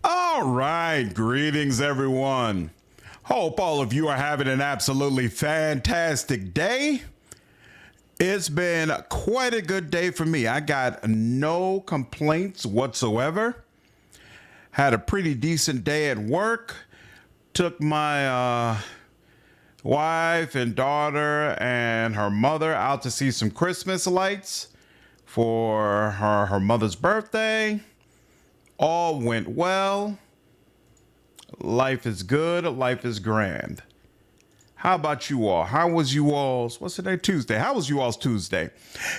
All right, greetings everyone. Hope all of you are having an absolutely fantastic day. It's been quite a good day for me. I got no complaints whatsoever. Had a pretty decent day at work. Took my wife and daughter and her mother out to see some Christmas lights for her mother's birthday. All went well. Life is good. Life is grand. How about you all? How was you all's? What's today? Tuesday. How was you all's Tuesday?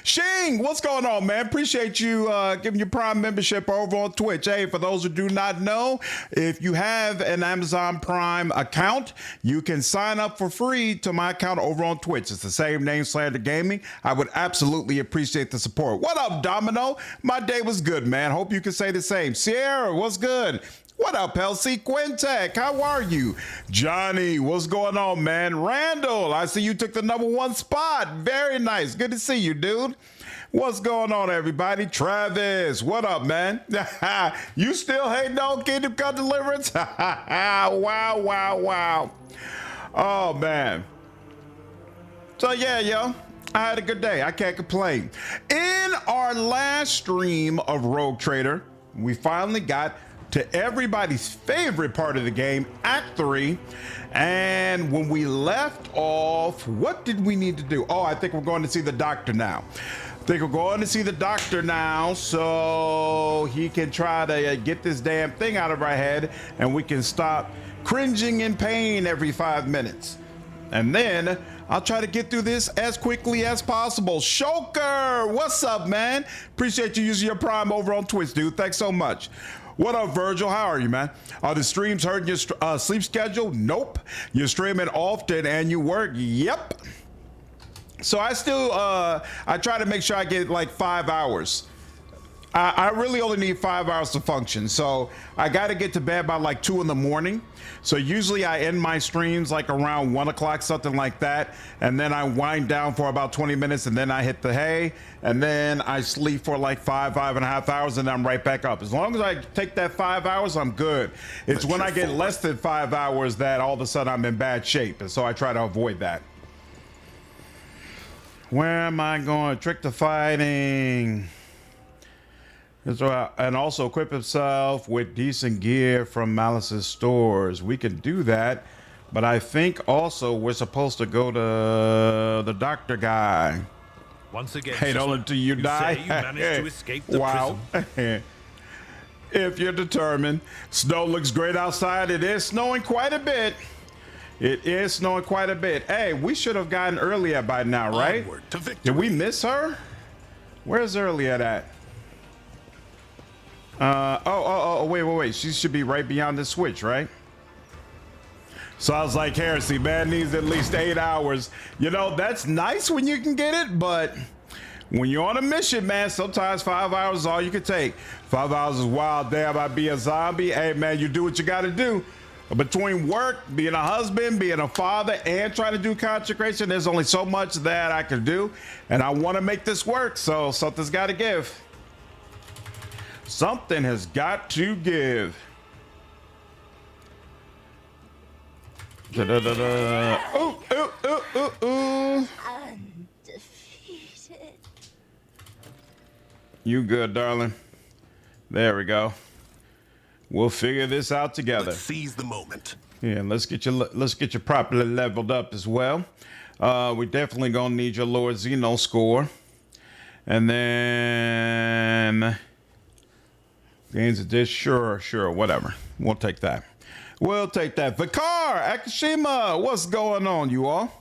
Shing, what's going on, man? Appreciate you giving your Prime membership over on Twitch. Hey, for those who do not know, if you have an Amazon Prime account, you can sign up for free to my account over on Twitch. It's the same name, Slander Gaming. I would absolutely appreciate the support. What up, Domino? My day was good, man. Hope you can say the same. Sierra, what's good? What up, LC Quintech? How are you? Johnny, what's going on, man? Randall, I see you took the #1 spot. Very nice. Good to see you, dude. What's going on, everybody? Travis, what up, man? You still hating on Kingdom Come Deliverance? Wow, wow, wow. Oh, man. So, yeah, yo. I had a good day. I can't complain. In our last stream of Rogue Trader, we finally got to everybody's favorite part of the game, Act 3. And when we left off, what did we need to do? Oh, I think we're going to see the doctor now. So he can try to get this damn thing out of our head and we can stop cringing in pain every 5 minutes. And then I'll try to get through this as quickly as possible. Shoker, what's up, man? Appreciate you using your Prime over on Twitch, dude. Thanks so much. What up, Virgil? How are you, man? Are the streams hurting your sleep schedule? Nope. You're streaming often and you work? Yep. So I still, I try to make sure I get like 5 hours. I really only need 5 hours to function. So I got to get to bed by like 2 in the morning. So usually I end my streams like around 1 o'clock, something like that. And then I wind down for about 20 minutes and then I hit the hay and then I sleep for like 5.5 hours and then I'm right back up. As long as I take that 5 hours, I'm good. It's when I get less than 5 hours that all of a sudden I'm in bad shape. And so I try to avoid that. Where am I going? Trick the fighting. And also equip himself with decent gear from Malice's stores. We can do that, but I think also we're supposed to go to the doctor guy. Once again, hey, don't until you die. Say you managed to escape the wow. If you're determined. Snow looks great outside. It is snowing quite a bit. It is snowing quite a bit. Hey, we should have gotten earlier by now, right? Did we miss her? Where's earlier at? Wait. She should be right beyond the switch, right? So I was like, Heresy, man, needs at least 8 hours. You know, that's nice when you can get it, but when you're on a mission, man, sometimes 5 hours is all you can take. 5 hours is wild. Damn, I be a zombie. Hey, man, you do what you got to do. Between work, being a husband, being a father, and trying to do consecration, there's only so much that I can do. And I want to make this work, so something's got to give. Something has got to give. Ooh. Undefeated. You good, darling? There we go. We'll figure this out together. Let's seize the moment. Yeah, let's get you properly leveled up as well. We definitely gonna need your Lord Zeno score, and then gains of this. Sure, whatever. We'll take that. Vikar Akishima, what's going on, you all?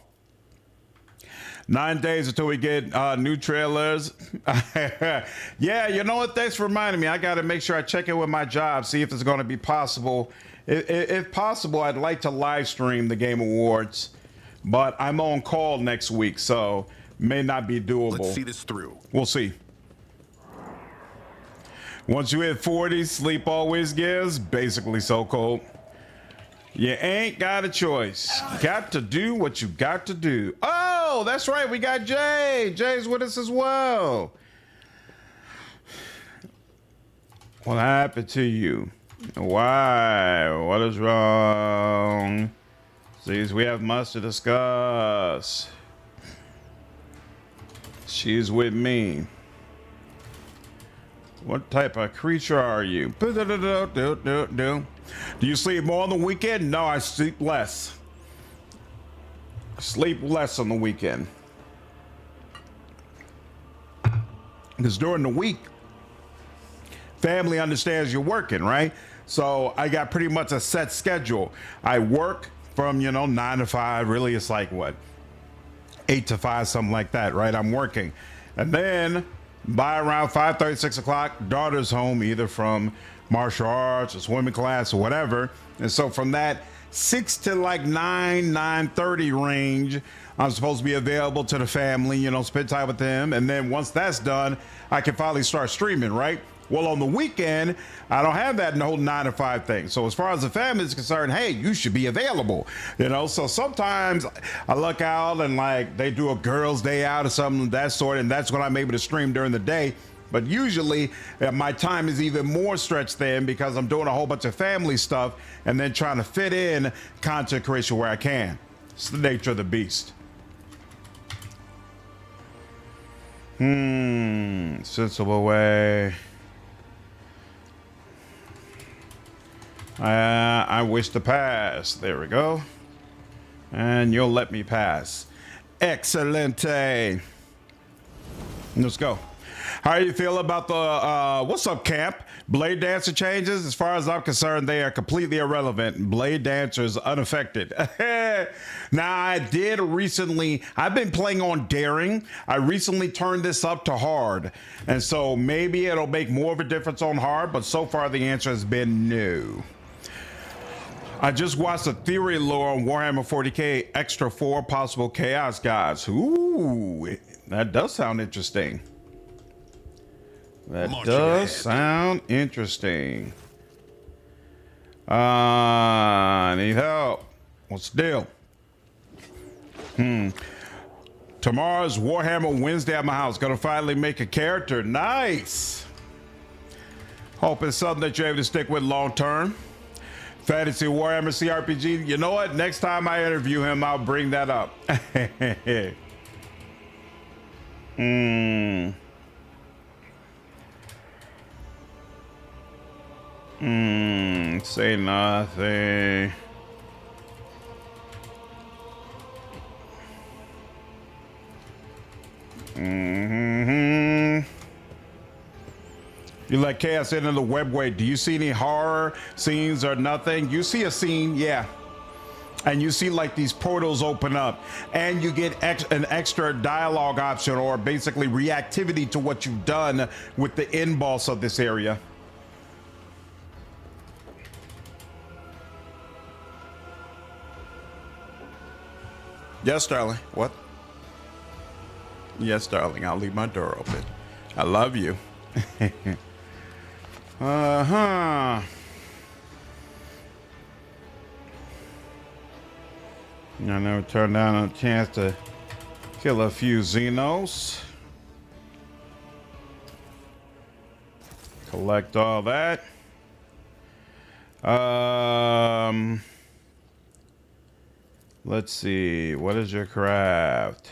9 days until we get new trailers. Yeah, you know what? Thanks for reminding me. I got to make sure I check in with my job, see if it's going to be possible. If possible, I'd like to live stream the Game Awards, but I'm on call next week, so may not be doable. Let's see this through. We'll see. Once you hit 40, sleep always gives. Basically, so cold. You ain't got a choice. Got to do what you got to do. Oh, that's right. We got Jay. Jay's with us as well. What happened to you? Why? What is wrong? Please, we have much to discuss. She's with me. What type of creature are you? Do you sleep more on the weekend? No, I sleep less. Sleep less on the weekend. Because during the week, family understands you're working, right? So I got pretty much a set schedule. I work from, 9 to 5. Really, it's like what? 8 to 5, something like that, right? I'm working. And then by around 5:30, 6 o'clock, daughter's home, either from martial arts or swimming class or whatever. And so from that 6 to like 9:30 range, I'm supposed to be available to the family, spend time with them. And then once that's done, I can finally start streaming, right? Well, on the weekend, I don't have that whole 9 to 5 thing. So as far as the family is concerned, hey, you should be available, So sometimes I look out and like they do a girls' day out or something of that sort, and that's when I'm able to stream during the day. But usually my time is even more stretched thin because I'm doing a whole bunch of family stuff and then trying to fit in content creation where I can. It's the nature of the beast. Sensible way. I wish to pass. There we go. And you'll let me pass. Excelente. Let's go. How do you feel about the, what's up, camp? Bladedancer changes? As far as I'm concerned, they are completely irrelevant. Bladedancer is unaffected. Now, I did recently, I've been playing on Daring. I recently turned this up to hard. And so maybe it'll make more of a difference on hard, but so far the answer has been no. I just watched a theory lore on Warhammer 40K Extra 4 possible chaos gods. Ooh, that does sound interesting. That does sound interesting. Need help. What's the deal? Tomorrow's Warhammer Wednesday at my house. Gonna finally make a character. Nice. Hope it's something that you're able to stick with long term. Fantasy Warhammer CRPG. You know what? Next time I interview him, I'll bring that up. Say nothing. You let chaos into the webway. Do you see any horror scenes or nothing? You see a scene, yeah. And you see like these portals open up and you get an extra dialogue option or basically reactivity to what you've done with the end boss of this area. Yes, darling. What? Yes, darling. I'll leave my door open. I love you. I never turned down a chance to kill a few Xenos. Collect all that. Let's see. What is your craft?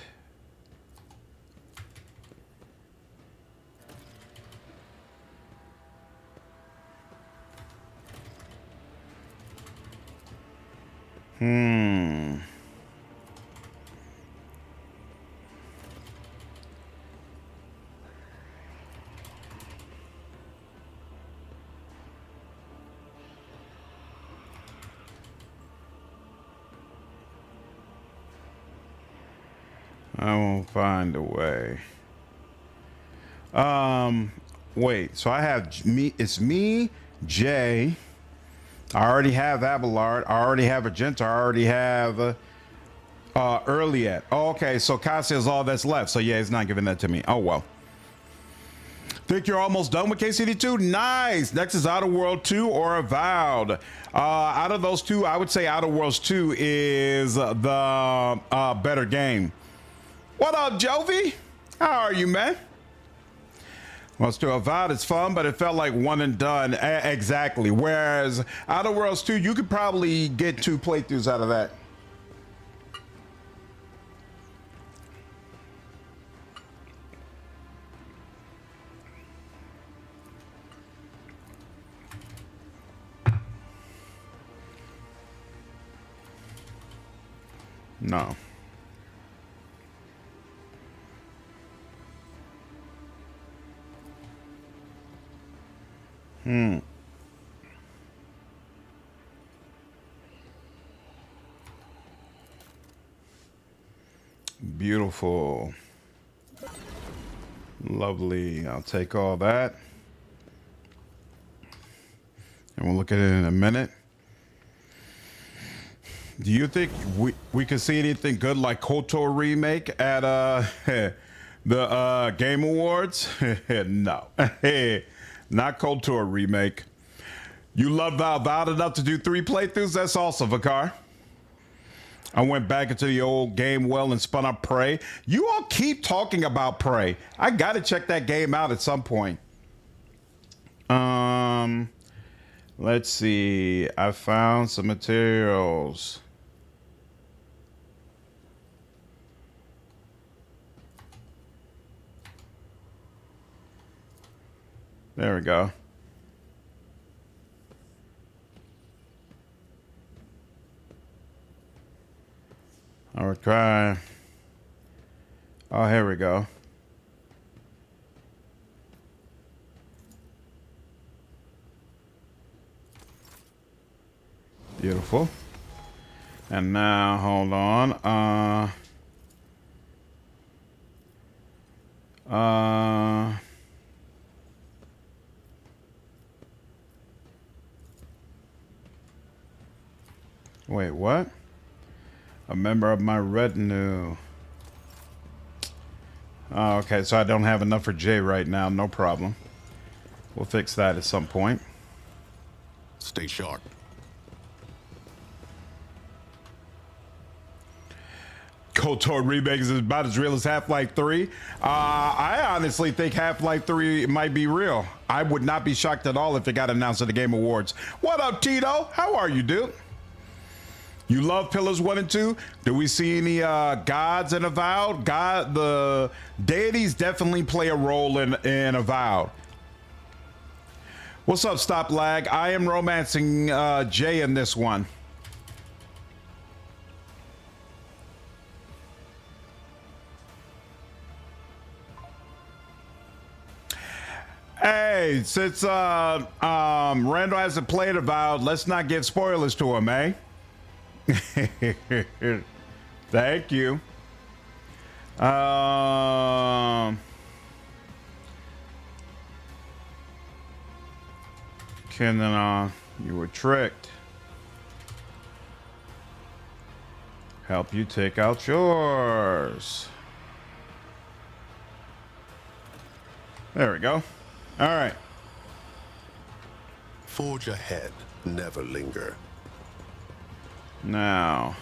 I won't find a way. Wait, so I have me, it's me, Jay. I already have Abelard. I already have Argenta. I already have Earliet. Oh, okay, so Cassia is all that's left. So yeah, he's not giving that to me. Oh, well. Think you're almost done with KCD2? Nice. Next is Outer World 2 or Avowed. Out of those two, I would say Outer Worlds 2 is the better game. What up, Jovi? How are you, man? Well, still, Avowed is fun, but it felt like one and done. Exactly. Whereas Outer Worlds 2, you could probably get 2 playthroughs out of that. No. Beautiful. Lovely. I'll take all that. And we'll look at it in a minute. Do you think we could see anything good like KOTOR remake at the Game Awards? No. Not KOTOR remake. You love Vowed enough to do 3 playthroughs? That's awesome, Vakar. I went back into the old game well and spun up Prey. You all keep talking about Prey. I gotta check that game out at some point. Let's see. I found some materials. There we go. Okay. Oh, here we go. Beautiful. And now, hold on. Wait, what? A member of my retinue. Oh, okay, so I don't have enough for Jay right now. No problem. We'll fix that at some point. Stay sharp. KOTOR remake is about as real as Half-Life 3. I honestly think Half-Life 3 might be real. I would not be shocked at all if it got announced at the Game Awards. What up, Tito? How are you, dude? You love Pillars 1 and 2? Do we see any gods in Avowed? The deities definitely play a role in Avowed. What's up, Stop Lag? I am romancing Jay in this one. Hey, since Randall hasn't played Avowed, let's not give spoilers to him, eh? Thank you. Kenan, you were tricked. Help you take out yours. There we go. All right. Forge ahead, never linger. Now.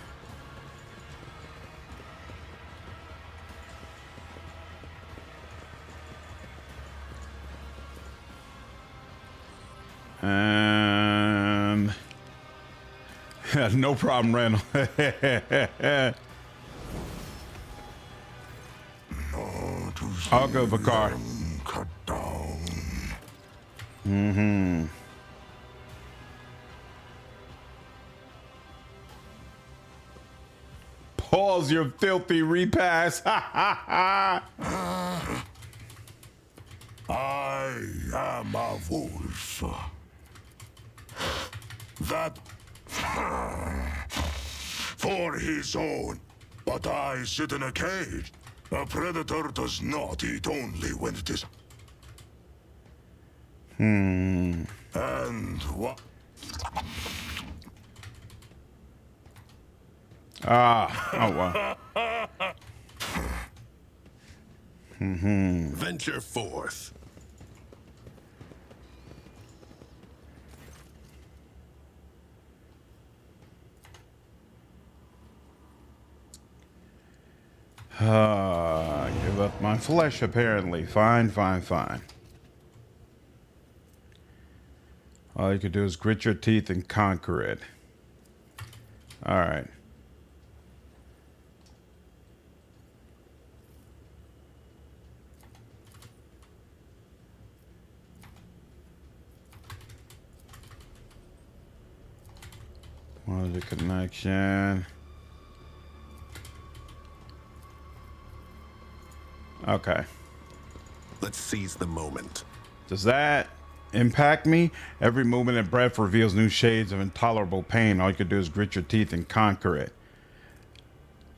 And no problem, Randall. I'll go for car. Cut down. Mm-hmm. Pause your filthy repass. I am a wolf. That for his own. But I sit in a cage. A predator does not eat only when it is. And what? Oh wow. Venture forth. Give up my flesh, apparently. Fine, fine, fine. All you can do is grit your teeth and conquer it. All right. What is the connection? Okay. Let's seize the moment. Does that impact me? Every movement and breath reveals new shades of intolerable pain. All you can do is grit your teeth and conquer it.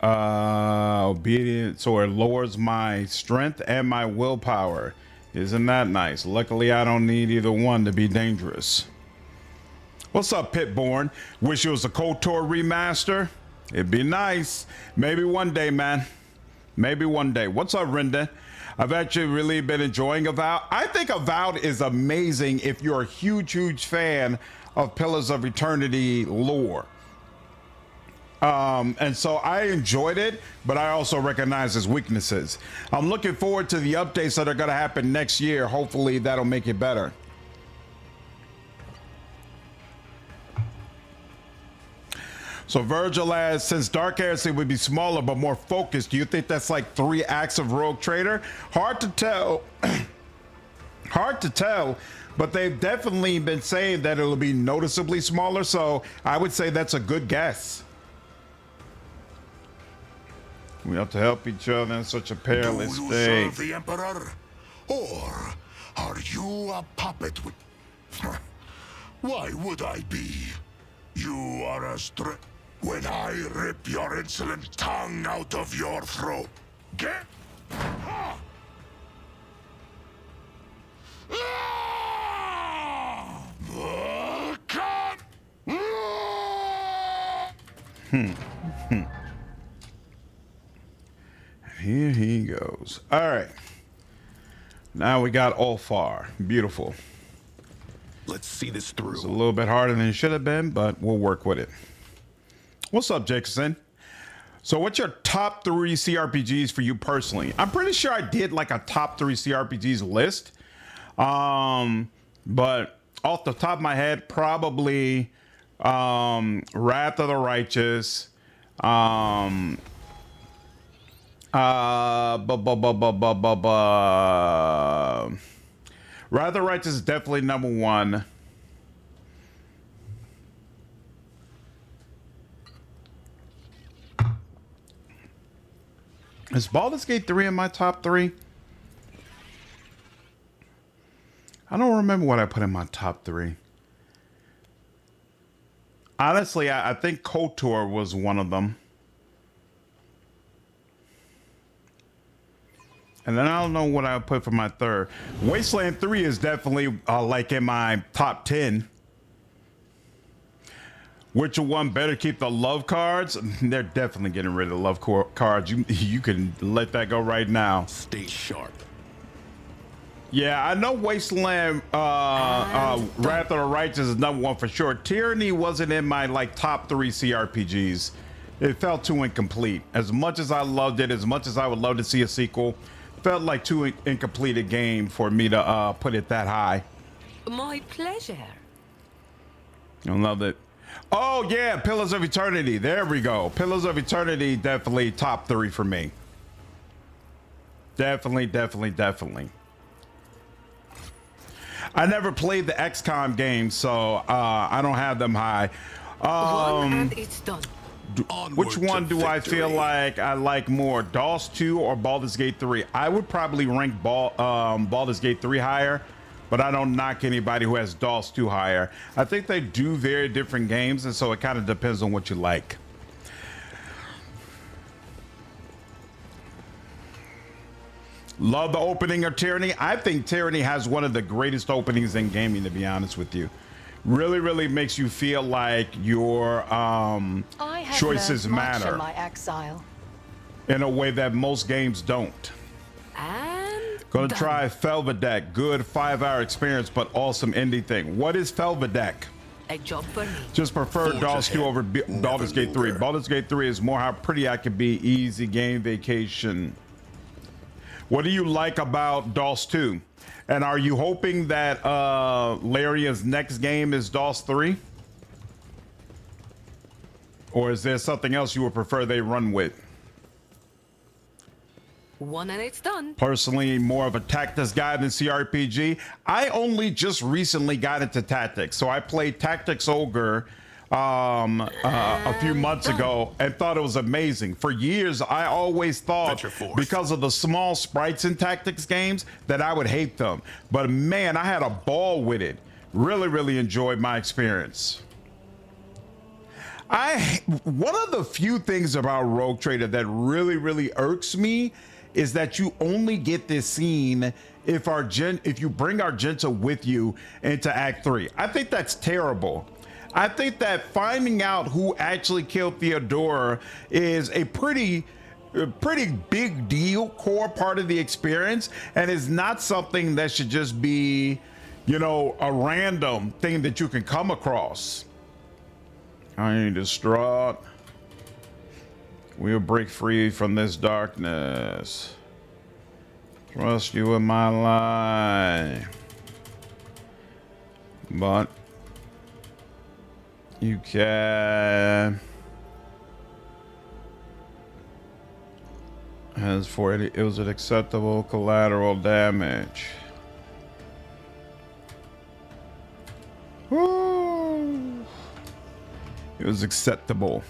Obedience, so it lowers my strength and my willpower. Isn't that nice? Luckily, I don't need either one to be dangerous. What's up, Pitborn? Wish it was a KOTOR remaster? It'd be nice. Maybe one day, man. Maybe one day. What's up, Renda? I've actually really been enjoying Avowed. I think Avowed is amazing if you're a huge fan of Pillars of Eternity lore. And so I enjoyed it, but I also recognize its weaknesses. I'm looking forward to the updates that are going to happen next year. Hopefully that'll make it better. So Virgil asks, since Dark Heresy would be smaller but more focused, do you think that's like 3 acts of Rogue Trader? Hard to tell. Hard to tell, but they've definitely been saying that it'll be noticeably smaller, so I would say that's a good guess. We have to help each other in such a perilous Do you state. serve the Emperor? Or are you a puppet with... Why would I be? You are a When I rip your insolent tongue out of your throat, get... Ah! Cut! Here he goes. All right. Now we got Ulfar. Beautiful. Let's see this through. It's a little bit harder than it should have been, but we'll work with it. What's up, Jacobson? So what's your top 3 CRPGs for you personally? I'm pretty sure I did like a top 3 CRPGs list. But off the top of my head, probably Wrath of the Righteous. Wrath of the Righteous is definitely number 1. Is Baldur's Gate 3 in my top 3? I don't remember what I put in my top 3. Honestly, I think KOTOR was one of them. And then I don't know what I put for my 3rd. Wasteland 3 is definitely like in my top 10. Which one better keep the love cards? They're definitely getting rid of the love cards. You can let that go right now. Stay sharp. Yeah, I know Wasteland, Wrath of the Righteous is number 1 for sure. Tyranny wasn't in my like top 3 CRPGs. It felt too incomplete. As much as I loved it, as much as I would love to see a sequel, felt like too incomplete a game for me to put it that high. My pleasure. I love it. Oh yeah, Pillars of Eternity. There we go. Pillars of Eternity, definitely top 3 for me. Definitely. I never played the XCOM games, so I don't have them high. One and it's done. Which one do I feel like I like more, DOS 2 or Baldur's Gate 3? I would probably rank Baldur's Gate 3 higher, but I don't knock anybody who has DOS 2 higher. I think they do very different games, and so it kind of depends on what you like. Love the opening of Tyranny. I think Tyranny has one of the greatest openings in gaming, to be honest with you. Really makes you feel like your choices matter in my exile. in a way that most games don't. And Gonna done. try Felvedek. Good 5-hour experience, but awesome indie thing. What is Felvedek? A job for me. Just prefer Forge DOS 2 ahead. over Baldur's Gate 3. Never Baldur's Gate 3 is more how pretty I can be. Easy game vacation. What do you like about DOS 2? And are you hoping that Larian's next game is DOS 3? Or is there something else you would prefer they run with? One and it's done. Personally, more of a tactics guy than CRPG. I only just recently got into tactics. So I played Tactics Ogre a few months ago and thought it was amazing. For years, I always thought because of the small sprites in tactics games that I would hate them. But man, I had a ball with it. Really, really enjoyed my experience. One of the few things about Rogue Trader that really, really irks me is that you only get this scene if you bring Argenta with you into Act 3. I think that's terrible. I think that finding out who actually killed Theodora is a pretty big deal, core part of the experience, and is not something that should just be, you know, a random thing that you can come across. I ain't distraught. We'll break free from this darkness. Trust you in my life. But you can. As for it was an acceptable collateral damage. Woo. It was acceptable.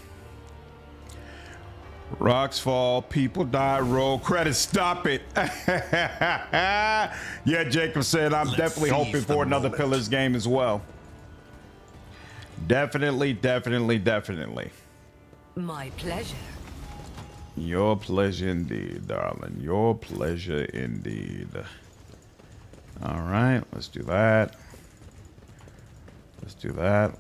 Rocks fall, people die, roll credits. Stop it. Yeah, Jacob said, I'm definitely hoping for another Pillars game as well. Definitely. My pleasure. Your pleasure indeed, darling. Your pleasure indeed. All right, let's do that. Let's do that.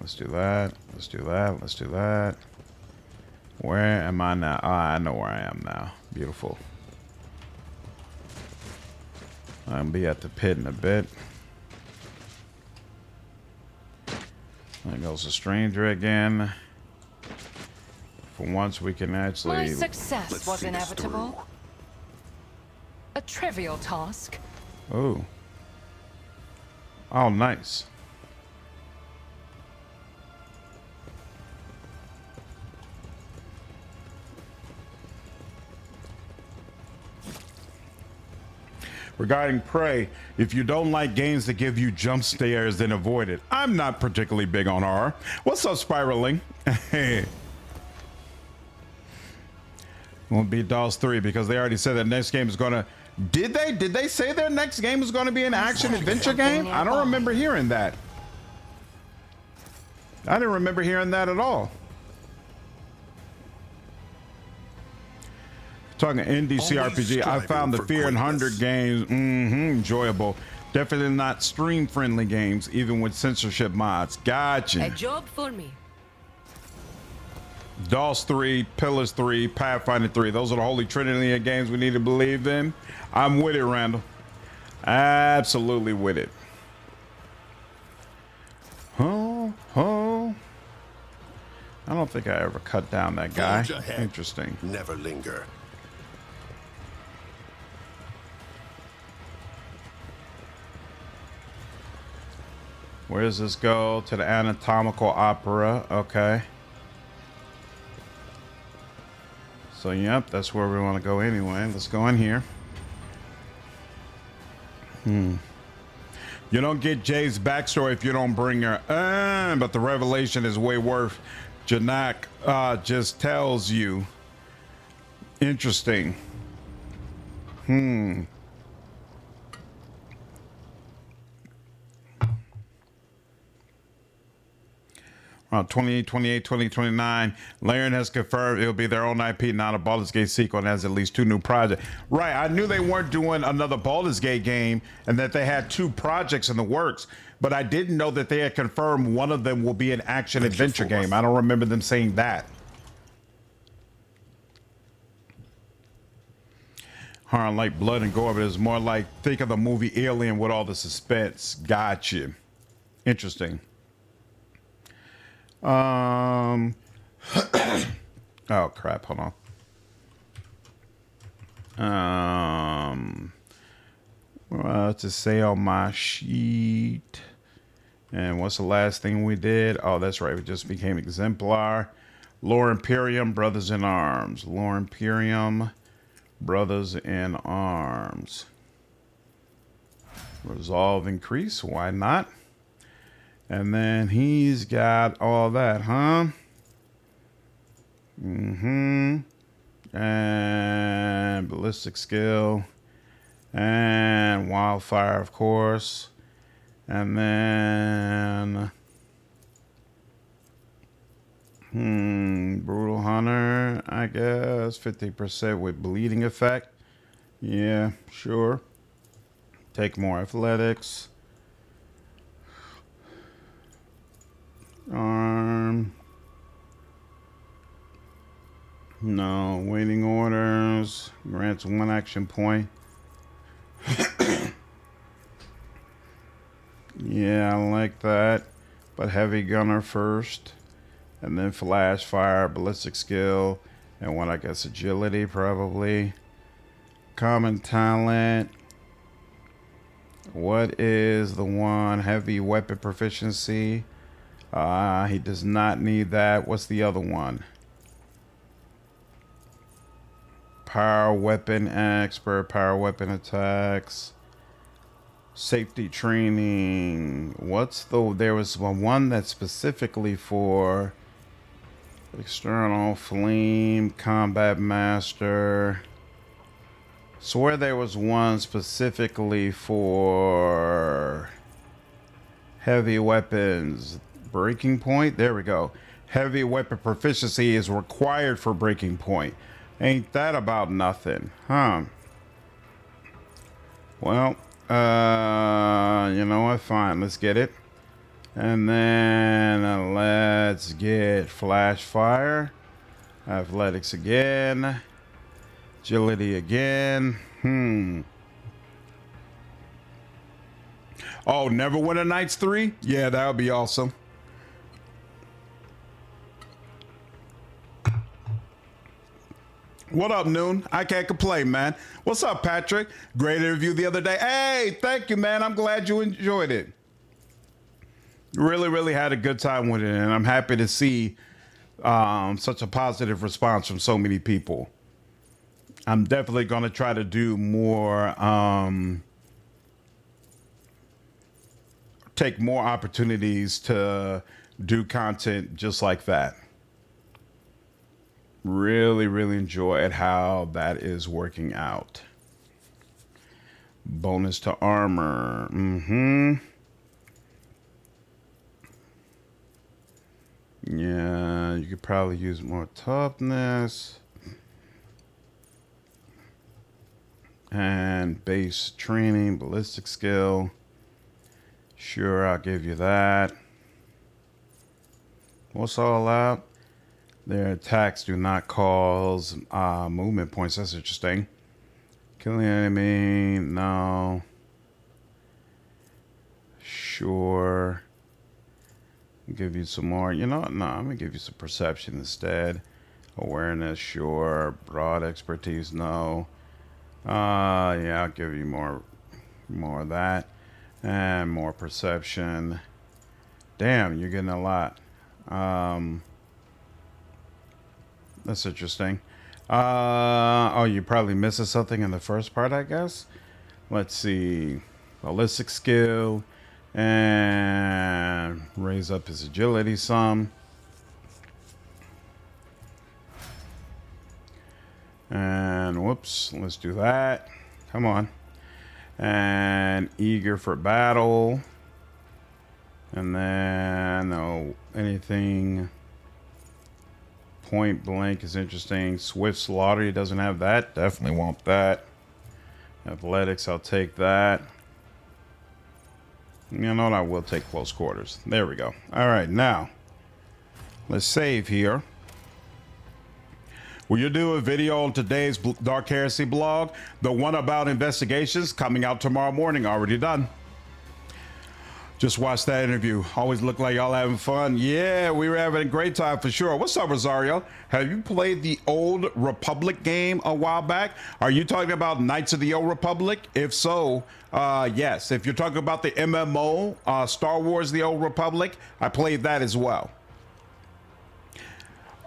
Where am I now? Oh, I know where I am now. Beautiful. I'll be at the pit in a bit. There goes the stranger again. For once we can actually... My success was inevitable. A trivial task. Oh. Oh, nice. Regarding Prey, if you don't like games that give you jump scares, then avoid it. I'm not particularly big on horror. What's up, Spiraling? Won't be DOS 3 because they already said that next game is gonna... Did they say their next game is gonna be an action-adventure game? I don't remember hearing that. I didn't remember hearing that at all. Talking indie CRPG, I found the Fear and Hunger games enjoyable. Definitely not stream-friendly games, even with censorship mods. Gotcha. A job for me. DOS 3, Pillars 3, Pathfinder 3. Those are the holy trinity of games we need to believe in. I'm with it, Randall. Absolutely with it. I don't think I ever cut down that guy. Interesting. Never linger. Where does this go? To the anatomical opera. Okay. So, yep, that's where we want to go anyway. Let's go in here. You don't get Jay's backstory if you don't bring her. But the revelation is way worth. Janak just tells you. Interesting. 2028, 2029. Larian has confirmed it'll be their own IP, not a Baldur's Gate sequel, and has at least 2 new projects. Right, I knew they weren't doing another Baldur's Gate game and that they had 2 projects in the works, but I didn't know that they had confirmed one of them will be an action-adventure game. I don't remember them saying that. Horror like blood and gore, but it's more like, think of the movie Alien with all the suspense. Gotcha. Interesting. Oh crap, hold on. What to say on my sheet? And what's the last thing we did? Oh, that's right. We just became Exemplar. Lore Imperium, Brothers in Arms. Lore Imperium, Brothers in Arms. Resolve increase. Why not? And then he's got all that, huh? And ballistic skill. And wildfire, of course. And then brutal hunter, I guess. 50% with bleeding effect. Yeah, sure. Take more athletics. Arm. No, waiting orders. Grants 1 action point. Yeah, I like that. But heavy gunner first. And then flash fire, ballistic skill. And what I guess agility probably. Common talent. What is the one? Heavy weapon proficiency. He does not need that. What's the other one? Power weapon expert, power weapon attacks. Safety training. There was one that's specifically for external flame, combat master. Swear there was one specifically for heavy weapons. Breaking point? There we go. Heavy weapon proficiency is required for breaking point. Ain't that about nothing, huh? Well, you know what? Fine, let's get it. And then let's get flash fire. Athletics again. Agility again. Oh, Neverwinter Nights 3? Yeah, that would be awesome. What up, Noon? I can't complain, man. What's up, Patrick? Great interview the other day. Hey, thank you, man. I'm glad you enjoyed it. Really, really had a good time with it, and I'm happy to see such a positive response from so many people. I'm definitely going to try to do more, take more opportunities to do content just like that. Really, really enjoyed how that is working out. Bonus to armor. Yeah, you could probably use more toughness. And base training, ballistic skill. Sure, I'll give you that. What's all out? Their attacks do not cause movement points. That's interesting. Killing enemy, no. Sure. Give you some more. You know what? No, I'm going to give you some perception instead. Awareness, sure. Broad expertise, no. Yeah, I'll give you more of that. And more perception. Damn, you're getting a lot. That's interesting. Oh, you probably missing something in the first part, I guess. Let's see. Ballistic skill. And raise up his agility some. And whoops, let's do that. Come on. And eager for battle. And then anything point blank is interesting. Swift slaughter, he doesn't have that. Definitely want that. Athletics, I'll take that. You know what? I will take close quarters. There we go. All right, now let's save here. Will you do a video on today's Dark Heresy blog? The one about investigations coming out tomorrow morning. Already done. Just watched that interview. Always look like y'all having fun. Yeah, we were having a great time for sure. What's up, Rosario? Have you played the Old Republic game a while back? Are you talking about Knights of the Old Republic? If so, yes. If you're talking about the MMO, Star Wars The Old Republic, I played that as well.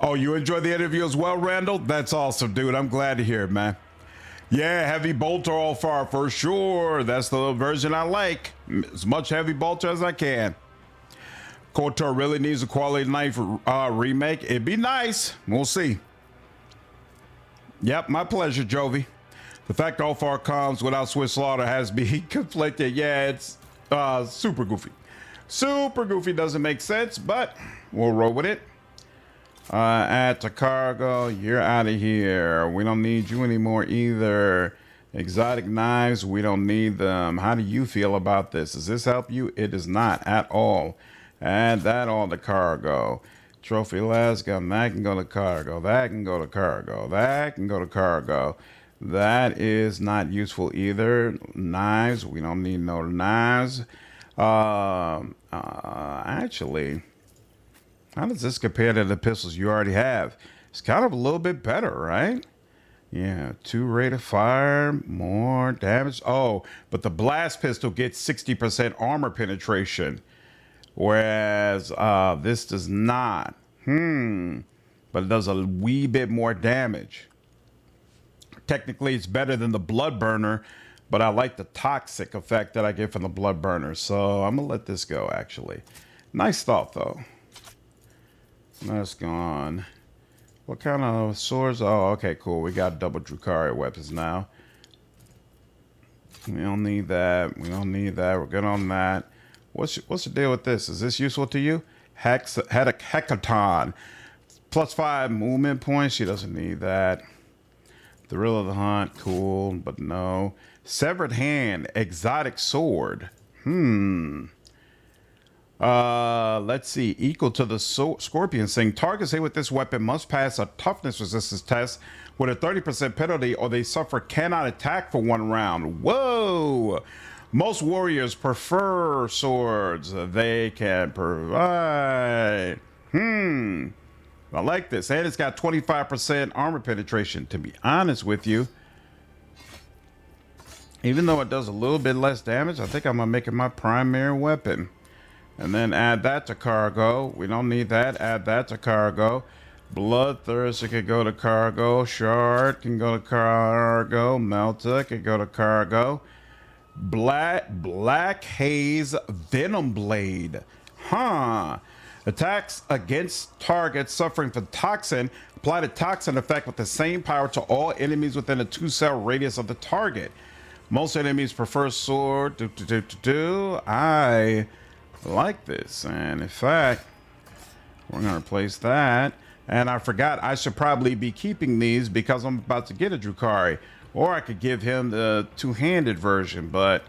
Oh, you enjoyed the interview as well, Randall? That's awesome, dude. I'm glad to hear it, man. Yeah, heavy bolter all far for sure. That's the version I like. As much heavy bolter as I can. KOTOR really needs a quality knife remake. It'd be nice. We'll see. Yep, my pleasure, Jovi. The fact all far comes without Swiss Slaughter has me conflicted. Yeah, it's super goofy. Super goofy, doesn't make sense, but we'll roll with it. At the cargo, you're out of here. We don't need you anymore either. Exotic knives, we don't need them. How do you feel about this? Does this help you? It does not at all. Add that on the cargo. Trophy las gun, that can go to cargo. That can go to cargo. That can go to cargo. That is not useful either. Knives, we don't need no knives. Actually, how does this compare to the pistols you already have? It's kind of a little bit better, right? Yeah, 2 rate of fire, more damage. Oh, but the blast pistol gets 60% armor penetration, whereas this does not. But it does a wee bit more damage. Technically, it's better than the blood burner, but I like the toxic effect that I get from the blood burner. So I'm gonna let this go, actually. Nice thought, though. That's gone. What kind of swords? Oh, okay, cool. We got double Drukhari weapons now. We don't need that. We don't need that. We're good on that. What's the deal with this? Is this useful to you? Hecaton. +5 movement points. She doesn't need that. Thrill of the Hunt. Cool, but no. Severed Hand. Exotic Sword. Let's see. Equal to the Scorpion Sting. Targets hit with this weapon must pass a toughness resistance test with a 30% penalty or they suffer cannot attack for 1 round. Whoa! Most warriors prefer swords. They can provide. I like this. And it's got 25% armor penetration. To be honest with you, even though it does a little bit less damage, I think I'm going to make it my primary weapon. And then add that to cargo. We don't need that. Add that to cargo. Bloodthirster can go to cargo. Shard can go to cargo. Melta can go to cargo. Black Haze Venom Blade. Attacks against targets suffering from toxin. Apply the toxin effect with the same power to all enemies within a 2-cell radius of the target. Most enemies prefer sword. I like this, and in fact, we're gonna replace that. And I forgot I should probably be keeping these because I'm about to get a Drukhari, or I could give him the 2-handed version, but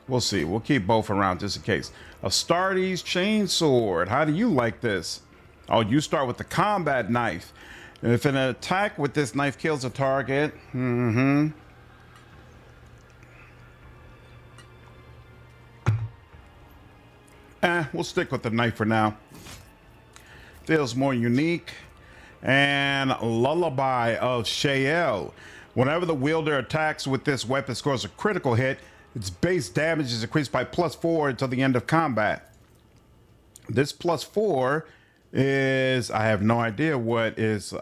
we'll see. We'll keep both around just in case. Astartes Chainsword. How do you like this? Oh, you start with the combat knife. If an attack with this knife kills a target, we'll stick with the knife for now. Feels more unique. And Lullaby of Shael. Whenever the wielder attacks with this weapon scores a critical hit, its base damage is increased by +4 until the end of combat. This +4 is, I have no idea what is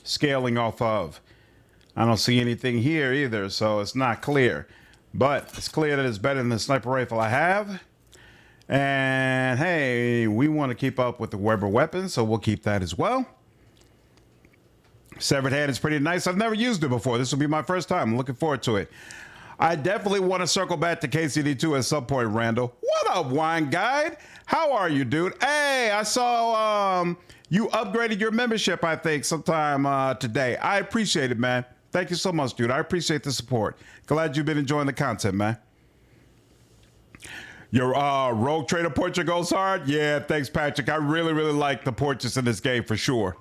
scaling off of. I don't see anything here either, so it's not clear. But it's clear that it's better than the sniper rifle I have. And hey, we want to keep up with the Weber weapon, so we'll keep that as well. Severed Hand is pretty nice. I've never used it before. This will be my first time. I'm looking forward to it. I definitely want to circle back to KCD2 at some point, Randall. What up, Wine Guide? How are you, dude? Hey, I saw you upgraded your membership, I think, sometime today. I appreciate it, man. Thank you so much, dude. I appreciate the support. Glad you've been enjoying the content, man. Your Rogue Trader portrait goes hard? Yeah, thanks, Patrick. I really like the portraits in this game for sure.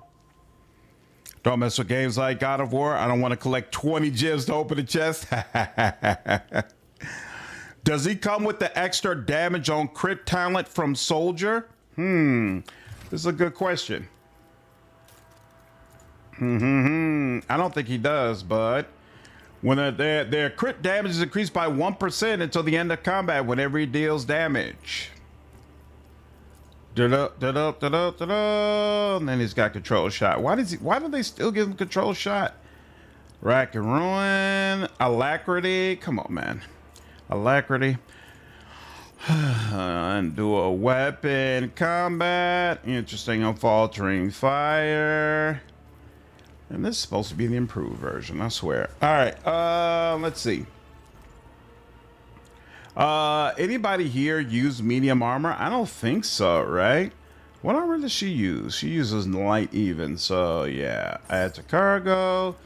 Don't mess with games like God of War. I don't want to collect 20 gems to open the chest. Does he come with the extra damage on crit talent from Soldier? This is a good question. I don't think he does, but when their crit damage is increased by 1% until the end of combat whenever he deals damage. And then he's got control shot. Why do they still give him control shot? Rack and ruin, alacrity. Come on, man. Alacrity. Undo a weapon combat. Interesting. Unfaltering fire. And this is supposed to be the improved version, I swear. All right, let's see. Anybody here use medium armor? I don't think so, right? What armor does she use? She uses light even, so yeah. Add to cargo,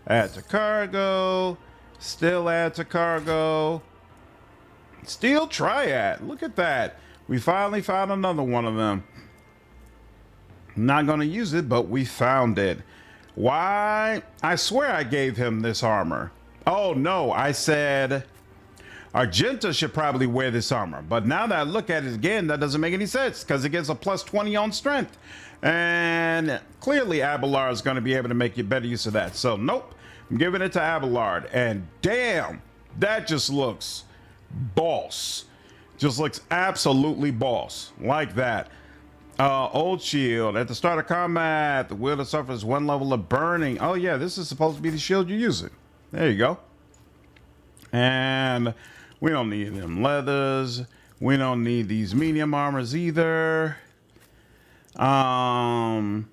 add to cargo, still add to cargo. Steel triad, look at that. We finally found another one of them. Not gonna use it, but we found it. Why? I swear I gave him this armor. Oh no, I said Argenta should probably wear this armor. But now that I look at it again, that doesn't make any sense because it gets a plus 20 on strength. And clearly Abelard is going to be able to make you better use of that. So nope, I'm giving it to Abelard. And damn, that just looks boss. Just looks absolutely boss. Like that. Old shield. At the start of combat, the wielder suffers 1 level of burning. Oh yeah, this is supposed to be the shield you're using. There you go. And we don't need them leathers. We don't need these medium armors either. You don't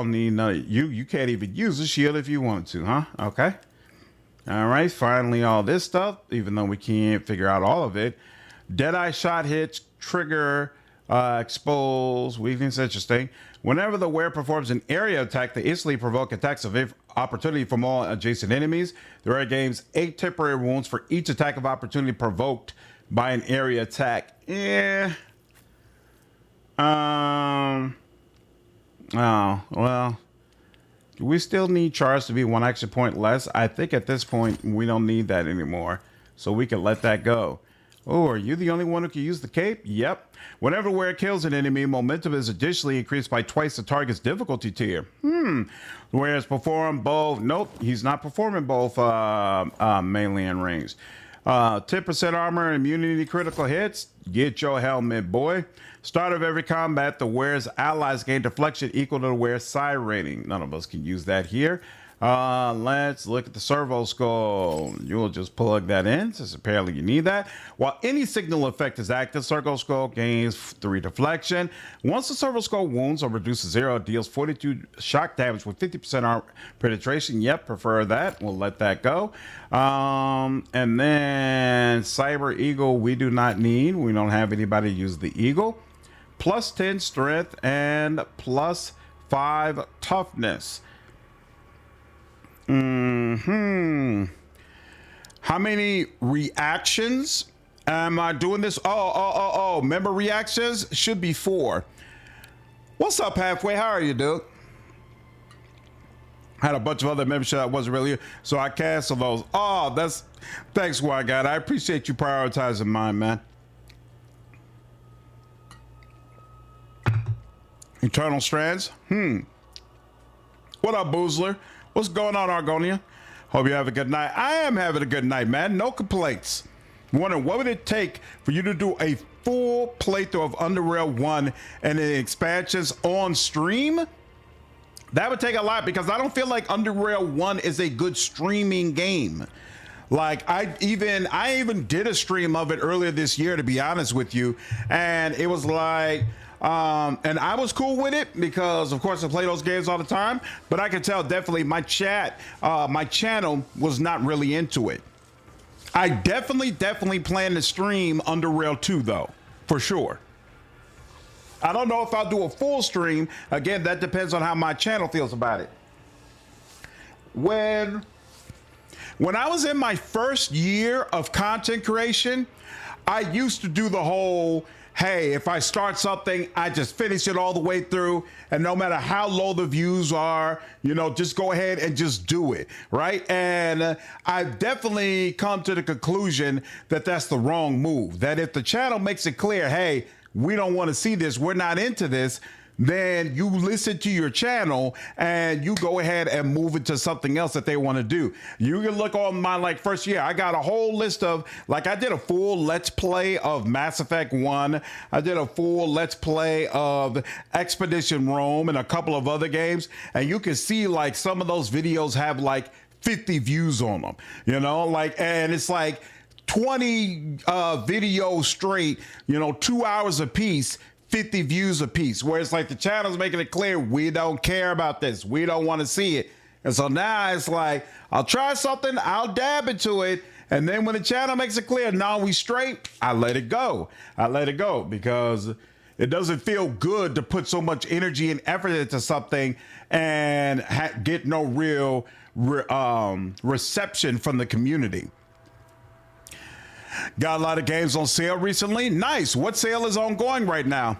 need none. You can't even use the shield if you want to, huh? Okay. All right. Finally, all this stuff, even though we can't figure out all of it. Deadeye shot hits, trigger, expose, weakness. Interesting. Whenever the wearer performs an area attack, they instantly provoke attacks of opportunity from all adjacent enemies. The wearer gains 8 temporary wounds for each attack of opportunity provoked by an area attack. Yeah. Oh, well. Do we still need charge to be 1 action point less? I think at this point we don't need that anymore. So we can let that go. Oh, are you the only one who can use the cape? Yep. Whenever wearer kills an enemy, momentum is additionally increased by twice the target's difficulty tier. Whereas perform both. Nope, he's not performing both melee and rings. 10% armor and immunity to critical hits. Get your helmet, boy. Start of every combat, the wearer's allies gain deflection equal to the wearer's psi rating. None of us can use that here. Let's look at the servo skull. You'll just plug that in, since apparently you need that. While any signal effect is active, servo skull gains 3 deflection. Once the servo skull wounds or reduces 0, it deals 42 shock damage with 50% armor penetration. Yep, prefer that. We'll let that go. And then Cyber Eagle, we do not need. We don't have anybody use the Eagle. Plus 10 strength and plus 5 toughness. How many reactions am I doing this? Oh. Member reactions should be 4. What's up, Halfway? How are you, dude? Had a bunch of other membership that wasn't really here, so I canceled those. Oh, thanks, Wygat. I appreciate you prioritizing mine, man. Eternal Strands. What up, Boozler? What's going on, Argonia? Hope you have a good night. I am having a good night, man. No complaints. Wondering what would it take for you to do a full playthrough of Underrail 1 and the expansions on stream? That would take a lot because I don't feel like Underrail 1 is a good streaming game. Like I even did a stream of it earlier this year, to be honest with you, and it was like and I was cool with it because of course I play those games all the time, but I could tell definitely my channel was not really into it. I definitely plan to stream Underrail 2 though, for sure. I don't know if I'll do a full stream. Again, that depends on how my channel feels about it. When I was in my first year of content creation, I used to do the whole, hey, if I start something, I just finish it all the way through. And no matter how low the views are, you know, just go ahead and just do it, right? And I've definitely come to the conclusion that that's the wrong move. That if the channel makes it clear, hey, we don't want to see this, we're not into this, then you listen to your channel and you go ahead and move it to something else that they want to do. You can look on my first year. I got a whole list of, I did a full Let's Play of Mass Effect 1. I did a full Let's Play of Expedition Rome and a couple of other games. And you can see some of those videos have 50 views on them, you know, and it's 20 videos straight, you know, 2 hours a piece, 50 views a piece, where it's the channel's making it clear, we don't care about this. We don't want to see it. And so now it's I'll try something, I'll dab into it. And then when the channel makes it clear, no, we straight, I let it go. I let it go because it doesn't feel good to put so much energy and effort into something and get no real reception from the community. Got a lot of games on sale recently. Nice. What sale is ongoing right now?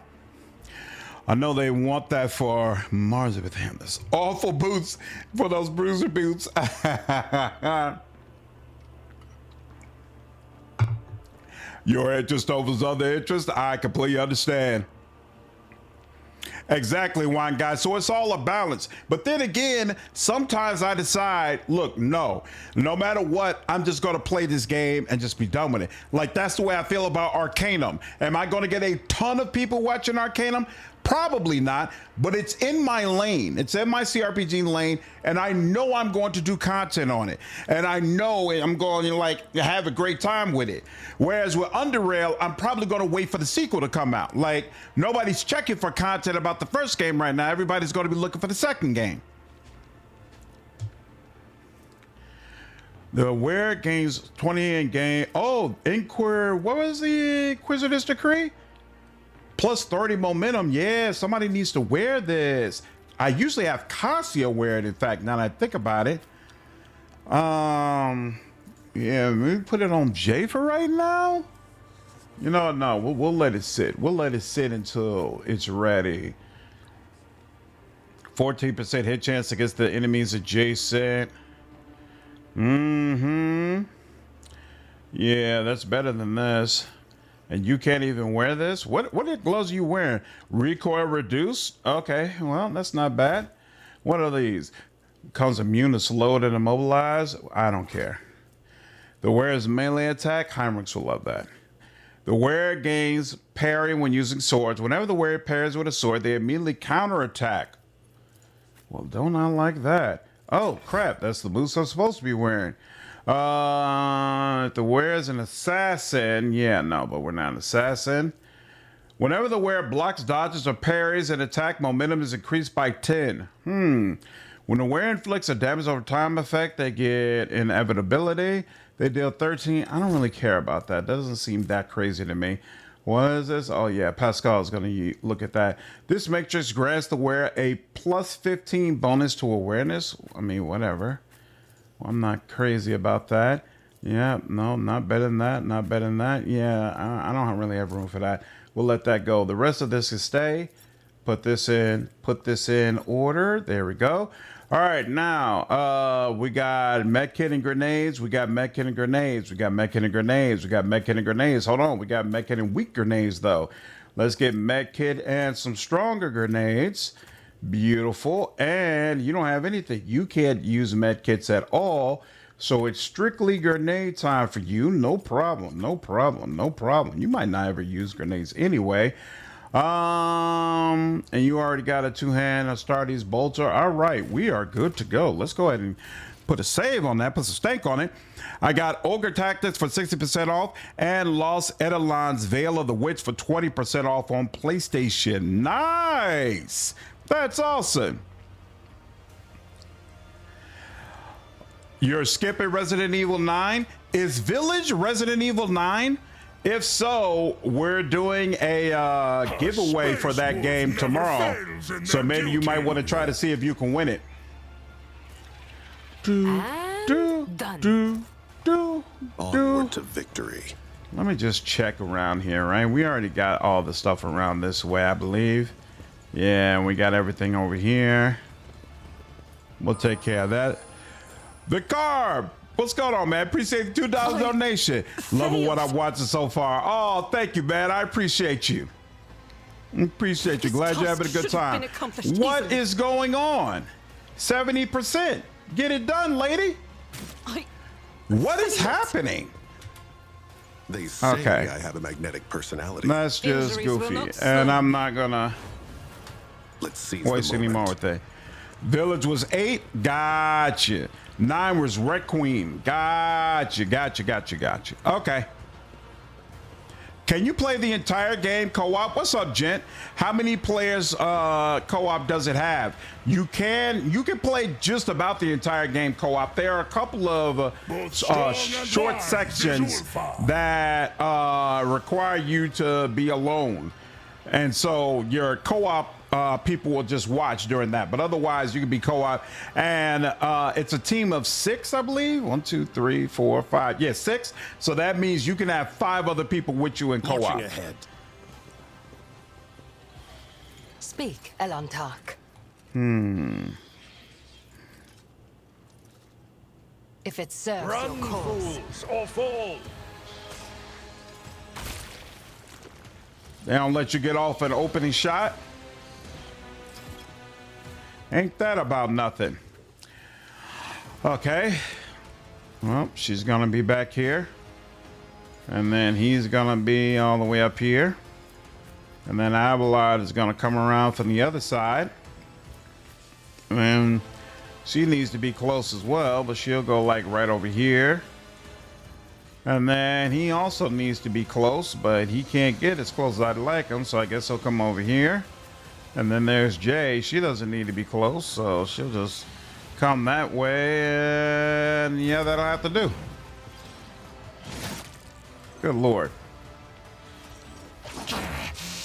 I know they want that for Mars with him. This awful boots for those bruiser boots. Your interest over other interest. I completely understand. Exactly, wine guy. So it's all a balance. But then again, sometimes I decide, look, no matter what, I'm just going to play this game and just be done with it. That's the way I feel about Arcanum. Am I going to get a ton of people watching Arcanum? Probably not, but it's in my lane. It's in my CRPG lane, and I know I'm going to do content on it. And I know I'm going to have a great time with it. Whereas with Underrail, I'm probably going to wait for the sequel to come out. Nobody's checking for content about the first game right now. Everybody's going to be looking for the second game. The Where gains 20 in game. Oh, what was the Inquisitor's Decree? Plus 30 momentum. Yeah, somebody needs to wear this. I usually have Cassia wear it, in fact, now that I think about it. Yeah, maybe put it on Jay for right now. You know, no, we'll let it sit. We'll let it sit until it's ready. 14% hit chance against the enemies adjacent. Yeah, that's better than this. And you can't even wear this? What gloves are you wearing? Recoil reduced? Okay, well, that's not bad. What are these? Comes immune to slowed and immobilized? I don't care. The wearer is melee attack. Heinrichs will love that. The wearer gains parry when using swords. Whenever the wearer parries with a sword, they immediately counterattack. Well, don't I like that? Oh, crap. That's the boots I'm supposed to be wearing. The wearer is an assassin. Yeah, no, but we're not an assassin. Whenever the wearer blocks, dodges, or parries, an attack momentum is increased by 10. When the wearer inflicts a damage over time effect, they get inevitability. They deal 13. I don't really care about that. Doesn't seem that crazy to me. What is this? Oh, yeah, Pascal is going to look at that. This matrix grants the wearer a plus 15 bonus to awareness. I mean, whatever. Well, I'm not crazy about that. Yeah, no, not better than that. Not better than that. Yeah, I don't really have room for that. We'll let that go. The rest of this is stay. Put this in order. There we go. All right, now we got medkit and grenades. We got medkit and grenades. We got medkit and grenades. We got medkit and grenades. Hold on, we got medkit and weak grenades though. Let's get medkit and some stronger grenades. Beautiful. And you don't have anything. You can't use medkits at all. So it's strictly grenade time for you. No problem. No problem. No problem. You might not ever use grenades anyway. And you already got a two-hand Astartes bolter. All right, we are good to go. Let's go ahead and put a save on that, put some stank on it. I got Ogre Tactics for 60% off and Lost Edelon's Veil of the Witch for 20% off on PlayStation. Nice. That's awesome. You're skipping Resident Evil 9? Is Village Resident Evil 9? If so, we're doing a giveaway for that game tomorrow. So maybe you might want to try to see if you can win it. Done. Onward to victory. Let me just check around here, right? We already got all the stuff around this way, I believe. Yeah, we got everything over here. We'll take care of that. The Carb, what's going on, man? Appreciate the $2 donation. Loving what I'm watching so far. Oh, thank you, man. I appreciate you. Appreciate you. Glad you're having a good time. What is going on? 70%. Get it done, lady. What is happening? They say Okay. I have a magnetic personality. That's just Injuries will goofy. not And slow. I'm not gonna Let's seize waste the any more moment. with that. Village was 8. Gotcha. 9 was Red Queen. Gotcha. Okay. Can you play the entire game co-op? What's up, gent? How many players co-op does it have? You can play just about the entire game co-op. There are a couple of short sections that require you to be alone. And so your co-op people will just watch during that, but otherwise you can be co-op. And it's a team of 6, I believe. 1, 2, 3, 4, 5. Yeah, 6. So that means you can have 5 other people with you in co-op. Marching ahead. Speak, Elantark. If it serves your cause. or fall. They don't let you get off an opening shot. Ain't that about nothing? Okay. Well, she's gonna be back here. And then he's gonna be all the way up here. And then Abelard is gonna come around from the other side. And she needs to be close as well, but she'll go like right over here. And then he also needs to be close, but he can't get as close as I'd like him, so I guess he'll come over here. And then there's Jay. She doesn't need to be close, so she'll just come that way, and yeah, that'll have to do. Good Lord.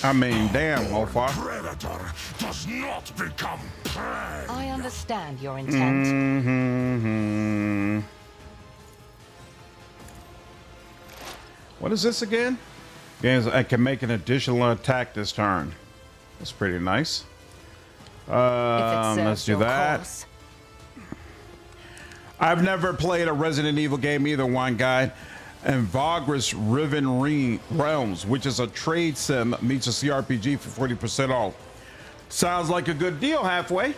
I mean, damn, Mofar. Predator does not become prey. I understand your intent. Mm-hmm. What is this again? Games I can make an additional attack this turn. That's pretty nice. Let's do that. Cause. I've never played a Resident Evil game either, one guy. And Vagra's Riven Realms, which is a trade sim, meets a CRPG for 40% off. Sounds like a good deal halfway.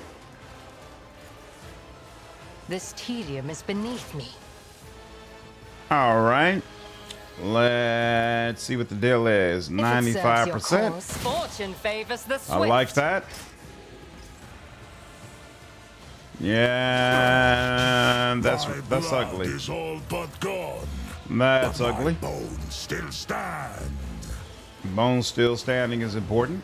This tedium is beneath me. All right. Let's see what the deal is. 95%. Fortune favors the swift. I like that. Yeah, that's My blood ugly. is all but gone. That's but ugly. My bones still stand. Bones still standing is important.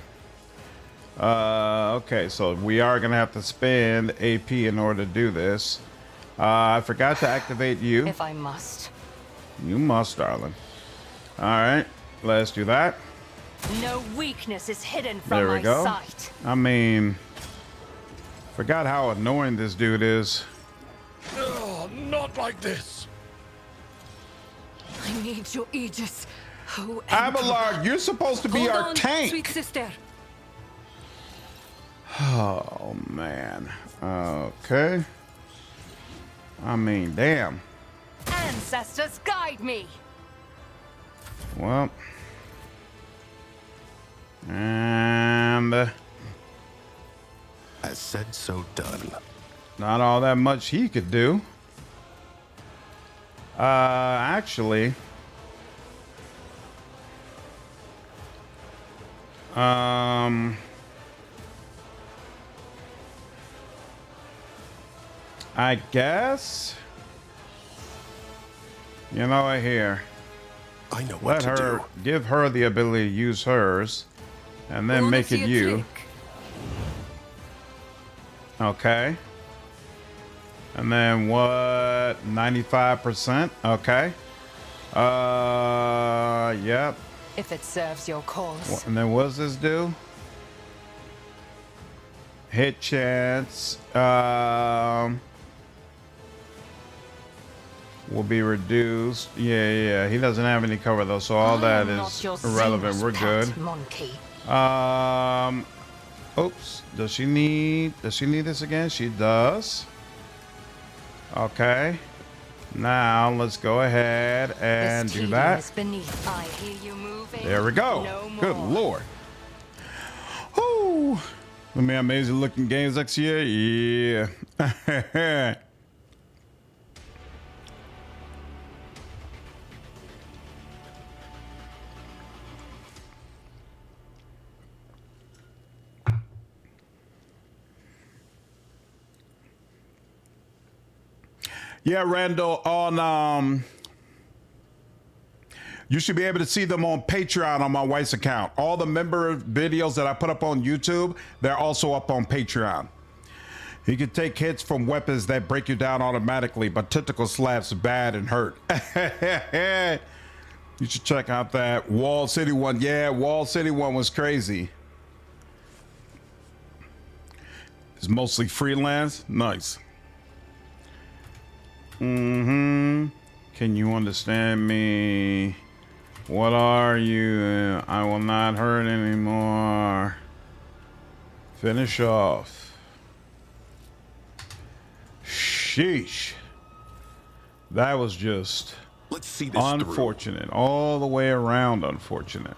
Okay, so we are gonna have to spend AP in order to do this. I forgot to activate you. If I must. You must, darling. All right, let's do that. No weakness is hidden from There we my go. sight. I mean, forgot how annoying this dude is. Oh, not like this. I need your aegis. Oh, Abelard, you're supposed to be Hold our on, tank. sweet sister. Oh man. Okay. I mean, damn. Ancestors, guide me. Well. And As said, so done. not all that much he could do. Actually. I guess. You know what, here. I know what Let to her do. give her the ability to use hers, and then Wanna make it see a you. trick? Okay. And then what? 95%. Okay. Yep. If it serves your cause. And then what does this do? Hit chance. will be reduced. Yeah. He doesn't have any cover though, so all that I'm is not your irrelevant. seamless We're pet, good. Monkey. Oops. Does she need this again? She does. Okay. Now let's go ahead and This do key that. is beneath. I hear you moving. There we go. No Good more. Lord. Whoo. Gonna be amazing looking games next year. Yeah. Yeah, Randall, on you should be able to see them on Patreon on my wife's account. All the member videos that I put up on YouTube, they're also up on Patreon. You can take hits from weapons that break you down automatically, but tentacle slaps bad and hurt. You should check out that Wall City one. Yeah, Wall City one was crazy. It's mostly freelance. Nice. Can you understand me? What are you? I will not hurt anymore. Finish off. Sheesh. That was just Let's see this unfortunate. All the way around unfortunate.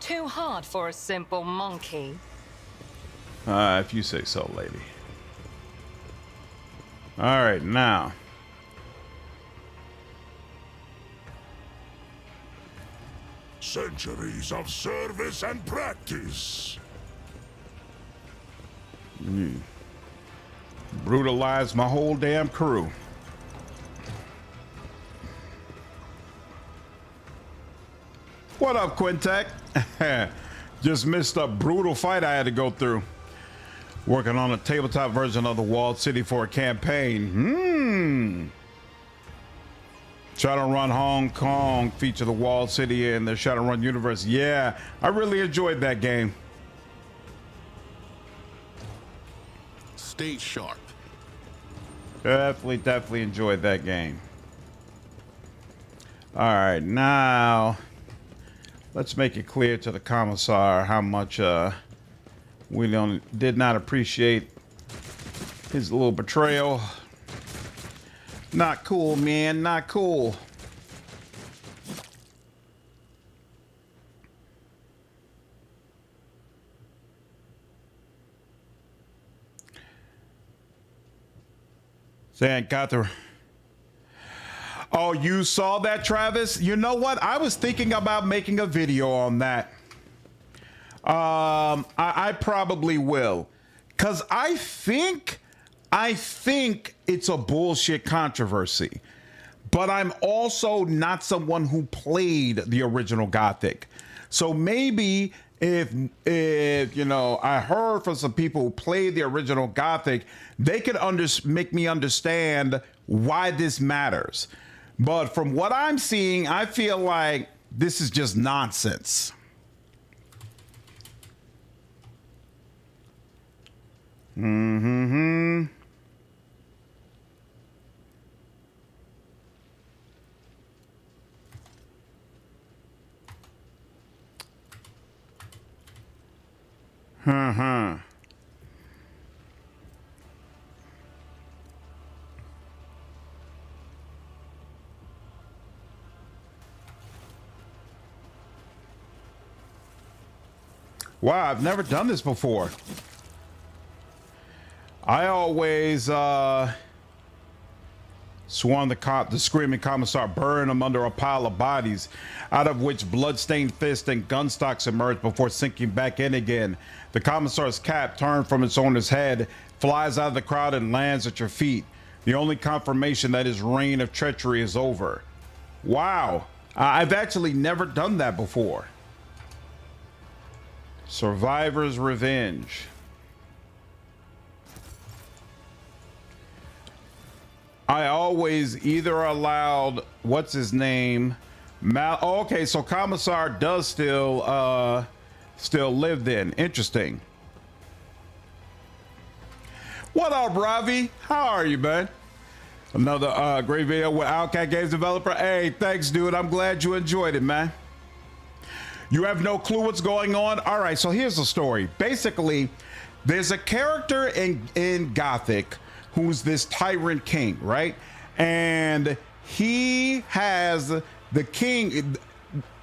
Too hard for a simple monkey. If you say so, lady. All right, now. Centuries of service and practice. Brutalized my whole damn crew. What up, Quintek? Just missed a brutal fight I had to go through. Working on a tabletop version of the Walled City for a campaign. Shadowrun Hong Kong feature the Walled City in the Shadowrun universe. Yeah, I really enjoyed that game. Stay sharp. Definitely enjoyed that game. All right, now let's make it clear to the commissar how much we did not appreciate his little betrayal. Not cool, man. Not cool. Saying got the. Oh, you saw that, Travis? You know what? I was thinking about making a video on that. I probably will, cause I think it's a bullshit controversy, but I'm also not someone who played the original Gothic. So maybe if you know, I heard from some people who played the original Gothic, they could make me understand why this matters. But from what I'm seeing, I feel like this is just nonsense. Wow, I've never done this before. I always sworn the screaming commissar burned him under a pile of bodies, out of which bloodstained fists and gun stocks emerged before sinking back in again. The commissar's cap, turned from its owner's head, flies out of the crowd and lands at your feet. The only confirmation that his reign of treachery is over. Wow, I've actually never done that before. Survivor's Revenge. I always either allowed, what's his name? Oh, okay, so Commissar does still live then. Interesting. What up, Ravi? How are you, man? Another great video with Outcat Games developer. Hey, thanks, dude. I'm glad you enjoyed it, man. You have no clue what's going on? All right, so here's the story. Basically, there's a character in Gothic who's this tyrant king, right? And he has the king.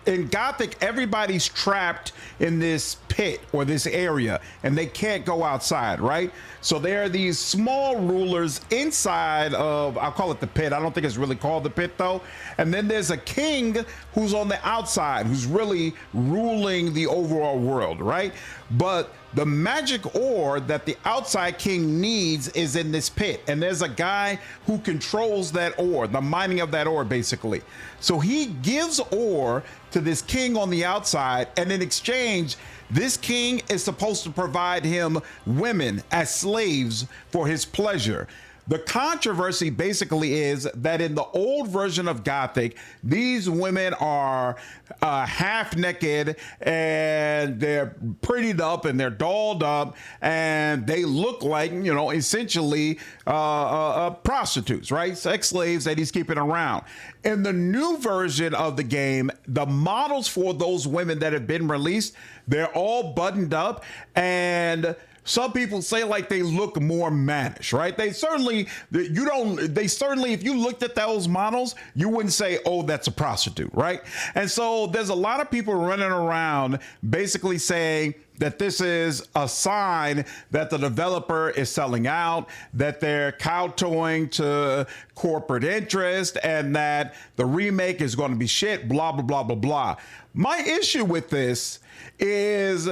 In Gothic, everybody's trapped in this pit or this area and they can't go outside, right? So there are these small rulers inside of, I'll call it the pit. I don't think it's really called the pit though. And then there's a king who's on the outside, who's really ruling the overall world, right? But the magic ore that the outside king needs is in this pit. And there's a guy who controls that ore, the mining of that ore, basically. So he gives ore to this king on the outside. And in exchange, this king is supposed to provide him women as slaves for his pleasure. The controversy basically is that in the old version of Gothic, these women are half naked and they're prettied up and they're dolled up and they look like, you know, essentially prostitutes, right? Sex slaves that he's keeping around. In the new version of the game, the models for those women that have been released, they're all buttoned up, and some people say like they look more mannish, right? They certainly, if you looked at those models, you wouldn't say, oh, that's a prostitute, right? And so there's a lot of people running around basically saying that this is a sign that the developer is selling out, that they're kowtowing to corporate interest, and that the remake is going to be shit, blah, blah, blah, blah, blah. My issue with this is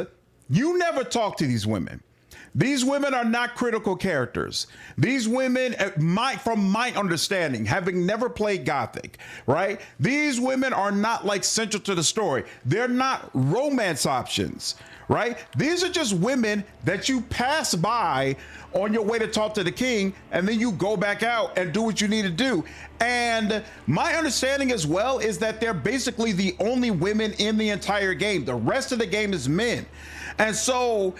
you never talk to these women. These women are not critical characters. These women, from my understanding, having never played Gothic, right? These women are not like central to the story. They're not romance options, right? These are just women that you pass by on your way to talk to the king, and then you go back out and do what you need to do. And my understanding as well is that they're basically the only women in the entire game. The rest of the game is men. And so,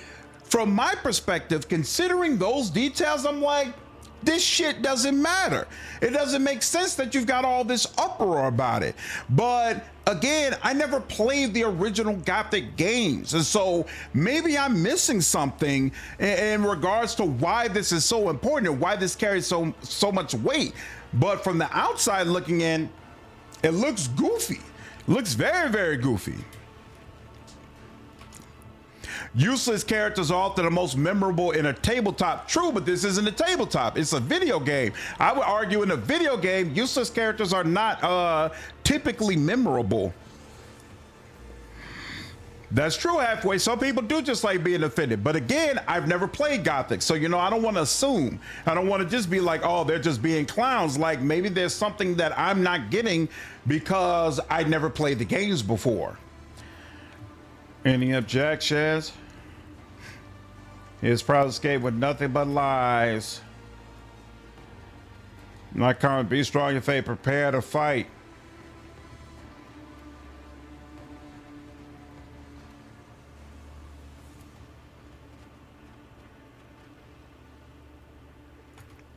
from my perspective, considering those details, I'm like, this shit doesn't matter. It doesn't make sense that you've got all this uproar about it. But again, I never played the original Gothic games. And so maybe I'm missing something in regards to why this is so important and why this carries so much weight. But from the outside looking in, it looks goofy. It looks very, very goofy. Useless characters are often the most memorable in a tabletop. True, but this isn't a tabletop. It's a video game. I would argue in a video game, useless characters are not typically memorable. That's true halfway. Some people do just like being offended. But again, I've never played Gothic. So, you know, I don't want to assume. I don't want to just be like, oh, they're just being clowns. Like maybe there's something that I'm not getting because I never played the games before. Any objections? His proud escape with nothing but lies. Not coming. Be strong in faith. Prepare to fight.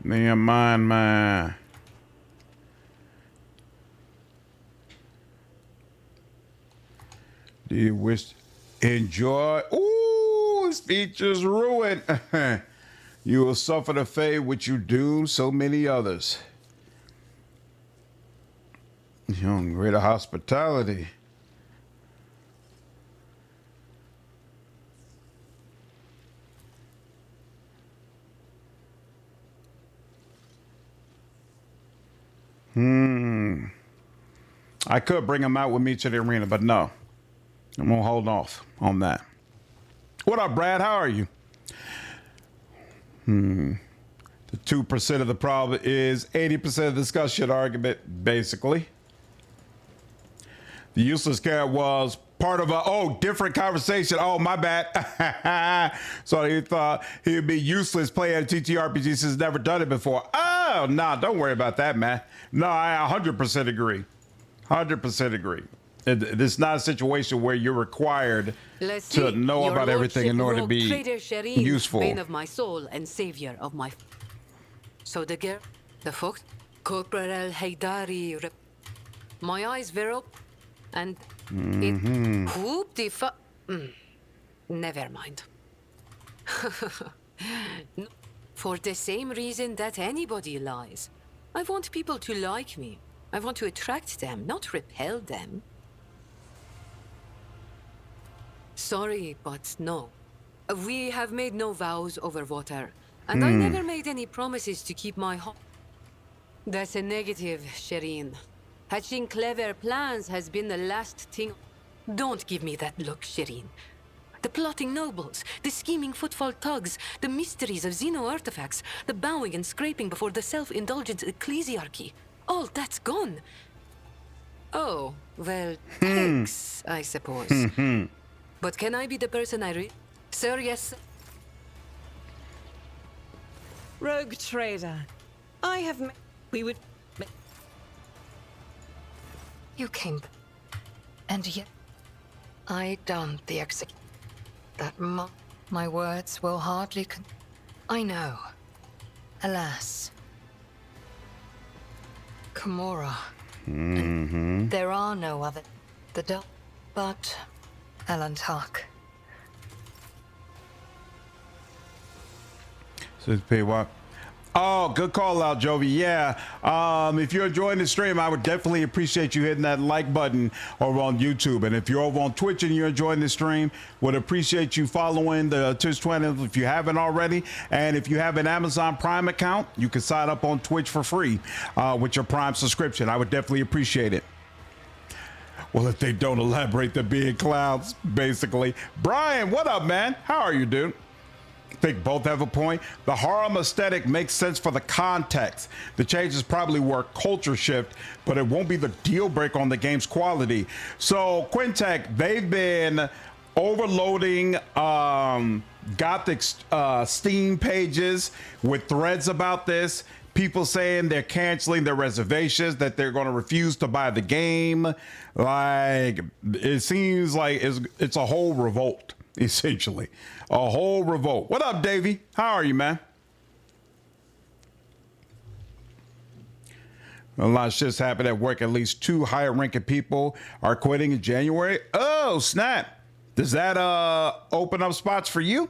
Me and mine, man. Do you wish? Enjoy. Ooh, his features ruined. You will suffer the fate which you do so many others. Young, greater hospitality. I could bring him out with me to the arena, but no. I'm gonna hold off on that. What up, Brad? How are you? The 2% of the problem is 80% of the discussion argument, basically. The useless character was part of a different conversation. Oh, my bad. So he thought he'd be useless playing TTRPG since never done it before. Oh, nah, don't worry about that, man. No, I 100% agree. 100% agree. It's not a situation where you're required to know about everything in order to be useful. Bane of my soul and savior of my. So the girl, the fox, Corporal Haydari. My eyes were up, and it whoop the never mind. No, for the same reason that anybody lies. I want people to like me. I want to attract them, not repel them. Sorry, but no. We have made no vows over water, and I never made any promises to keep my heart. That's a negative, Shireen. Hatching clever plans has been the last thing. Don't give me that look, Shireen. The plotting nobles, the scheming footfall thugs, the mysteries of Xeno artifacts, the bowing and scraping before the self-indulgent ecclesiarchy. All that's gone. Oh, well, thanks, I suppose. But can I be the person I Sir, yes. Rogue trader. I have we would You came. And yet, I done the execute. That my words will hardly I know. Alas. Kimura. There are no other. The but Alan Tuck. So pay what? Oh, good call out, Jovi. Yeah. If you're enjoying the stream, I would definitely appreciate you hitting that like button over on YouTube. And if you're over on Twitch and you're enjoying the stream, would appreciate you following the Twitch channel if you haven't already. And if you have an Amazon Prime account, you can sign up on Twitch for free with your Prime subscription. I would definitely appreciate it. Well, if they don't elaborate, they're being clowns, basically. Brian, what up, man? How are you, dude? I think both have a point. The harem aesthetic makes sense for the context. The changes probably were a culture shift, but it won't be the deal breaker on the game's quality. So Quintech, they've been overloading Gothic Steam pages with threads about this. People saying they're canceling their reservations, that they're going to refuse to buy the game. Like, it seems like it's a whole revolt, essentially. A whole revolt. What up, Davey? How are you, man? A lot of shit's happened at work. At least 2 higher ranking people are quitting in January. Oh, snap. Does that open up spots for you?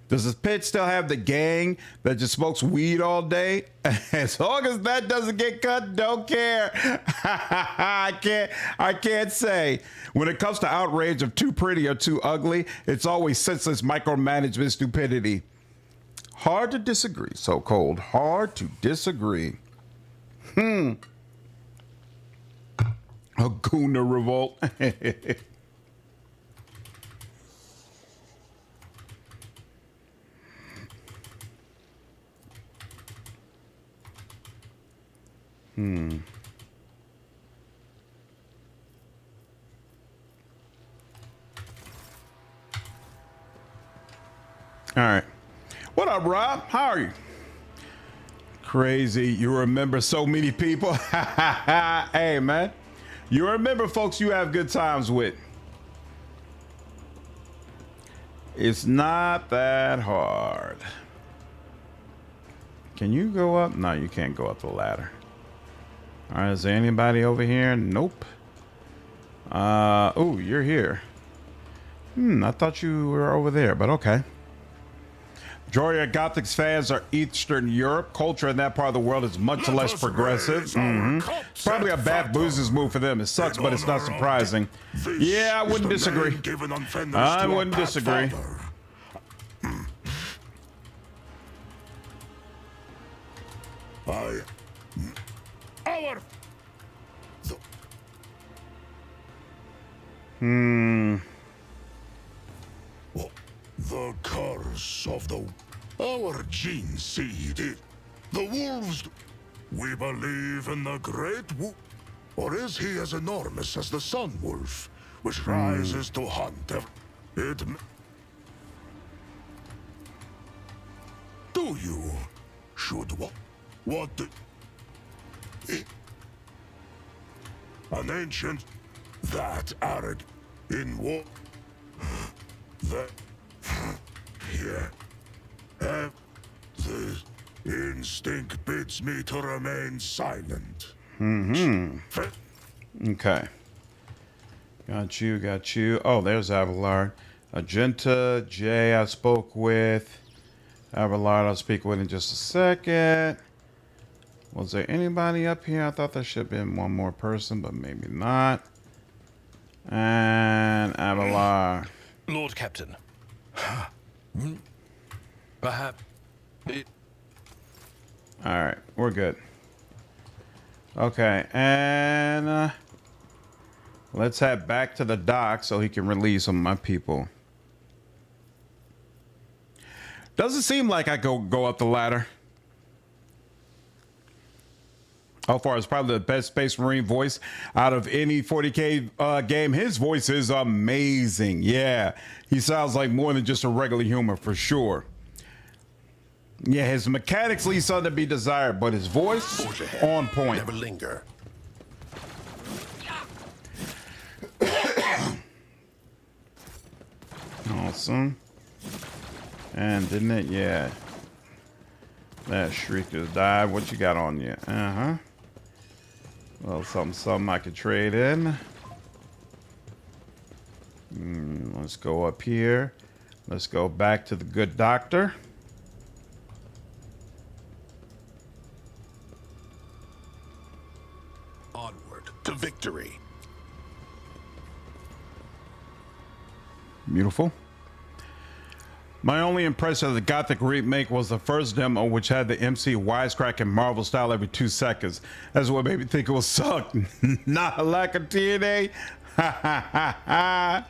Does the pit still have the gang that just smokes weed all day? As long as that doesn't get cut, don't care. I can't say. When it comes to outrage of too pretty or too ugly, it's always senseless micromanagement stupidity. Hard to disagree. So cold. Hard to disagree. A Guna revolt. All right. What up, Rob? How are you? Crazy. You remember so many people. Hey, man. You remember folks you have good times with. It's not that hard. Can you go up? No, you can't go up the ladder. All right, is there anybody over here? Nope. Oh, you're here. I thought you were over there, but okay. Majority of Gothic's fans are Eastern Europe. Culture in that part of the world is much less progressive. Probably a bad business move for them. It sucks, but it's not surprising. Yeah, I wouldn't disagree. I wouldn't disagree. The curse of our gene seed. The wolves. We believe in the great wolf. Or is he as enormous as the sun wolf, which rises to hunt it? Do you? Should what? An ancient that arrogant in war. That here have this in instinct bids me to remain silent. Okay. Got you, got you. Oh, there's Abelard. Agenta, Jay, I spoke with. Abelard, I'll speak with in just a second. Was there anybody up here? I thought there should have been one more person, but maybe not. And Abelard. Lord Captain. Perhaps it... All right, we're good. Okay, and let's head back to the dock so he can release some of my people. Doesn't seem like I go up the ladder. How far is probably the best Space Marine voice out of any 40K game. His voice is amazing. Yeah, he sounds like more than just a regular human for sure. Yeah, his mechanics leave something to be desired, but his voice on point. Never linger. Awesome. And didn't it? Yeah. That shriek just died. What you got on you? Uh-huh. Well, something I could trade in. Let's go up here. Let's go back to the good doctor. Onward to victory. Beautiful. My only impression of the Gothic remake was the first demo, which had the MC wisecrack and Marvel style every 2 seconds. That's what made me think it was suck. Not a lack of TNA. Ha ha ha ha.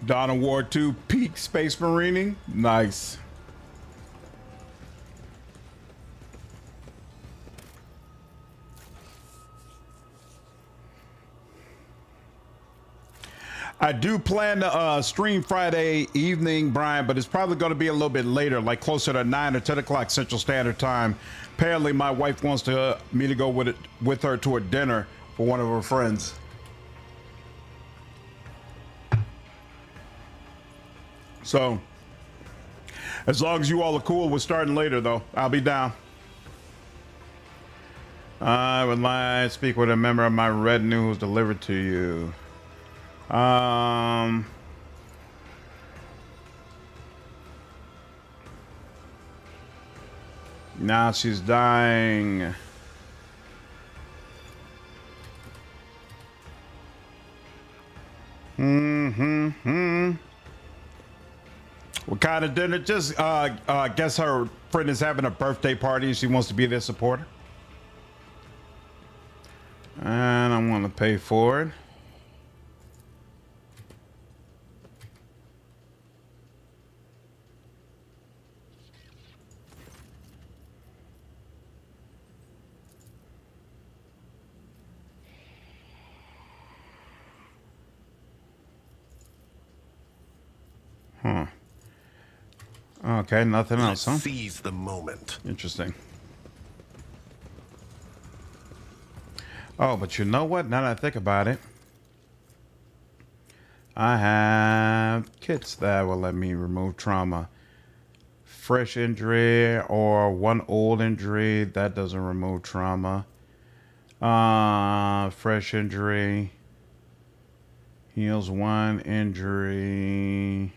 Dawn of War 2 peak Space Marining. Nice. I do plan to stream Friday evening, Brian, but it's probably going to be a little bit later, like closer to 9 or 10 o'clock Central Standard Time. Apparently, my wife wants me to go with her to a dinner for one of her friends. So, as long as you all are cool with starting later, though, I'll be down. I would like to speak with a member of my retinue who's delivered to you. Now she's dying. What kind of dinner? Just guess her friend is having a birthday party and she wants to be their supporter. And I want to pay for it. Huh. Okay, nothing else, huh? Seize the moment. Interesting. Oh, but you know what? Now that I think about it, I have kits that will let me remove trauma. Fresh injury or one old injury, that doesn't remove trauma. Fresh injury heals one injury.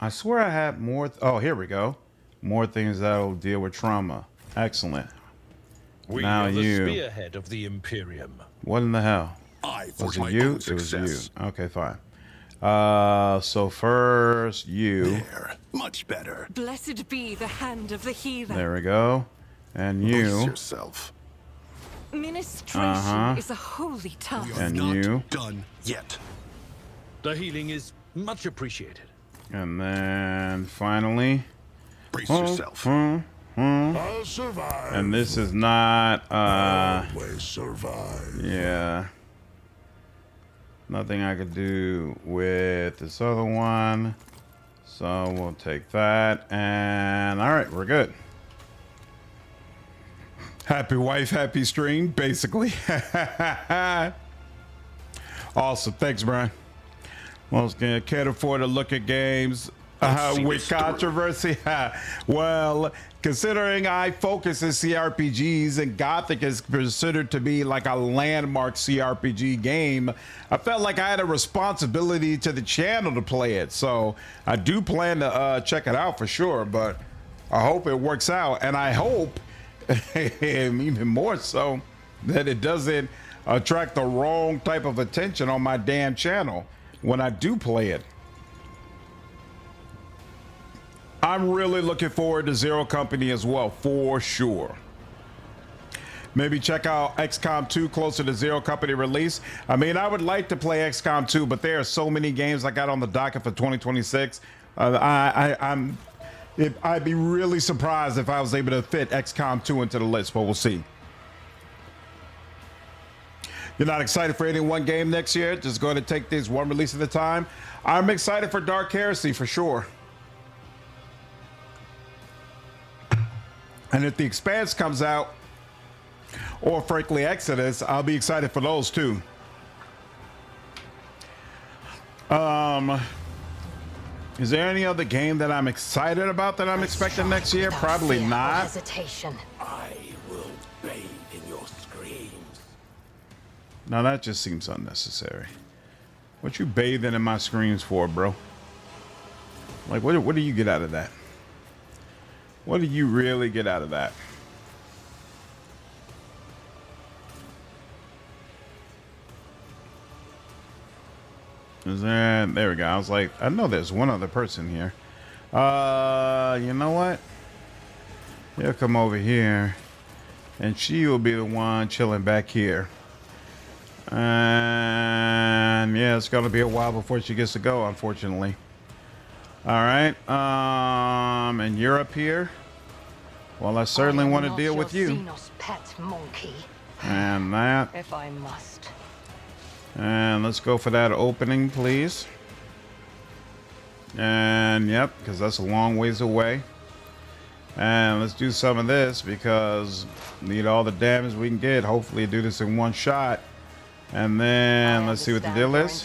I swear I had more. Oh, here we go. More things that'll deal with trauma. Excellent. We Now are the you. spearhead of the Imperium. What in the hell? I Was forge it my you? own It was success. you. Okay, fine. So first you. There, much better. Blessed be the hand of the healer. There we go. And Brace you. yourself. Ministration is a holy task. We are And not you. done yet. The healing is much appreciated. And then finally. Brace yourself. I'll survive. And this is not Always survive. yeah. Nothing I could do with this other one. So we'll take that. And all right, we're good. Happy wife, happy stream, basically. Awesome. Thanks, Brian. Most can't afford to look at games with controversy. Well, considering I focus in CRPGs and Gothic is considered to be like a landmark CRPG game, I felt like I had a responsibility to the channel to play it. So I do plan to check it out for sure, but I hope it works out. And I hope even more so that it doesn't attract the wrong type of attention on my damn channel when I do play it. I'm really looking forward to Zero Company as well, for sure. Maybe check out XCOM 2 closer to Zero Company release. I mean, I would like to play XCOM 2, but there are so many games I got on the docket for 2026. I'd be really surprised if I was able to fit XCOM 2 into the list, but we'll see. You're not excited for any one game next year? Just going to take things one release at a time? I'm excited for Dark Heresy for sure. And if the Expanse comes out, or frankly Exodus, I'll be excited for those too. Is there any other game that I'm excited about that I'm expecting next year? Probably not. Hesitation. I will bathe in your screams. Now that just seems unnecessary. What you bathing in my screams for, bro? Like, what do you get out of that? What do you really get out of that? Is that, there we go. I was like, I know there's one other person here. You know what? He'll come over here and she will be the one chilling back here. And yeah, it's gonna be a while before she gets to go, unfortunately. All right, and you're up here. Well, I certainly want to deal with you. Xenos pet monkey, And that. if I must. And let's go for that opening, please. And yep, because that's a long ways away. And let's do some of this because we need all the damage we can get. Hopefully do this in one shot. And then let's see what the deal is.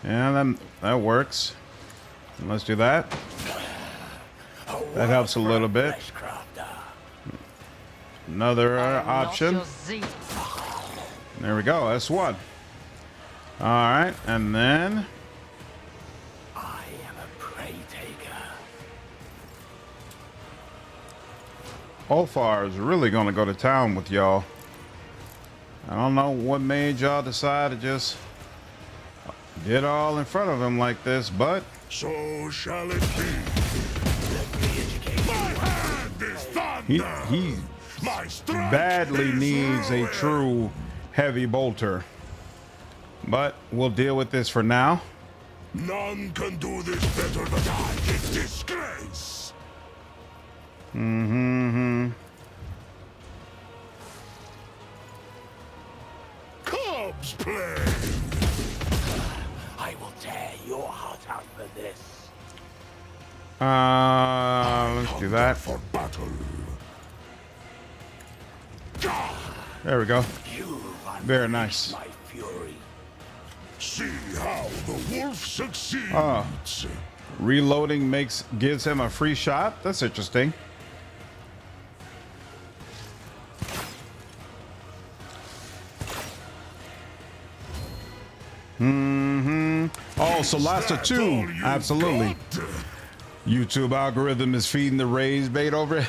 Yeah, that works. And let's do that. That helps a little bit. Another option. There we go. That's one. All right, and then I am a prey taker. Olfar is really gonna go to town with y'all. I don't know what made y'all decide to just get all in front of him like this, but So shall it be. My hand is thunder. he My strength badly is needs a ruin. true heavy bolter. But we'll deal with this for now. None can do this better than I in disgrace. Cubs play. I will tear your heart out for this. Let's do that. For battle. There we go. You Very nice. my fury. See how the wolf succeeds. Reloading gives him a free shot. That's interesting. Oh, Solasta 2. Absolutely. YouTube algorithm is feeding the raised bait over it.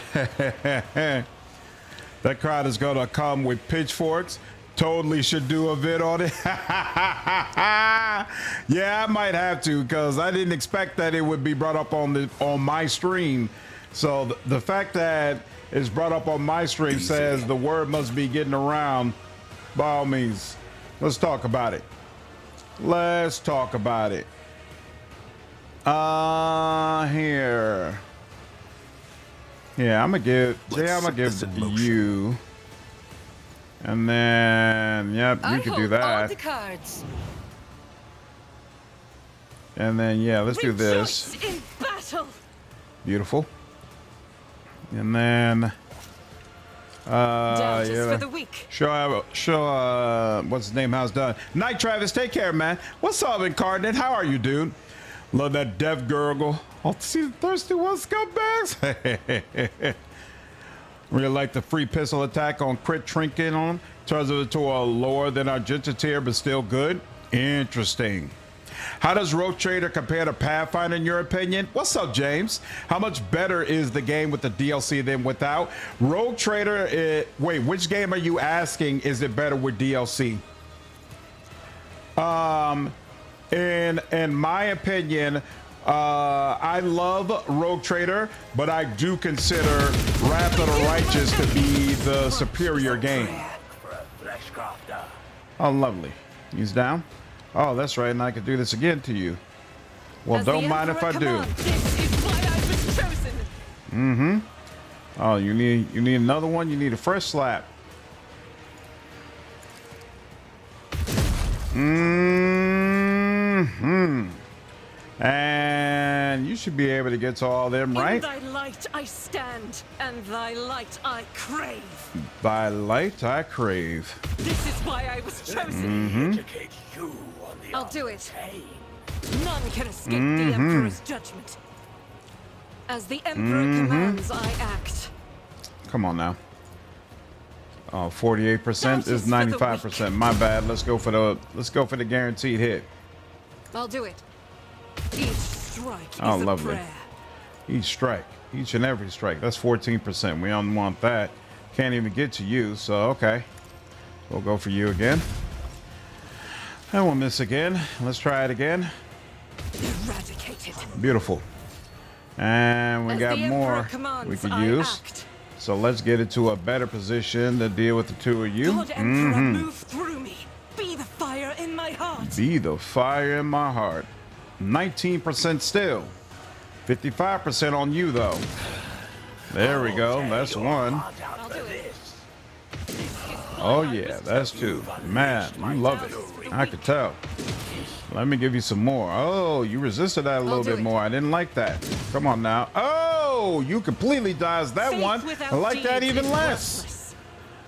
That crowd is gonna come with pitchforks. Totally should do a vid on it. Yeah, I might have to because I didn't expect that it would be brought up on my stream. So the fact that it's brought up on my stream says the word must be getting around. By all means, let's talk about it. Let's talk about it. Here. Yeah, I'm gonna give you. And then, yep, you can do All that. the cards. And then, yeah, let's do this. Rejoice in battle. Beautiful. And then Doubt is yeah. for the weak. Sure, what's his name? How's done? Night Travis, take care, man. What's up, Incarnate? How are you, dude? Love that dev gurgle. Oh, see the thirsty one scumbags. Really like the free pistol attack on crit trinket on. Turns it to a lower than our Argenta tier, but still good. Interesting. How does Rogue Trader compare to Pathfinder in your opinion? What's up, James? How much better is the game with the DLC than without? Rogue Trader, wait, which game are you asking? Is it better with DLC? In my opinion, I love Rogue Trader, but I do consider Wrath of the Righteous to be the superior game. Oh, lovely. He's down. Oh, that's right, and I could do this again to you. Well, As don't the mind if I Emperor do. commands, this is why I was chosen. Mm-hmm. Oh, you need another one? You need a fresh slap. Mm-hmm. And you should be able to get to all them, right? In thy light I stand, and thy light I crave. By light I crave. This is why I was chosen. Educate you on the I'll do it. pain. None can escape the Emperor's judgment. As the Emperor commands, I act. Come on now. Oh, 48% is 95%. My bad. Let's go for the guaranteed hit. I'll do it. Each strike Oh, is a lovely. prayer. Each strike, each and every strike. That's 14%. We don't want that. Can't even get to you. So okay, we'll go for you again. I won't miss again. Let's try it again. Eradicated. Beautiful. And we As got the Emperor more commands, we could I use. act. So let's get into a better position to deal with the two of you. God Emperor, move through me. Be the fire in my heart. Be the fire in my heart. 19% still. 55% on you though. There we go. That's one. I'll do it. Oh yeah, that's two. Man, you love it. I could tell. Let me give you some more. Oh, you resisted that a little do bit it. more. I didn't like that. Come on now. Oh, you completely dozed that Faith one. without I like that deeds even is less. worthless.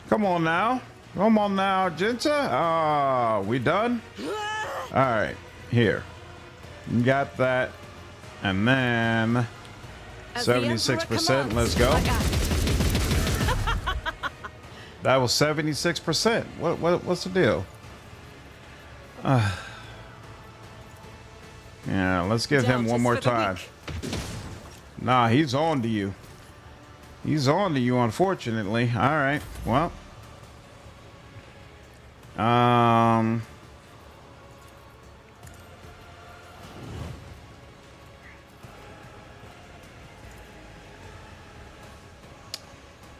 Come on now. Come on now, Jinta. Ah, we done? All right, here. You got that. And then As the Emperor 76%. Let's commands, go. I act. That was 76%. What's the deal? Yeah, let's give him Doubt one is more for the time. weak. Nah, he's on to you. He's on to you, unfortunately. All right. Well.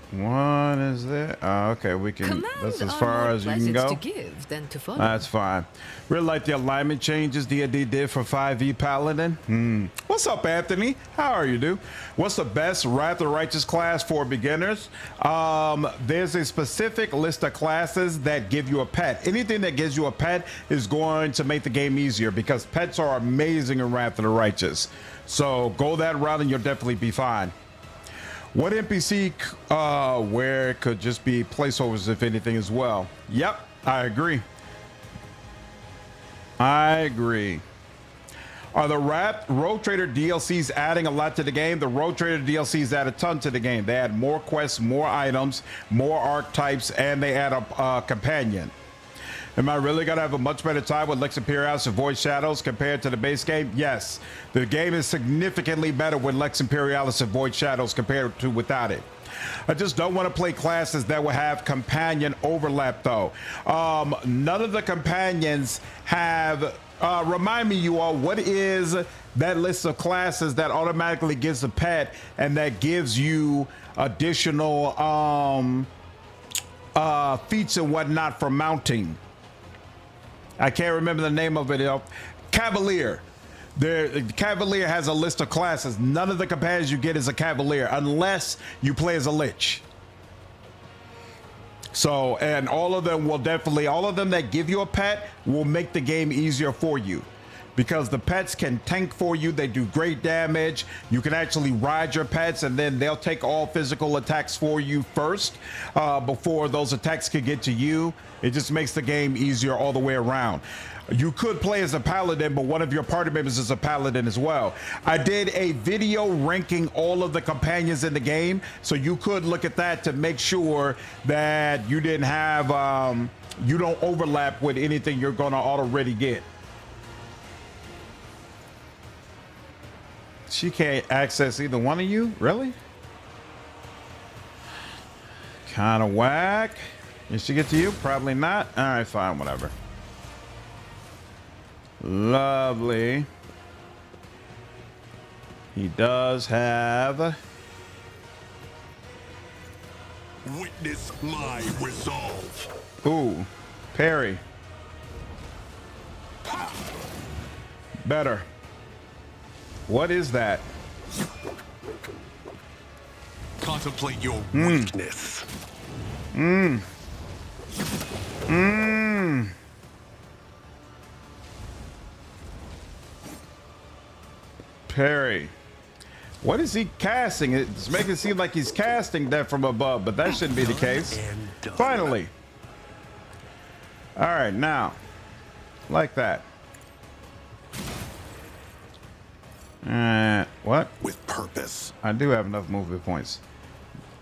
What is that? Okay, we can. Command That's as are far more as you can pleasant go. to give than to follow. That's fine. Really like the alignment changes D&D did for 5e Paladin. What's up, Anthony? How are you, dude? What's the best Wrath of the Righteous class for beginners? There's a specific list of classes that give you a pet. Anything that gives you a pet is going to make the game easier because pets are amazing in Wrath of the Righteous. So go that route and you'll definitely be fine. What NPC where it could just be placeholders, if anything, as well? Yep, I agree. I agree. Are the Rogue Trader DLCs adding a lot to the game? The Rogue Trader DLCs add a ton to the game. They add more quests, more items, more archetypes, and they add a companion. Am I really going to have a much better time with Lex Imperialis and Void Shadows compared to the base game? Yes. The game is significantly better with Lex Imperialis and Void Shadows compared to without it. I just don't want to play classes that will have companion overlap, though. None of the companions have... remind me, you all, what is that list of classes that automatically gives a pet and that gives you additional feats and whatnot for mounting? I can't remember the name of it. Cavalier. The Cavalier has a list of classes. None of the companions you get is a Cavalier unless you play as a Lich. So, and all of them will definitely, all of them that give you a pet will make the game easier for you. because the pets can tank for you. They do great damage. You can actually ride your pets, and then they'll take all physical attacks for you first before those attacks can get to you. It just makes the game easier all the way around. You could play as a paladin, but one of your party members is a paladin as well. I did a video ranking all of the companions in the game, so you could look at that to make sure that you didn't have, you don't overlap with anything you're gonna already get. She can't access either one of you? Really? Kind of whack. Did she get to you? Probably not. All right, fine, whatever. Lovely. He does have... Witness my resolve. Ooh, parry. Better. What is that? Contemplate your weakness. Parry. What is he casting? It's making it seem like he's casting that from above, but that shouldn't be the case. Finally. All right, now. Like that. What? With purpose. I do have enough movement points.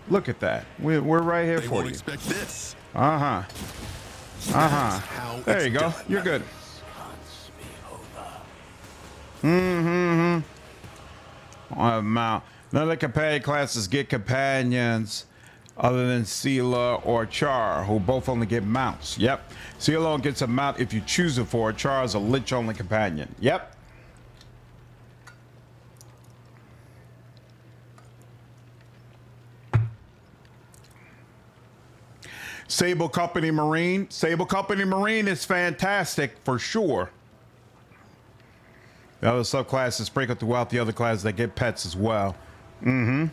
Look at that. We're right here They for won't you. expect this. Uh-huh. That's how There it's you go. done. You're good. None of the companion classes get companions other than Sela or Char, who both only get mounts. Yep. Sela only gets a mount if you choose it for. Char is a lich-only companion. Yep. Sable Company Marine. Sable Company Marine is fantastic for sure. The other subclasses sprinkled throughout the other classes that get pets as well. You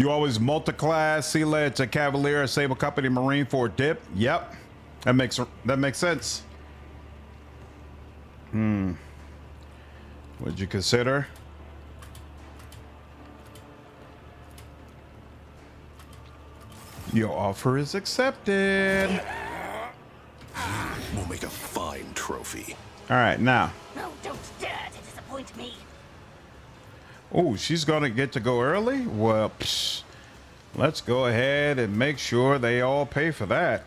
always multi-class, Sela, it's a Cavalier, a Sable Company Marine for a dip. Yep. That makes sense. Would you consider? Your offer is accepted. We'll make a fine trophy. All right, now. No, don't dare to disappoint me. Oh, she's gonna get to go early? Well, let's go ahead and make sure they all pay for that.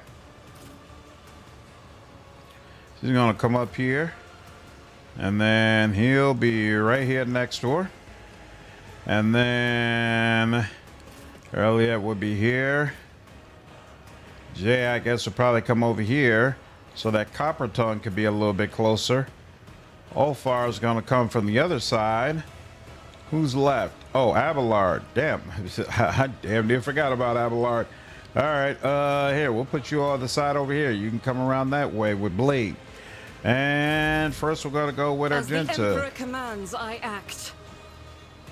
She's gonna come up here, and then he'll be right here next door. And then Elliot would be here. Jay, I guess, will probably come over here so that Copper Tongue could be a little bit closer. Ulfar is going to come from the other side. Who's left? Oh, Abelard. Damn. I damn near forgot about Abelard. All right. Here, we'll put you on the side over here. You can come around that way with Blade. And first we're going to go with As the Argenta. Emperor commands, I act.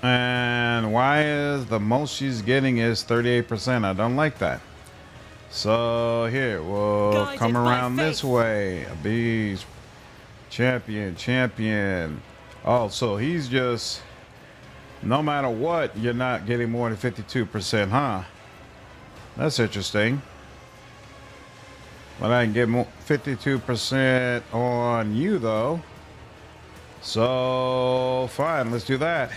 And why is the most she's getting is 38%? I don't like that. So here, we'll Guided come by around this faith. way. Bees, champion. Oh, so he's just, no matter what, you're not getting more than 52%, huh? That's interesting. But I can get 52% on you, though. So, fine, let's do that.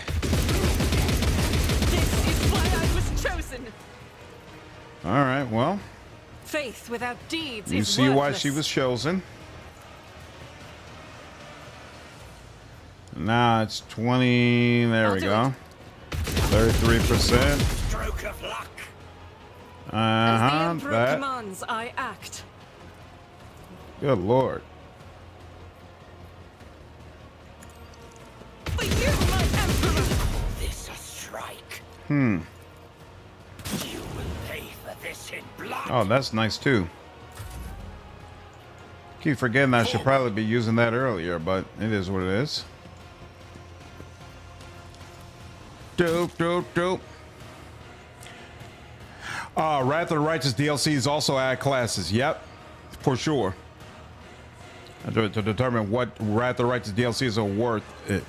This is why I was chosen. All right, well, Faith without deeds you is see why worthless. she was chosen. Now it's 20, there I'll we do go. 33%. Stroke of luck. As the Emperor That. commands, I act. Good Lord. For you, my Emperor! This a strike. Hmm. You will pay for this in blood. Oh, that's nice too. Keep forgetting I should probably be using that earlier, but it is what it is. Dope. Wrath of the Righteous DLCs also add classes. Yep, for sure. to determine what Wrath of the Righteous DLCs are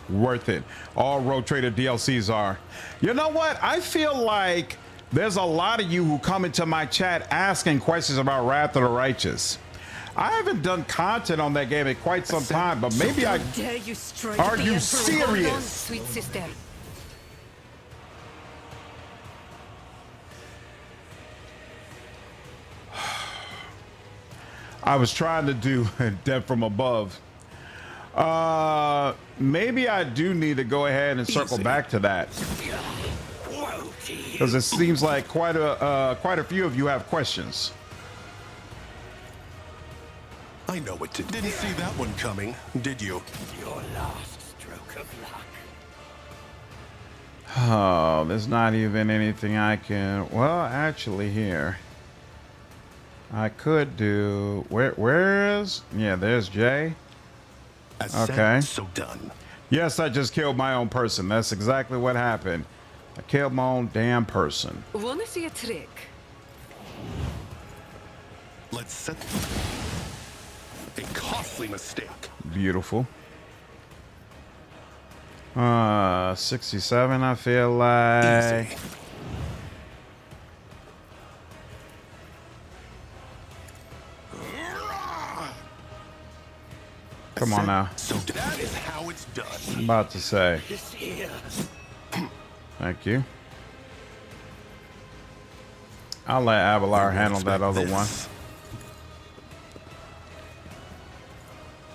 worth it. All Road Trader DLCs are. You know what? I feel like there's a lot of you who come into my chat asking questions about Wrath of the Righteous. I haven't done content on that game in quite some time, but maybe I... Dare you strike Are the you Emperor? serious? Hold on, sweet sister. I was trying to do Death from Above. Maybe I do need to go ahead and circle back to that, because it seems like quite a few of you have questions. I know what to do. Didn't see that one coming, did you? Your last stroke of luck. Oh, there's not even anything I can... Well, actually here. I could do... Where is... Yeah, there's Jay. As Okay. said, so done. Yes, I just killed my own person. That's exactly what happened. I killed my own damn person. Wanna see a trick? Let's set a costly mistake. Beautiful. 67, I feel like. Easy. Come on now. So that is how it's done. I'm about to say. This here. Thank you. I'll let Avalar handle that other one.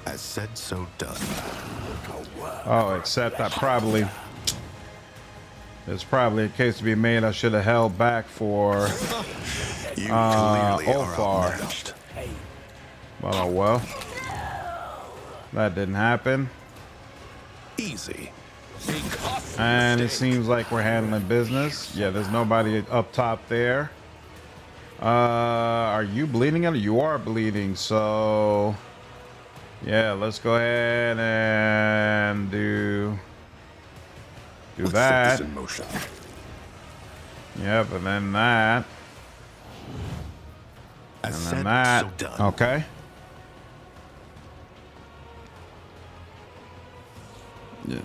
As said, so done. Oh, except I probably... There's probably a case to be made. I should have held back for... You clearly are Ulfar. outmatched. But oh well. That didn't happen. Easy. And it seems like we're handling business. Yeah, there's nobody up top there. Are you bleeding? You are bleeding, so... Yeah, let's go ahead and do Let's that. set this in motion. Yep, and then that. As And said, then that. so done. Okay. Yeah.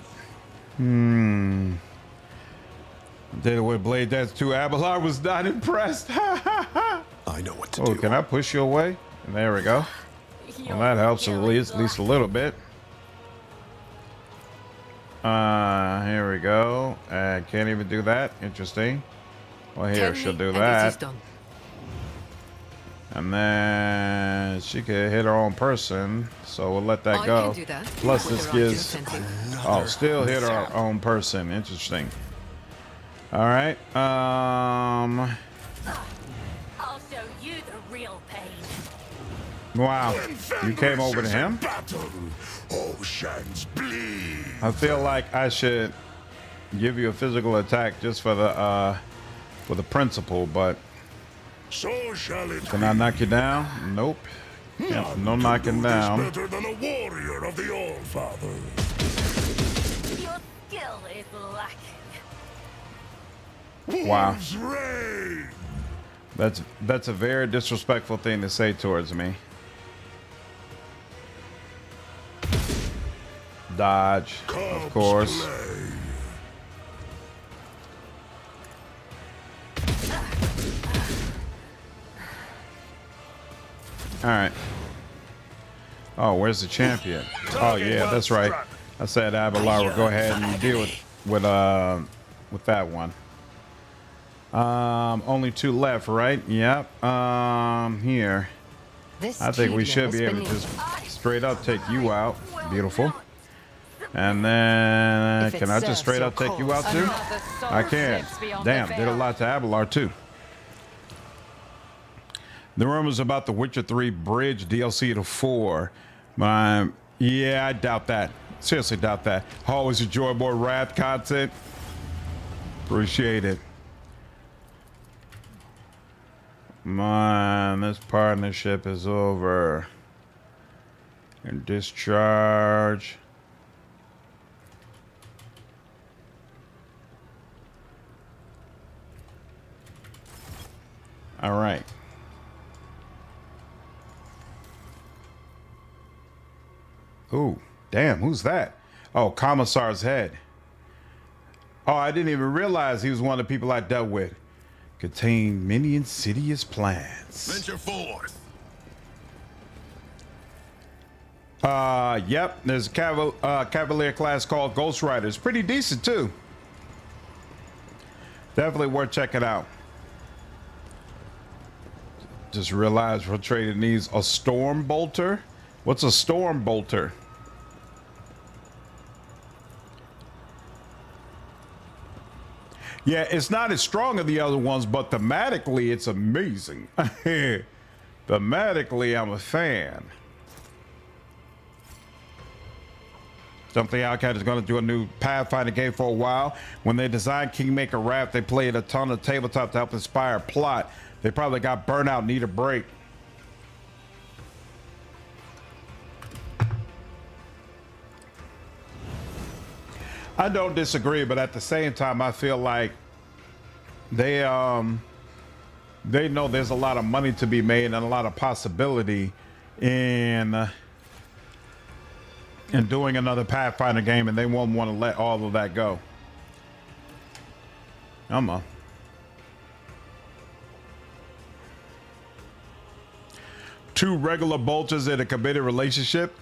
Did it with Bladedancer 2. Abelard was not impressed. I know what to Oh, do. can I push you away? And there we go. Well, that helps at least a little bit. Here we go. Can't even do that. Interesting. Well, here, Tell she'll me do and it is that. done. And then she could hit her own person. So we'll let that I go. can do that. Plus with this the right gives... incentive. Oh, still hit her own person. Interesting. All right. I'll show you the real pain. Wow. You came over to him? Battle. Oceans bleed. I feel like I should give you a physical attack just for the principle, but So shall it can I knock you down? Nope. Yep, no knocking down. better than a warrior of the All-Father. Your skill is lacking. Wow. Wolves reign. That's a very disrespectful thing to say towards me. Dodge, of Cubs course. play. All right. Oh, where's the champion? Oh yeah, that's right. I said Avalar will go ahead and deal with that one. Only 2 left, right? Yep. Here. I think we should be able to just straight up take you out. Beautiful. And then can I just straight up take you out too? I can. Damn, did a lot to Avalar too. The rumors about the Witcher 3 Bridge DLC to 4. Yeah, I doubt that. Seriously doubt that. Always enjoy more Wrath content. Appreciate it. Man, this partnership is over. And discharge. All right. Ooh, damn, who's that? Oh, Commissar's head. Oh, I didn't even realize he was one of the people I dealt with. Contained many insidious plans. Venture forth. Yep, there's a Cavalier class called Ghost Rider. It's pretty decent too. Definitely worth checking out. Just realized we're trading these. A Storm Bolter? What's a Storm Bolter? Yeah, it's not as strong as the other ones, but thematically it's amazing. Thematically, I'm a fan. Something Outcat is going to do a new Pathfinder game for a while. When they designed Kingmaker Wrath, they played a ton of tabletop to help inspire plot. They probably got burnt out, need a break. I don't disagree, but at the same time, I feel like they know there's a lot of money to be made and a lot of possibility in doing another Pathfinder game, and they won't want to let all of that go. Come on. Two regular bolters in a committed relationship.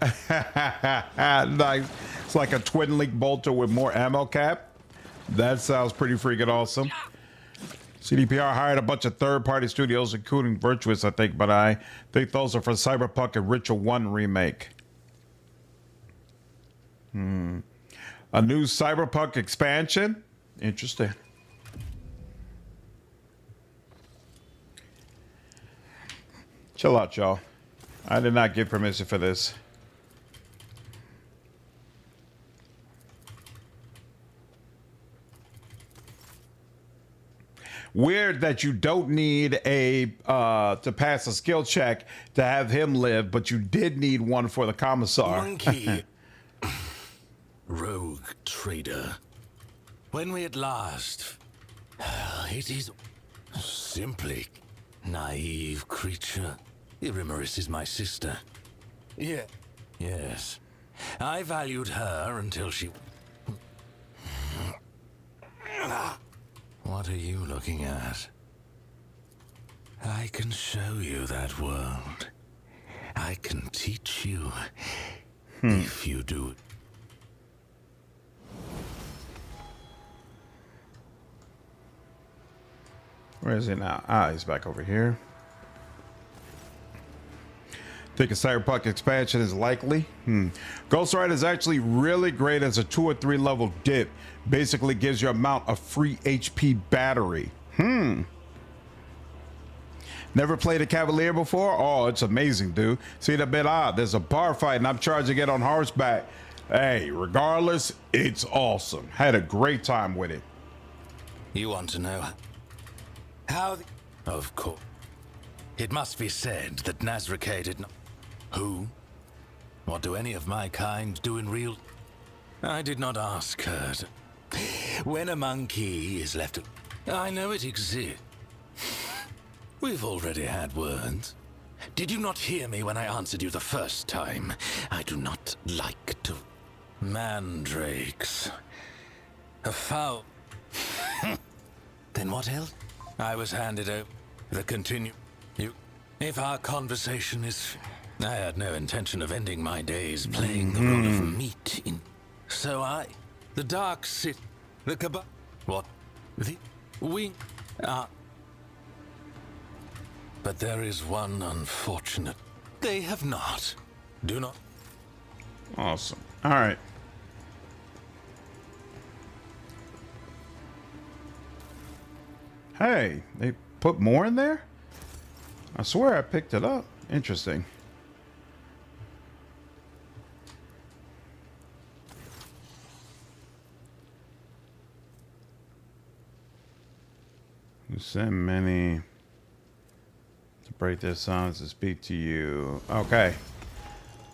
Nice. It's like a twin link bolter with more ammo cap. That sounds pretty freaking awesome. CDPR hired a bunch of third-party studios, including Virtuous, I think, but I think those are for Cyberpunk and Ritual 1 remake. A new Cyberpunk expansion? Interesting. Chill out, y'all. I did not give permission for this. Weird that you don't need a to pass a skill check to have him live, but you did need one for the commissar. Monkey. Rogue trader. When we at last... It is simply naive creature. Irimaris is my sister. Yeah. Yes. I valued her until she... What are you looking at? I can show you that world. I can teach you if you do. Where is he now? Ah, he's back over here. Think a Cyberpunk expansion is likely? Ghost Rider is actually really great as a 2 or 3 level dip. Basically gives you a amount of free HP battery. Never played a Cavalier before? Oh, it's amazing, dude. See, it's a bit odd. There's a bar fight and I'm charging it on horseback. Hey, regardless, it's awesome. Had a great time with it. You want to know how? Of course. It must be said that Nazricate did not. Who? What do any of my kind do in real? I did not ask her. When a monkey is left, I know it exists. We've already had words. Did you not hear me when I answered you the first time? I do not like to. Mandrakes. A foul. Then what else? I was handed over. The continue. You. If our conversation is. I had no intention of ending my days playing the role of meat in. So the dark sit. The Kaba. What? The. We. But there is one unfortunate. They have not. Do not. Awesome. All right. Hey, they put more in there? I swear I picked it up. Interesting. You sent many to break their silence to speak to you. Okay.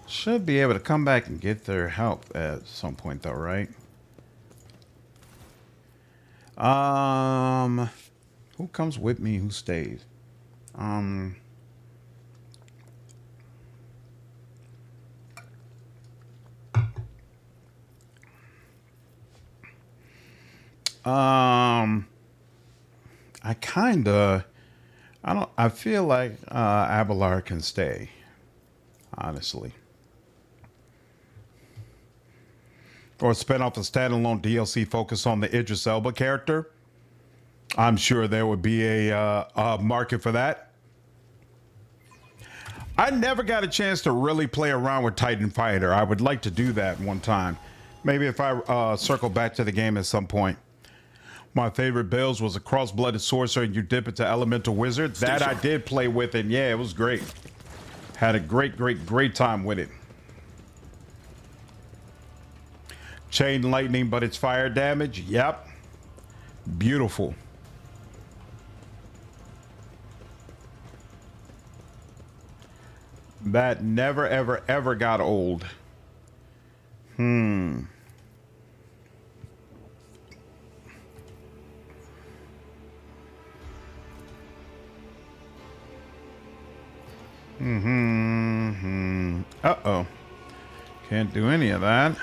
Should be able to come back and get their help at some point though, right? Who comes with me? Who stays? I feel like Abelard can stay, honestly. Or spin off a standalone DLC focused on the Idris Elba character. I'm sure there would be a market for that. I never got a chance to really play around with Titan Fighter. I would like to do that one time. Maybe if I circle back to the game at some point. My favorite builds was a cross-blooded sorcerer and you dip into elemental wizard. That I did play with, and yeah, it was great. Had a great time with it. Chain lightning, but it's fire damage. Yep. Beautiful. That never, ever got old. Uh-oh. Can't do any of that.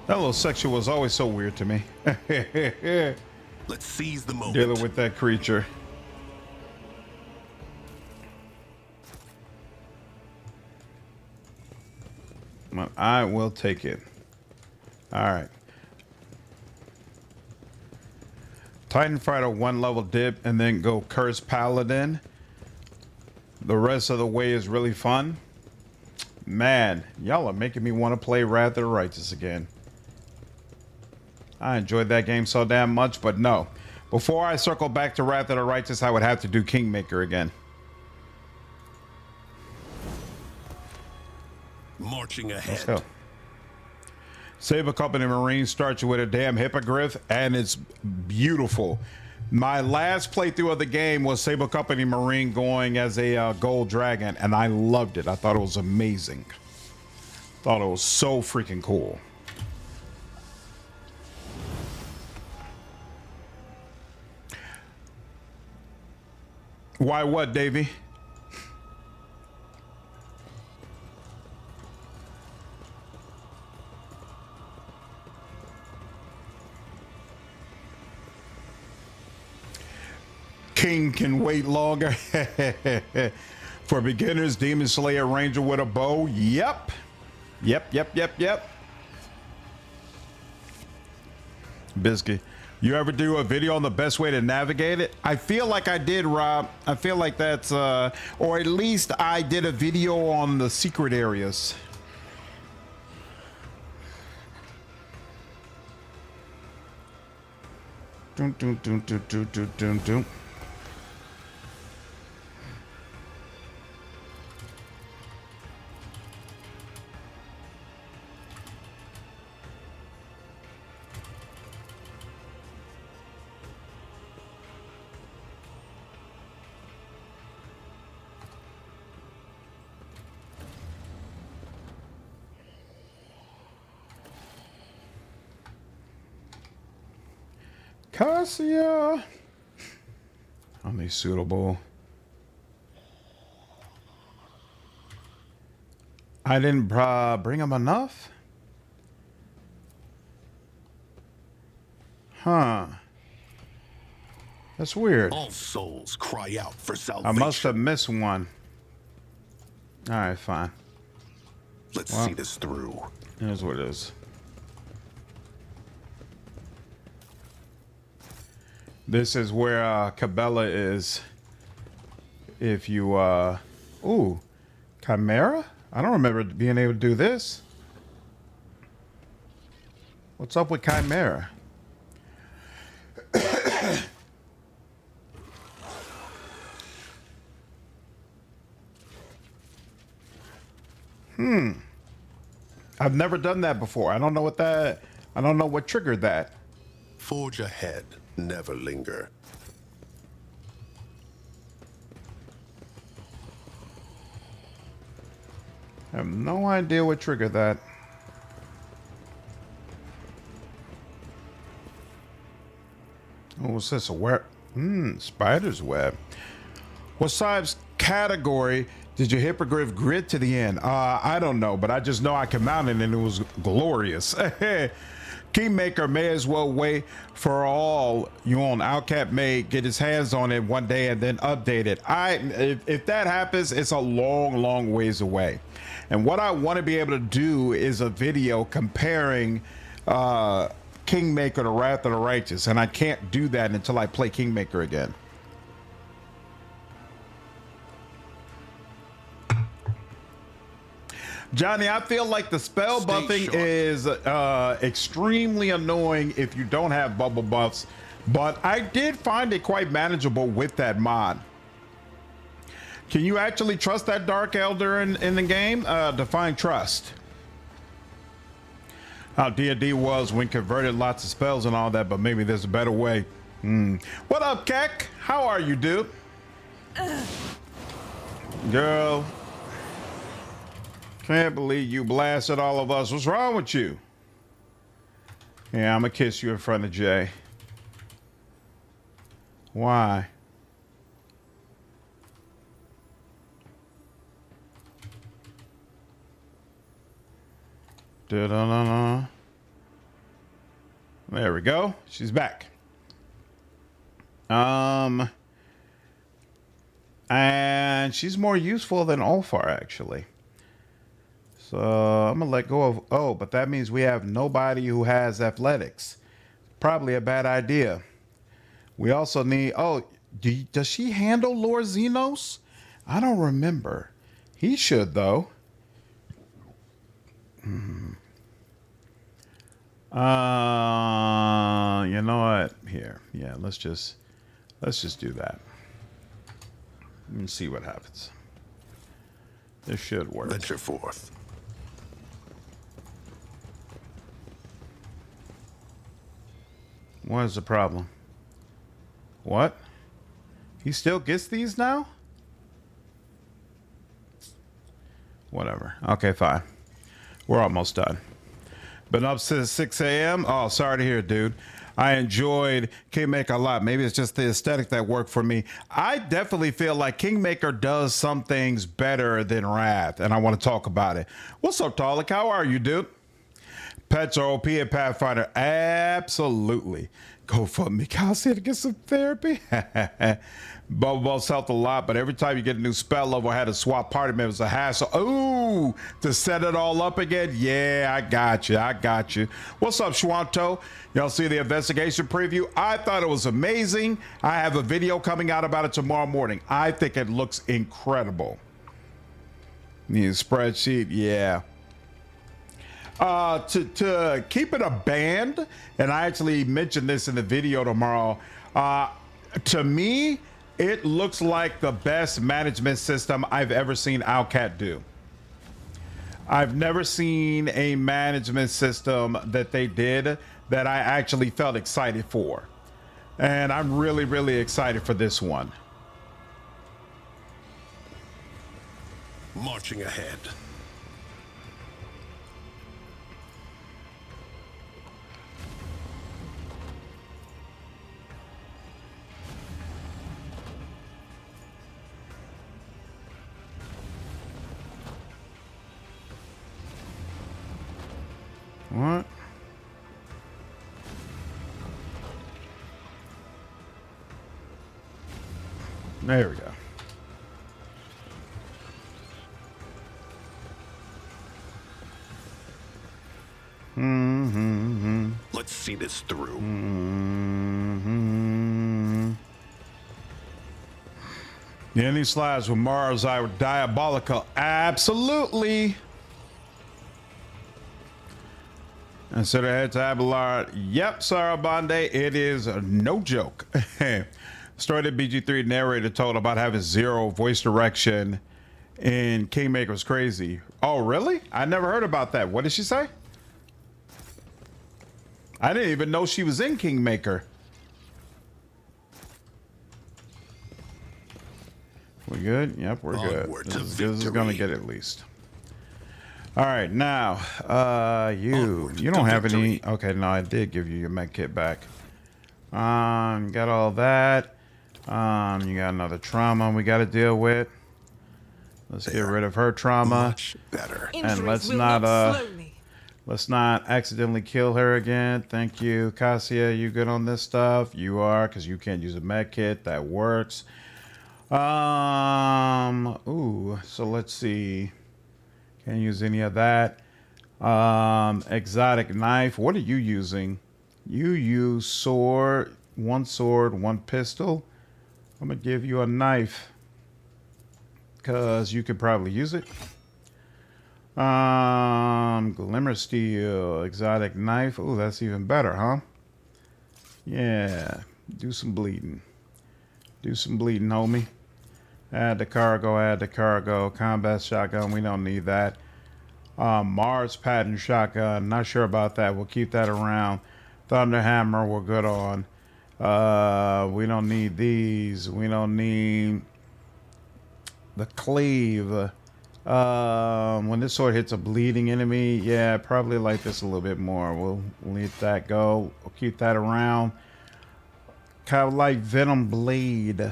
That little section was always so weird to me. Let's seize the moment. Dealing with that creature. But I will take it. All right. Titan Fighter 1 level dip and then go Curse Paladin. The rest of the way is really fun. Man, y'all are making me want to play Wrath of the Righteous again. I enjoyed that game so damn much, but no. Before I circle back to Wrath of the Righteous, I would have to do Kingmaker again. Marching ahead. Let's go. Saber Company Marine starts you with a damn hippogriff, and it's beautiful. My last playthrough of the game was Saber Company Marine going as a gold dragon, and I loved it. I thought it was amazing. Thought it was so freaking cool. Why what, Davey? King can wait longer. For beginners, Demon Slayer Ranger with a bow. Yep. Biscuit. You ever do a video on the best way to navigate it? I feel like I did, Rob. I feel like that's, or at least I did a video on the secret areas. Dun, dun, dun, dun, dun, dun, dun, dun. Cassia. Only suitable. I didn't bring him enough? Huh. That's weird. All souls cry out for salvation. I must have missed one. All right, fine. Let's see this through. Here's what it is. This is where Cabela is. If you, ooh, Chimera? I don't remember being able to do this. What's up with Chimera? I've never done that before. I don't know what triggered that. Forge ahead, never linger. I have no idea what triggered that. What's this? A web? Spider's web. What size category did your hippogriff grid to the end? I don't know, but I just know I can mount it and it was glorious. Kingmaker may as well wait for all you on Outcap may get his hands on it one day and then update it. If that happens, it's a long ways away. And what I want to be able to do is a video comparing Kingmaker to Wrath of the Righteous, and I can't do that until I play Kingmaker again. Johnny, I feel like the spell buffing is extremely annoying if you don't have bubble buffs, but I did find it quite manageable with that mod. Can you actually trust that Dark Elder in the game? Define trust. How D&D was when converted lots of spells and all that, but maybe there's a better way. What up, Keck? How are you, dude? Girl. Can't believe you blasted all of us. What's wrong with you? Yeah, I'm gonna kiss you in front of Jay. Why? Da-da-da-da. There we go. She's back. And she's more useful than Ulfar, actually. So I'm gonna let go of, oh, but that means we have nobody who has athletics. Probably a bad idea. We also need, oh, does she handle Lord Xenos? I don't remember. He should though. You know what? Here, yeah, let's just do that. And see what happens. This should work. Venture forth. What is the problem? What? He still gets these now? Whatever. Okay, fine. We're almost done. Been up since 6 a.m. Oh, sorry to hear, dude. I enjoyed Kingmaker a lot. Maybe it's just the aesthetic that worked for me. I definitely feel like Kingmaker does some things better than Wrath, and I want to talk about it. What's up, Talik? How are you, dude? Pets are OP at Pathfinder. Absolutely. Go for me, Kelsey, to get some therapy. Bubble Balls helped a lot, but every time you get a new spell level, I had to swap party members. A hassle. Ooh, to set it all up again. Yeah, I got you. What's up, Schwanto? Y'all see the investigation preview? I thought it was amazing. I have a video coming out about it tomorrow morning. I think it looks incredible. Need a spreadsheet? Yeah. To keep it a band, and I actually mentioned this in the video tomorrow, to me, it looks like the best management system I've ever seen Owlcat do. I've never seen a management system that they did that I actually felt excited for. And I'm really excited for this one. Marching ahead. What? There we go. Let's see this through. The ending slides with Mars Eye were diabolical. Absolutely. And so they head to Abelard. Yep, Sarabande, it is no joke. Story that BG3 narrator told about having zero voice direction in Kingmaker was crazy. Oh, really? I never heard about that. What did she say? I didn't even know she was in Kingmaker. We good? Yep, we're good. This is gonna get at least. All right, now, you don't have any. Okay, no, I did give you your med kit back. Got all that. You got another trauma we got to deal with. Let's get rid of her trauma. Much better. And let's will not slow me. let's not accidentally kill her again. Thank you, Cassia. You good on this stuff? You are, because you can't use a med kit. That works. Ooh, so let's see. Can't use any of that. Exotic knife. What are you using? You use sword, one pistol. I'm gonna give you a knife because you could probably use it. Glimmer steel, exotic knife. Oh, that's even better, huh? Yeah, do some bleeding. Do some bleeding, homie. Add the cargo. Combat shotgun, we don't need that. Mars pattern shotgun, not sure about that. We'll keep that around. Thunder hammer, we're good on. We don't need these. We don't need the cleave. When this sword hits a bleeding enemy, yeah, probably like this a little bit more. We'll let that go. We'll keep that around. Kind of like Venom Blade.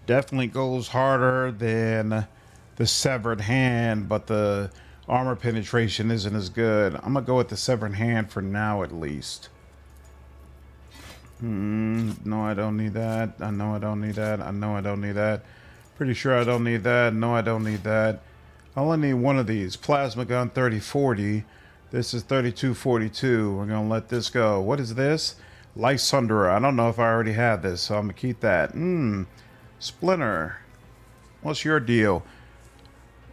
Definitely goes harder than the Severed Hand, but the armor penetration isn't as good. I'm gonna go with the Severed Hand for now, at least. No, I don't need that. I know I don't need that. I know I don't need that. Pretty sure I don't need that. No, I don't need that. I only need one of these. Plasma gun 3040. This is 3242. We're gonna let this go. What is this? Light Sunderer. I don't know if I already had this, so I'm gonna keep that. Splinter. What's your deal?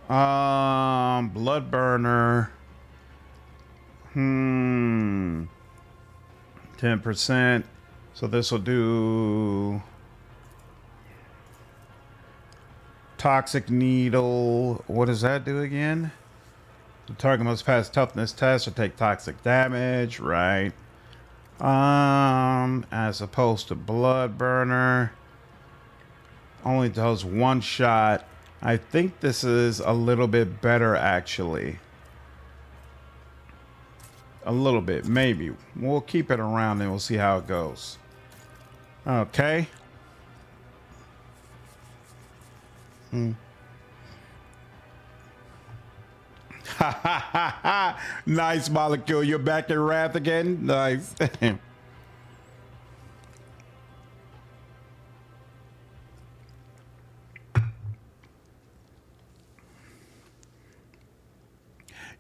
Blood burner. 10%. So this will do toxic needle. What does that do again? The target must pass toughness test or take toxic damage, right? As opposed to blood burner. Only does one shot. I think this is a little bit better, actually. A little bit, maybe. We'll keep it around and we'll see how it goes. Okay. Nice, Molecule. You're back in Wrath again? Nice.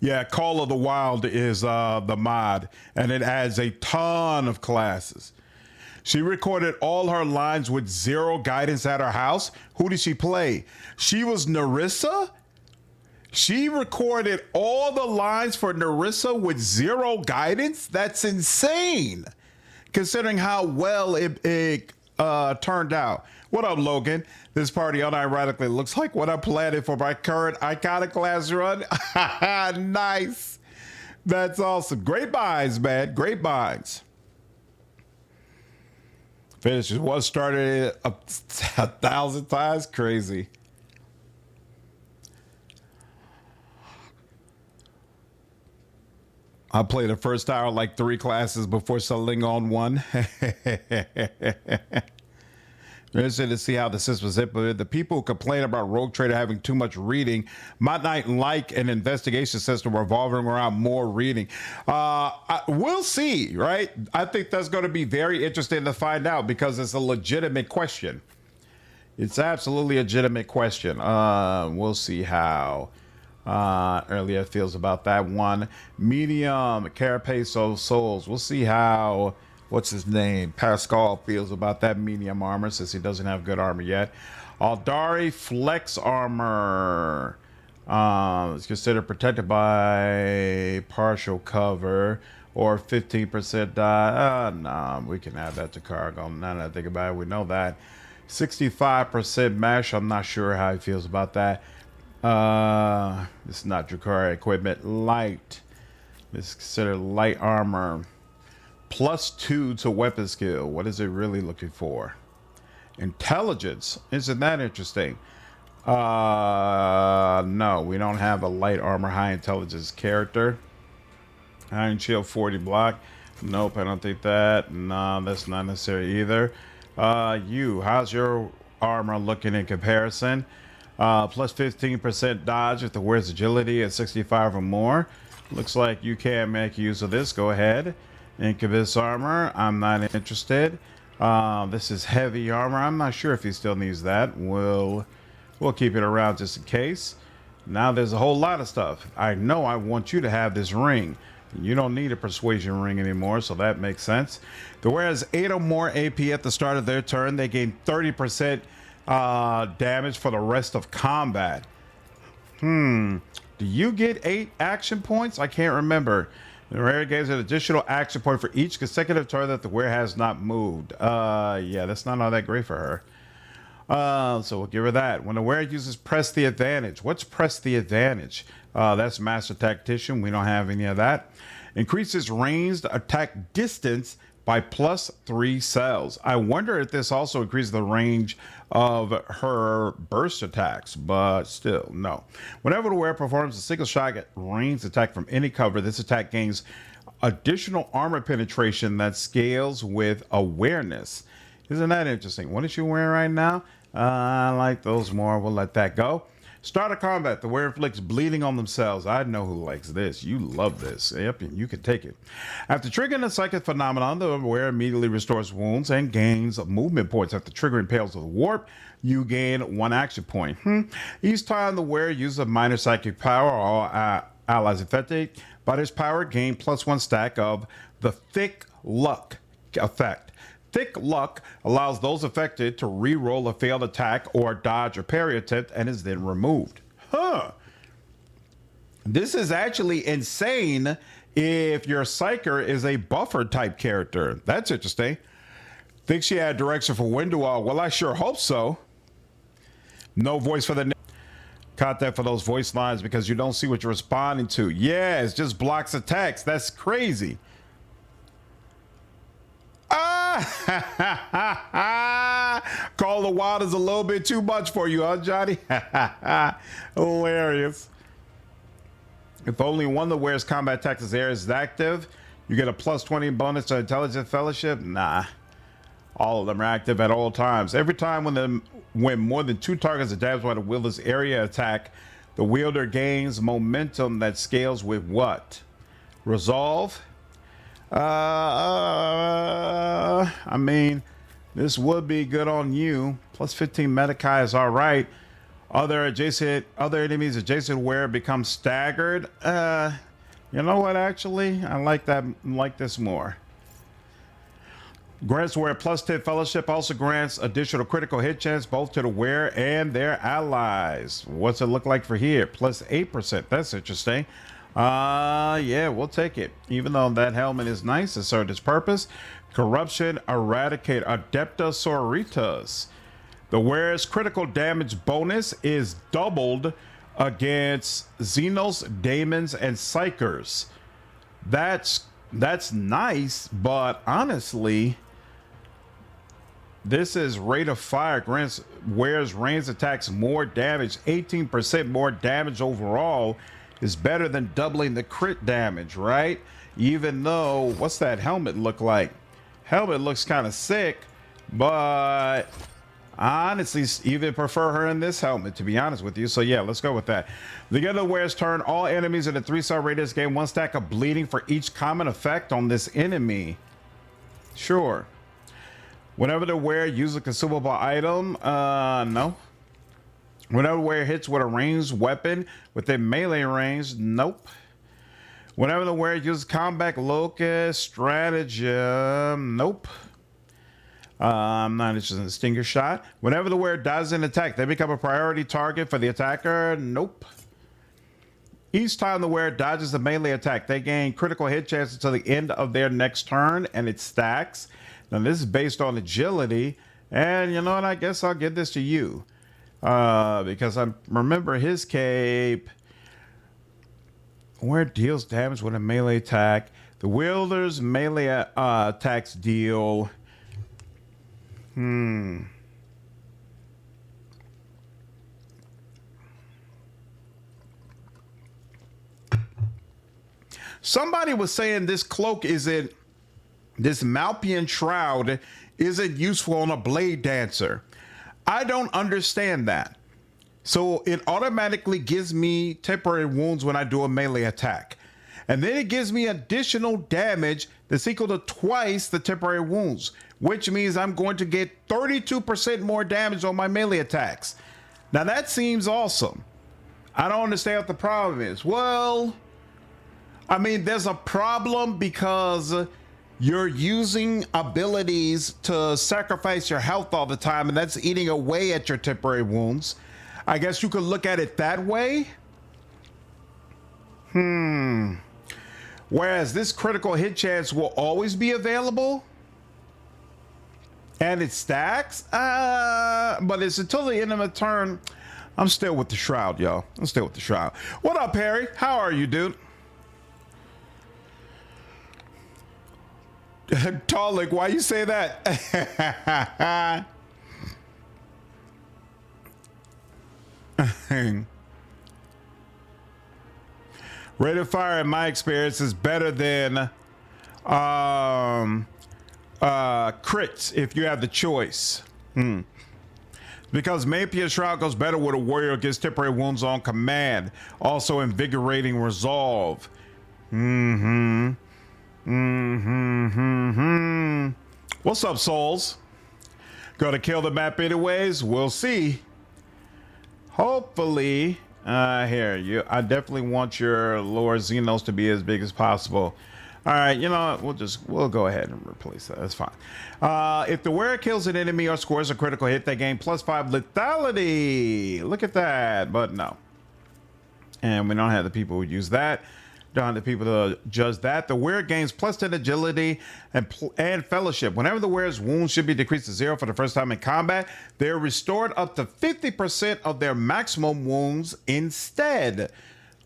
Yeah, Call of the Wild is the mod, and it adds a ton of classes. She recorded all her lines with 0 guidance at her house. Who did she play? She was Narissa? She recorded all the lines for Narissa with 0 guidance? That's insane, considering how well it turned out. What up, Logan? This party unironically looks like what I'm planning for my current Iconoclast run. Nice. That's awesome. Great minds, man. Great minds. Finishes one started 1,000 times. Crazy. I played the first hour like 3 classes before settling on one. Interested to see how the system was implemented. The people who complain about Rogue Trader having too much reading might not like an investigation system revolving around more reading. We'll see, right? I think that's going to be very interesting to find out because it's a legitimate question. It's absolutely a legitimate question. We'll see how earlier feels about that one. Medium, Carapace Souls. We'll see how... What's his name? Pascal feels about that medium armor since he doesn't have good armor yet. Aldari Flex Armor. It's considered protected by partial cover or 15% die. Nah, we can add that to cargo. Now that I think about it, we know that. 65% mesh. I'm not sure how he feels about that. This is not Drakari equipment. Light. This is considered light armor. +2 to weapon skill. What is it really looking for? Intelligence. Isn't that interesting? No, we don't have a light armor high intelligence character. Iron Shield 40 block. Nope, I don't think that. No, that's not necessary either. How's your armor looking in comparison? Plus 15% dodge if the wear's agility at 65 or more. Looks like you can make use of this. Go ahead. Incubus armor. I'm not interested. This is heavy armor. I'm not sure if he still needs that. We'll keep it around just in case. Now there's a whole lot of stuff. I know I want you to have this ring. You don't need a persuasion ring anymore, so that makes sense. The wearer has 8 or more AP at the start of their turn. They gain 30% damage for the rest of combat. Do you get 8 action points? I can't remember. The wearer gains an additional action point for each consecutive turn that the wearer has not moved. Yeah, that's not all that great for her. So we'll give her that. When the wearer uses Press the Advantage. What's Press the Advantage? That's Master Tactician. We don't have any of that. Increases ranged attack distance by +3 cells. I wonder if this also increases the range of her burst attacks, but still, no. Whenever the wearer performs a single shot ranged attack from any cover, this attack gains additional armor penetration that scales with awareness. Isn't that interesting? What is she wearing right now? I like those more. We'll let that go. Start of combat. The wearer inflicts bleeding on themselves. I know who likes this. You love this. Yep, you can take it. After triggering a psychic phenomenon, the wearer immediately restores wounds and gains movement points. After triggering Pales of the Warp, you gain 1 action point. Each time the wearer uses a minor psychic power, all allies affected by this power gain +1 stack of the Thick Luck effect. Thick Luck allows those affected to re-roll a failed attack or dodge or parry attempt and is then removed. This is actually insane if your Psyker is a buffer type character. That's interesting. Think she had direction for Windwall? Well, I sure hope so. No voice for the... Caught that for those voice lines because you don't see what you're responding to. Yeah, it just blocks attacks. That's crazy. Call the Wild is a little bit too much for you, huh, Johnny? Hilarious. If only one of the wearer's combat tactics there is active, you get a +20 bonus to Intelligent Fellowship. Nah, all of them are active at all times. Every time when more than 2 targets are damaged by the wielder's area attack, the wielder gains momentum that scales with what? Resolve. I mean, this would be good on you. +15 Medikai is all right. Other enemies adjacent where it becomes staggered. You know what? Actually, I like this more. Grants wearer +10 fellowship, also grants additional critical hit chance both to the wearer and their allies. What's it look like for here? +8%. That's interesting. Yeah, we'll take it. Even though that helmet is nice to serve its purpose. Corruption Eradicate Adepta Sororitas. The wearer's critical damage bonus is doubled against Xenos, Daemons, and Psychers. That's nice, but honestly, this is rate of fire. Grants wearer's ranged attacks more damage, 18% more damage overall. Is better than doubling the crit damage, right? Even though, what's that helmet look like? Helmet looks kind of sick, but I honestly even prefer her in this helmet, to be honest with you. So yeah, let's go with that. The other wearer's turn, all enemies in a 3-star radius gain 1 stack of bleeding for each common effect on this enemy. Sure. Whenever the wearer uses a consumable item, no. Whenever the wearer hits with a ranged weapon within melee range, nope. Whenever the wearer uses combat locus stratagem, nope. I'm not interested in the stinger shot. Whenever the wearer dodges an attack, they become a priority target for the attacker, nope. Each time the wearer dodges a melee attack, they gain critical hit chances until the end of their next turn, and it stacks. Now this is based on agility, and you know what? I guess I'll give this to you. Because I remember his cape where it deals damage with a melee attack. The wielder's melee attacks deal. Somebody was saying this cloak isn't this Malpian Shroud isn't useful on a Bladedancer. I don't understand that. So it automatically gives me temporary wounds when I do a melee attack. And then it gives me additional damage that's equal to twice the temporary wounds, which means I'm going to get 32% more damage on my melee attacks. Now that seems awesome. I don't understand what the problem is. Well, I mean, there's a problem because you're using abilities to sacrifice your health all the time, and that's eating away at your temporary wounds. I guess you could look at it that way. Whereas this critical hit chance will always be available. And it stacks. But it's until the end of the turn. I'm still with the Shroud, y'all. I'm still with the Shroud. What up, Harry? How are you, dude? Talik, why you say that? Rate of fire, in my experience, is better than crits if you have the choice. Because Malpian Shroud goes better with a warrior who gets temporary wounds on command. Also invigorating resolve. What's up, souls? Gonna kill the map anyways? We'll see. Hopefully, here, I definitely want your lower Xenos to be as big as possible. All right, you know what? We'll go ahead and replace that. That's fine. If the wearer kills an enemy or scores a critical hit, they gain +5 lethality. Look at that, but no. And we don't have the people who use that. Don't have the people to judge that. The wearer gains +10 agility and fellowship. Whenever the wearer's wounds should be decreased to 0 for the first time in combat, they're restored up to 50% of their maximum wounds instead.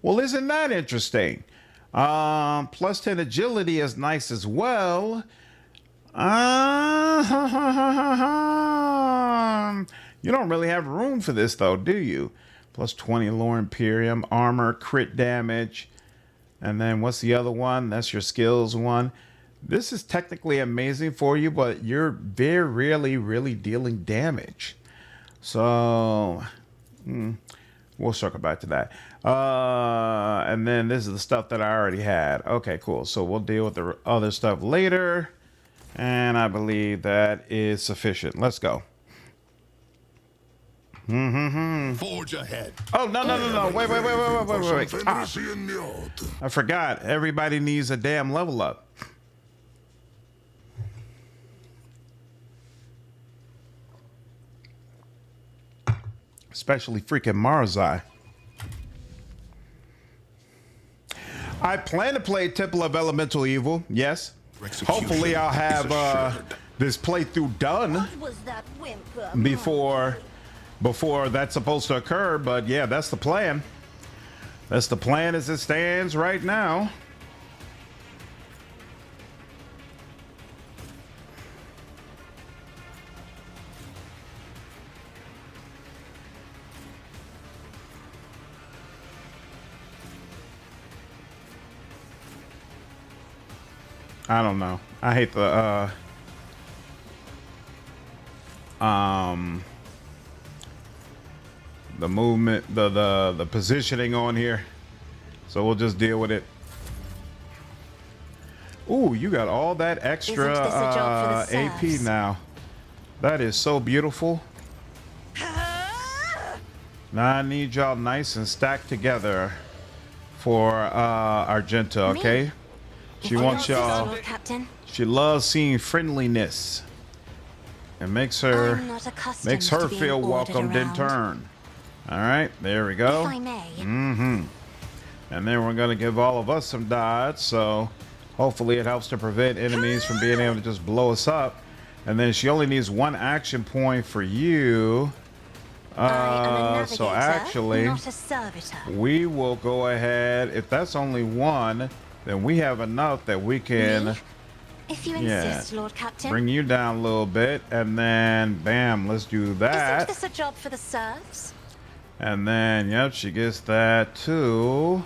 Well, isn't that interesting? +10 agility is nice as well. You don't really have room for this though, do you? +20 Lore Imperium, armor, crit damage. And then what's the other one? That's your skills one. This is technically amazing for you, but you're very rarely really dealing damage. So we'll circle back to that. And then this is the stuff that I already had. Okay, cool. So we'll deal with the other stuff later. And I believe that is sufficient. Let's go. Forge ahead. Oh, no. Wait. I forgot. Everybody needs a damn level up. Especially freaking Marzai. I plan to play Temple of Elemental Evil, yes. Hopefully I'll have this playthrough done What was that whimper? before that's supposed to occur, but yeah, that's the plan. That's the plan as it stands right now. I don't know. I hate the movement, the positioning on here. So we'll just deal with it. Ooh, you got all that extra Isn't this a job for the AP serfs? now. That is so beautiful. Now I need y'all nice and stacked together for Argenta, okay? She wants y'all. Lord Captain. She loves seeing friendliness. It makes her I'm not accustomed to being feel ordered welcomed in around. turn. All right, there we go. If I may. And then we're gonna give all of us some dodge, so hopefully it helps to prevent enemies from being able to just blow us up. And then she only needs 1 action point for you. I am a navigator, So actually, not a servitor. we will go ahead. If that's only 1, then we have enough that we can Me? If you insist, Lord Captain. bring you down a little bit, and then bam, let's do that. Isn't this a job for the serfs? And then, yep, she gets that too.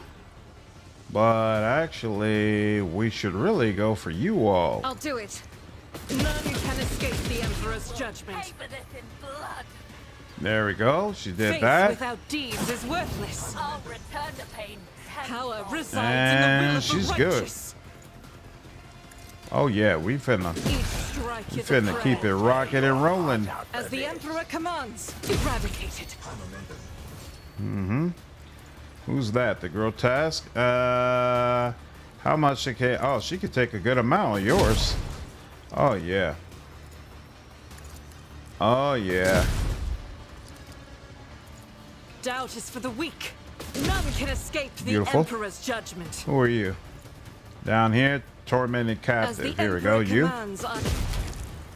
But actually, we should really go for you all. I'll do it. None can escape the Emperor's judgment. There we go. She did Faith that. without deeds is worthless. I'll return the pain. Power resides And in the will of she's the good. righteous. Oh yeah, we finna Each strike is a finna keep it prayer. rocking and rolling. As the Emperor commands, eradicate it. Who's that? The grotesque? How much she can? Oh, she could take a good amount of yours. Oh yeah. Oh yeah. Doubt is for the weak. None can escape the Beautiful. Emperor's judgment. Who are you? Down here, tormented As the captive. Here we go. Emperor You. commands, All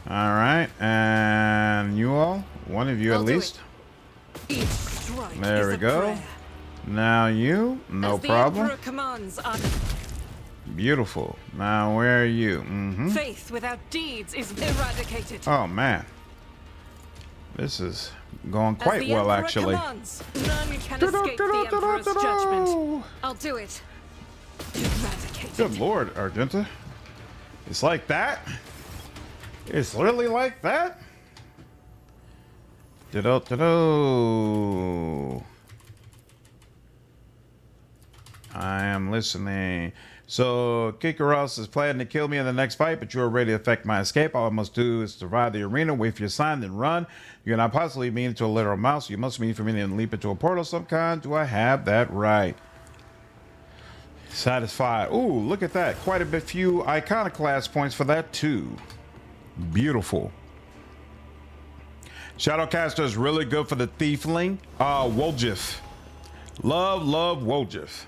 right, and you all. One of you I'll at do least. Each strike There is we a go. prayer. Now you. No As the problem. Emperor commands, Beautiful. Now where are you? Mm-hmm. faith without deeds is eradicated. Oh man, this is going As quite the well Emperor actually. commands, none can escape the Emperor's judgment. I'll do it. Eradicate Good it. Lord, Argenta. It's like that? It's really like that? Diddle-diddle. I am listening. So, Kikaros is planning to kill me in the next fight, but you're ready to effect my escape. All I must do is survive the arena, wait for your sign, then run. You cannot possibly mean into a literal mouse. You must mean for me to leap into a portal of some kind. Do I have that right? Satisfied. Ooh, look at that. Quite a bit few Iconoclast points for that too. Beautiful. Shadowcaster is really good for the Thiefling. Woljif. Love Woljif.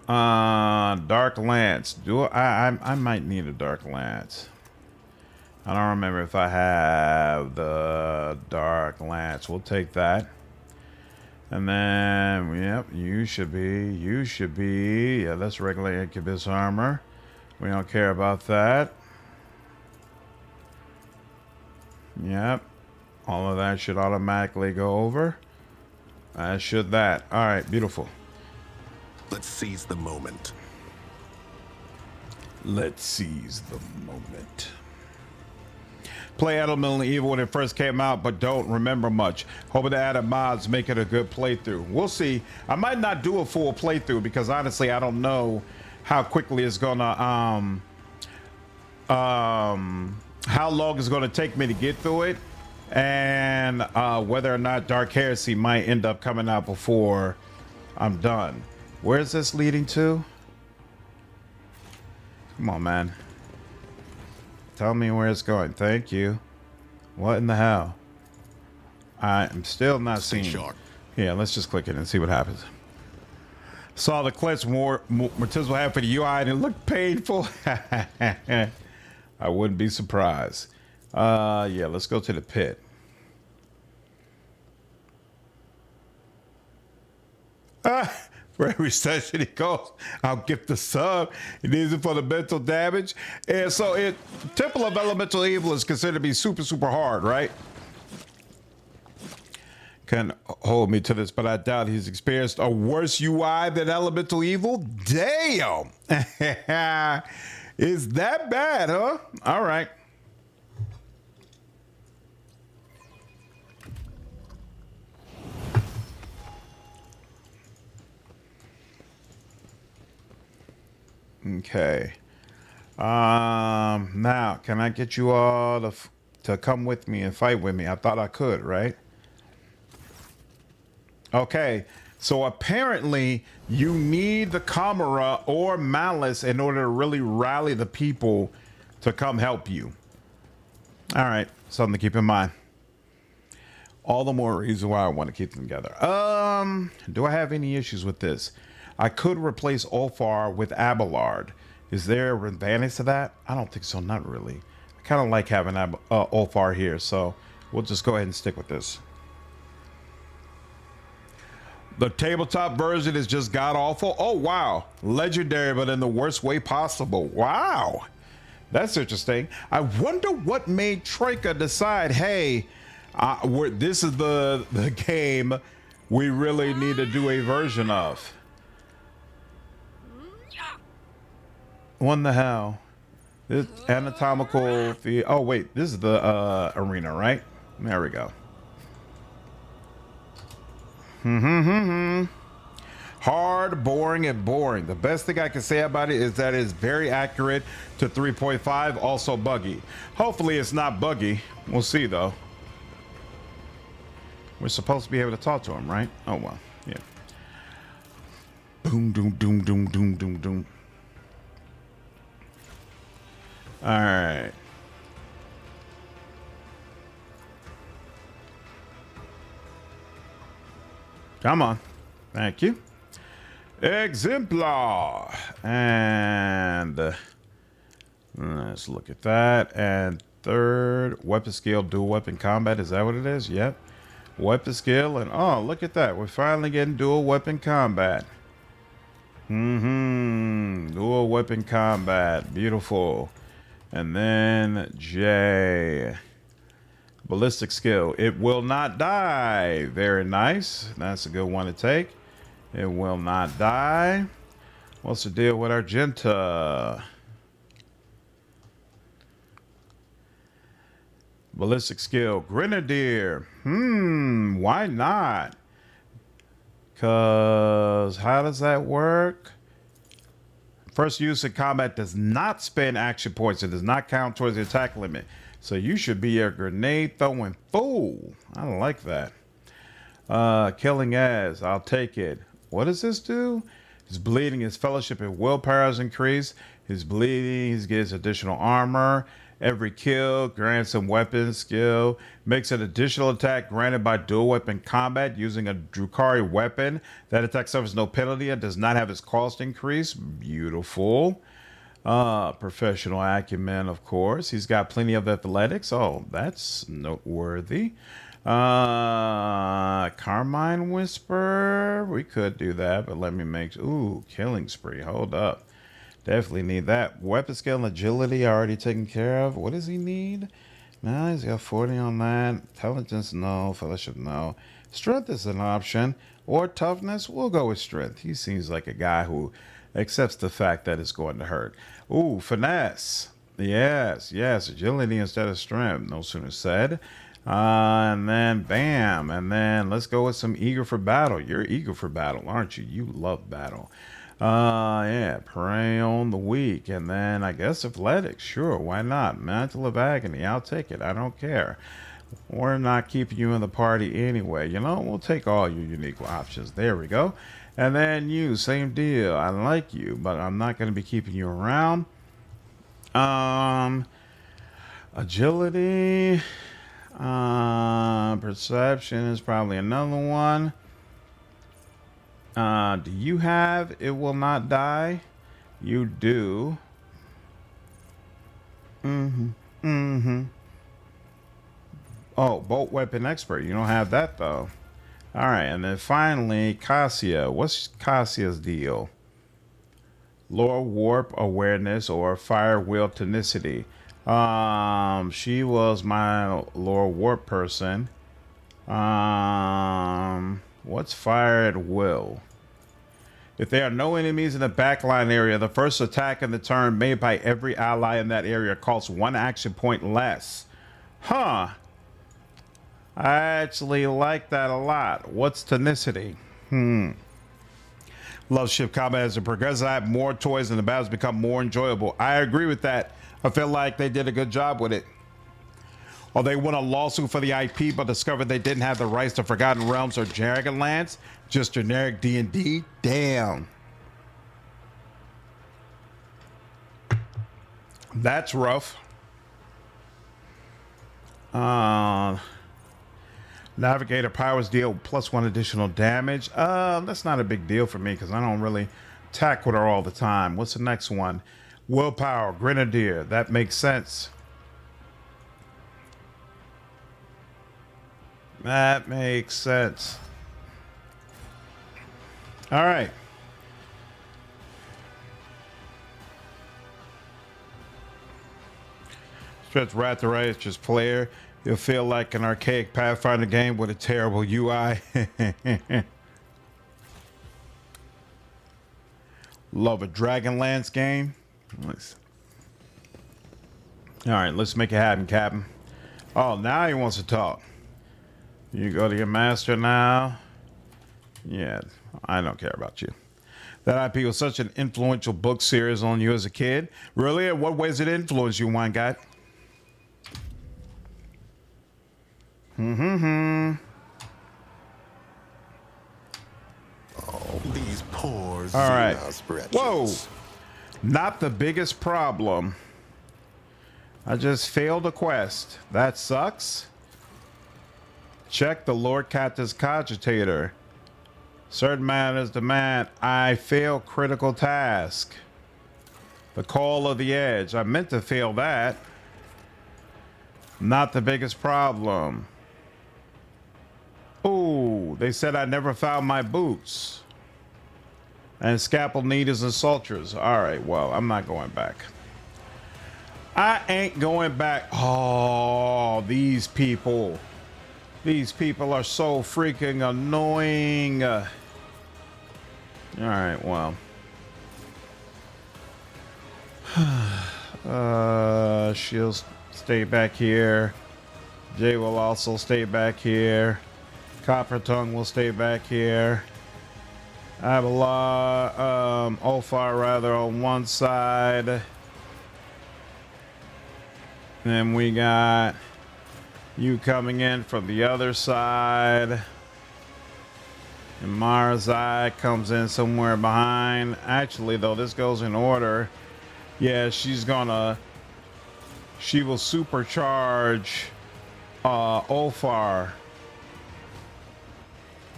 Dark Lance. I might need a Dark Lance. I don't remember if I have the Dark Lance. We'll take that. And then, yep, you should be. Yeah, that's regular Incubus armor. We don't care about that. Yep. All of that should automatically go over. As should that. All right, beautiful. Let's seize the moment. Let's seize the moment. Play Elemental Evil when it first came out, but don't remember much. Hoping to add a mods, make it a good playthrough. We'll see. I might not do a full playthrough because honestly, I don't know how quickly it's gonna how long it's gonna take me to get through it, and whether or not Dark Heresy might end up coming out before I'm done. Where's this leading to? Come on, man. Tell me where it's going. Thank you. What in the hell? I am still not Stay seeing. sharp. Yeah, let's just click it and see what happens. Saw the clips Mortiz will have for the UI and it looked painful. I wouldn't be surprised. Yeah, let's go to the pit. For every session he goes, I'll gift the sub. He needs it for the mental damage. And so Temple of Elemental Evil is considered to be super, super hard, right? Can hold me to this, but I doubt he's experienced a worse UI than Elemental Evil. Damn! Is that bad, huh? All right. Okay. Now, can I get you all to come with me and fight with me? I thought I could, right? Okay. So apparently you need the Chimera or Malice in order to really rally the people to come help you. All right. Something to keep in mind. All the more reason why I want to keep them together. Do I have any issues with this? I could replace Ulfar with Abelard. Is there an advantage to that? I don't think so. Not really. I kind of like having Ulfar here, so we'll just go ahead and stick with this. The tabletop version is just god-awful. Oh, wow. Legendary, but in the worst way possible. Wow. That's interesting. I wonder what made Troika decide, hey, this is the game we really need to do a version of. What the hell? This anatomical. Oh wait, this is the arena, right? There we go. Hard, boring, and boring. The best thing I can say about it is that it's very accurate to 3.5. Also buggy. Hopefully it's not buggy. We'll see though. We're supposed to be able to talk to him, right? Oh well, yeah. Boom, doom, doom, doom, doom, doom, doom. All right. Come on. Thank you. Exemplar. And let's look at that. And third, weapon skill, dual weapon combat. Is that what it is? Yep. Weapon skill. And oh, look at that. We're finally getting dual weapon combat. Dual weapon combat. Beautiful. And then J. Ballistic skill. It will not die. Very nice. That's a good one to take. It will not die. What's the deal with Argenta? Ballistic skill. Grenadier. Why not? Because how does that work? First use in combat does not spend action points. It does not count towards the attack limit. So you should be a grenade throwing fool. I don't like that. Killing as. I'll take it. What does this do? His bleeding, his fellowship, and willpower is increased. His bleeding, he gets additional armor. Every kill grants some weapon skill. Makes an additional attack granted by dual weapon combat using a Drukhari weapon. That attack suffers no penalty and does not have its cost increase. Beautiful. Professional acumen, of course. He's got plenty of athletics. Oh, that's noteworthy. Carmine Whisper. We could do that, but let me make... Ooh, killing spree. Hold up. Definitely need that. Weapon skill and agility already taken care of. What does he need? Now he's got 40 on that. Intelligence, no. Fellowship, no. Strength is an option. Or toughness. We'll go with strength. He seems like a guy who accepts the fact that it's going to hurt. Ooh, finesse. Yes. Agility instead of strength. No sooner said. And then bam. And then let's go with some eager for battle. You're eager for battle, aren't you? You love battle. Yeah, prey on the weak. And then I guess athletics. Sure, why not? Mantle of agony. I'll take it. I don't care. We're not keeping you in the party anyway. You know, we'll take all your unique options. There we go. And then you, same deal. I like you, but I'm not going to be keeping you around. Agility. Perception is probably another one. Do you have it will not die? You do. Oh, bolt weapon expert. You don't have that though. All right, and then finally, Cassia. What's Cassia's deal? Lore warp awareness or fire will tenacity. She was my lore warp person. What's fire at will? If there are no enemies in the backline area, the first attack in the turn made by every ally in that area costs 1 action point less. Huh. I actually like that a lot. What's tenacity? Love ship combat as it progresses. I have more toys and the battles become more enjoyable. I agree with that. I feel like they did a good job with it. Or they won a lawsuit for the IP but discovered they didn't have the rights to Forgotten Realms or Dragonlance. Just generic D&D. Damn. That's rough. Navigator powers deal +1 additional damage. That's not a big deal for me because I don't really attack with her all the time. What's the next one? Willpower, Grenadier. That makes sense. That makes sense. All right. Stretch Ratharay is just player. You'll feel like an archaic Pathfinder game with a terrible UI. Love a Dragonlance game. Nice. All right, let's make it happen, Captain. Oh, now he wants to talk. You go to your master now. Yeah, I don't care about you. That IP was such an influential book series on you as a kid. Really? In what ways did it influence you, Wine Guy? Oh, these poor All right. Xenos wretches. Whoa. Not the biggest problem. I just failed a quest. That sucks. Check the Lord Captain's cogitator. Certain matters demand I fail critical task. The call of the edge. I meant to fail that. Not the biggest problem. Ooh, they said I never found my boots. And scalpel needles and sulters. All right, well, I'm not going back. I ain't going back. Oh, these people. These people are so freaking annoying. All right, well. She'll stay back here. Jay will also stay back here. Copper Tongue will stay back here. I have a lot, Ophir rather, on one side. Then we got you coming in from the other side. And Mars Eye comes in somewhere behind. Actually, though, this goes in order. Yeah, she will supercharge Ophir.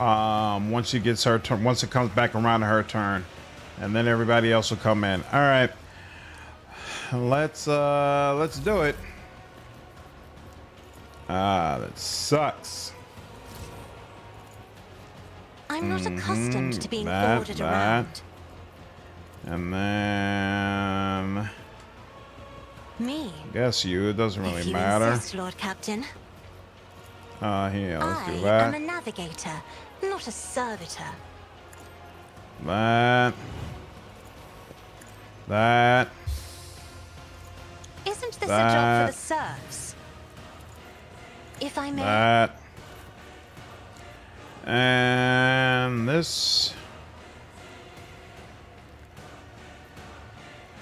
Once she gets her turn, once it comes back around to her turn, and then everybody else will come in. All right, let's do it. That sucks. I'm not accustomed to being ordered around. And then Me. guess you. It doesn't If really you matter. insist, Lord Captain. Here, let's do I that. am a navigator, not a servitor. That. Isn't this a job That. for the serfs? If I may. That. And this.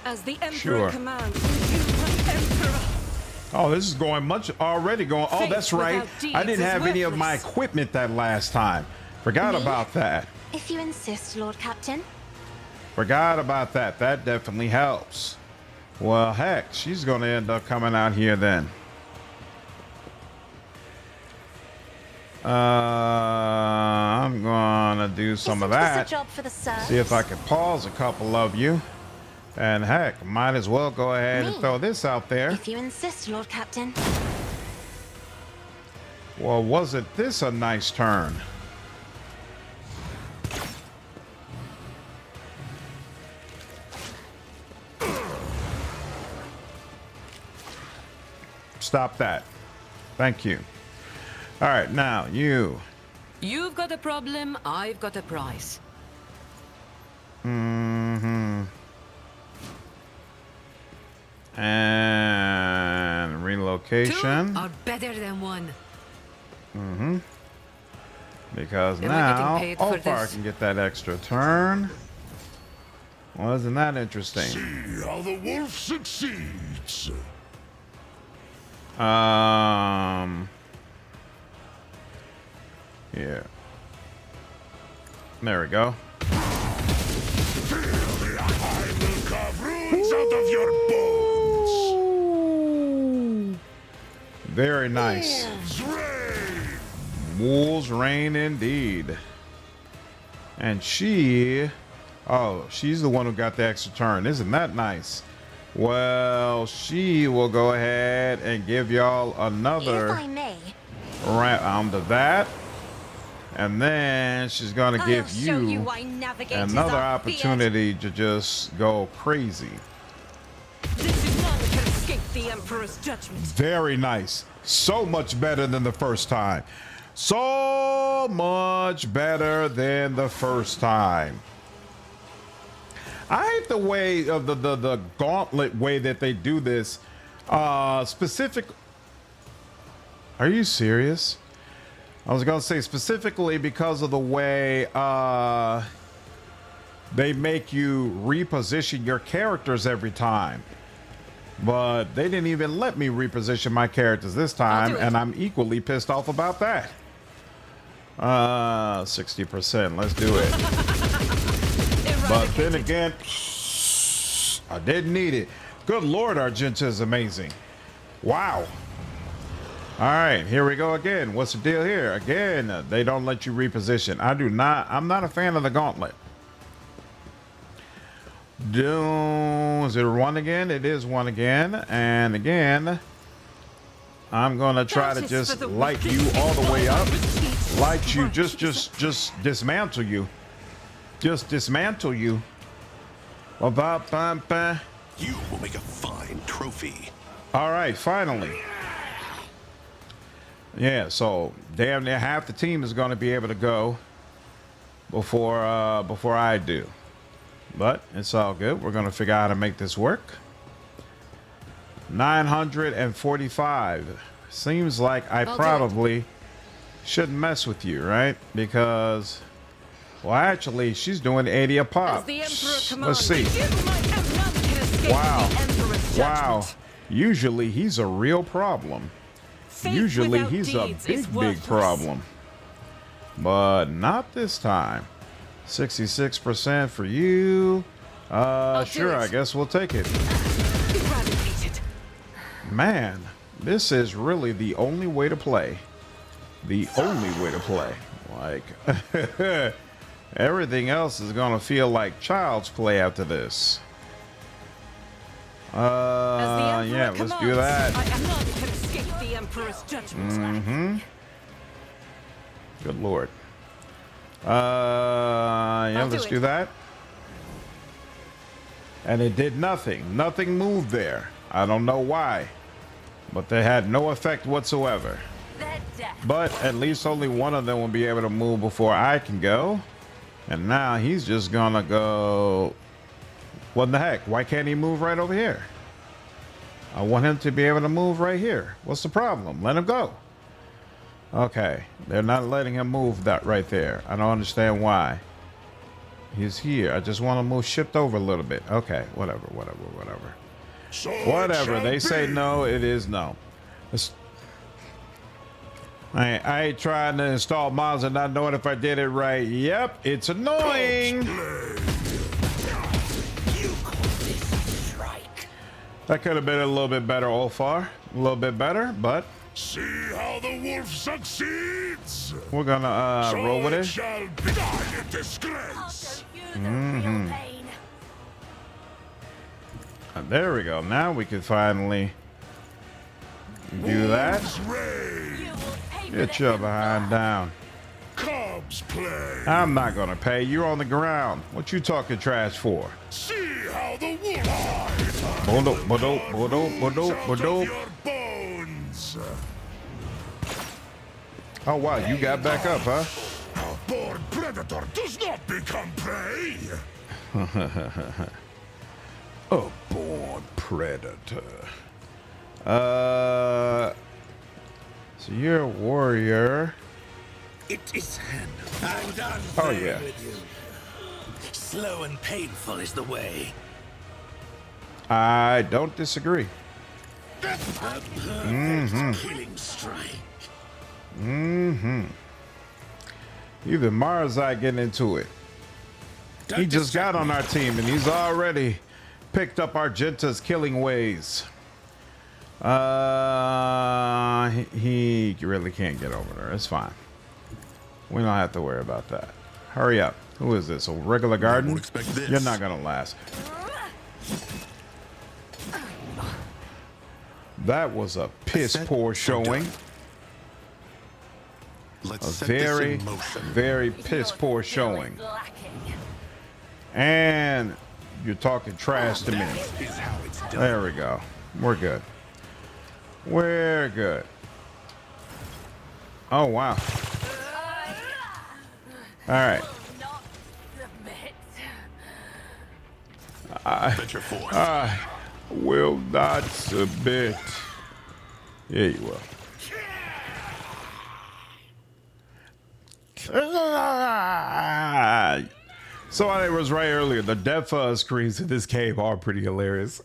As the Emperor Sure. commands, you the Emperor. Oh, this is going much already going. Oh, Faith that's right. without deeds I didn't is have any of my worthless. equipment that last time. Forgot Me? about that. If you insist, Lord Captain. Forgot about that. That definitely helps. Well, heck, she's going to end up coming out here then. I'm going to do some of Isn't that. this a job for the serfs? See if I can pause a couple of you. And heck, might as well go ahead and Me? throw this out there. If you insist, Lord Captain. Well, wasn't this a nice turn? Stop that. Thank you. All right, now you. You've got a problem, I've got a price. And relocation. Two are better than one. Because Am I now getting paid for Ophir this? can get that extra turn. Well, isn't that interesting? See how the wolf succeeds. Yeah. There we go. I will carve runes out of your bones. Very nice. Wolves reign. Wolves reign indeed. And she... Oh, she's the one who got the extra turn. Isn't that nice? Well, she will go ahead and give y'all If another I may. round of that. And then she's going to I'll give show you you why navigators another are feared. opportunity to just go crazy. This is none can escape the Emperor. Emperor's judgment. Very nice. So much better than the first time. So much better than the first time. I hate the way of the gauntlet way that they do this. Specific. Are you serious? I was gonna say specifically because of the way they make you reposition your characters every time. But they didn't even let me reposition my characters this time, and I'm equally pissed off about that. 60%, let's do it. But then again, I didn't need it. Good Lord, Argenta is amazing. Wow. All right, here we go again. What's the deal here? Again, they don't let you reposition. I'm not a fan of the gauntlet. Is it one again? It is one again. And again, I'm gonna try to just light you all the way up. Light you, just dismantle you. Just dismantle you. You will make a fine trophy. All right, finally. Yeah, so damn near half the team is going to be able to go before I do. But it's all good. We're going to figure out how to make this work. 945. Seems like I probably shouldn't mess with you, right? Because, well, actually, she's doing 80 a pop. Let's see. Wow. Wow. Usually, he's a real problem. Usually, he's a big problem. But not this time. 66% for you. Sure, I guess we'll take it. Man, this is really the only way to play. The only way to play. Like, everything else is gonna feel like child's play after this. Yeah, let's do that. I am not to escape the Emperor's judgment. Mm-hmm. Good Lord. Yeah, let's do that. And it did nothing. Nothing moved there. I don't know why. But they had no effect whatsoever. But at least only one of them will be able to move before I can go. And now he's just gonna go. What the heck? Why can't he move right over here? I want him to be able to move right here. What's the problem? Let him go. Okay, they're not letting him move that right there. I don't understand why. He's here. I just want to move, shift over a little bit. Okay, whatever. So Whatever. They say no, it is no. I ain't trying to install mods and not knowing if I did it right. Yep, it's annoying. That could have been a little bit better, Olfar. A little bit better, but See how the wolf succeeds. we're gonna roll with it. Shall be die in disgrace. There we go. Now we can finally do that. Wolves reign. Get your behind down. Cubs play. I'm not gonna pay. You're on the ground. What you talking trash for? See how the wolf hides. Your bones. Oh wow, you got back up, huh? A born predator does not become prey. A born predator. So you're a warrior. It is hand. I'm done. Oh yeah. With you. Slow and painful is the way. I don't disagree. Killing strike. Even Marzai getting into it. He just got on our team and he's already picked up Argenta's killing ways. He really can't get over there. It's fine. We don't have to worry about that. Hurry up. Who is this? A regular garden? Won't expect this. You're not gonna last. That was a piss poor showing. Let's A set very, this in motion. very piss poor showing. And you're talking trash to me. Is how it's done. There we go. We're good. We're good. Oh, wow. All right. Venture forth. I will not submit. Yeah, you will. Somebody was right earlier. The death screens in this game are pretty hilarious.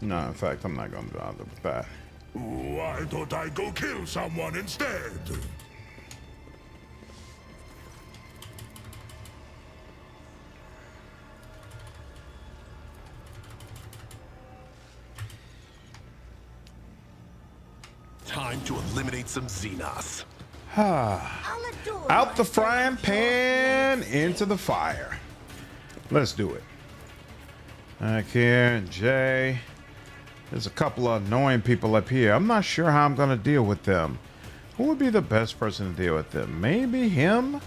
No, in fact, I'm not going to bother with that. Why don't I go kill someone instead? Time to eliminate some Xenos. Out the frying pan, into the fire. Let's do it. Back here, Jay. There's a couple of annoying people up here. I'm not sure how I'm going to deal with them. Who would be the best person to deal with them? Maybe him?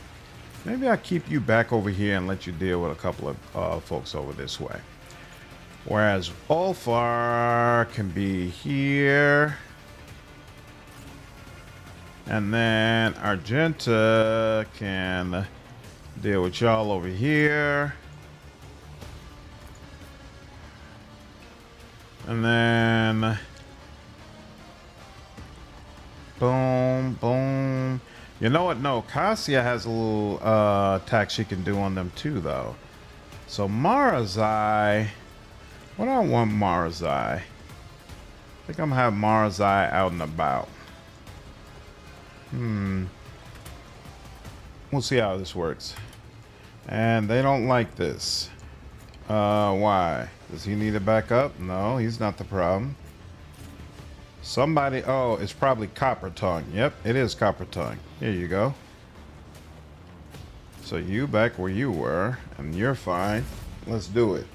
Maybe I'll keep you back over here and let you deal with a couple of folks over this way. Whereas Ulfar can be here. And then Argenta can deal with y'all over here. And then boom, boom. You know what? No, Cassia has a little attack she can do on them too, though. So Marazai, what do I want Marazai? I think I'm gonna have Marazai out and about. We'll see how this works. And they don't like this. Why? Does he need to back up? No, he's not the problem. Somebody, oh, it's probably Copper Tongue. Yep, it is Copper Tongue. Here you go. So you back where you were, and you're fine. Let's do it.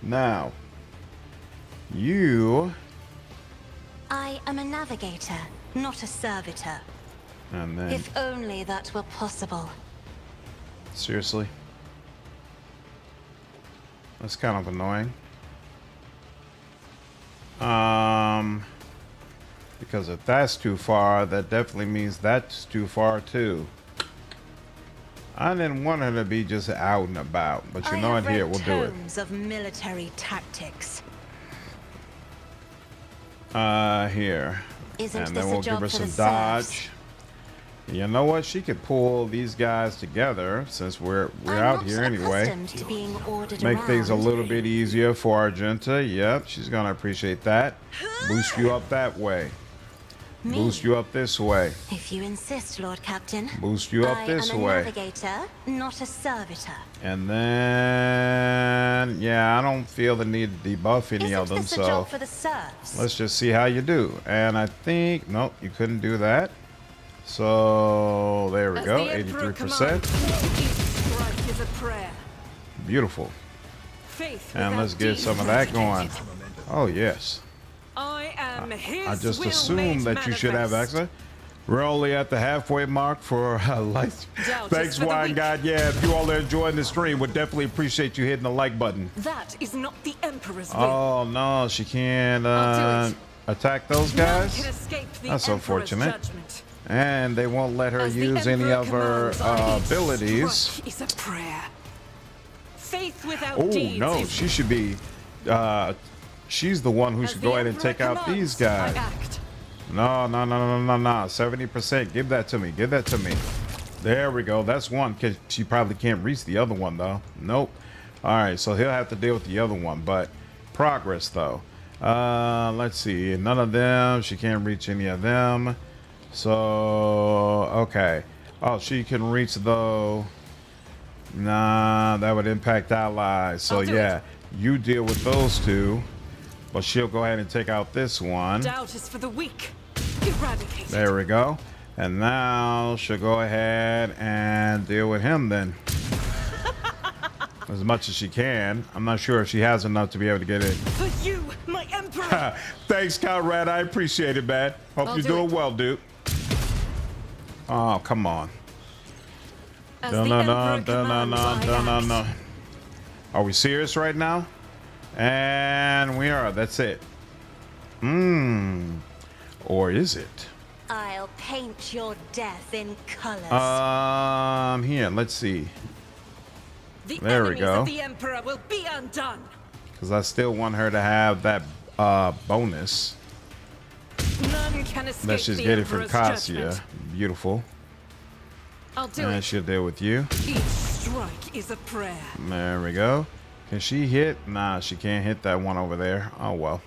Now, you... I am a navigator, not a servitor. And then... If only that were possible. Seriously? That's kind of annoying. Because if that's too far, that definitely means that's too far too. I didn't want her to be just out and about, but you know what? Here, we'll do it. Tomes of military tactics. Here. Isn't And this then a we'll give job her for some the serfs? dodge. You know what? She could pull these guys together since we're out here anyway. To being ordered Make things a around. little bit easier for Argenta. Yep, she's gonna appreciate that. Boost you up that way. Me? Boost you up this way. If you insist, Lord Captain. Boost you up this I am a way. navigator, not a servitor. And then, yeah, I don't feel the need to debuff any of Isn't them, this a so job for the serfs? let's just see how you do. And I think, nope, you couldn't do that. So there we As go, the Emperor 83%. commands, each strike is a prayer. Beautiful. And let's get some of that going. Oh, yes. I am his I just will assumed made that you should have manifest. access. We're only at the halfway mark for life. Doubt Thanks, is for the Wine weak. God. Yeah, if you all are enjoying the stream, would definitely appreciate you hitting the like button. That is not the Emperor's will. Oh, no, she can't I'll do attack those None guys. can escape the That's Emperor's unfortunate. judgment. And they won't let her As the use any Emperor of her commands, each abilities. strike is a prayer. Faith without Oh, deeds no, is she should be... she's the one who As should the go ahead and Emperor take out these commands, guys. I act. No. 70%. Give that to me. Give that to me. There we go. That's one. She probably can't reach the other one, though. Nope. All right, so he'll have to deal with the other one. But progress, though. Let's see. None of them. She can't reach any of them. So, okay. Oh, she can reach, though. Nah, that would impact allies. So, I'll do yeah. it. You deal with those two. But she'll go ahead and take out this one. Doubt is for the weak. Eradicate. There we go. And now she'll go ahead and deal with him then. as much as she can. I'm not sure if she has enough to be able to get in. For you, my emperor! Thanks, Conrad. I appreciate it, man. Hope I'll you're do doing it. well, dude. Oh, come on. As the emperor commands, I act. Are we serious right now? And we are. That's it. Or is it? I'll paint your death in colors. Here, let's see. The There we enemies go. of the emperor will be undone. Because I still want her to have that bonus None can escape that she's the getting from emperor's Cassia. judgment. Beautiful. I'll do And it. she'll deal with you. Each strike is a prayer. There we go. Can she hit? Nah, she can't hit that one over there. Oh, well.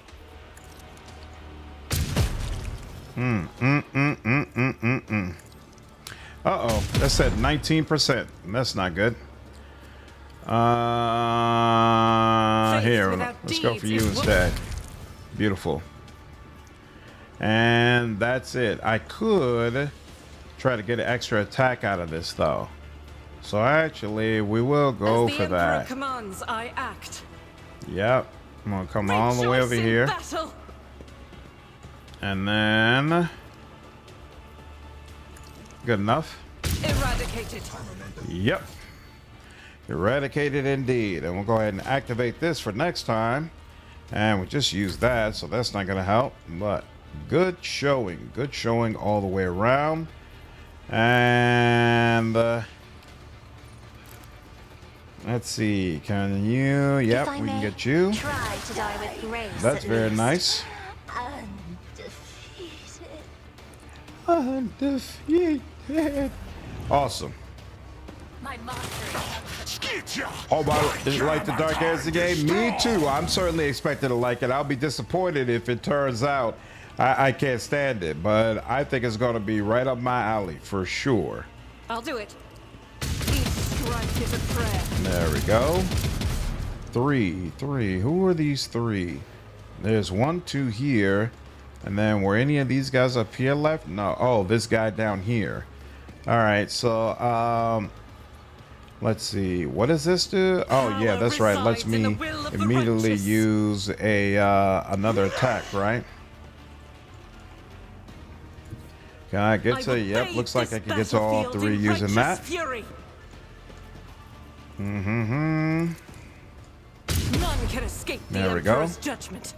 Uh-oh. That said 19%. That's not good. Here. without Let's go for deeds you is instead. Beautiful. And that's it. I could try to get an extra attack out of this, though. So actually, we will go As the for emperor that. commands, I act. Yep. I'm gonna come all the way Rejoice over in here. battle. And then... Good enough. Eradicated. Yep. Eradicated indeed. And we'll go ahead and activate this for next time. And we just use that, so that's not gonna help. But good showing. Good showing all the way around. And... let's see. Can you... Yep, If I we can may, get you. Try to die with grace. That's at very least. nice. Undefeated. Undefeated. Awesome. My master. Oh, but you like the Dark Fantasy game? Me too. I'm certainly expecting to like it. I'll be disappointed if it turns out I can't stand it, but I think it's going to be right up my alley for sure. I'll do it. Each strike is a prayer. There we go. Three. Who are these three? There's 1, 2 here. And then were any of these guys up here left? No. Oh, this guy down here. All right. So, let's see. What does this do? Oh, yeah, that's right. Lets resides in the me will of the immediately righteous. use a another attack, right? Can I get I to? will Yep. bathe Looks like I this can get to all battlefield 3 in using that. righteous fury. Mm-hmm. None can escape the There we go. emperor's judgment.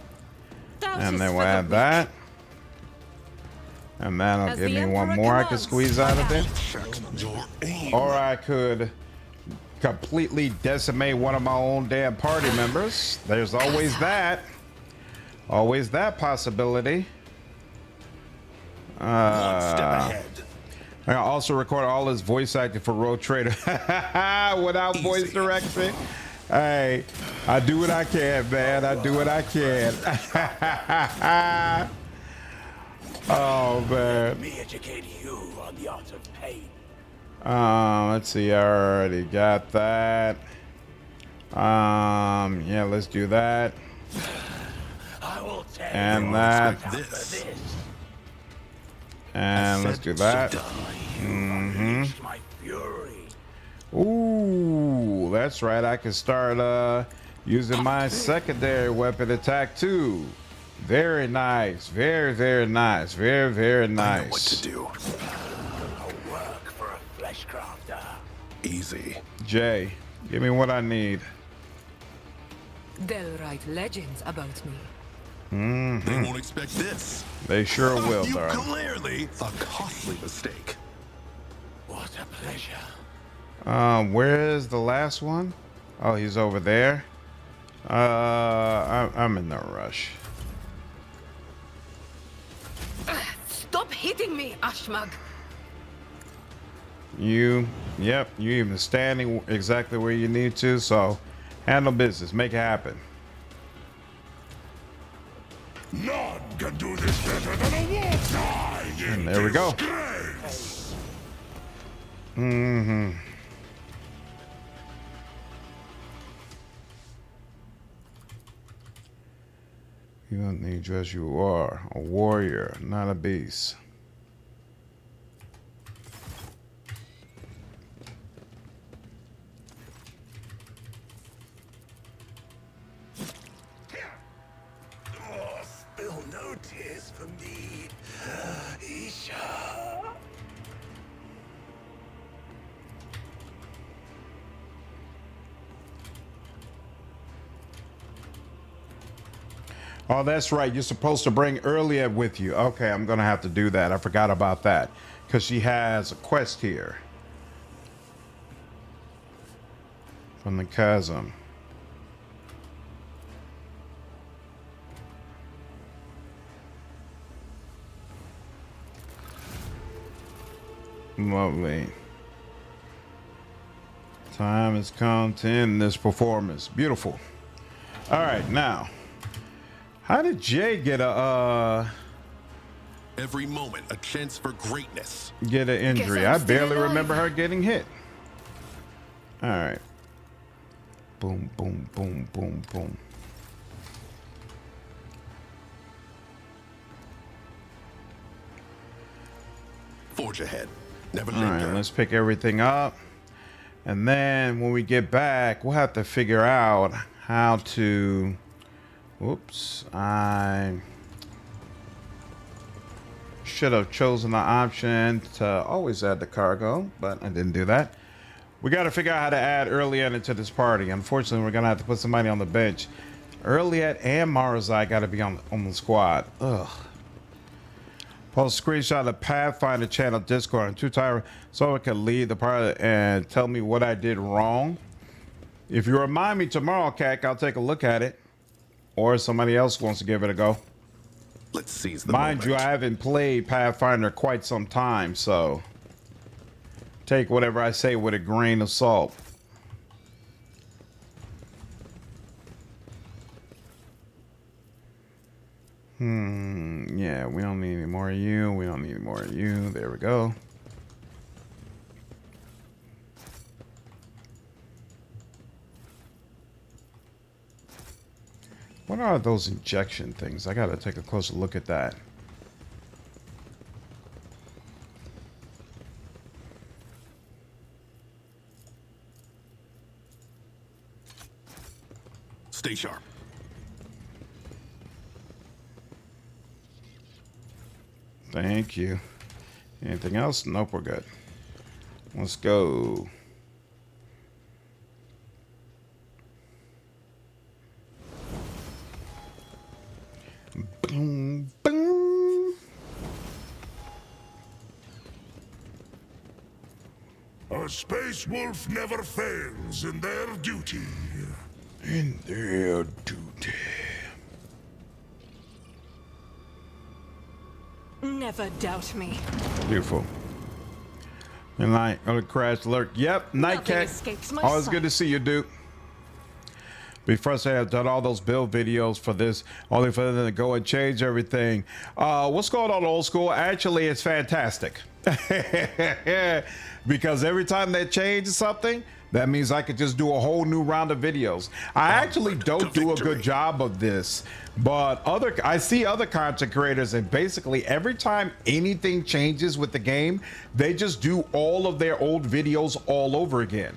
And then we'll add that. And that'll As give the me one Emperor more I can commands, squeeze out of it. Check your aim. Or I could completely decimate one of my own damn party members. There's always that. Always that possibility. One step ahead. I also record all his voice acting for Road Trader without voice Easy. direction. Hey, I do what I can, man. I do what I can. Oh, man. Me educate you on the art of pain. Let's see. I already got that. Yeah, let's do that. I will tell And you that. what's this. And let's do that. Unleash my fury. Ooh, that's right. I can start using my secondary weapon attack too. Very nice. Very, very nice. Very, very I know what nice. to do. A work for a flesh crafter. Easy. Jay, give me what I need. They'll write legends about me. They won't expect this. They sure will, You though. clearly a costly mistake. What a pleasure. Where is the last one? Oh, he's over there. I'm in no rush. Stop hitting me, Ashmag. You even standing exactly where you need to, so handle business, make it happen. None can do this better than a wartime. And there we go. You don't need just you are a warrior, not a beast. Oh, that's right. You're supposed to bring Earliet with you. Okay, I'm going to have to do that. I forgot about that because she has a quest here from the chasm. Lovely. Time has come to end this performance. Beautiful. All right, now, how did Jay get a Every moment, a chance for greatness. get an injury? I'm I still barely alive. remember her getting hit. All right. Boom, boom, boom, boom, boom. Forge ahead. Never All right, linger. let's pick everything up. And then when we get back, we'll have to figure out how to... Whoops. I should have chosen the option to always add the cargo, but I didn't do that. We got to figure out how to add Earliet into this party. Unfortunately, we're going to have to put somebody on the bench. Earliet and Marazai got to be on the squad. Ugh. Post screenshot of the Pathfinder channel Discord. I'm too tired so I can lead the party and tell me what I did wrong. If you remind me tomorrow, Kak, I'll take a look at it. Or if somebody else wants to give it a go. Let's seize the Mind moment. you, I haven't played Pathfinder quite some time, so take whatever I say with a grain of salt. Yeah, we don't need any more of you. We don't need any more of you. There we go. What are those injection things? I gotta take a closer look at that. Stay sharp. Thank you. Anything else? Nope, we're good. Let's go. Boom, boom. A space wolf never fails in their duty. In their duty. Never doubt me. Beautiful. And I gonna crash alert. Yep, Nothing Nightcat. escapes my Always sight. good to see you, dude. Be frustrated. I've done all those build videos for this, only for them to go and change everything. What's going on, old school? Actually, it's fantastic. Because every time they change something, that means I could just do a whole new round of videos. I actually don't do a good job of this, but I see other content creators, and basically every time anything changes with the game, they just do all of their old videos all over again.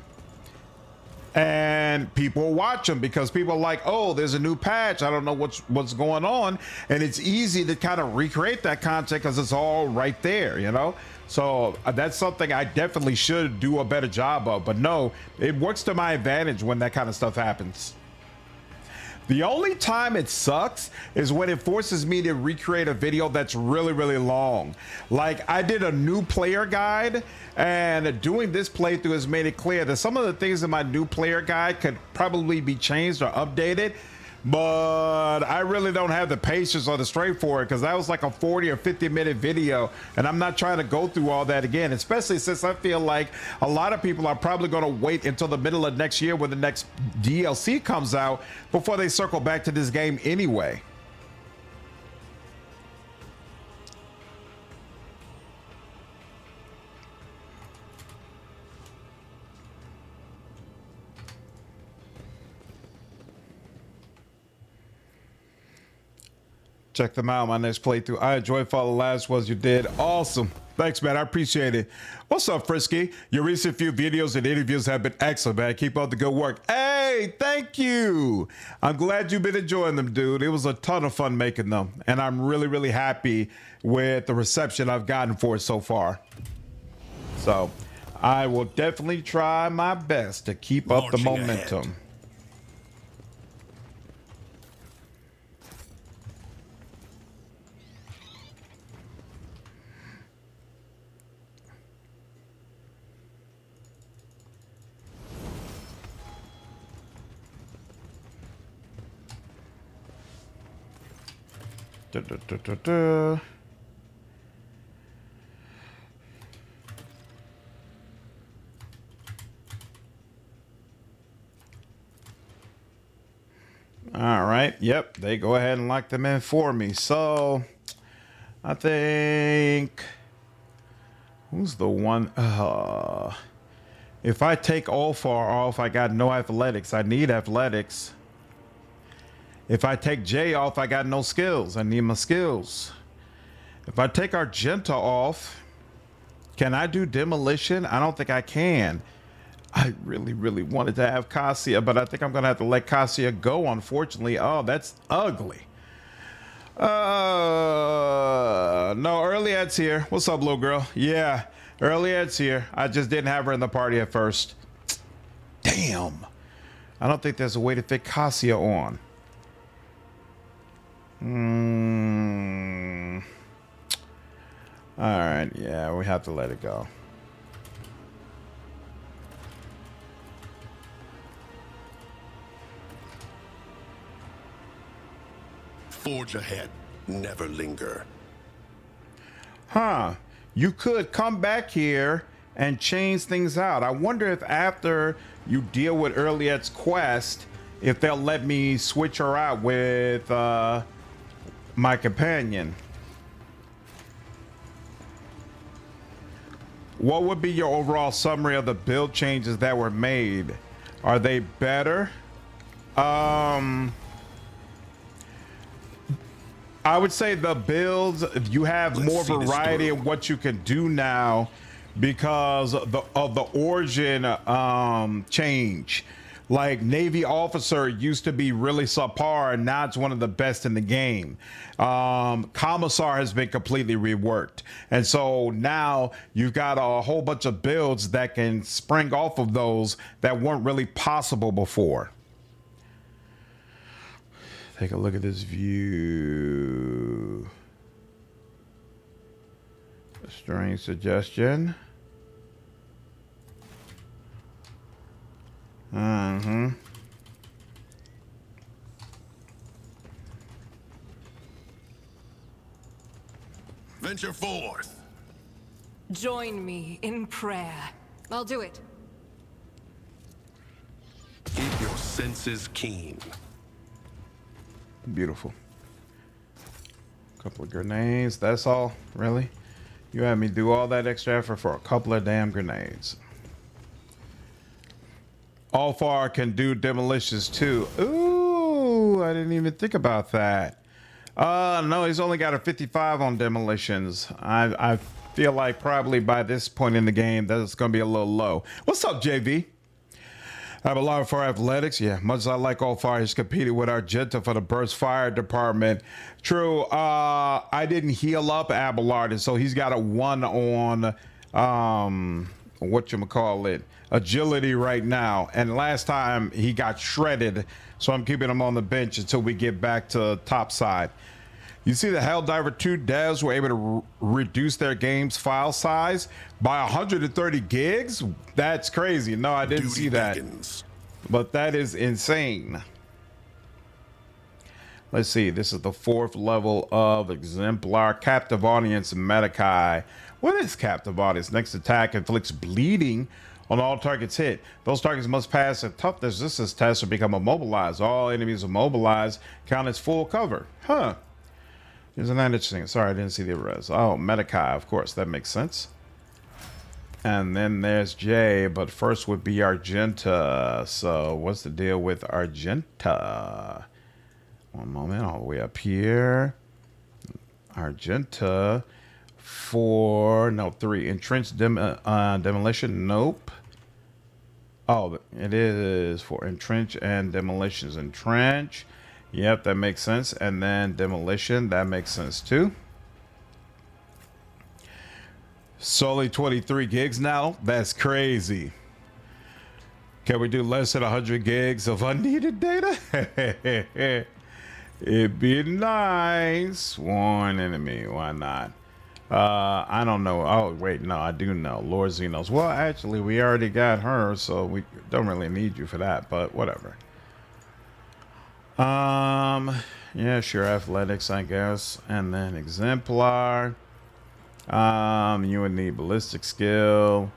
And people watch them because people are like, oh, there's a new patch. I don't know what's going on. And it's easy to kind of recreate that content because it's all right there, you know? So that's something I definitely should do a better job of. But no, it works to my advantage when that kind of stuff happens. The only time it sucks is when it forces me to recreate a video that's really, really long. Like I did a new player guide, and doing this playthrough has made it clear that some of the things in my new player guide could probably be changed or updated. But I really don't have the patience or the strength for it because that was like a 40 or 50-minute video, and I'm not trying to go through all that again, especially since I feel like a lot of people are probably going to wait until the middle of next year when the next DLC comes out before they circle back to this game anyway. Check them out. My next playthrough. I enjoyed for the last ones you did. Awesome. Thanks, man. I appreciate it. What's up, Frisky? Your recent few videos and interviews have been excellent, man. Keep up the good work. Hey, thank you. I'm glad you've been enjoying them, dude. It was a ton of fun making them. And I'm really, really happy with the reception I've gotten for it so far. So I will definitely try my best to keep up the Marching momentum. ahead. Da, da, da, da, da. All right. Yep. They go ahead and lock them in for me. So I think who's the one? If I take all far off, I got no athletics. I need athletics. If I take J off, I got no skills. I need my skills. If I take Argenta off, can I do demolition? I don't think I can. I really, really wanted to have Cassia, but I think I'm going to have to let Cassia go, unfortunately. Oh, that's ugly. No, Early Ed's here. What's up, little girl? Yeah, Early Ed's here. I just didn't have her in the party at first. Damn. I don't think there's a way to fit Cassia on. All right, yeah, we have to let it go. Forge ahead. Never linger. Huh. You could come back here and change things out. I wonder if after you deal with Earliet's quest, if they'll let me switch her out with my companion. What would be your overall summary of the build changes that were made? Are they better? I would say the builds, you have more variety of what you can do now because of the origin change. Like Navy Officer used to be really subpar, and now it's one of the best in the game. Commissar has been completely reworked. And so now you've got a whole bunch of builds that can spring off of those that weren't really possible before. Take a look at this view. A strange suggestion. Venture forth. Join me in prayer. I'll do it. Keep your senses keen. Beautiful. Couple of grenades. That's all, really? You had me do all that extra effort for a couple of damn grenades. All far can do demolitions too. Ooh, I didn't even think about that. No, he's only got a 55 on demolitions. I feel like probably by this point in the game that it's gonna be a little low. What's up, JV? Abelard for athletics. Yeah, much as I like all fire, he's competed with Argenta for the burst fire department. True. I didn't heal up Abelard, and so he's got a 1 on whatchamacallit, agility right now. And last time he got shredded, so I'm keeping him on the bench until we get back to top side. You see the Helldiver 2 devs were able to reduce their game's file size by 130 gigs? That's crazy. No, I didn't see that. But that is insane. Let's see. This is the 4th level of Exemplar. Captive Audience Medicae. What is Captive Audience? Next attack inflicts bleeding on all targets hit. Those targets must pass a tough resistance test or become immobilized. All enemies immobilized count as full cover. Huh. Isn't that interesting? Sorry, I didn't see the res. Oh, Medicae, of course. That makes sense. And then there's J, but first would be Argenta. So what's the deal with Argenta? One moment, all the way up here. Argenta 3. Entrenched demolition. Nope. Oh, it is for entrench and demolitions. Entrench. Yep, that makes sense. And then demolition, that makes sense too. Solely 23 gigs now? That's crazy. Can we do less than 100 gigs of unneeded data? It'd be nice. One enemy, why not? I don't know. Oh, wait, no, I do know. Lord Xenos. Well, actually, we already got her, so we don't really need you for that, but whatever. Yeah, sure, athletics, I guess. And then exemplar. You would need ballistic skill.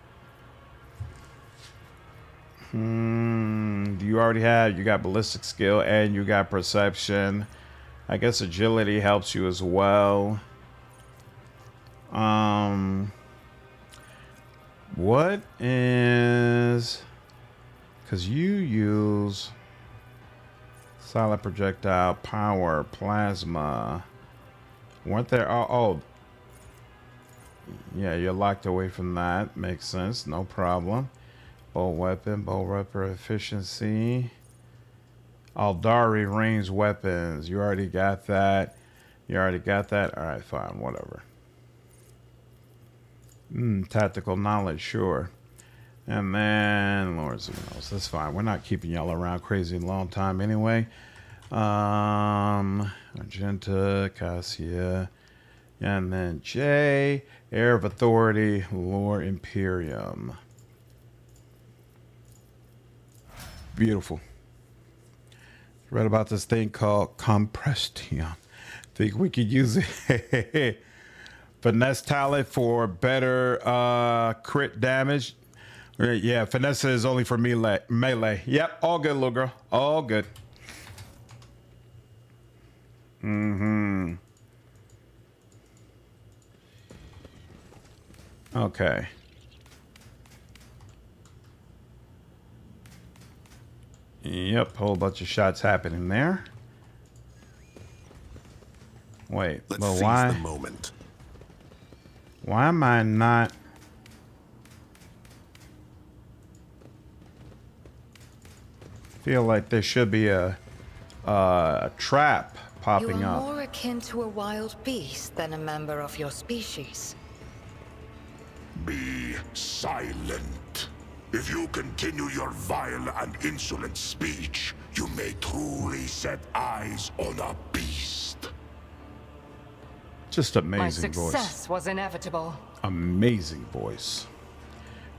Do you already have? You got ballistic skill and you got perception. I guess agility helps you as well. What is? Because you use solid projectile, power, plasma. Weren't there? Oh, yeah, you're locked away from that. Makes sense. No problem. Bow weapon efficiency. Aldari ranged weapons. You already got that. You already got that. All right, fine, whatever. Tactical knowledge, sure. And then Lord Xenos. That's fine. We're not keeping y'all around crazy long time anyway. Argenta, Cassia. And then J, Heir of Authority, Lore Imperium. Beautiful. Read about this thing called compression. Think we could use it. Finesse talent for better crit damage. Yeah, finesse is only for melee. Yep, all good, little girl. All good. Okay. Yep, whole bunch of shots happening there. Wait, Let's but seize why? the moment. Why am I not? Feel like there should be a trap popping You are up. more akin to a wild beast than a member of your species. Be silent. If you continue your vile and insolent speech, you may truly set eyes on a beast. Just My amazing voice. success was inevitable. Amazing voice.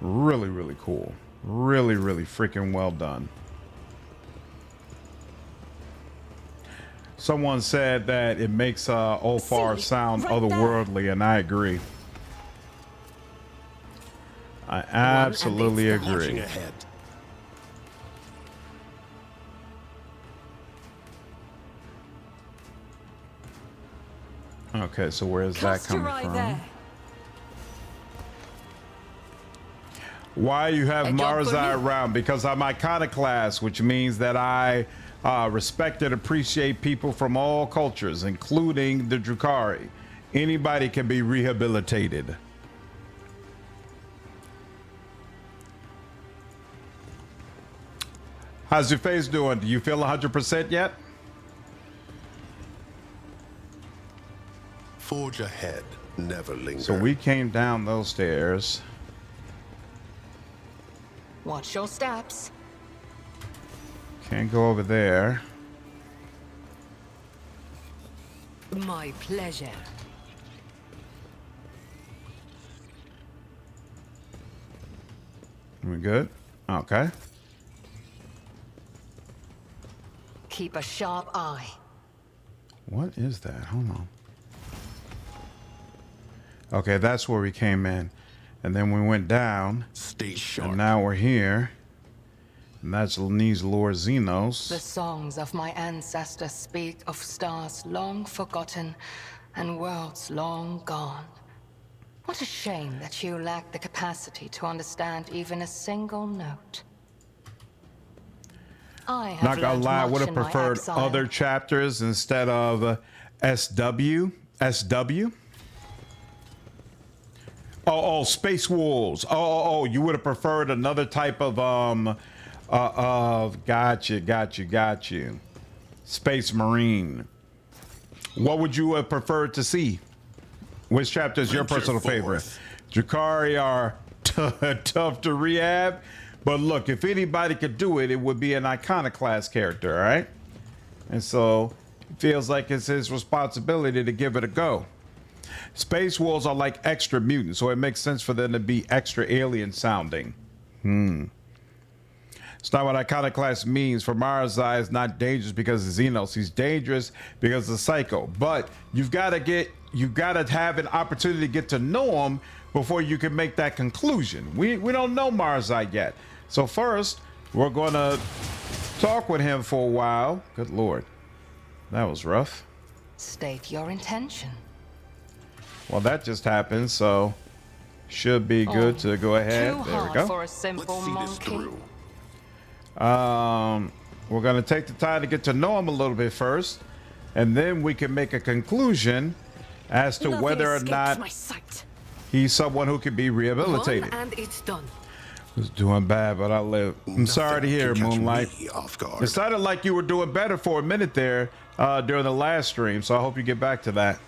Really, really cool. Really, really freaking well done. Someone said that it makes Ulfar sound right otherworldly, and I agree. I absolutely Launching agree. ahead. Okay, so where's that Cast your coming eye from? there. Why you have A job for Marzai me. around? Because I'm Iconoclast, which means that I respect and appreciate people from all cultures, including the Drukhari. Anybody can be rehabilitated. How's your face doing? Do you feel 100% yet? Forge ahead. Never linger. So we came down those stairs. Watch your steps. Can't go over there. My pleasure. We good? Okay. Keep a sharp eye. What is that? Hold on. Okay, that's where we came in. And then we went down. Stay sharp. And now we're here. And that's these Lord The Xenos. songs of my ancestors speak of stars long forgotten and worlds long gone. What a shame that you lack the capacity to understand even a single note. I have Not gonna learned lie, I much would have in my preferred exile. other chapters instead of SW. SW? Oh, Space Wolves. Oh, you would have preferred another type of got you. Space Marine. What would you have preferred to see? Which chapter is your Venture personal favorite? forth. Drukhari are tough to rehab, but look, if anybody could do it, it would be an Iconoclast character, all right? And so it feels like it's his responsibility to give it a go. Space Wolves are like extra mutants, so it makes sense for them to be extra alien sounding. It's not what Iconoclast means. For Mara's eye, is not dangerous because of Xenos. He's dangerous because of Psycho. But you've got to have an opportunity to get to know him before you can make that conclusion. We don't know Mara's eye yet. So first, we're going to talk with him for a while. Good Lord. That was rough. State your intention. Well, that just happened, so should be good to go ahead. Too There we hard go. for a simple Let's see this monkey. through. We're going to take the time to get to know him a little bit first, and then we can make a conclusion as to whether or not my sight. he's someone who can be rehabilitated. One and it's done. Was doing bad, but I live. I'm sorry to hear, Nothing can catch Moonlight. me off guard. It sounded like you were doing better for a minute there during the last stream, so I hope you get back to that.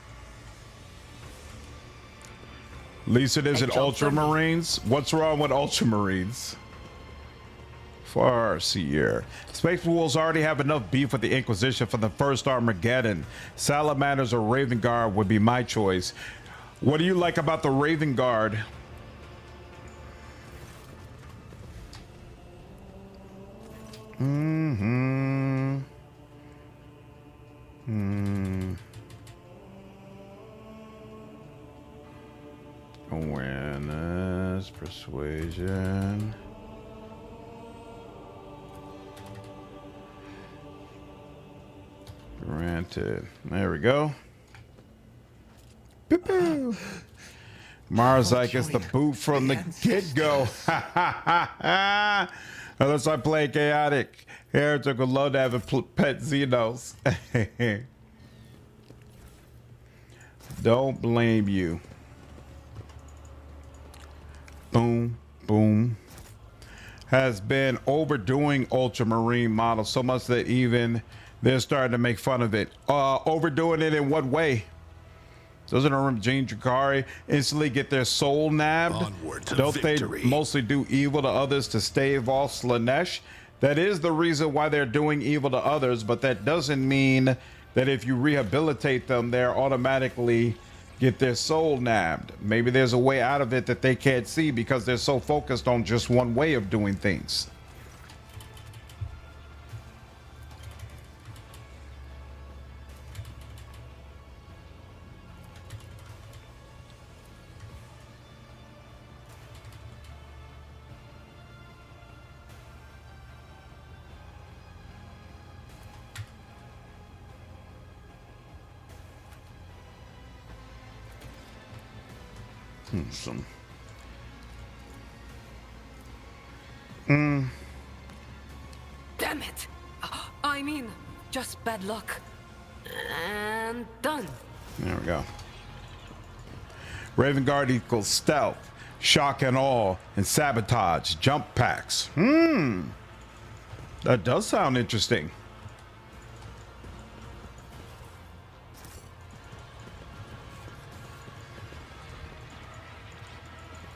At least it isn't Ultramarines. What's wrong with Ultramarines? Farseer. Space Wolves already have enough beef with the Inquisition from the first Armageddon. Salamanders or Raven Guard would be my choice. What do you like about the Raven Guard? Awareness, persuasion. Granted. There we go. Pew-pew. Marzike is the boot from the get-go. Unless I play chaotic. Heretic would love to have a pet Xenos. Don't blame you. Boom, boom. Has been overdoing Ultramarine models so much that even they're starting to make fun of it. Overdoing it in what way? Doesn't Gene Drakari instantly get their soul nabbed? Onward to Don't victory. they mostly do evil to others to stave off Slanesh? That is the reason why they're doing evil to others, but that doesn't mean that if you rehabilitate them, they're automatically get their soul nabbed. Maybe there's a way out of it that they can't see because they're so focused on just one way of doing things. Some. Damn it! I mean, just bad luck. And done. There we go. Raven Guard equals stealth, shock and awe, and sabotage. Jump packs. That does sound interesting.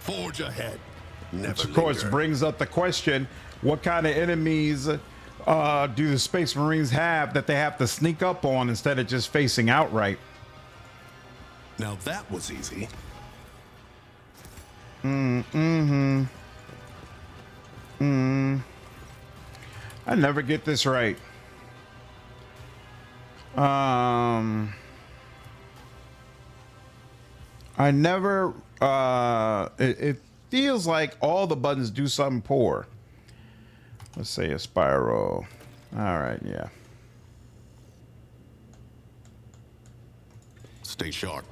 Forge ahead. Never Which of course linger. brings up the question, what kind of enemies do the Space Marines have that they have to sneak up on instead of just facing outright? Now that was easy. I never get this right. I never it feels like all the buttons do something poor. Let's say a spiral. All right, yeah. Stay sharp.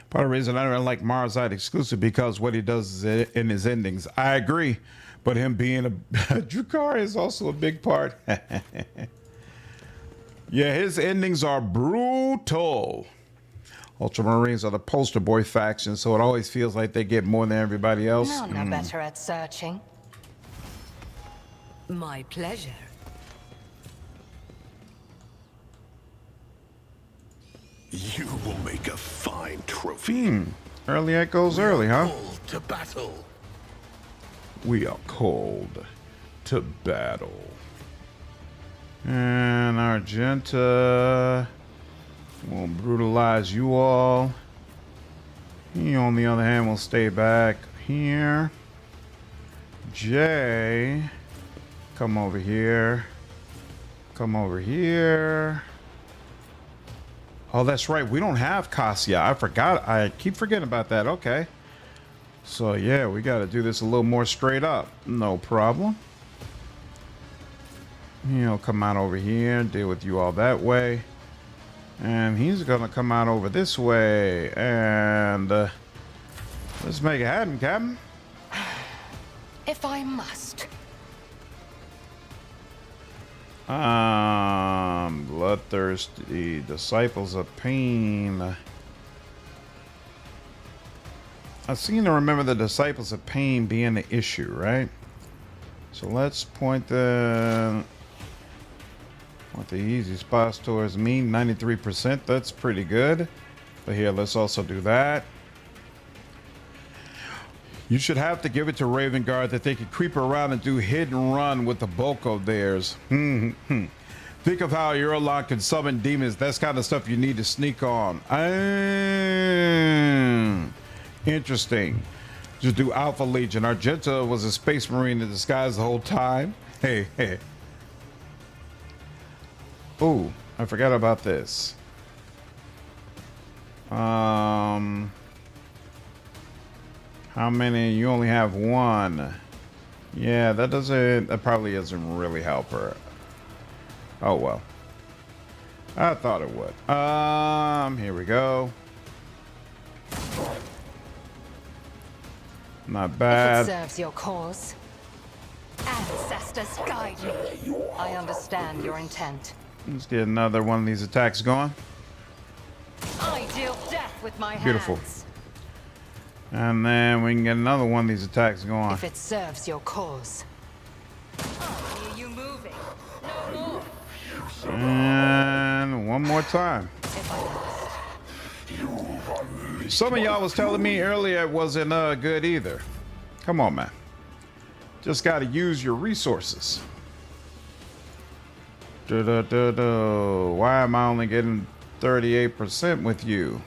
Part of the reason I don't like Marzite exclusive because what he does is in his endings. I agree, but him being a Drakari is also a big part. Yeah, his endings are brutal. Ultramarines are the poster boy faction, so it always feels like they get more than everybody else. None are better at searching. My pleasure. You will make a fine trophy. Early echoes early, huh? Called to battle. We are called to battle. And Argenta will brutalize you all. He, on the other hand, will stay back here. Jay, come over here. Come over here. Oh, that's right. We don't have Cassia. I forgot. I keep forgetting about that. Okay. So, yeah, we got to do this a little more straight up. No problem. He'll come out over here, deal with you all that way. And he's going to come out over this way. And let's make it happen, Captain. If I must. Bloodthirsty disciples of pain. I seem to remember the disciples of pain being the issue, right? So let's point the easy spots towards me. 93%. That's pretty good. But here, let's also do that. You should have to give it to Raven Guard that they can creep around and do hit and run with the bulk of theirs. Think of how Eurolon can summon demons. That's kind of stuff you need to sneak on. Interesting. Just do Alpha Legion. Argenta was a space marine in disguise the whole time. Hey. Oh, I forgot about this. How many? You only have one. Yeah, that probably doesn't really help her. Oh well. I thought it would. Here we go. Not bad. If it serves your cause. Ancestors guide me. I understand your intent. Let's get another one of these attacks going. I deal death with my Beautiful. hands. And then we can get another one of these attacks going. If it serves your cause. I hear you moving. No more. And one more time. If I must. Some of y'all was telling me earlier it wasn't good either. Come on, man. Just got to use your resources. Why am I only getting 38% with you?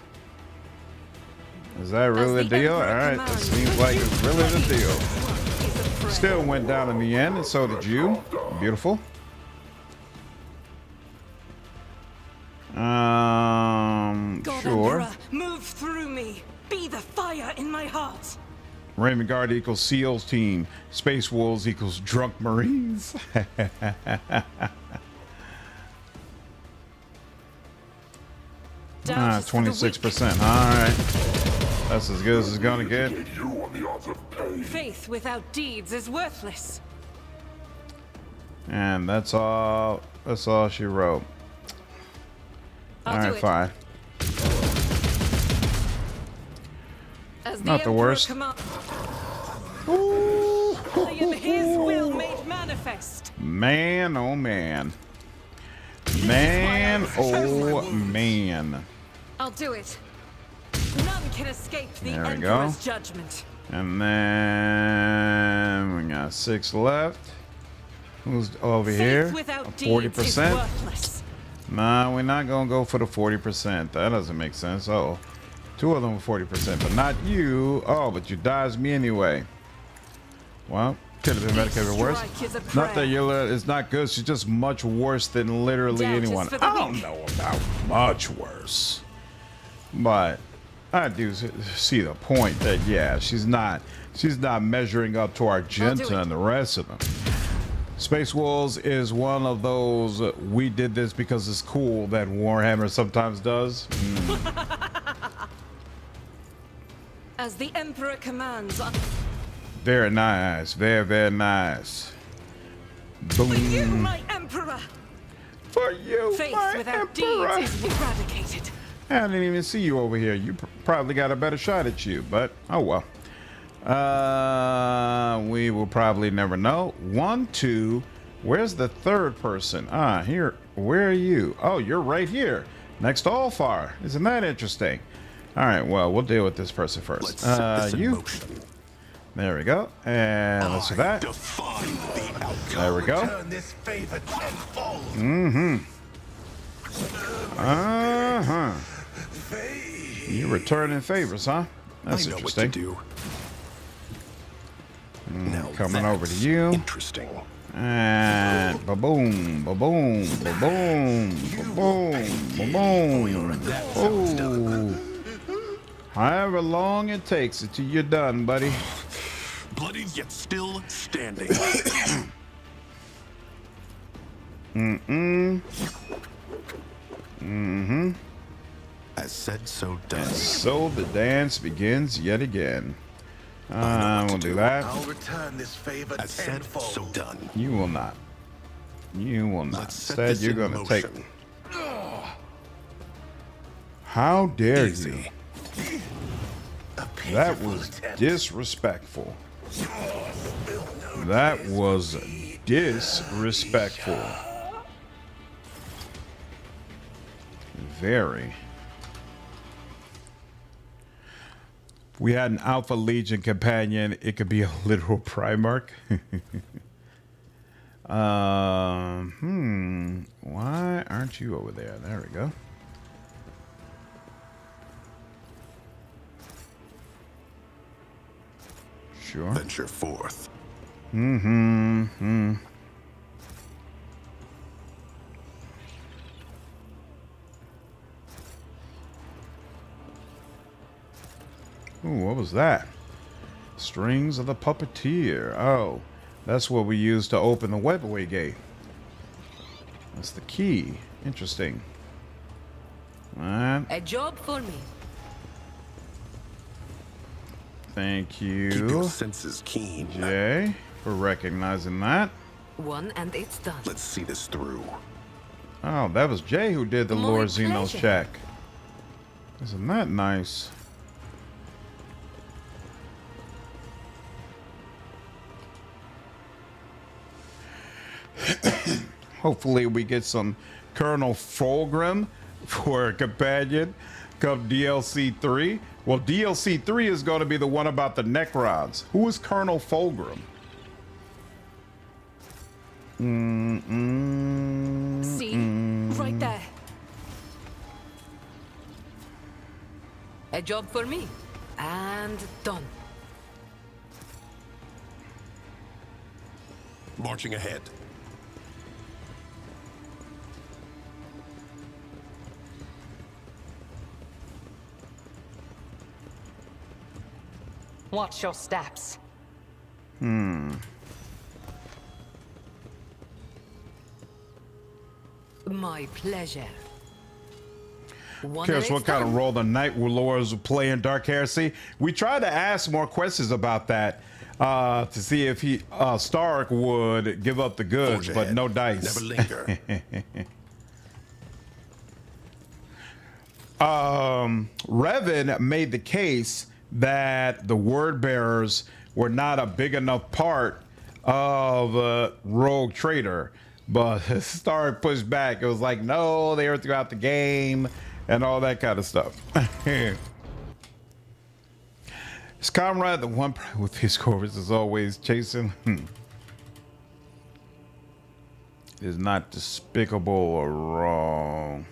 Is that really the deal? All right, that seems like it's really the deal. Still went down in the end, and so did you. Beautiful. Sure. Emperor, move through me. Be the fire in my heart. Raven Guard equals SEALs team. Space Wolves equals drunk Marines. 26%. All right. That's as good as it's gonna get. Faith without deeds is worthless. And that's all she wrote. All right, fine. Not the worst. Ooh. I am his will made manifest. Man, oh man. Man, oh man. I'll do it. None can escape the There we Emperor's go. judgment. And then we got 6 left. Who's over here? 40%. Nah, we're not gonna go for the 40%. That doesn't make sense. Oh, 2 of them are 40%, but not you. Oh, but you dodged me anyway. Well, could have been medicated worse. Not that Yula is not good. She's just much worse than literally anyone. I don't know about much worse, but I do see the point that yeah, she's not measuring up to Argenta and the rest of them. Space Wolves is one of those we did this because it's cool that Warhammer sometimes does. As the Emperor commands. Very nice. Very, very nice. Boom. For you, my Emperor. For you, Faith my without Emperor. deeds is eradicated. I didn't even see you over here. You probably got a better shot at you, but oh well. We will probably never know. 1, 2. Where's the third person? Here. Where are you? Oh, you're right here, next to Allfar. Isn't that interesting? All right. Well, we'll deal with this person first. You. There we go. And let's do that. There we go. You returning favors, huh? That's interesting. Now Coming over to that's you. Interesting. And ba-boom, ba-boom, ba-boom, ba-boom, ba-boom. Oh. However long it takes until you're done, buddy. Bloody yet still standing. As said, so done. So the dance begins yet again. We'll do that. I'll return this favor As said, tenfold. so done. You will not. You will not. Let's set Instead, this you're in going to take. motion. How dare Easy. you? A That pitiful was attempt. disrespectful. That was disrespectful. Very. If we had an Alpha Legion companion, it could be a literal Primarch. Why aren't you over there? There we go. Sure. Venture forth. Ooh, what was that? Strings of the Puppeteer. Oh, that's what we use to open the webway gate. That's the key. Interesting. Alright. A job for me. Thank Keep your you, senses keen. Jay, for recognizing that. One and it's done. Let's see this through. Oh, that was Jay who did the My Lord Xenos pleasure. check. Isn't that nice? Hopefully we get some Colonel Fulgrim for a companion come DLC 3. Well, DLC 3 is going to be the one about the Necrons. Who is Colonel Fulgrim? See? Right there. A job for me. And done. Marching ahead. Watch your steps. My pleasure. One Curious and what it's kind done. of role the Night Lords will play in Dark Heresy. We tried to ask more questions about that to see if Stark would give up the goods, Forge but ahead. no dice. Never linger. Revan made the case that the word bearers were not a big enough part of Rogue Trader, but Stark pushed back. It was like, no, they were throughout the game and all that kind of stuff. His comrade, the one with his corvus, is always chasing. Is not despicable or wrong.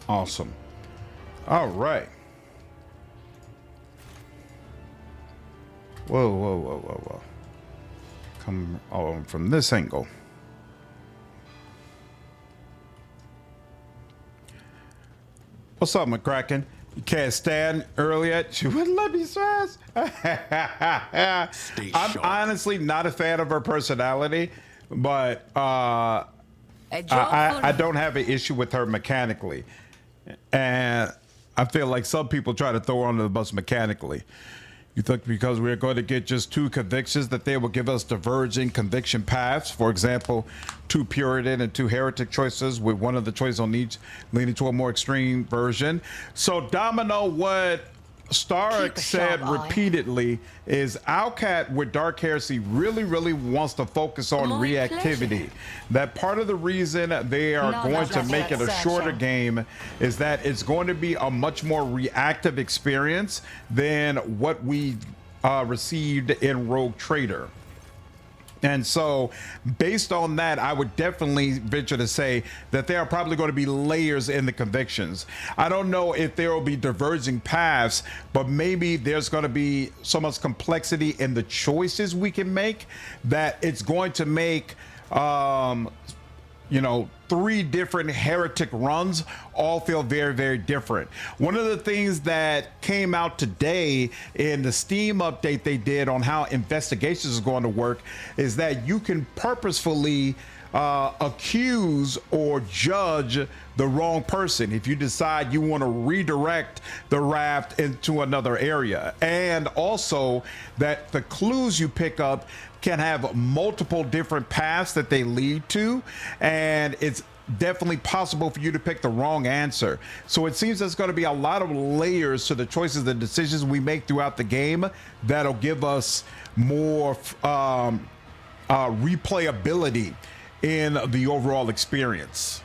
Awesome. All right. Whoa, whoa, whoa, whoa, whoa. Come from this angle. What's up, McCracken? You can't stand early yet? She wouldn't let me stress. I'm sharp. honestly not a fan of her personality, but A job for I me. don't have an issue with her mechanically. And I feel like some people try to throw her under the bus mechanically. You think because we're going to get just 2 convictions that they will give us diverging conviction paths? For example, 2 Puritan and 2 heretic choices, with one of the choices on each leaning to a more extreme version. So Domino, what Stark said repeatedly is Owlcat with Dark Heresy really wants to focus on reactivity. That part of the reason they are going to make it a shorter game is that it's going to be a much more reactive experience than what we received in Rogue Trader. And so based on that, I would definitely venture to say that there are probably going to be layers in the convictions. I don't know if there will be diverging paths, but maybe there's going to be so much complexity in the choices we can make that it's going to make, you know, 3 different heretic runs all feel very different. One of the things that came out today in the Steam update they did on how investigations is going to work is that you can purposefully accuse or judge the wrong person if you decide you want to redirect the raft into another area, and also that the clues you pick up can have multiple different paths that they lead to, and it's definitely possible for you to pick the wrong answer. So it seems there's going to be a lot of layers to the choices and decisions we make throughout the game that'll give us more replayability in the overall experience.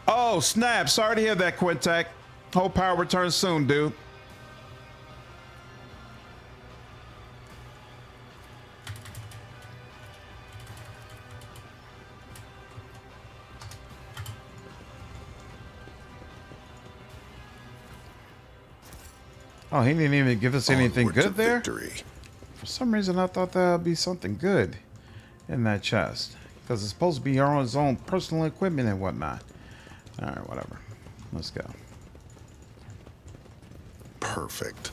Oh snap, sorry to hear that, Quintek. Hope power returns soon, dude. Oh, he didn't even give us anything good there? For some reason, I thought that would be something good in that chest. Because it's supposed to be our own personal equipment and whatnot. Alright, whatever. Let's go. Perfect.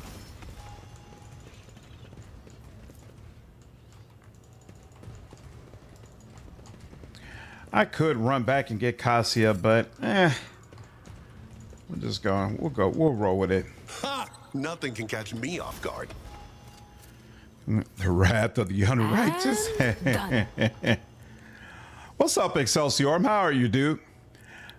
I could run back and get Cassia, but we're just going. We'll roll with it. Ha! Nothing can catch me off guard. The wrath of the unrighteous. What's up, Excelsior? How are you, dude?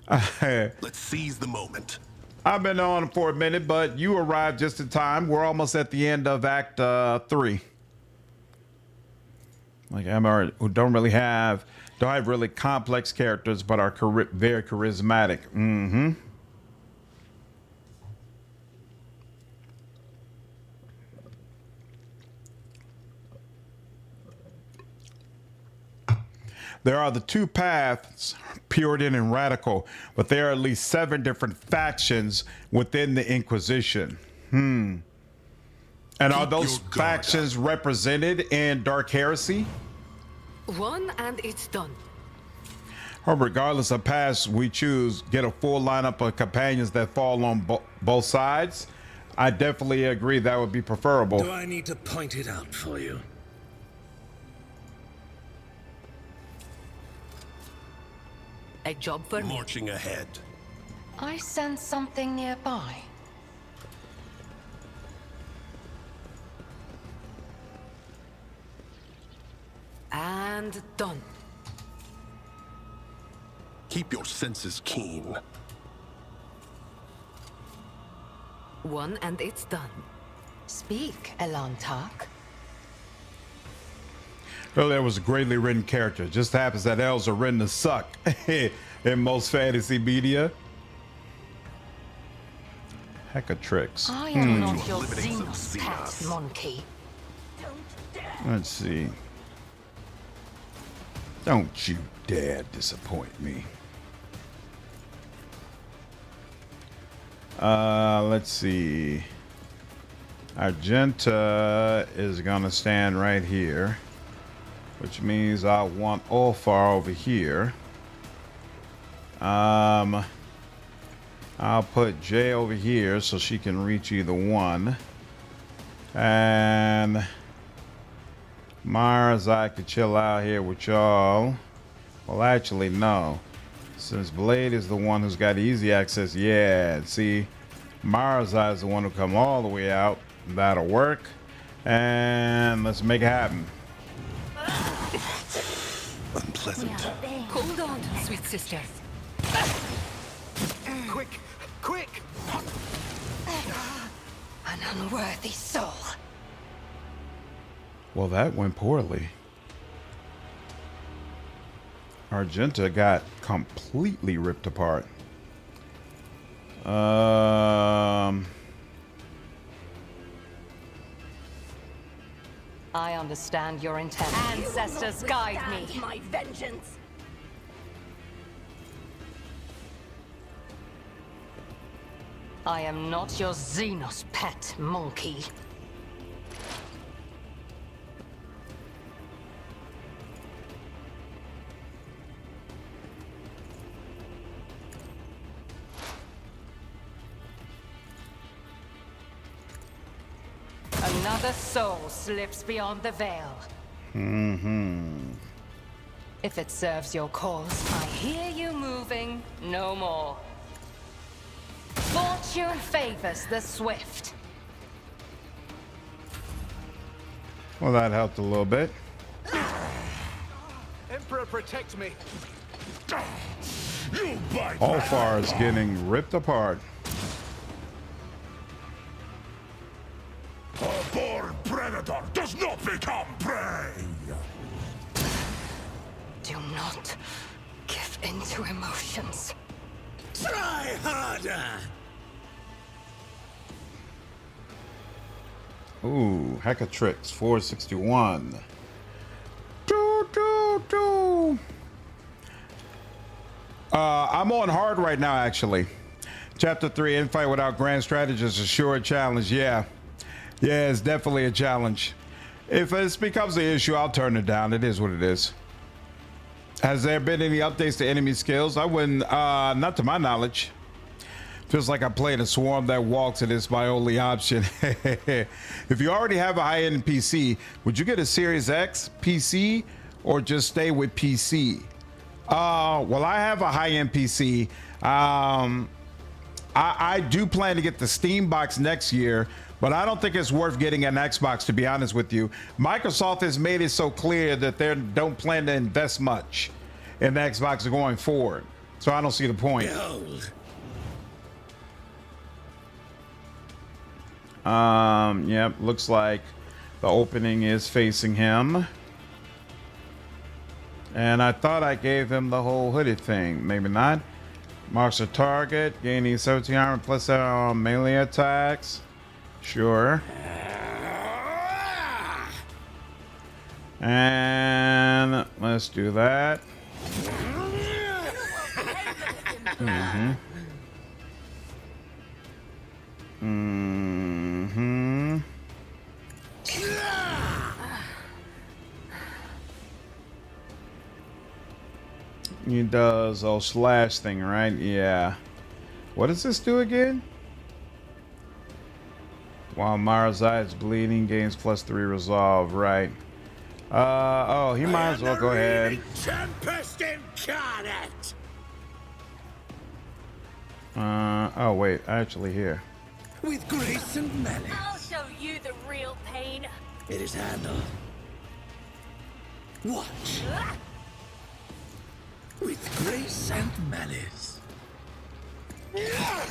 Let's seize the moment. I've been on for a minute, but you arrived just in time. We're almost at the end of Act 3. Like Emma, who don't have really complex characters, but are very charismatic. Mm-hmm. There are the 2 paths, Puritan and Radical, but there are at least 7 different factions within the Inquisition. And are those factions represented in Dark Heresy? 1 and it's done. Or regardless of paths we choose, get a full lineup of companions that fall on both sides? I definitely agree that would be preferable. Do I need to point it out for you? A job for me. Marching ahead. I sense something nearby. And done. Keep your senses keen. 1 and it's done. Speak, Elantark. Earlier was a greatly written character. Just happens that elves are written to suck in most fantasy media. Heck of tricks. I am not your Xenos pet, monkey. Let's see. Don't you dare disappoint me. Let's see. Argenta is gonna stand right here, which means I want Ulfar over here. I'll put Jay over here so she can reach either one. And Mars, I could chill out here with y'all. Well, actually, no. Since Blade is the one who's got easy access, yeah, see, Mara's Eye is the one who come all the way out. That'll work. And let's make it happen. Unpleasant. Hold on, sweet sister. Quick! Quick! An unworthy soul. Well, that went poorly. Argenta got completely ripped apart. I understand your intent. Ancestors, guide me. My vengeance! I am not your Xenos pet, monkey. Another soul slips beyond the veil. If it serves your cause, I hear you moving no more. Fortune favors the swift. Well, that helped a little bit. Emperor, protect me. You bite. Alfar is getting ripped apart. A born predator does not become prey. Do not give in to emotions. Try harder! Ooh, Hackatrix 461. Doo, doo, doo. I'm on hard right now, actually. Chapter 3, Infight without grand strategist is sure a challenge. Yeah, it's definitely a challenge. If this becomes an issue, I'll turn it down. It is what it is. Has there been any updates to enemy skills? I wouldn't, not to my knowledge. Feels like I'm playing a swarm that walks and it's my only option. If you already have a high-end PC, would you get a Series X PC or just stay with PC? Well, I have a high-end PC. I do plan to get the Steam box next year, but I don't think it's worth getting an Xbox, to be honest with you. Microsoft has made it so clear that they don't plan to invest much in the Xbox going forward. So I don't see the point. Behold. Yep, looks like the opening is facing him. And I thought I gave him the whole hooded thing. Maybe not. Marks a target, gaining 17 armor plus melee attacks. Sure. And let's do that. He does a slash thing, right? Yeah. What does this do again? While Mara's eye is bleeding, gains +3 resolve, right? Oh, he might as well go ahead. Tempest incarnate! Oh wait, actually here. With grace and malice. I'll show you the real pain. It is handled. Watch. With grace and malice. Behold.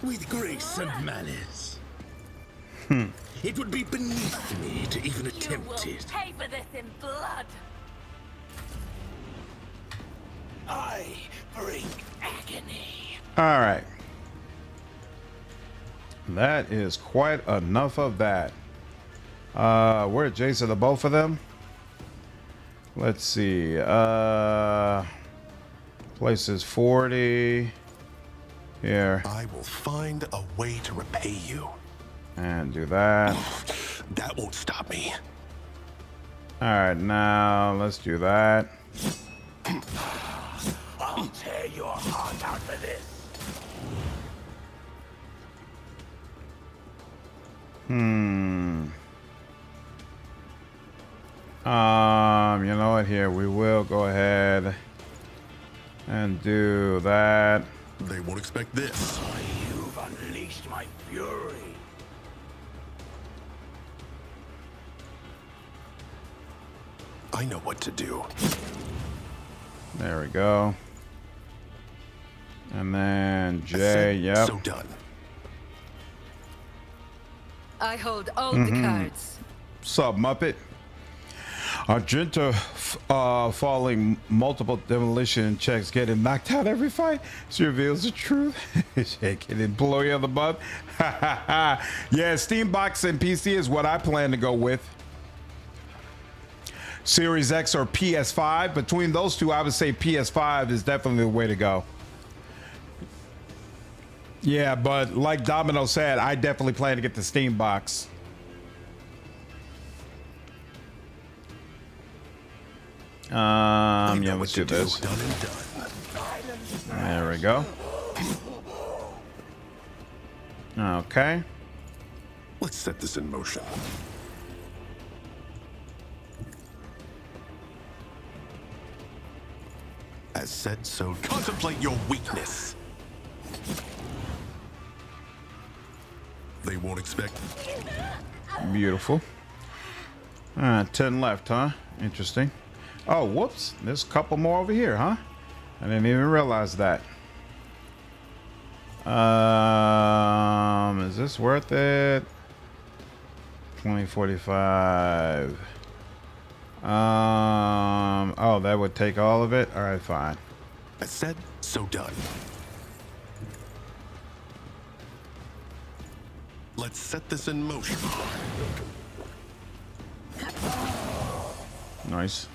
With grace and malice. It would be beneath me to even attempt it. Pay for this in blood. I bring agony. All right. That is quite enough of that. We're adjacent to both of them. Let's see. Place is 40. Here. I will find a way to repay you. And do that. That won't stop me. All right, now let's do that. I'll tear your heart out for this. You know what? Here we will go ahead and And do that. They won't expect this. You've unleashed my fury. I know what to do. There we go. And then J, Said, yep. So done. I hold all the cards. Sub Muppet. Argenta falling multiple demolition checks, getting knocked out every fight. She reveals the truth. Shaking employee of the month. Yeah, Steam Box and PC is what I plan to go with. Series X or PS5. Between those two, I would say PS5 is definitely the way to go. Yeah, but like Domino said, I definitely plan to get the Steam Box. Yeah, let's do this. Done and done. There we go. Okay. Let's set this in motion. As said, so contemplate your weakness. They won't expect. Beautiful. 10 left, huh? Interesting. Oh, whoops. There's a couple more over here, huh? I didn't even realize that. Is this worth it? 2045. Oh, that would take all of it? All right, fine. As said, so done. Let's set this in motion. Nice.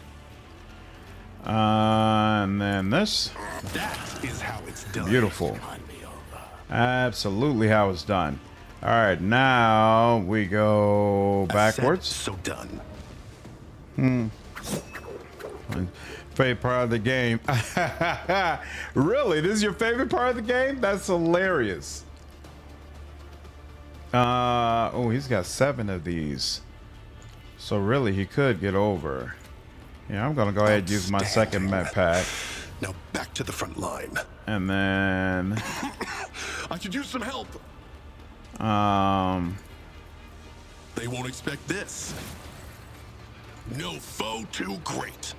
And then this. That is how it's done. Beautiful. Absolutely how it's done. All right, now we go backwards. So done. Favorite part of the game. Really? This is your favorite part of the game? That's hilarious. Oh, he's got 7 of these. So really, he could get over. Yeah, I'm gonna go ahead and use my second med pack. Now back to the front line. And then I could use some help. They won't expect this. No foe too great.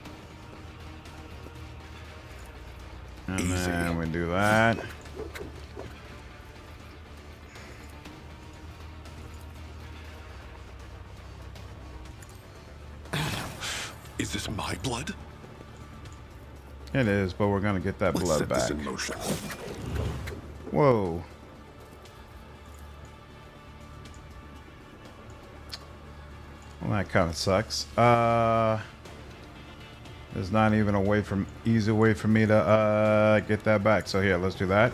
and Easy. then we do that. Is this my blood? It is, but we're gonna get that Let's blood set back. this in motion. Whoa. Well, that kind of sucks. There's not even a way from easy way for me to get that back. So here, let's do that.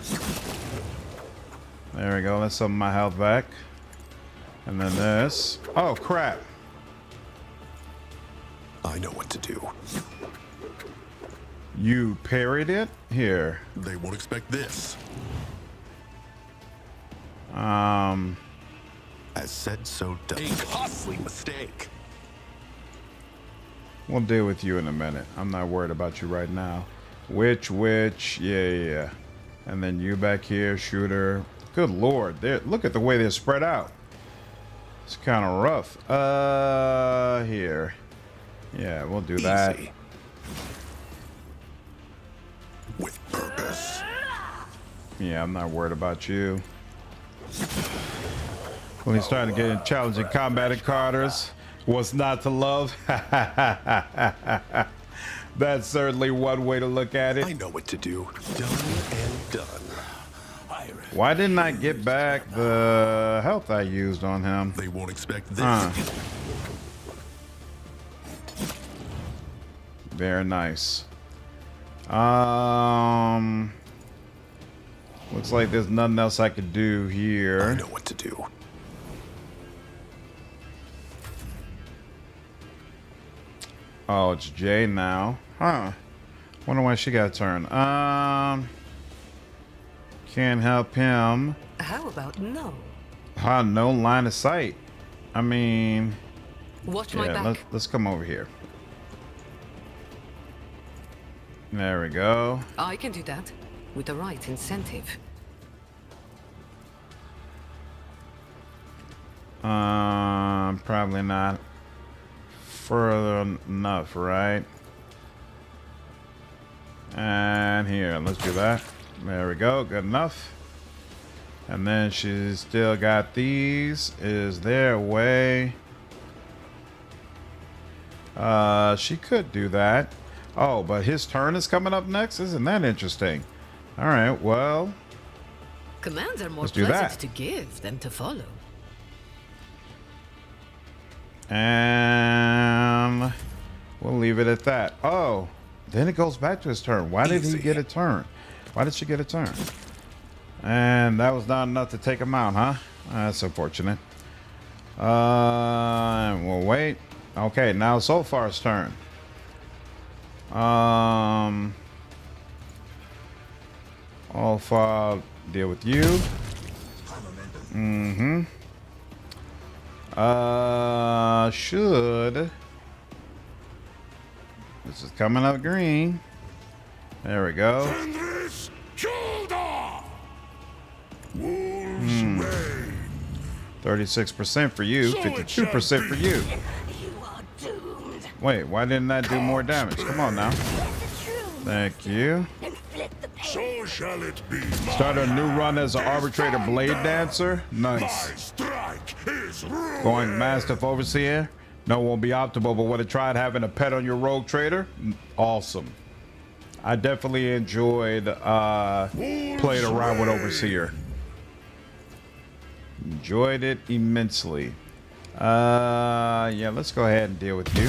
There we go. Let's sum my health back. And then this. Oh crap. I know what to do. You parried it? Here. They won't expect this. As said, so done. A costly mistake. We'll deal with you in a minute. I'm not worried about you right now. Witch, yeah. And then you back here, shooter. Good lord, look at the way they're spread out. It's kind of rough. Here. Yeah, we'll do that. Easy. With purpose. Yeah, I'm not worried about you. When he's starting to get in challenging combat encounters, what's not to love? That's certainly one way to look at it. I know what to do. Done and done. Why didn't I get back the health I used on him? They won't expect this. Very nice. Looks like there's nothing else I could do here. I know what to do. Oh, it's Jay now. Huh. Wonder why she got a turn. Can't help him. How about no? No line of sight. I mean, Watch my yeah, back. let's come over here. There we go. I can do that with the right incentive. Probably not further enough, right? And here, let's do that. There we go, good enough. And then she's still got these. Is there a way? She could do that. Oh, but his turn is coming up next? Isn't that interesting? All right, well. Commands are more let's do pleasant that. to give than to follow. And we'll leave it at that. Oh, then it goes back to his turn. Why did he get a turn? Why did she get a turn? And that was not enough to take him out, huh? That's unfortunate. We'll wait. Okay, now Zulfar's turn. Zulfar, deal with you. Mm-hmm. Should. This is coming up green. There we go. 36% for you, 52% for you. Wait, why didn't that do more damage? Come on now. Thank you. So shall it be. Start a new run as an arbitrator Bladedancer. Nice. Going Mastiff Overseer. No, it won't be optimal, but would have tried having a pet on your rogue trader. Awesome. I definitely enjoyed playing around with Overseer. Enjoyed it immensely. Yeah, let's go ahead and deal with you.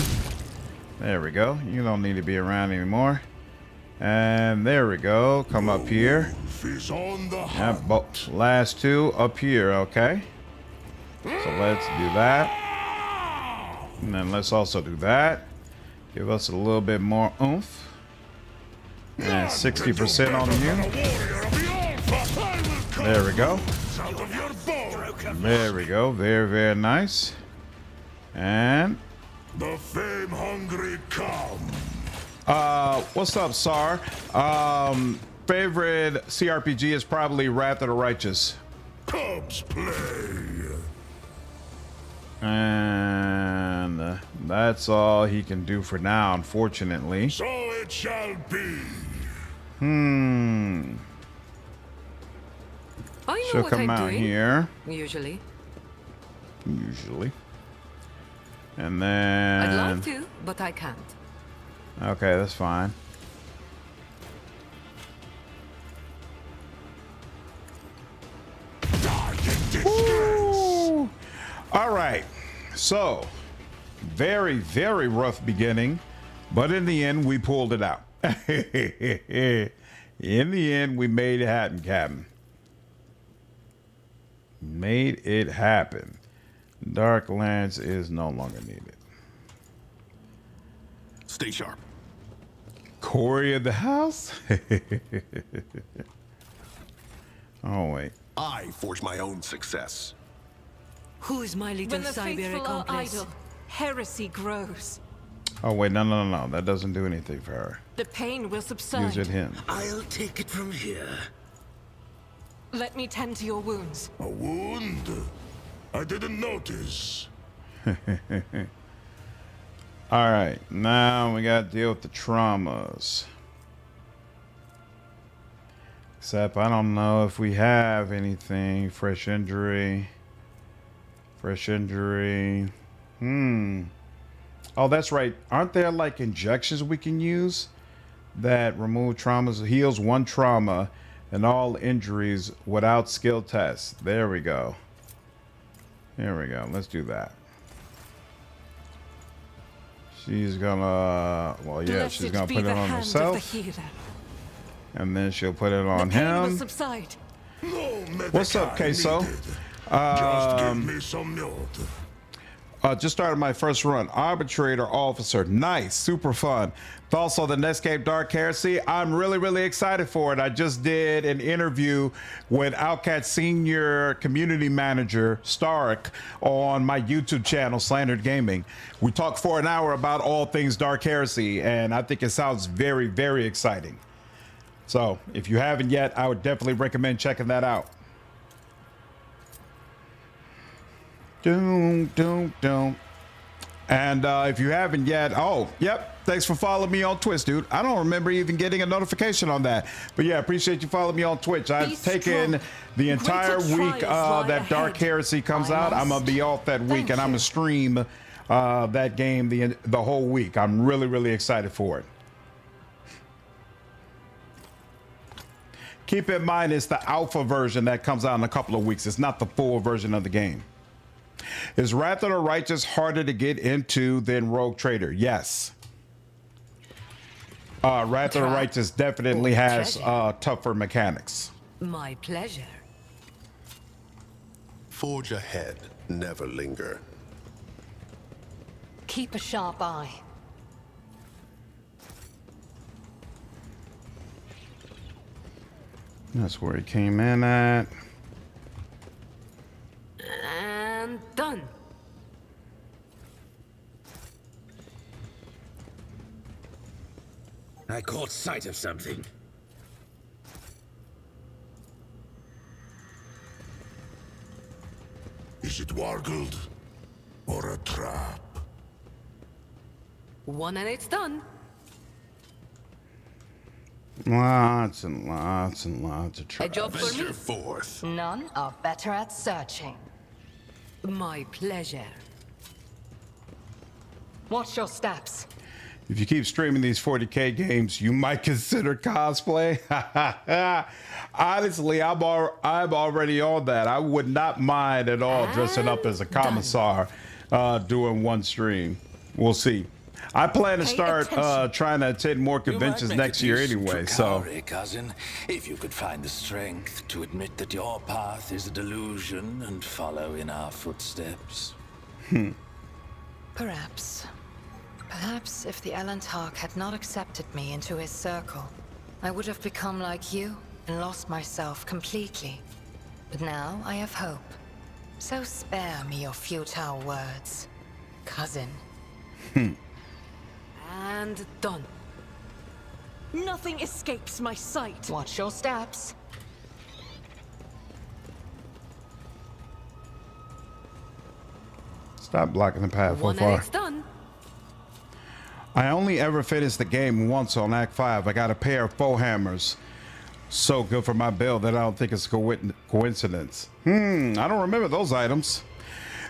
There we go. You don't need to be around anymore. And there we go. Come up here. Yeah, last two up here, okay? So let's do that. And then let's also do that. Give us a little bit more oomph. And 60% on you. There we go. There we go. Very, very nice. And the fame hungry come. What's up, Sar? Favorite CRPG is probably Wrath of the Righteous. Cubs play. And that's all he can do for now, unfortunately. So it shall be. I know She'll what come I'm out doing, here. Usually. And then I'd love to, but I can't. okay, that's fine. Woo! All right, so very, very rough beginning, but in the end we pulled it out. In the end we made it happen, Captain. Made it happen. Dark Lance is no longer needed. Stay sharp. Corey of the house? Oh, wait. I forge my own success. Who is my little When the Siberia faithful are accomplice? idle, heresy grows. Oh, wait. No. That doesn't do anything for her. The pain will subside. Use it him. I'll take it from here. Let me tend to your wounds. A wound? I didn't notice. All right. Now we got to deal with the traumas. Except I don't know if we have anything. Fresh injury. Fresh injury. Oh, that's right. Aren't there like injections we can use that remove traumas, heals one trauma and all injuries without skill tests? There we go. Here we go. Let's do that. She's gonna, well, yeah, Blessed she's gonna be put it the on hand herself. of the healer. And then she'll put it on The pain will him. subside. No What's up, Medicai Queso? needed. Just give me some milk. Just started my first run. Arbitrator Officer. Nice. Super fun. Thoughts on the Netscape Dark Heresy? I'm really excited for it. I just did an interview with Outcat Senior Community Manager Stark on my YouTube channel, Slandered Gaming. We talked for an hour about all things Dark Heresy, and I think it sounds very exciting. So if you haven't yet, I would definitely recommend checking that out. And if you haven't yet, oh, yep, thanks for following me on Twitch, dude. I don't remember even getting a notification on that. But yeah, appreciate you following me on Twitch. I've taken the entire week that Dark Heresy comes out. I'm going to be off that week, and I'm going to stream that game the whole week. I'm really excited for it. Keep in mind, it's the alpha version that comes out in a couple of weeks. It's not the full version of the game. Is Wrath of the Righteous harder to get into than Rogue Trader? Yes. Wrath of the Righteous definitely has tougher mechanics. My pleasure. Forge ahead, never linger. Keep a sharp eye. That's where he came in at. And done. I caught sight of something. Is it wargled or a trap? One and it's done. Lots and lots of traps. A job for me. Forth. None are better at searching. My pleasure. Watch your steps. If you keep streaming these 40K games, you might consider cosplay. Honestly, I'm already on that. I would not mind at all dressing up as a commissar doing one stream. We'll see. I plan to start trying to attend more conventions next year anyway. So, cousin, if you could find the strength to admit that your path is a delusion and follow in our footsteps. Perhaps. Perhaps if the Elantark had not accepted me into his circle, I would have become like you and lost myself completely. But now I have hope. So spare me your futile words, cousin. And done. Nothing escapes my sight. Watch your steps. stop blocking the path. One and it's done. I only ever finished the game once on Act 5. I got a pair of foe hammers. So good for my build that I don't think it's a coincidence. I don't remember those items.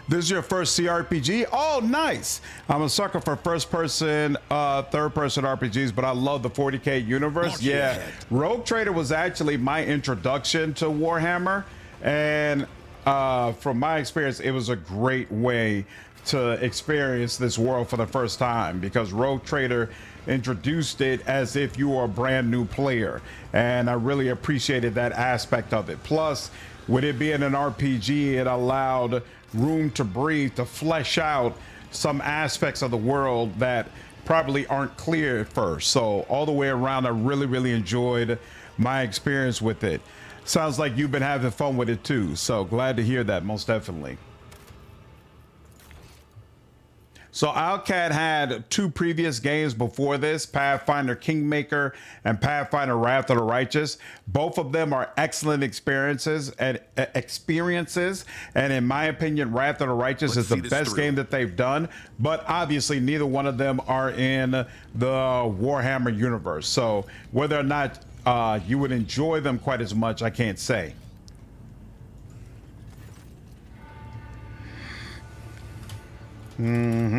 This is your first CRPG? Oh, nice. I'm a sucker for first-person, third-person RPGs, but I love the 40K universe. Yeah, Rogue Trader was actually my introduction to Warhammer, and from my experience, it was a great way to experience this world for the first time, because Rogue Trader introduced it as if you were a brand new player, and I really appreciated that aspect of it. Plus, with it being an RPG, it allowed room to breathe, to flesh out some aspects of the world that probably aren't clear at first. So all the way around, I really enjoyed my experience with it. Sounds like you've been having fun with it too, so glad to hear that, most definitely. So Outcat had two previous games before this, Pathfinder Kingmaker and Pathfinder Wrath of the Righteous. Both of them are excellent experiences, and in my opinion, Wrath of the Righteous is the best game that they've done, but obviously neither one of them are in the Warhammer universe. So whether or not you would enjoy them quite as much, I can't say. Ooh.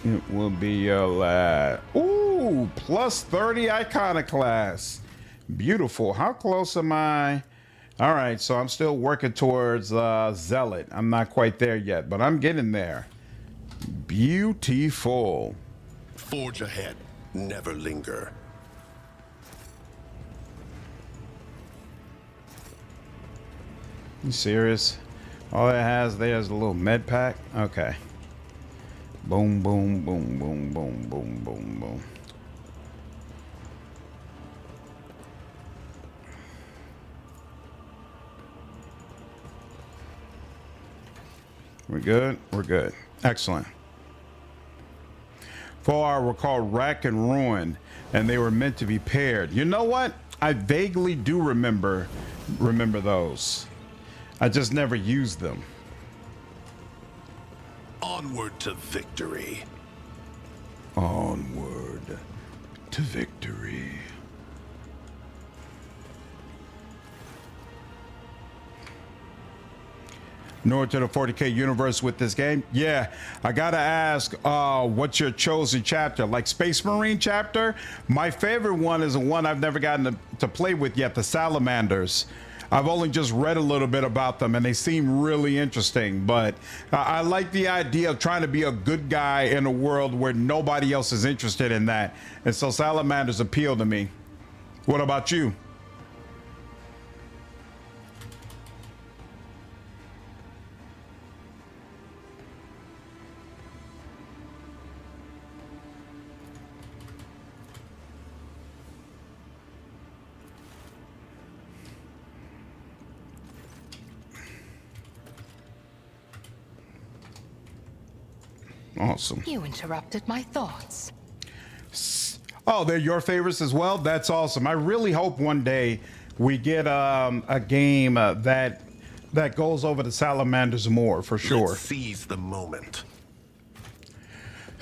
It will be your last. Ooh, plus 30 Iconoclast. Beautiful. How close am I? All right, so I'm still working towards Zealot. I'm not quite there yet, but I'm getting there. Beautiful. Forge ahead. Never linger. You serious? All it has there is a little med pack? Okay. Boom, boom, boom, boom, boom, boom, boom, boom. We're good? We're good. Excellent. 4 were called Rack and Ruin, and they were meant to be paired. You know what? I vaguely do remember those. I just never used them. Onward to victory. Onward to victory. North to the 40K universe with this game. Yeah, I gotta ask, what's your chosen chapter? Like Space Marine chapter? My favorite one is the one I've never gotten to play with yet, the Salamanders. I've only just read a little bit about them and they seem really interesting, but I like the idea of trying to be a good guy in a world where nobody else is interested in that. And so Salamanders appeal to me. What about you? Awesome. You interrupted my thoughts. Oh, they're your favorites as well? That's awesome. I really hope one day we get a game that goes over the Salamanders more, for sure. Let's seize the moment.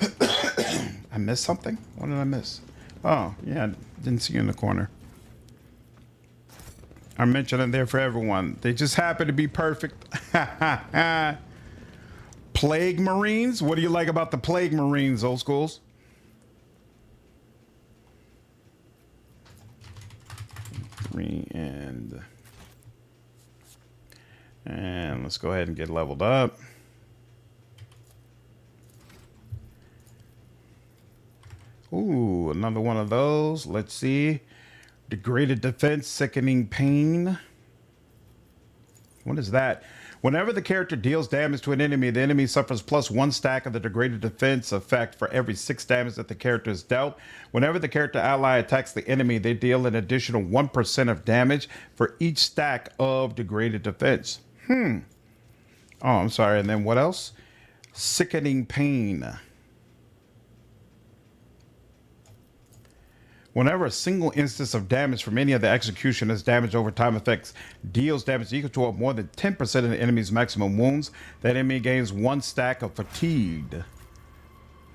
I missed something? What did I miss? Oh, yeah, didn't see you in the corner. I mentioned it there for everyone. They just happen to be perfect. Plague Marines? What do you like about the Plague Marines, old schools? And let's go ahead and get leveled up. Ooh, another one of those. Let's see. Degraded defense, sickening pain. What is that? Whenever the character deals damage to an enemy, the enemy suffers +1 stack of the degraded defense effect for every 6 damage that the character is dealt. Whenever the character ally attacks the enemy, they deal an additional 1% of damage for each stack of degraded defense. Oh, I'm sorry. And then what else? Sickening pain. Whenever a single instance of damage from any of the executioner's damage over time effects deals damage equal to more than 10% of the enemy's maximum wounds, that enemy gains 1 stack of fatigued.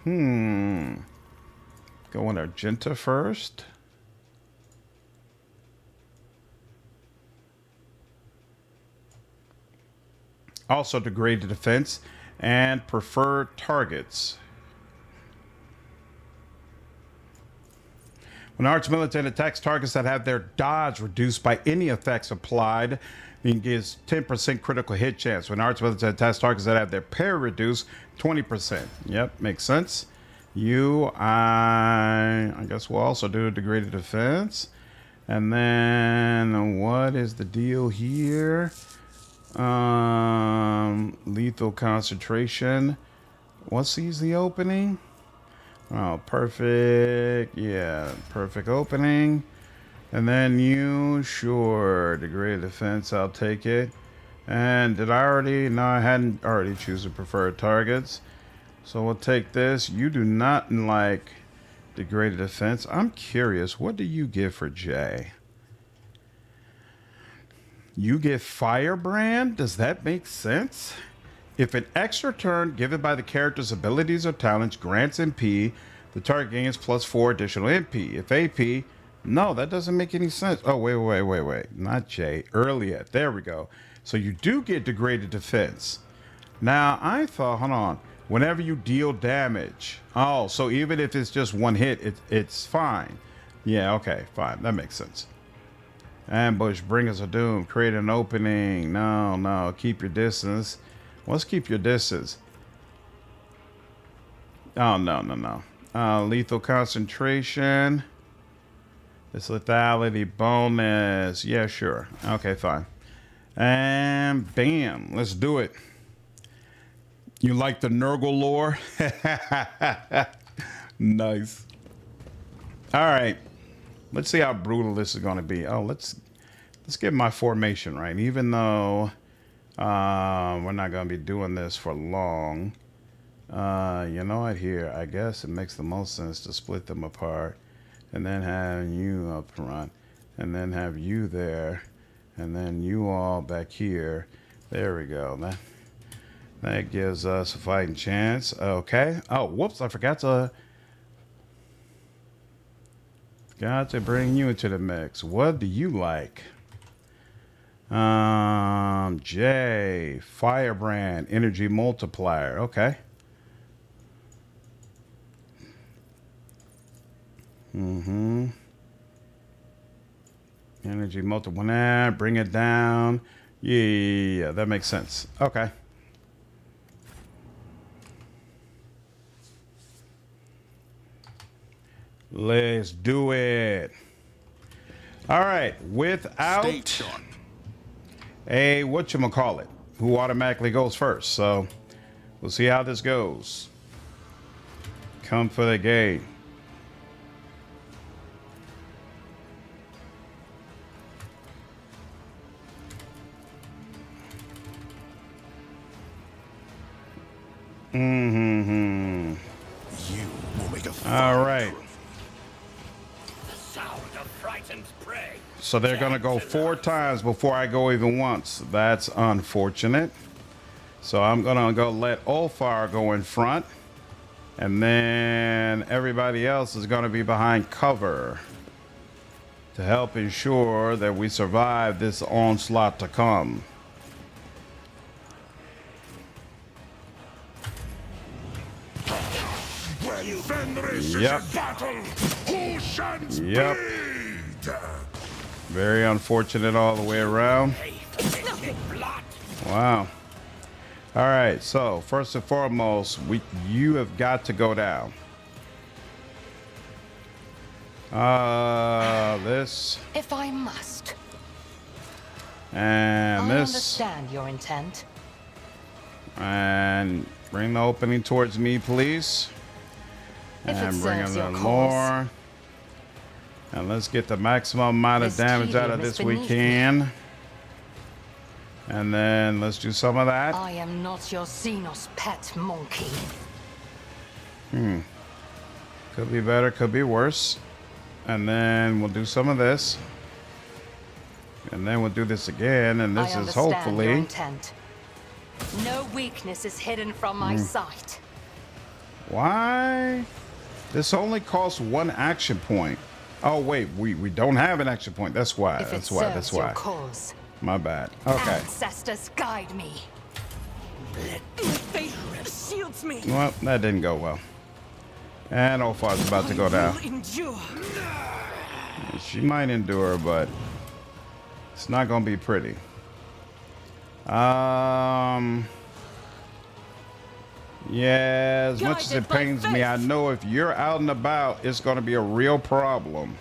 Going Argenta first. Also degraded defense and preferred targets. When Arch Militant attacks targets that have their dodge reduced by any effects applied, it gives 10% critical hit chance. When Arch Militant attacks targets that have their parry reduced, 20%. Yep, makes sense. I guess we'll also do a degraded defense. And then what is the deal here? Lethal concentration. What sees the opening? Oh, perfect. Yeah, perfect opening. And then sure, degraded defense, I'll take it. And did I already? No, I hadn't already chosen preferred targets. So we'll take this. You do not like degraded defense. I'm curious, what do you give for Jay? You get Firebrand? Does that make sense? If an extra turn given by the character's abilities or talents grants MP, the target gains +4 additional MP. If AP, no, that doesn't make any sense. Oh, wait. Not J. Earlier. There we go. So you do get degraded defense. Now, I thought, hold on. Whenever you deal damage. Oh, so even if it's just 1 hit, it's fine. Yeah, okay, fine. That makes sense. Ambush, Bringers of Doom, create an opening. No, keep your distance. Let's keep your distance. Oh, no. Lethal concentration. This lethality bonus. Yeah, sure. Okay, fine. And bam, let's do it. You like the Nurgle lore? Nice. All right. Let's see how brutal this is going to be. Oh, let's get my formation right. Even though we're not going to be doing this for long. You know what? Here, I guess it makes the most sense to split them apart. And then have you up front. And then have you there. And then you all back here. There we go. That gives us a fighting chance. Okay. Oh, whoops. I forgot to bring you into the mix. What do you like? J. Firebrand. Energy multiplier. Okay. Energy multiplier. Bring it down. Yeah, that makes sense. Okay. Let's do it. All right. Without a whatchamacallit, who automatically goes first. So we'll see how this goes. Come for the game. You will make a All right. The sound of frightened prey. So they're going to go 4 times before I go even once. That's unfortunate. So I'm going to go let Ulfar go in front. And then everybody else is going to be behind cover to help ensure that we survive this onslaught to come. Yep. Yep. Very unfortunate all the way around. Wow. All right. So first and foremost, you have got to go down. This. If I must. And I this. understand your intent. And bring the opening towards me, please. And bring in the lore. And let's get the maximum amount of damage out of this we can. And then let's do some of that. I am not your Xenos pet monkey. Could be better, could be worse. And then we'll do some of this. And then we'll do this again. And this is hopefully. Your intent. No weakness is hidden from my sight. Why? This only costs 1 action point. Oh wait, we don't have an action point. That's why. That's why. Your cause. My bad. Okay. Ancestors guide me. Fate shields me. Well, that didn't go well. And Ulfar's about to go down. Endure. She might endure, but it's not gonna be pretty. Yeah, as much as it pains me, I know if you're out and about, it's going to be a real problem.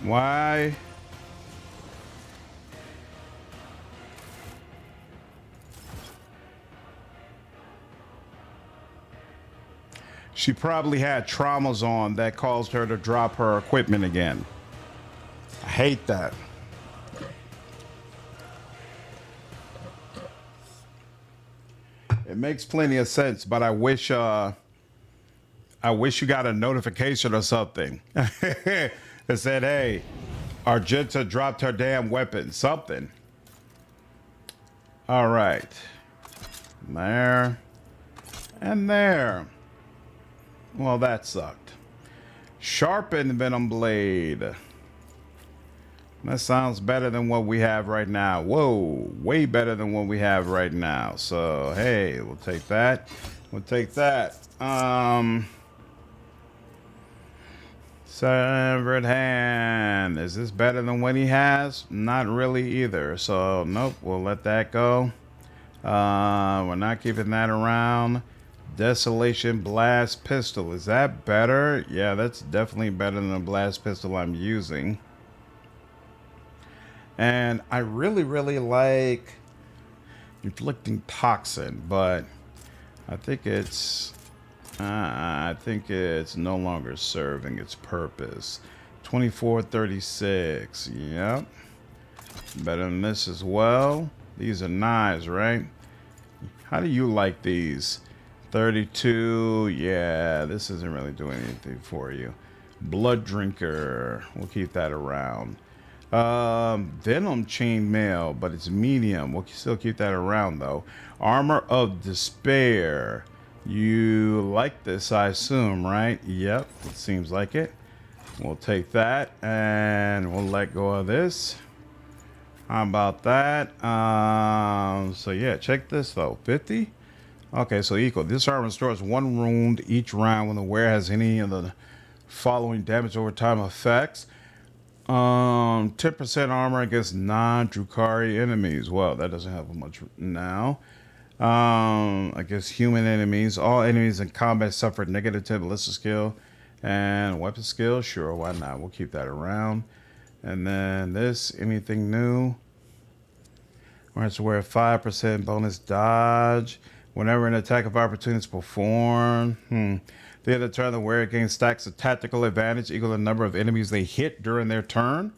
Why? She probably had traumas on that caused her to drop her equipment again. I hate that. It makes plenty of sense, but I wish you got a notification or something that said, "Hey, Argenta dropped her damn weapon." Something. All right, there and there. Well, that sucked. Sharpened Venom Blade. That sounds better than what we have right now. Whoa, way better than what we have right now. So, hey, we'll take that. We'll take that. Severed Hand. Is this better than what he has? Not really either. So, nope, we'll let that go. We're not keeping that around. Desolation Blast Pistol. Is that better? Yeah, that's definitely better than the blast pistol I'm using. And I really like inflicting toxin, but I think it's no longer serving its purpose. 2436. Yep. Better than this as well. These are knives, right? How do you like these? 32. Yeah, this isn't really doing anything for you. Blood Drinker. We'll keep that around. Venom Chainmail, but it's medium. We'll still keep that around though. Armor of Despair. You like this, I assume, right? Yep, it seems like it. We'll take that and we'll let go of this. How about that? So yeah, check this though. 50. Okay, so equal. This armor restores 1 wound each round when the wearer has any of the following damage over time effects. 10% armor against non-Drukhari enemies. Well, that doesn't have much now. Against human enemies. All enemies in combat suffer negative 10 ballistic skill and weapon skill. Sure, why not? We'll keep that around. And then this, anything new? We're going to wear 5% bonus dodge. Whenever an attack of opportunity is performed. The other turn, the wearer gains stacks of tactical advantage equal to the number of enemies they hit during their turn.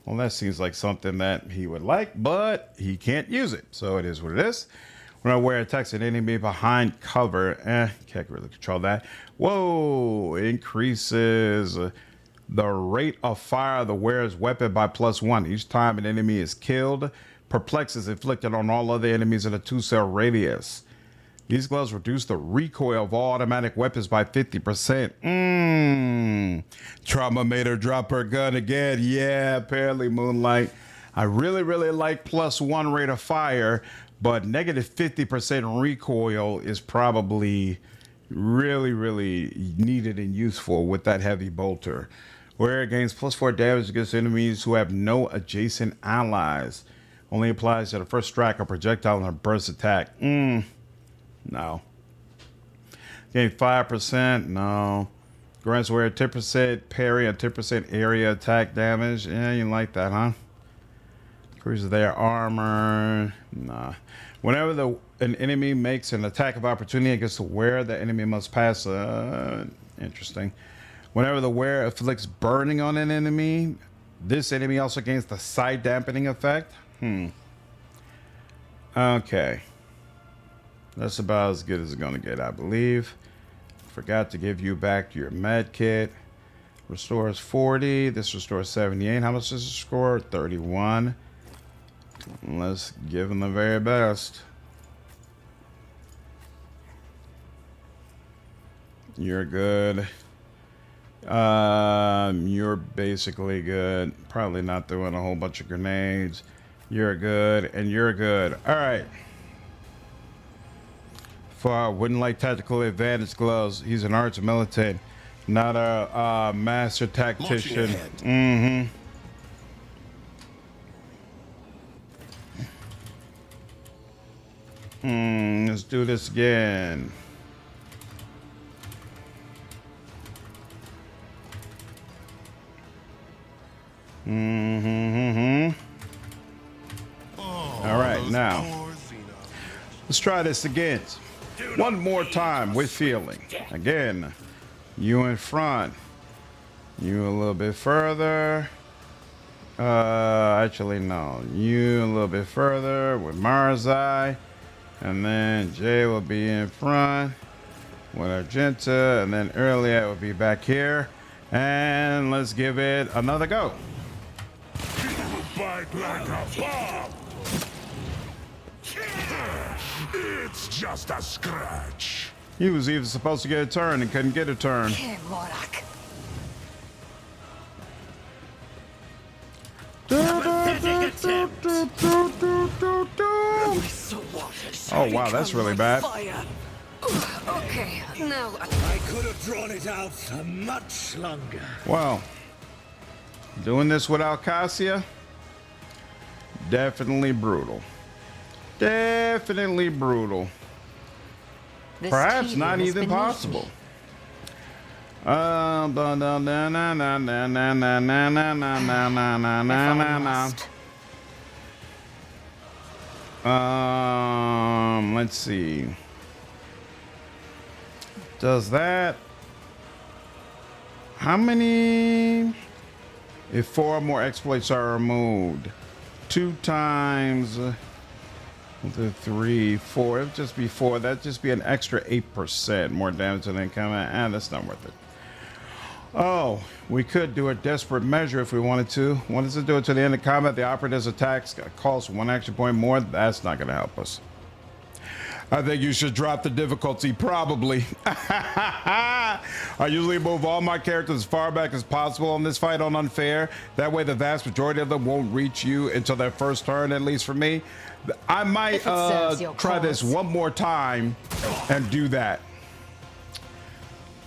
Well, that seems like something that he would like, but he can't use it. So it is what it is. When a wearer attacks an enemy behind cover, can't really control that. Whoa, increases the rate of fire of the wearer's weapon by +1. Each time an enemy is killed, perplex is inflicted on all other enemies in a 2-cell radius. These gloves reduce the recoil of all automatic weapons by 50%. Trauma made her drop her gun again. Yeah, apparently, Moonlight. I really like +1 rate of fire, but negative 50% recoil is probably really needed and useful with that heavy bolter. Where it gains +4 damage against enemies who have no adjacent allies. Only applies to the first strike or projectile in a burst attack. No. Gain 5%. No. Grants wear 10% parry and 10% area attack damage. Yeah, you like that, huh? Increases their armor. Nah. Whenever an enemy makes an attack of opportunity against the wearer, the enemy must pass. Interesting. Whenever the wearer afflicts burning on an enemy, this enemy also gains the side dampening effect. Okay. That's about as good as it's going to get, I believe. Forgot to give you back your med kit. Restores 40. This restores 78. How much does it score? 31. Let's give him the very best. You're good. You're basically good. Probably not throwing a whole bunch of grenades. You're good, and you're good. All right. For wouldn't like tactical advantage gloves. He's an arts militant, not a master tactician. Let's do this again. All right, now let's try this again. One more time with feeling. Again, you in front. You a little bit further. Actually, no. You a little bit further with Marzai. And then Jay will be in front with Argenta. And then Earlier will be back here. And let's give it another go. Bite like a bomb. It's just a scratch. He was even supposed to get a turn and couldn't get a turn. Oh wow, that's really bad. Okay, now I could have drawn it out for much longer. Well, doing this without Cassia, definitely brutal. Definitely brutal. Perhaps not even possible. Let's see. Does that? How many? If 4 more exploits are removed, 2 times 3, 4. It'd just be 4. That'd just be an extra 8% more damage than incoming. And that's not worth it. Oh, we could do a desperate measure if we wanted to. What does it do? To the end of combat, the operative's attacks cost 1 action point more. That's not going to help us. I think you should drop the difficulty, probably. I usually move all my characters as far back as possible on this fight on unfair. That way the vast majority of them won't reach you until their first turn, at least for me. I might try this one more time and do that.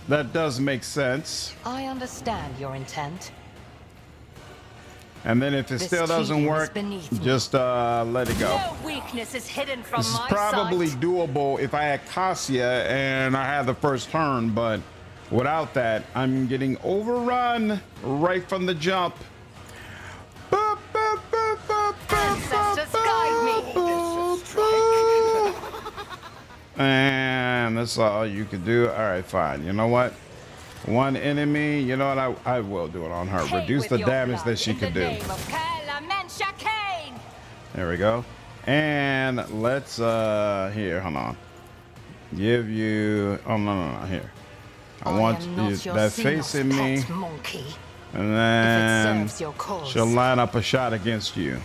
That does make sense. I understand your intent. And then if it still doesn't work, just let it go. No weakness is hidden from This is my probably sight. doable if I had Cassia and I had the first turn, but without that, I'm getting overrun right from the jump. Ancestors guide me. And that's all you can do. All right, fine. You know what? One enemy, you know what? I will do it on her. Pay Reduce with the your damage blood that she in could the do. name of Kane. There we go. And let's here, hold on. Give you no, here. I want you that facing me. Monkey. And then If it serves your cause. she'll line up a shot against you.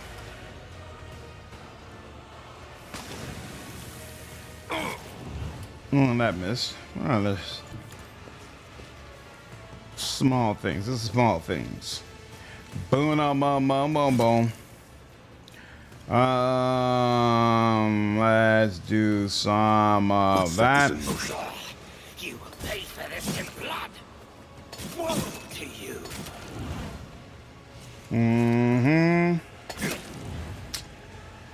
That missed. Oh, there's small things. This is small things. Boom, boom, boom, boom, boom, boom. Let's do some of that. You will pay for this in blood. Woe to you.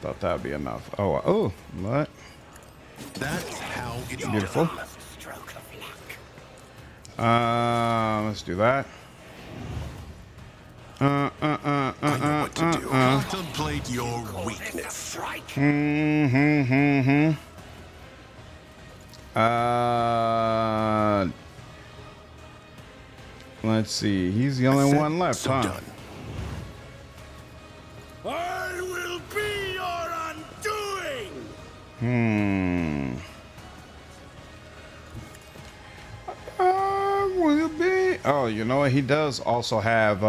Thought that would be enough. Oh, what? That's how it's Beautiful. Stroke of luck. Let's do that. I know what to do. Contemplate your weakness. Strike. Let's see. He's the only one left, So huh? done. I will be your undoing. Will be. Oh, you know what? He does also have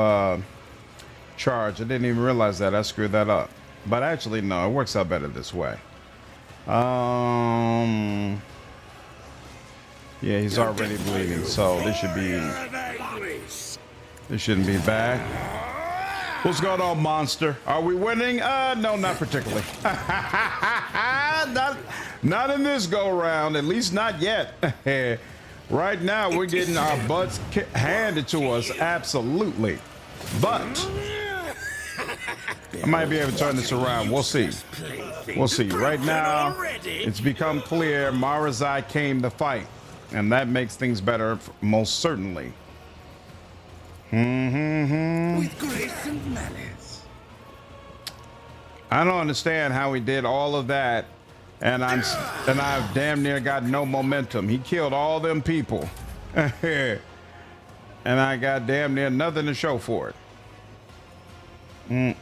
charge. I didn't even realize that. I screwed that up. But actually, no, it works out better this way. Yeah, he's already bleeding, so this should be. This shouldn't be bad. What's going on, monster? Are we winning? No, not particularly. not in this go round, at least not yet. Right now, we're getting our butts handed to us, absolutely. But I might be able to turn this around. We'll see. We'll see. Right now, it's become clear Marazai came to fight, and that makes things better, most certainly. With grace and malice. I don't understand how he did all of that, and I've damn near got no momentum. He killed all them people, and I got damn near nothing to show for it. Bring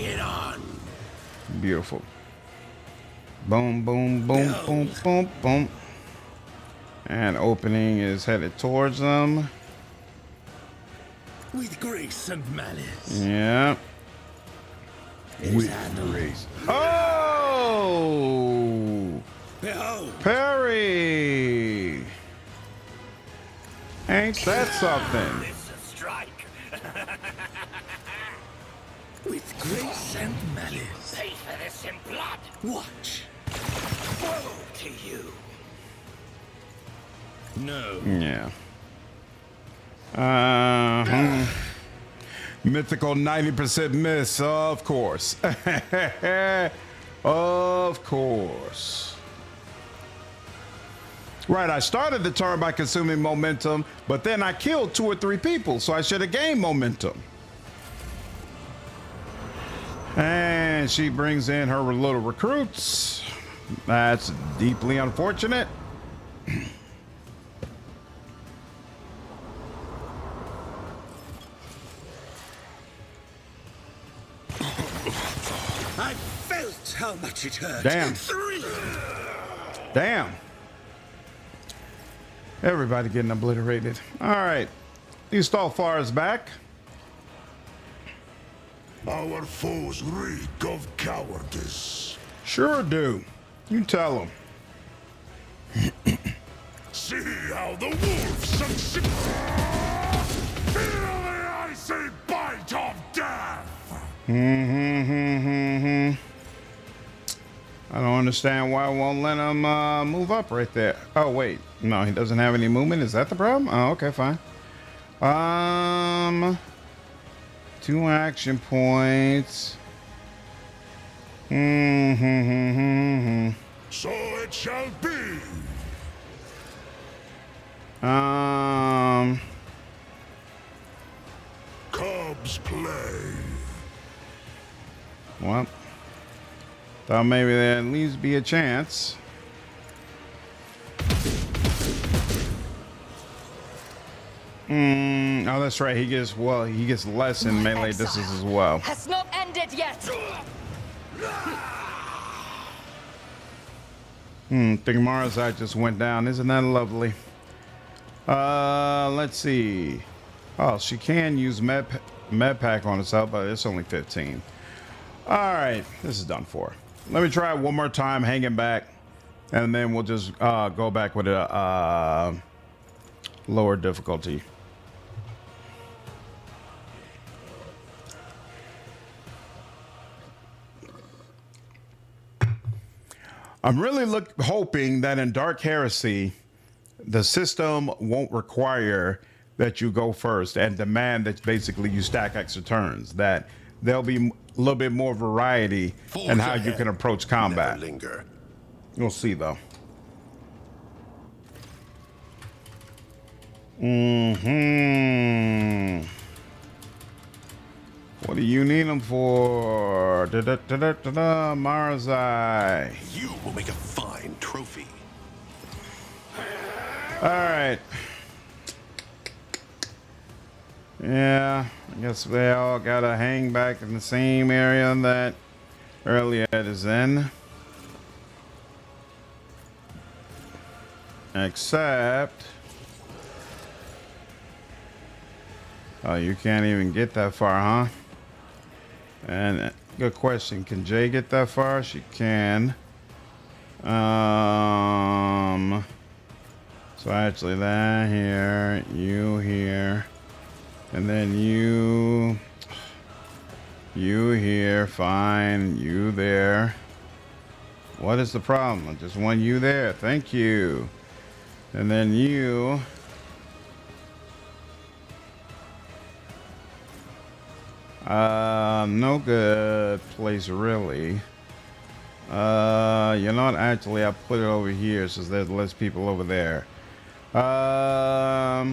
it on. Beautiful. Boom, boom, boom, boom, boom, boom. And opening is headed towards them. With grace and malice. Yeah. With grace. Oh! Behold. Parry! Ain't that something? It's a strike. With grace and malice. Pay for this in blood. Watch. Woe to you. No. Yeah. Mythical 90% miss, of course. Of course. Right, I started the turn by consuming momentum, but then I killed 2 or 3 people, so I should have gained momentum. And And she brings in her little recruits. That's deeply unfortunate. I felt how much it hurt. Damn. 3. Damn. Everybody getting obliterated. All right. Istolfar is back. Our foes reek of cowardice. Sure do. You tell them. See how the wolf succeeds. Feel the icy bite of death. I don't understand why it won't let him move up right there. Oh, wait. No, he doesn't have any movement. Is that the problem? Oh, okay, fine. 2 action points. So it shall be. Cubs play. Well, thought maybe there'd at least be a chance. Oh, that's right. He gets less in melee distance as well. Has not ended yet. Thingmara's eye just went down. Isn't that lovely? Let's see. Oh, she can use med pack on herself, but it's only 15. All right, this is done for. Let me try it one more time, hanging back, and then we'll just go back with a lower difficulty. I'm really hoping that in Dark Heresy, the system won't require that you go first and demand that basically you stack extra turns. That there'll be a little bit more variety in how you can approach combat. Never linger. We'll see, though. What do you need them for? Mara's Eye. You will make a fine trophy. All right. Yeah, I guess they all gotta hang back in the same area that Earliet is in. Except... oh, you can't even get that far, huh? And good question. Can Jay get that far? She can. So actually that here, you here, and then you here, fine, you there. What is the problem? I just want you there. Thank you. And then you. No good place really. You know what? Actually, I'll put it over here since there's less people over there. Well,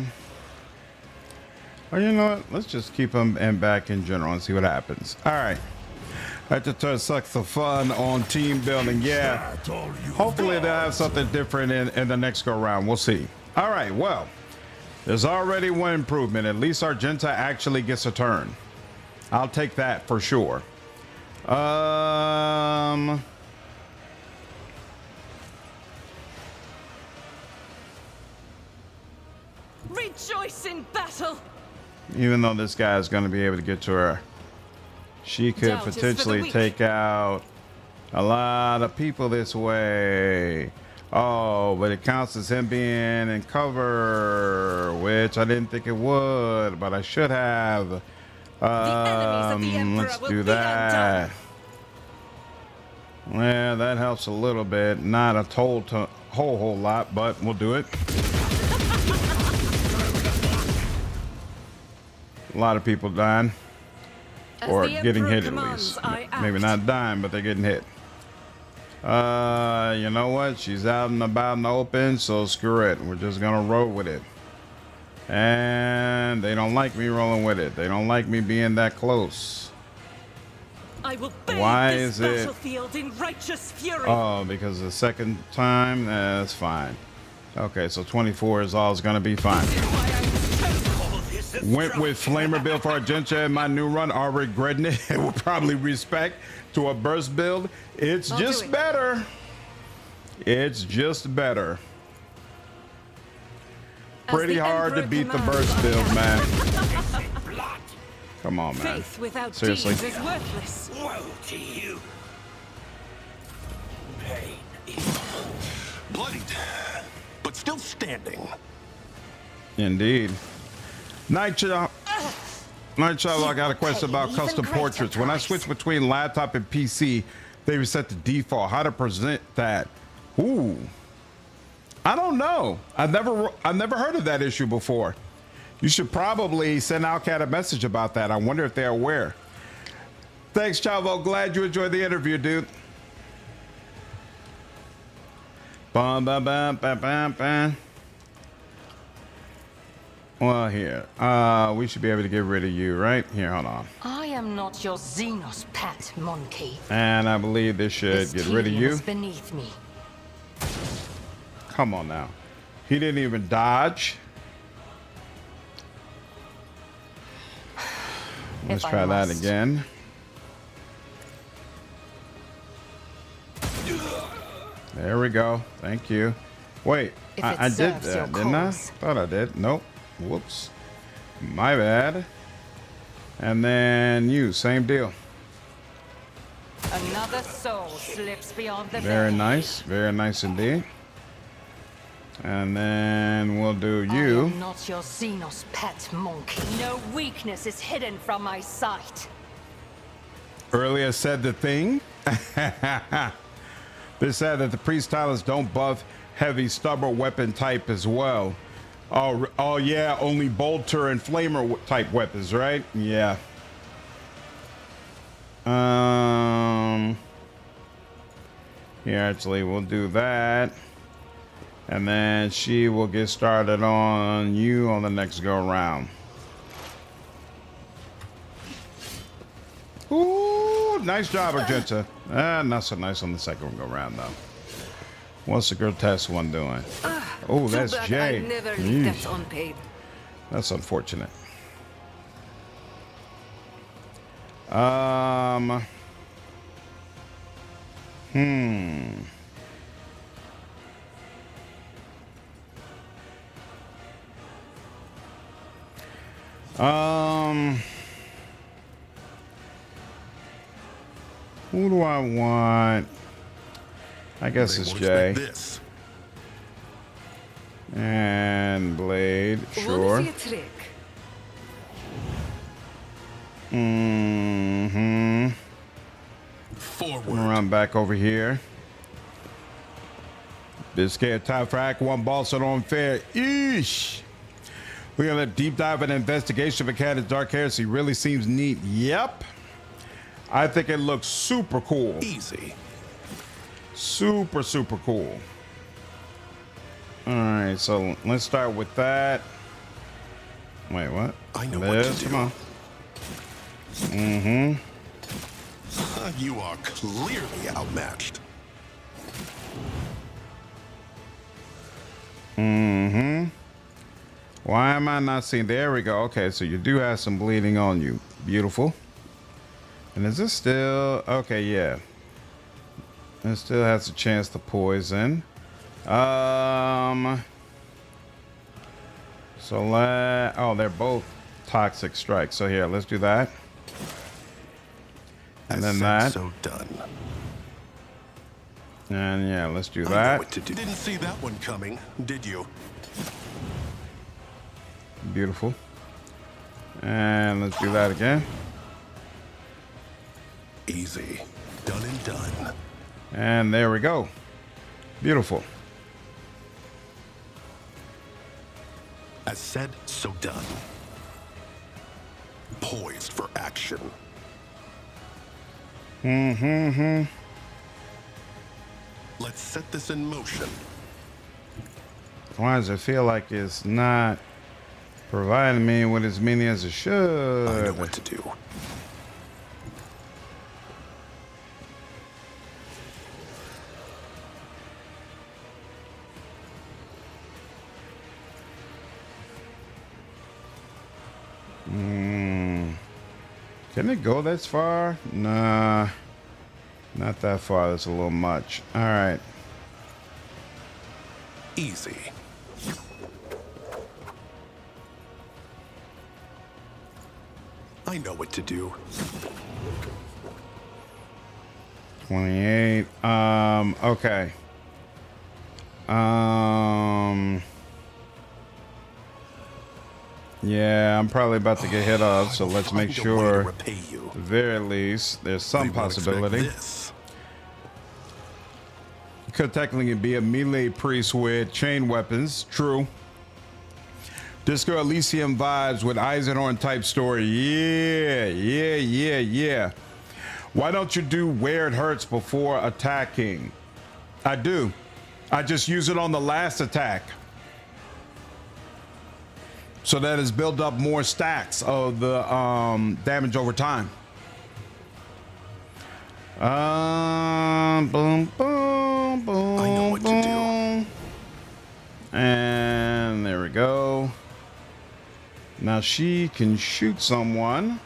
you know what? Let's just keep them back in general and see what happens. All right. I have to try to suck the fun on team building. Yeah. Hopefully they'll have something different in the next go round. We'll see. All right. Well, there's already one improvement. At least Argenta actually gets a turn. I'll take that for sure. Rejoice in battle. Even though this guy is going to be able to get to her, she could Doubt is for the potentially weak. take out a lot of people this way. Oh, but it counts as him being in cover, which I didn't think it would, but I should have. Let's do that. Well, that helps a little bit. Not a whole lot, but we'll do it. A lot of people dying. Or getting hit at least. Maybe not dying, but they're getting hit. You know what? She's out and about in the open, so screw it. We're just gonna roll with it. And they don't like me rolling with it. They don't like me being that close. I will bathe Why this is it? battlefield in righteous fury. Oh, because the second time, that's fine. Okay, so 24 is all it's gonna be fine. Went with Flamer build for Argentia in my new run, are regretting it. It will probably respect to a burst build. It's just better. It's just better. Pretty hard to beat the burst build, man. Come on, man. Faith without Seriously. deeds is worthless. Woe to you. Pain is Bloodied, but still standing. Indeed. Night Child, I got a question about custom portraits. When I switch between laptop and PC, they reset the default. How to present that? Ooh, I don't know. I've never heard of that issue before. You should probably send Outcat a message about that. I wonder if they're aware. Thanks, Chavo. Glad you enjoyed the interview, dude. Bum, bum, bum, bum, bum, bum. Well, here. We should be able to get rid of you, right? Here, hold on. I am not your Xenos pet monkey. And I believe this should get rid of you. Is beneath me. Come on now. He didn't even dodge. Let's try that again. There we go. Thank you. Wait, I did that, didn't I? Thought I did. Nope. Whoops. My bad. And then you, same deal. Another soul slips beyond the Very veil. nice. Very nice indeed. And then we'll do I you. am not your Xenos pet monkey. No weakness is hidden from my sight. Earlier said the thing. They said that the priest titles don't buff heavy stubborn weapon type as well. Oh yeah, only bolter and flamer type weapons, right? Yeah. Here, actually, we'll do that. And then she will get started on you on the next go around. Ooh, nice job, Argenta. Not so nice on the second go around, though. What's the grotesque one doing? Oh, that's Jay. I never leave that unpaid. That's unfortunate. Who do I want? I guess it's Jay. This. And Blade, sure. Wanna see a trick? Forward. Run back over here. Biscay top frack, one ball, so don't fair. Eesh. We're gonna deep dive an investigation of Mechanics Dark Heresy. Really seems neat. Yep. I think it looks super cool. Easy. Super, super cool. All right, so let's start with that. Wait, what? I know what to do. Come on. You are clearly outmatched. Why am I not seeing? There we go. Okay, so you do have some bleeding on you. Beautiful. And is this still okay? Yeah. It still has a chance to poison. So they're both toxic strikes. So here, let's do that. And then that. So done. And yeah, let's do I know that. what to do. Didn't see that one coming, did you? Beautiful. And let's do that again. Easy. Done and done. And there we go. Beautiful. As said, so done. Poised for action. Let's set this in motion. Why does it feel like it's not providing me with as many as it should? I know what to do. Can it go this far? Nah. Not that far. That's a little much. All right. Easy. I know what to do. 28. Okay. Yeah, I'm probably about to get hit off, so let's make sure, at the very least, there's some possibility. You could technically be a melee priest with chain weapons, true. Disco Elysium vibes with Eisenhorn type story. Yeah. Why don't you do where it hurts before attacking? I do. I just use it on the last attack. So that has built up more stacks of the damage over time. Boom, boom, boom. I know what to do. And there we go. Now she can shoot someone.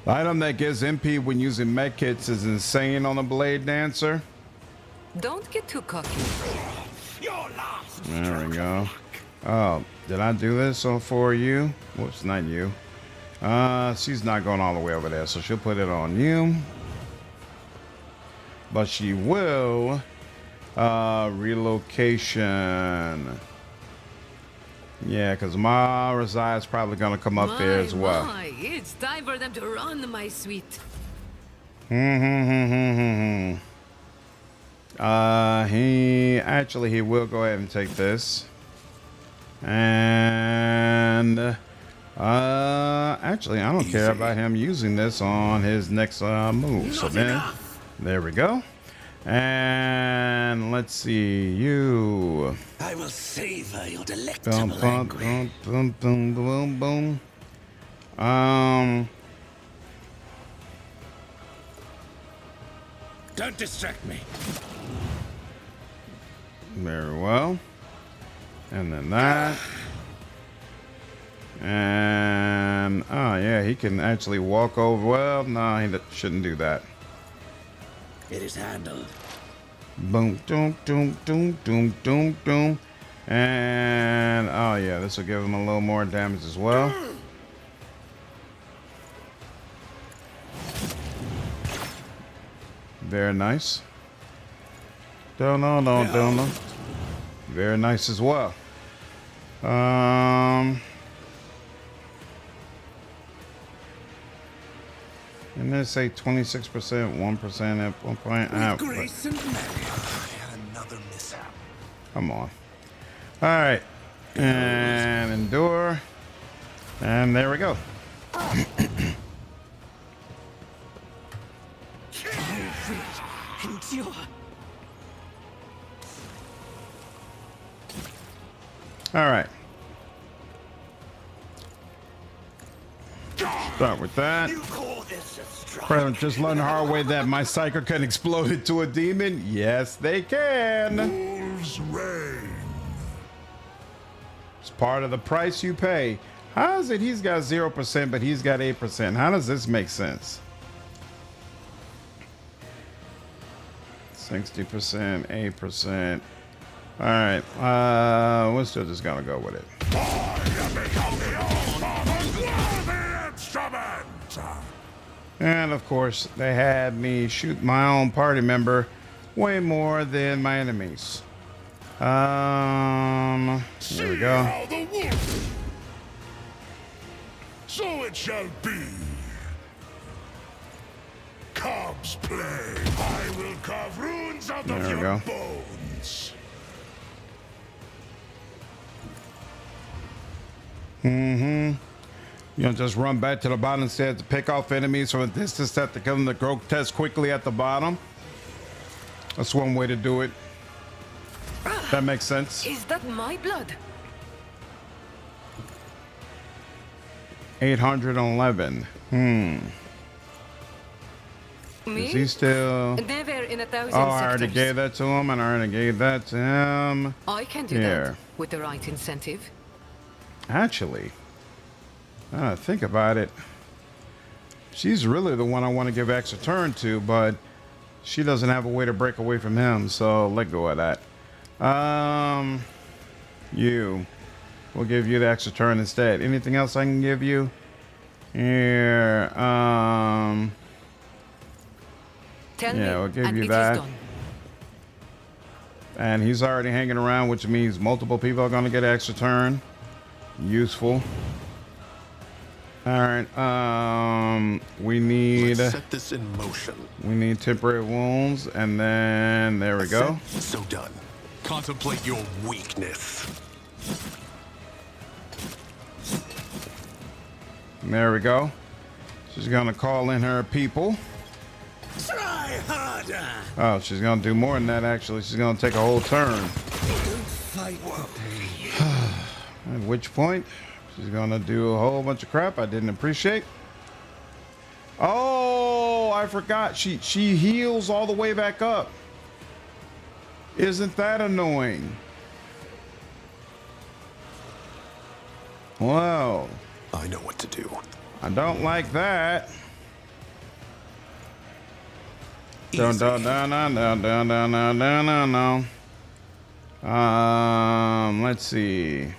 The item that gives MP when using medkits is insane on the Bladedancer. Don't get too cocky. There we go. Oh, did I do this for you? Whoops, not you. She's not going all the way over there, so she'll put it on you. But she will relocation. Yeah, because Ma Reside's probably going to come up there as well. It's time for them to run, my sweet. He will go ahead and take this. And actually, I don't care about him using this on his next move. So then, there we go. And let's see you. I will savor your delectable angry. Boom. Don't distract me. Very well. And then that. And oh yeah, he can actually walk over. Well, no, he shouldn't do that. It is handled. Boom, doom. And oh yeah, this will give him a little more damage as well. Very nice. Don't know. Very nice as well. And they say 26%, 1% at one point. Grace and Another mishap. Come on. All right. And endure. And there we go. Endure. All right. Start with that. You call this a strike? President just learned the hard way that my psyker can explode into a demon. Yes, they can. Wolves reign. It's part of the price you pay. How is it he's got 0%, but he's got 8%? How does this make sense? 60%, 8%. All right. We're still just gonna go with it. And of course, they had me shoot my own party member way more than my enemies. There we go. So it shall be. Cubs play. I will carve runes out of your bones. You know, just run back to the bottom instead to pick off enemies from a distance that to kill them the growth test quickly at the bottom. That's one way to do it. That makes sense. Is that my blood? 811. Me? Is he still? Never in 1,000 Oh, I already sectors. gave that to him, and I already gave that to him. I can do Here. that with the right incentive. Actually, Think about it. She's really the one I want to give extra turn to, but she doesn't have a way to break away from him, so let go of that. You. We'll give you the extra turn instead. Anything else I can give you? Here, yeah, we'll give you that. And he's already hanging around, which means multiple people are going to get an extra turn. Useful. All right. We need. Let's set this in motion. We need temporary wounds, and then there we go. So done. Contemplate your weakness. There we go. She's gonna call in her people. Try harder. Oh, she's gonna do more than that. Actually, she's gonna take a whole turn. Don't fight. At which point, she's gonna do a whole bunch of crap I didn't appreciate. Oh, I forgot. She heals all the way back up. Isn't that annoying? Wow. I know what to do. I don't like that. Dun, dun, dun, dun, dun, dun, dun, dun, dun, dun, dun. Let's see.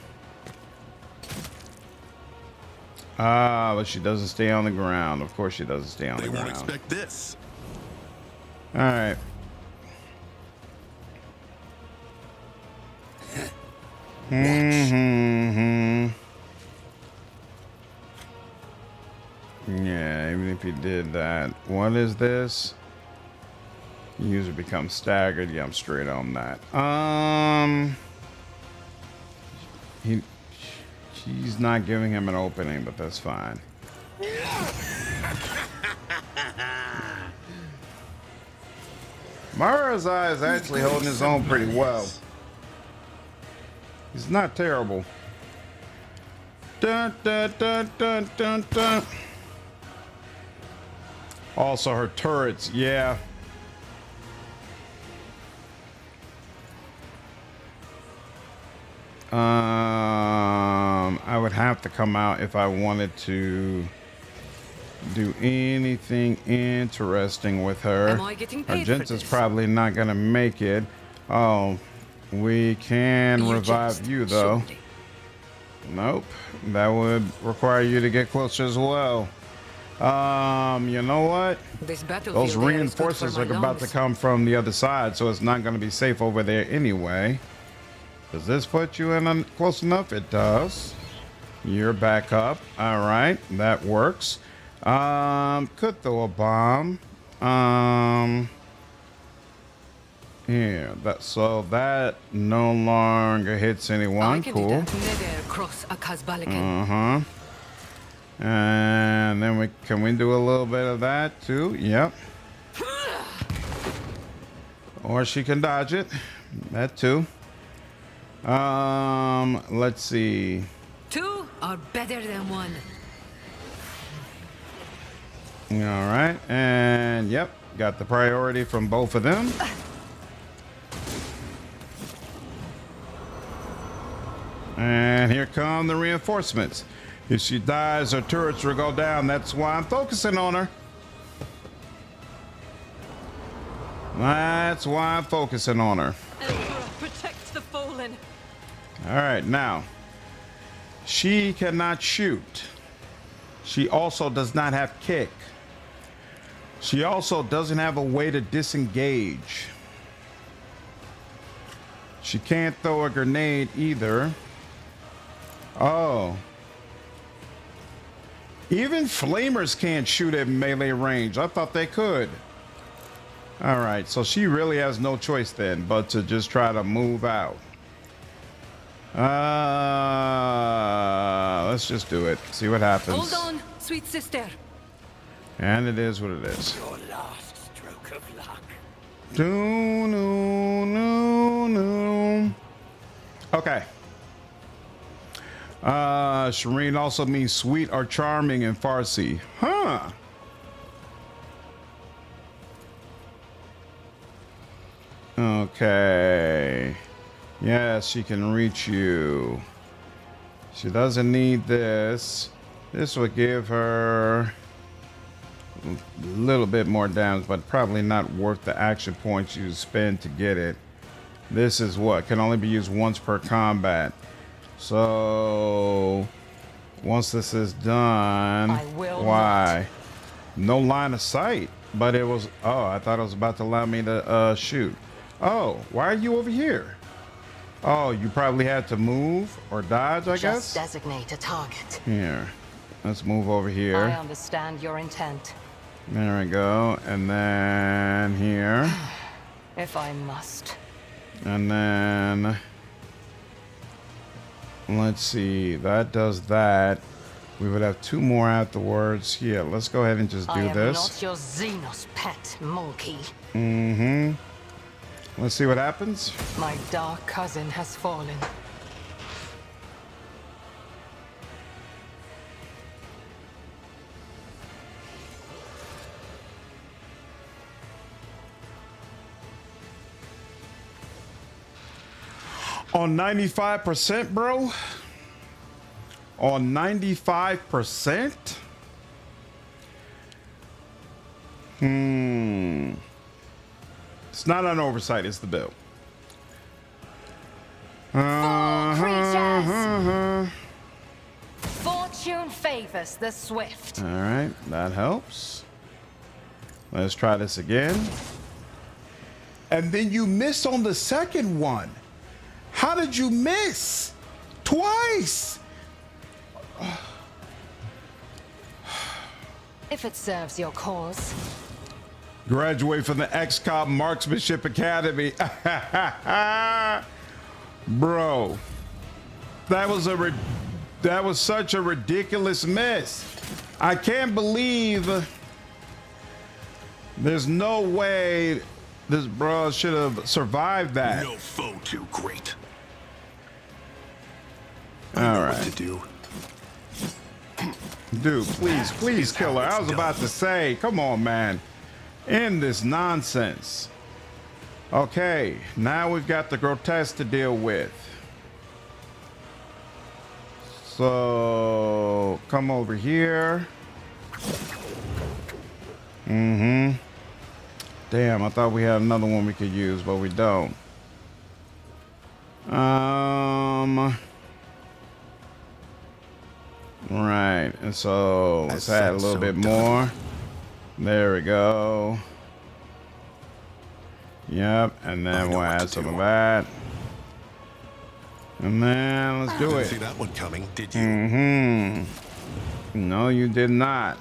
But she doesn't stay on the ground. Of course she doesn't stay on the ground. They won't expect this. All right. Yeah, even if he did that. What is this? User becomes staggered. Yeah, I'm straight on that. She's not giving him an opening, but that's fine. Marazai is actually holding his own pretty well. He's not terrible. Dun, dun, dun, dun, dun, dun. Also, her turrets, yeah. I would have to come out if I wanted to do anything interesting with her. Am I getting paid Argenta's for this? probably not gonna make it. Oh, we can revive you though. Surely. Nope, that would require you to get closer as well. You know what? This battlefield Those air is good for reinforcements my are about to lungs. come from the other side, so it's not going to be safe over there anyway. Does this put you in close enough? It does. You're back up. All right, that works. Could throw a bomb. Here, that no longer hits anyone. I can do Cool. that. Never cross a Kazbalikan. And then can we do a little bit of that too? Yep. Or she can dodge it. That too. Let's see. Two are better than one. All right, and yep, got the priority from both of them. And here come the reinforcements. If she dies, her turrets will go down. That's why I'm focusing on her. That's why I'm focusing on her. Emperor, protect the fallen. All right, now. She cannot shoot. She also does not have kick. She also doesn't have a way to disengage. She can't throw a grenade either. Oh. Even flamers can't shoot at melee range. I thought they could. All right, so she really has no choice then but to just try to move out. Let's just do it. See what happens. Hold on, sweet sister. And it is what it is. Your last stroke of luck. No. Okay. Shireen also means sweet or charming in Farsi. Huh. Okay. Yes, she can reach you. She doesn't need this. This would give her a little bit more damage, but probably not worth the action points you spend to get it. This is what can only be used once per combat. So once this is done, why? No line of sight, but it was, oh, I thought it was about to allow me to shoot. Oh, why are you over here? Oh, you probably had to move or dodge, I guess? Just designate a target. Here, let's move over here. I understand your intent. There we go, and then here. If I must. And then, let's see, that does that. We would have 2 more afterwards. Here, let's go ahead and just do this. I am not your Xenos pet, monkey. Mm-hmm. Let's see what happens. My dark cousin has fallen. On 95%, bro? On 95%? It's not an oversight, it's the bill. Fortune favors the swift. All right, that helps. Let's try this again. And then you miss on the second one. How did you miss? Twice? If it serves your cause. Graduate from the XCOM Marksmanship Academy. Bro, that was such a ridiculous miss. I can't believe there's no way this bro should have survived that. No foe too great. All right. What to do? Dude, please kill her. I was about to say, come on, man. End this nonsense. Okay, now we've got the grotesque to deal with. So, come over here. Damn, I thought we had another one we could use, but we don't. Right, and so let's add a little bit more. There we go. Yep, and then we'll add some of that. And then let's do Didn't it. see that one coming, did you? No, you did not.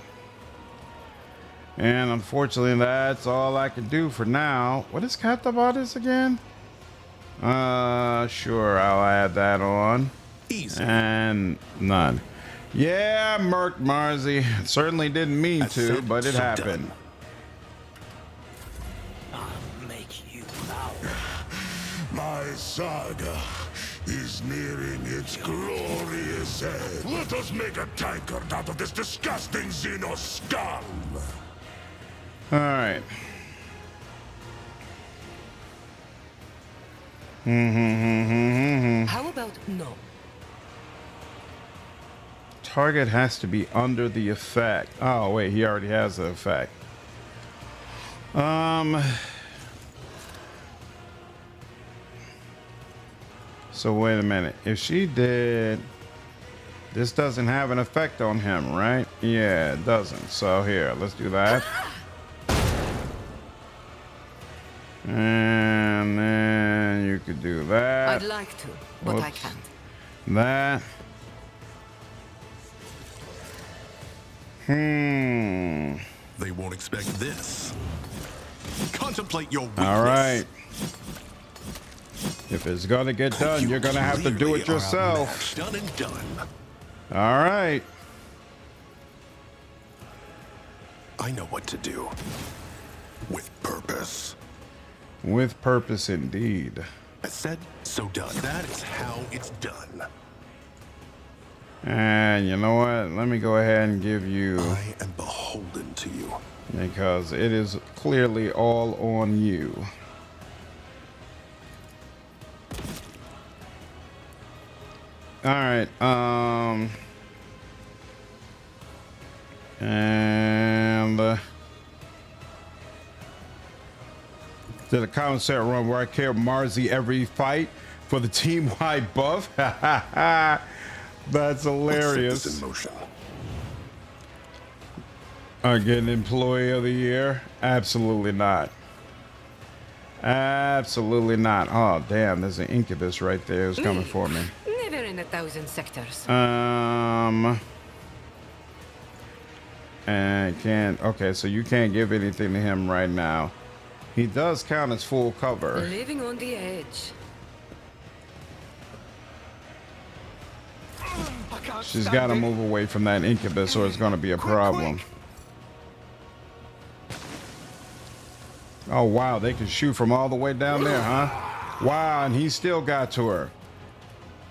And unfortunately, that's all I can do for now. What is Catabatis again? Sure, I'll add that on. Easy. And none. Yeah, Merc Marzi. Certainly didn't mean I to, said but it so happened. done. I'll make you bow. My saga is nearing its glorious end. Let us make a tankard out of this disgusting Xenos scum. All right. How about no? Target has to be under the effect. Oh, wait, he already has the effect. So wait a minute. If she did, this doesn't have an effect on him, right? Yeah, it doesn't. So here, let's do that. And then you could do that. I'd like to, but I Whoops. can't. That. They won't expect this. Contemplate your weakness. All right. If it's gonna get done, You you're gonna have to do clearly it are yourself. outmatched. Done and done. All right. I know what to do. With purpose. With purpose indeed. I said, so done. That is how it's done. And you know what? Let me go ahead and give you, I am beholden to you. because it is clearly all on you. All right. And did a commissary run where I carried Marzi every fight for the team-wide buff. That's hilarious. This in motion. Getting employee of the year? Absolutely not. Absolutely not. Oh damn, there's an incubus right there who's coming for me. Never in 1,000 sectors. And can't. Okay, so you can't give anything to him right now. He does count as full cover. Living on the edge. She's got to move away from that incubus or it's going to be a problem. Oh, wow. They can shoot from all the way down there, huh? Wow. And he still got to her.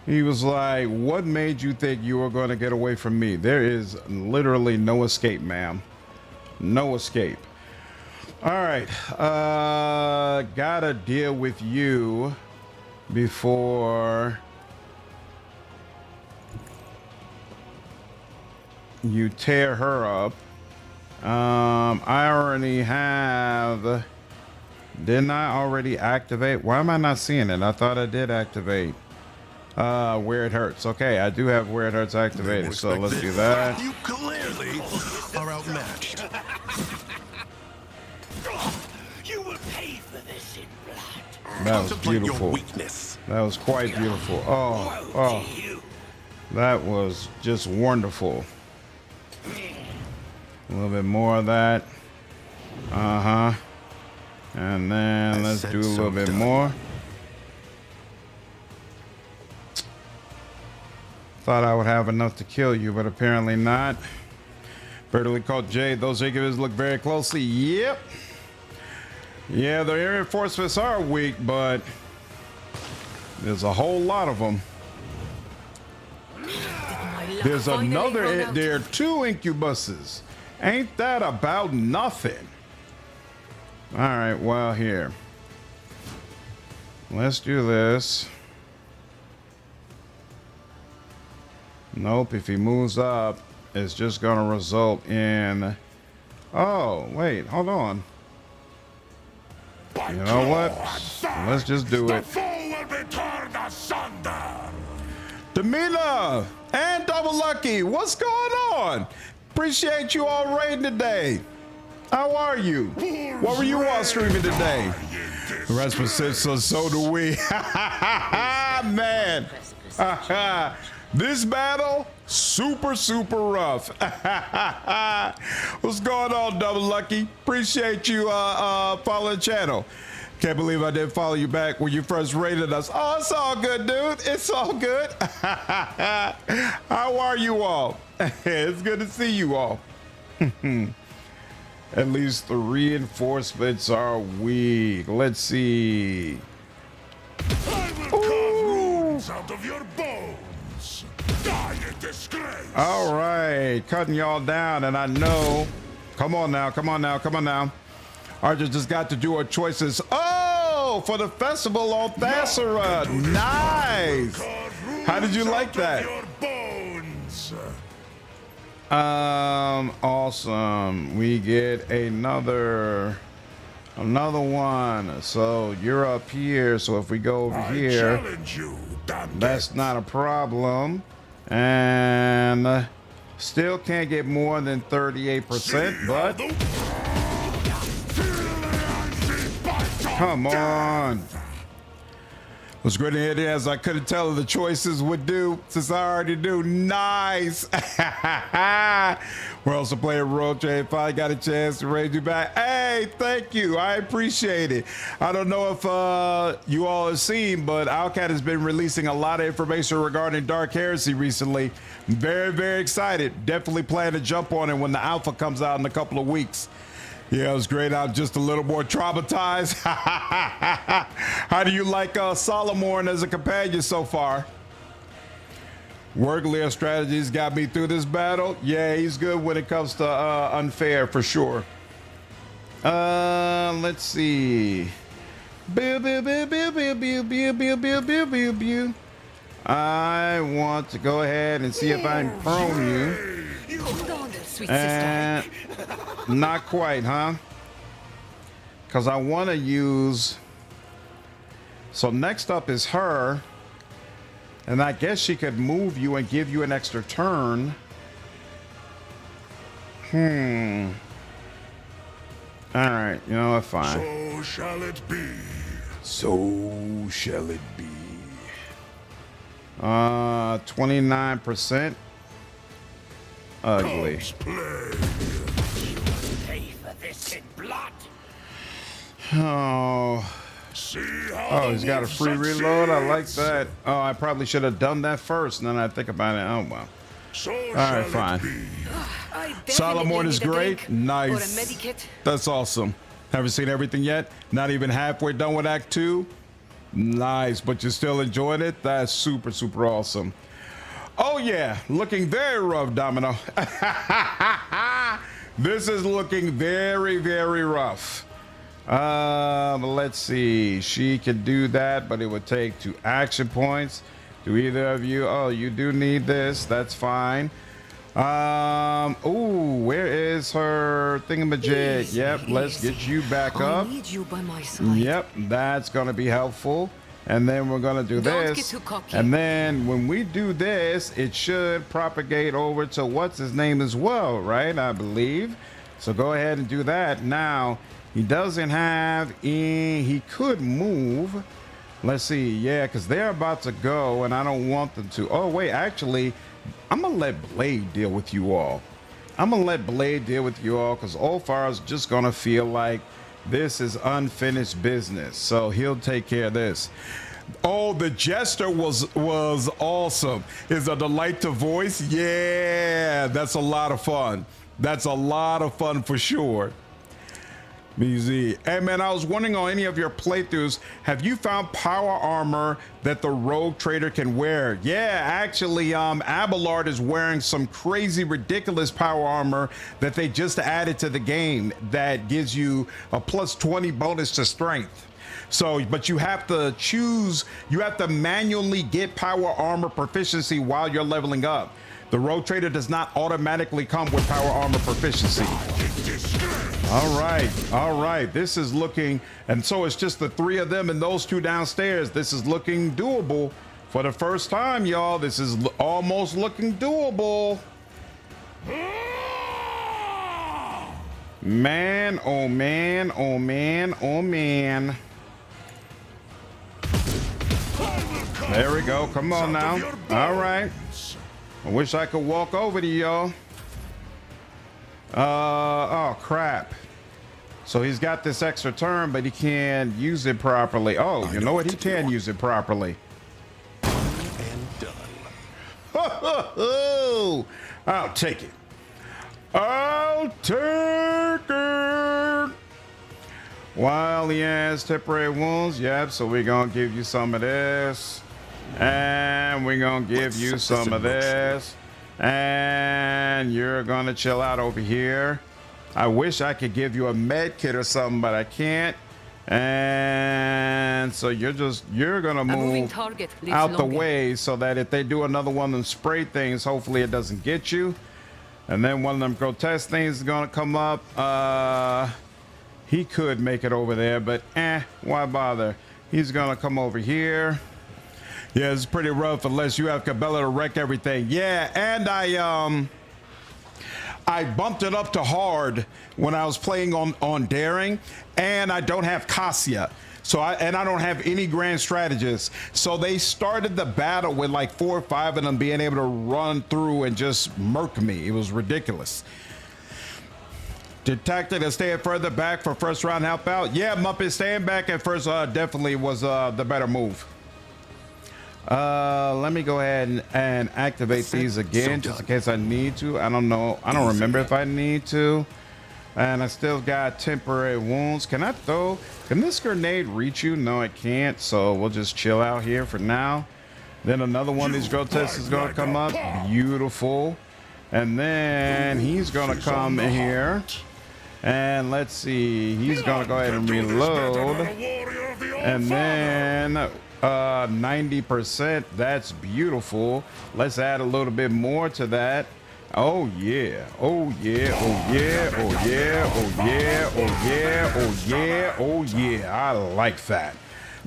He was like, what made you think you were going to get away from me? There is literally no escape, ma'am. No escape. All right. Gotta deal with you before you tear her up. I already have. Didn't I already activate? Why am I not seeing it? I thought I did activate where it hurts. Okay, I do have where it hurts activated, so let's do that. You clearly are outmatched. You will pay for this in blood. That was Contemplate beautiful. your weakness. That was quite beautiful. Oh, that was just wonderful. A little bit more of that. And then let's do a little bit more. Thought I would have enough to kill you, but apparently not. Brutally called Jade. Those incubus look very closely. Yep. Yeah, the reinforcements are weak, but there's a whole lot of them. There's another. There are 2 incubuses. Ain't that about nothing? All right, well, here. Let's do this. Nope, if he moves up, it's just going to result in... Oh, wait, hold on. You know what? Let's just do it. Demina and Double Lucky, what's going on? Appreciate you all raiding today. How are you? What were you all streaming today? The rest was so do we. Man. This battle, super rough. What's going on, Double Lucky? Appreciate you following the channel. Can't believe I didn't follow you back when you first raided us. Oh, it's all good, dude. It's all good. How are you all? It's good to see you all. At least the reinforcements are weak. Let's see. I will carve runes out of your bones. Die in disgrace. All right, cutting y'all down, and I know. Come on now. Archer just got to do her choices. Oh, for the festival on Thassara. Nice. How did you like that? Awesome. We get another one. So you're up here. So if we go over here, that's not a problem. And still can't get more than 38%, but come on. Was great ahead as I couldn't tell her the choices would do since I already do. Nice. We're also playing Roll Trade. Finally got a chance to raise you back. Hey, thank you. I appreciate it. I don't know if you all have seen, but Owlcat has been releasing a lot of information regarding Dark Heresy recently. Very excited. Definitely plan to jump on it when the alpha comes out in a couple of weeks. Yeah, it was great. I'm just a little more traumatized. How do you like Solomon as a companion so far? Worklier strategies got me through this battle. Yeah, he's good when it comes to unfair for sure. Let's see. I want to go ahead and see if I can prone you. sweet And not quite, huh? Because I want to use... So next up is her. And I guess she could move you and give you an extra turn. All right, you know what, fine. So shall it be. So shall it be. 29%. Ugly. Pay for this in blood. Oh. Oh, he's got a free reload. I like that. Oh, I probably should have done that first. And then I think about it. Oh, well. All right, fine. Solomon is great. Nice. That's awesome. Haven't seen everything yet. Not even halfway done with Act 2. Nice, but you're still enjoying it. That's super, super awesome. Oh, yeah. Looking very rough, Domino. This is looking very, very rough. Let's see. She could do that, but it would take 2 action points. Do either of you? Oh, you do need this. That's fine. Ooh, where is her thingamajig? Yep, let's get you back up. I need you by my side. Yep, that's gonna be helpful. And then we're gonna do Don't this. get too cocky. And then when we do this, it should propagate over to what's his name as well, right? I believe. So go ahead and do that. Now, he doesn't have he could move. Let's see, yeah, because they're about to go and I don't want them to. Oh, wait, actually, I'm going to let Blade deal with you all. I'm going to let Blade deal with you all because Ulfar is just going to feel like this is unfinished business. So he'll take care of this. Oh, the Jester was awesome. Is a delight to voice. Yeah, that's a lot of fun. That's a lot of fun for sure. BZ. Hey man, I was wondering on any of your playthroughs, have you found power armor that the rogue trader can wear? Yeah, actually, Abelard is wearing some crazy, ridiculous power armor that they just added to the game that gives you a plus 20 bonus to strength. So, but you have to choose, you have to manually get power armor proficiency while you're leveling up. The rogue trader does not automatically come with power armor proficiency. All right. This is looking, and so it's just the 3 of them and those 2 downstairs. This is looking doable for the first time, y'all. This is almost looking doable. Man, oh man, oh man, oh man. There we go. Come on now. All right. I wish I could walk over to y'all. Oh crap. So he's got this extra turn, but he can't use it properly. Oh, you know what? He can use it properly. And done. I'll take it. I'll take it. While he has temporary wounds, yep. So we're gonna give you some of this, and we're gonna give you some of this, and you're gonna chill out over here. I wish I could give you a med kit or something, but I can't. And so you're gonna move out the way so that if they do another one of them spray things, hopefully it doesn't get you. And then one of them grotesque things is gonna come up. He could make it over there, but why bother? He's gonna come over here. Yeah, it's pretty rough unless you have Cabela to wreck everything. Yeah, and I bumped it up to hard when I was playing on daring, and I don't have Cassia. So I don't have any grand strategists. So they started the battle with like 4 or 5 of them being able to run through and just murk me. It was ridiculous. Did Tactic stay further back for first round help out? Yeah, Muppet staying back at first definitely was the better move. Let me go ahead and activate these again just in case I need to. I don't know. I don't remember if I need to. And I still got temporary wounds. Can this grenade reach you? No, it can't. So we'll just chill out here for now. Then another one of these grotesques is going to come up. Beautiful. And then he's going to come in here. And let's see. He's going to go ahead and reload. And then 90%. That's beautiful. Let's add a little bit more to that. Oh yeah, oh yeah, oh yeah, oh yeah, oh yeah, oh yeah, oh yeah, oh yeah. I like that.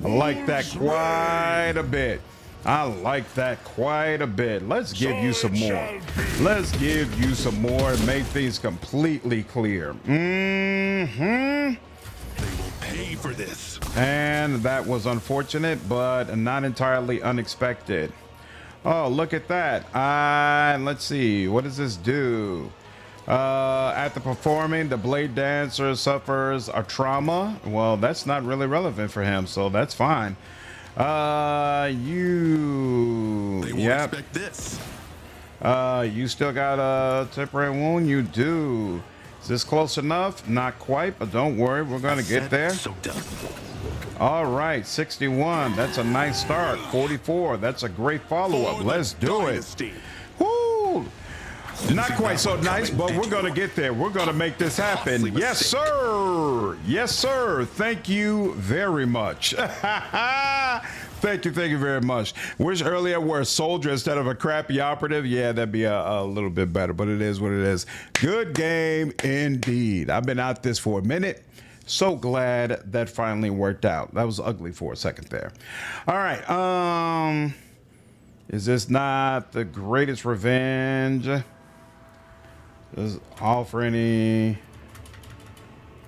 I like that quite a bit. I like that quite a bit. Let's give you some more. Let's give you some more and make things completely clear. Mm-hmm. They will pay for this. And that was unfortunate, but not entirely unexpected. Oh, look at that. Let's see. What does this do? After performing, the Bladedancer suffers a trauma. Well, that's not really relevant for him, so that's fine. They won't expect this. You still got a temporary wound? You do. Is this close enough? Not quite, but don't worry. We're going to get there. So done. All right, 61. That's a nice start. 44. That's a great follow-up. Let's do it. Woo! Not quite so nice, but we're going to get there. We're going to make this happen. Yes, sir. Yes, sir. Thank you very much. Thank you very much. Wish earlier were a soldier instead of a crappy operative. Yeah, that'd be a little bit better, but it is what it is. Good game indeed. I've been at this for a minute. So glad that finally worked out. That was ugly for a second there. All right. Is this not the greatest revenge? Does offer any?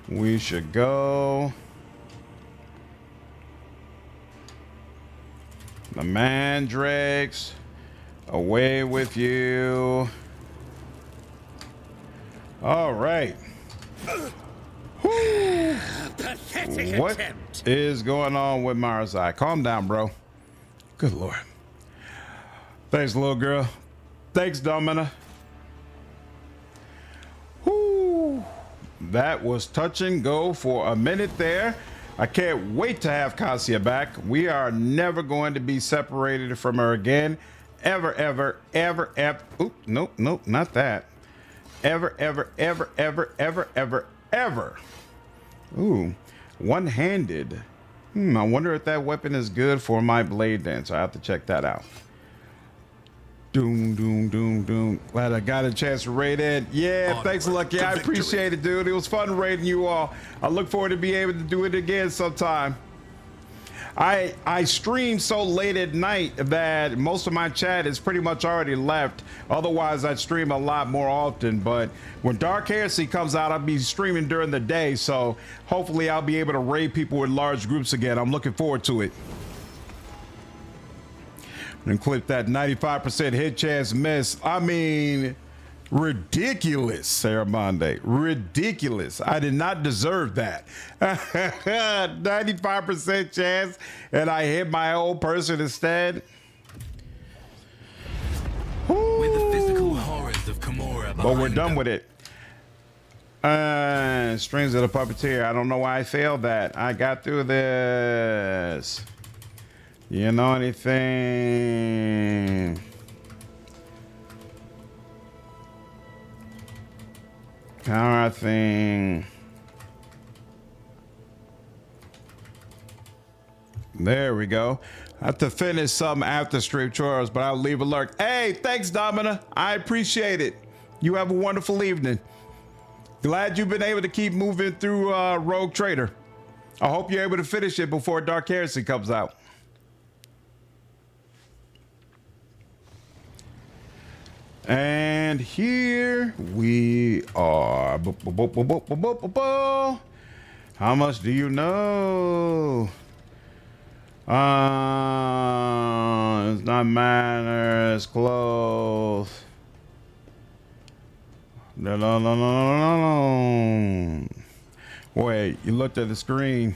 We should go. The mandrakes, away with you. All right. What is going on with Marzai? Calm down, bro. Good Lord. Thanks, little girl. Thanks, Domina. Whoo. That was touch and go for a minute there. I can't wait to have Cassia back. We are never going to be separated from her again. Ever, ever, ever, ever. Oop, nope, nope, not that. Ever, ever, ever, ever, ever, ever, ever. Ooh, one-handed. I wonder if that weapon is good for my Bladedancer. I have to check that out. Doom, doom, doom, doom. Glad I got a chance to raid it. Yeah, thanks, Lucky. I appreciate it, dude. It was fun raiding you all. I look forward to being able to do it again sometime. I stream so late at night that most of my chat is pretty much already left. Otherwise, I'd stream a lot more often. But when Dark Heresy comes out, I'll be streaming during the day. So hopefully I'll be able to raid people with large groups again. I'm looking forward to it. And clip that 95% hit chance miss. I mean, ridiculous, Saramonde. Ridiculous. I did not deserve that. 95% chance, and I hit my old person instead. With the physical horrors of Kimura but we're done with it. Strings of the Puppeteer. I don't know why I failed that. I got through this. You know anything? Power thing. There we go. I have to finish some after stream chores, but I'll leave a lurk. Hey, thanks, Domina. I appreciate it. You have a wonderful evening. Glad you've been able to keep moving through Rogue Trader. I hope you're able to finish it before Dark Heresy comes out. And here we are. How much do you know? It's not matter. It's close. No. Wait, you looked at the screen.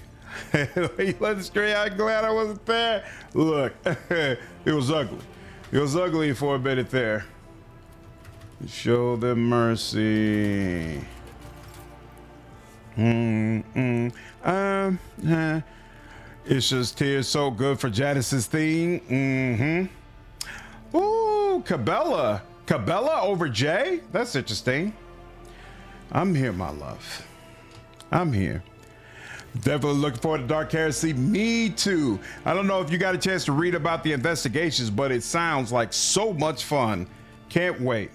You looked at the screen. I'm glad I wasn't there. Look, it was ugly. It was ugly for a minute there. Show them mercy. It's just tears so good for Janice's theme. Ooh, Cabela. Cabela over Jay? That's interesting. I'm here, my love. I'm here. Definitely looking forward to Dark Heresy. Me too. I don't know if you got a chance to read about the investigations, but it sounds like so much fun. Can't wait.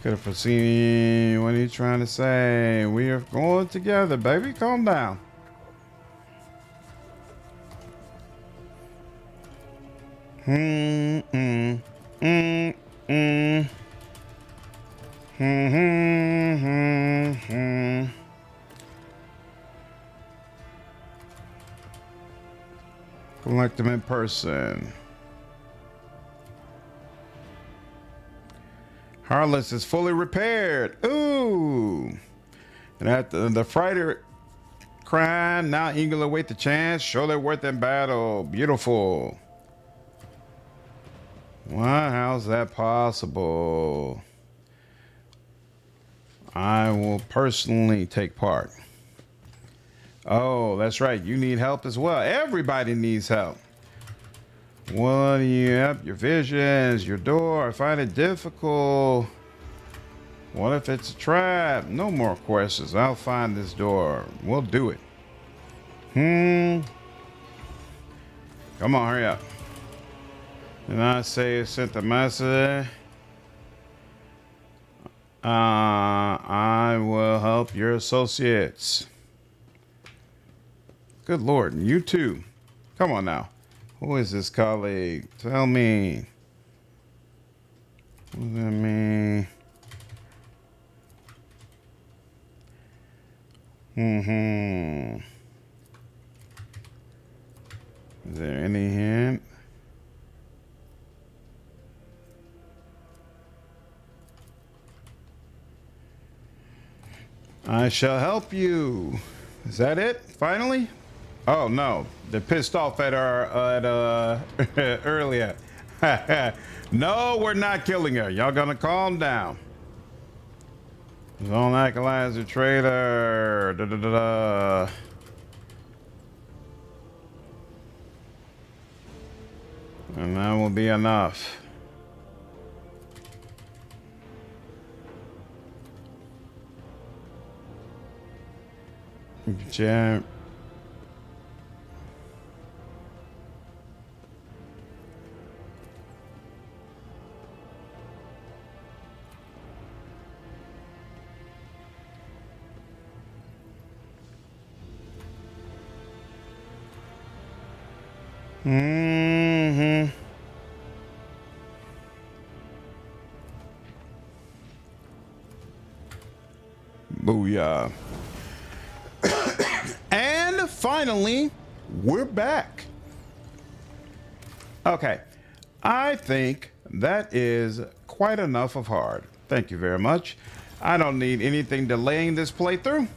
Could have foreseen what he's trying to say. We are going together, baby. Calm down. Collect them in person. Harless is fully repaired. Ooh. And after the fighter crying, now eagerly await the chance. Show their worth in battle. Beautiful. Wow, how's that possible? I will personally take part. Oh, that's right. You need help as well. Everybody needs help. What do you have? Your visions, your door. I find it difficult. What if it's a trap? No more questions. I'll find this door. We'll do it. Come on, hurry up. And I say sent the message. I will help your associates. Good Lord, and you too. Come on now. Who is this colleague? Tell me. What does that mean? Is there any hint? I shall help you. Is that it? Finally? Oh no, they're pissed off at our earlier. No, we're not killing her. Y'all gonna calm down. Don't act like a traitor. Da, da, da, da. And that will be enough. Jam. Booyah. And finally, we're back. Okay, I think that is quite enough of hard. Thank you very much. I don't need anything delaying this playthrough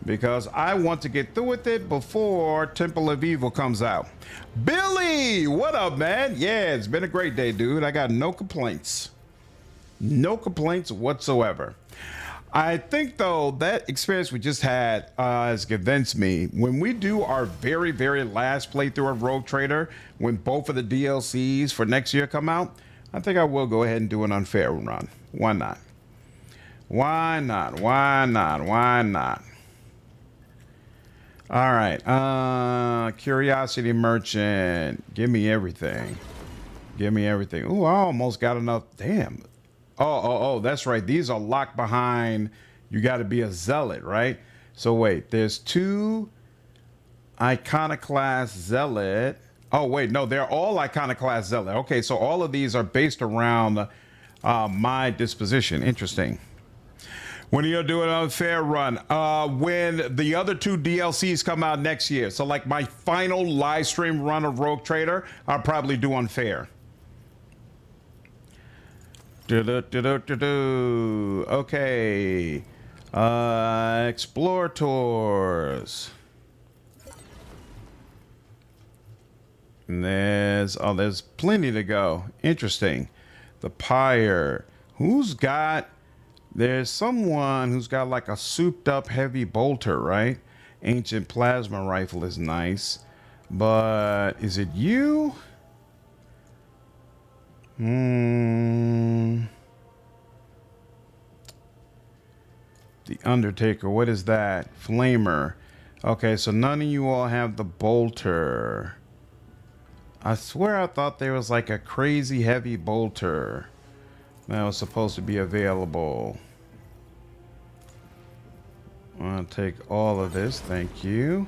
because I want to get through with it before Temple of Evil comes out. Billy, what up, man? Yeah, it's been a great day, dude. I got no complaints. No complaints whatsoever. I think, though, that experience we just had has convinced me. When we do our very, very last playthrough of Rogue Trader, when both of the DLCs for next year come out, I think I will go ahead and do an unfair run. Why not? Why not? Why not? Why not? All right. Curiosity Merchant. Give me everything. Give me everything. Ooh, I almost got enough. Damn. Oh, that's right. These are locked behind. You got to be a zealot, right? So wait, there's 2 Iconoclast zealot. Oh, wait, no, they're all Iconoclast zealot. Okay, so all of these are based around my disposition. Interesting. When are you doing an unfair run? When the other 2 DLCs come out next year. So like my final live stream run of Rogue Trader, I'll probably do unfair. Okay. Explore tours. And there's plenty to go. Interesting. The pyre. There's someone who's got like a souped up heavy bolter, right? Ancient plasma rifle is nice. But is it you? The Undertaker, what is that? Flamer. Okay, so none of you all have the bolter. I swear I thought there was like a crazy heavy bolter. that was supposed to be available. I'll take all of this. Thank you.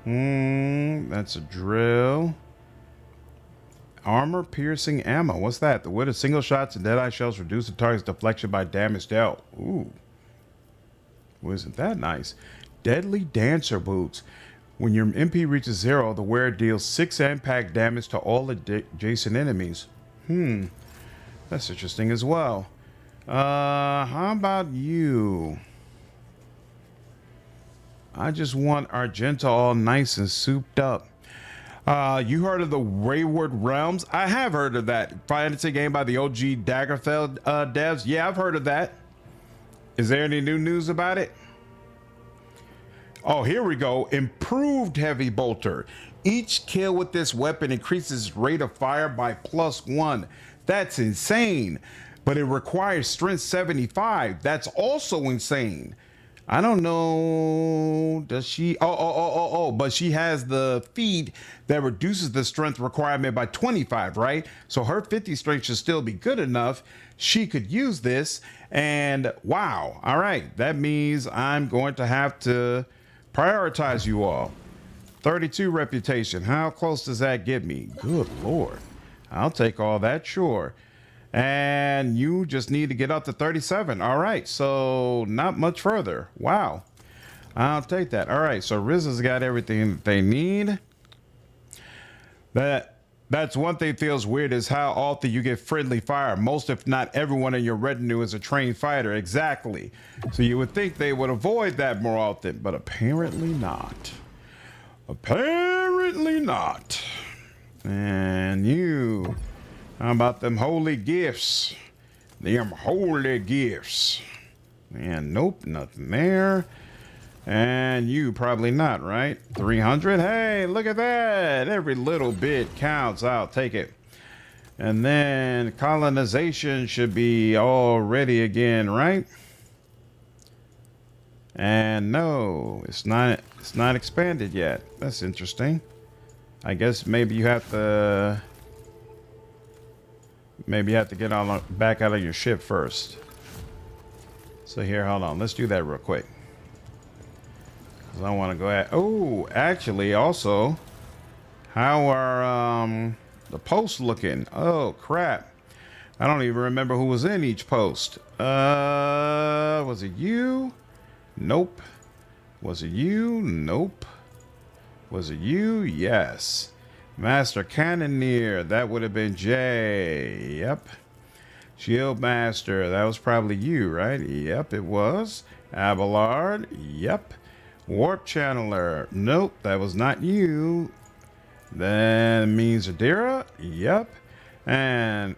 That's a drill. Armor piercing ammo. What's that? The wit of single shots and deadeye shells reduce the target's deflection by damage dealt. Ooh. Well, isn't that nice? Deadly Dancer boots. When your MP reaches 0, the wearer deals 6 impact damage to all adjacent enemies. That's interesting as well. How about you? I just want Argenta all nice and souped up. You heard of the Wayward Realms? I have heard of that. Fantasy game by the OG Daggerfell devs. Yeah, I've heard of that. Is there any new news about it? Oh, here we go. Improved Heavy Bolter. Each kill with this weapon increases rate of fire by +1. That's insane. But it requires strength 75. That's also insane. I don't know. Does she? But she has the feat that reduces the strength requirement by 25, right? So her 50 strength should still be good enough. She could use this. And wow. All right. That means I'm going to have to prioritize you all. 32 reputation. How close does that get me? Good Lord. I'll take all that, sure. And you just need to get up to 37. All right, so not much further. Wow. I'll take that. All right, so Rizza's got everything that they need. That's one thing feels weird is how often you get friendly fire. Most, if not everyone in your retinue is a trained fighter. Exactly. So you would think they would avoid that more often, but apparently not. Apparently not. And you... How about them holy gifts? Them holy gifts. And nope, nothing there. And you probably not, right? 300. Hey, look at that. Every little bit counts. I'll take it. And then colonization should be all ready again, right? And no, it's not expanded yet. That's interesting. I guess maybe you have to get on back out of your ship first. So here, hold on. Let's do that real quick. Cause I want to go ahead. Oh, actually, also, how are the posts looking? Oh crap! I don't even remember who was in each post. Was it you? Nope. Was it you? Nope. Was it you? Yes. Master Cannoneer, that would have been Jay. Yep. Shield Master, that was probably you, right? Yep, it was. Abelard, yep. Warp Channeler, nope, that was not you. Then means Adira, yep. And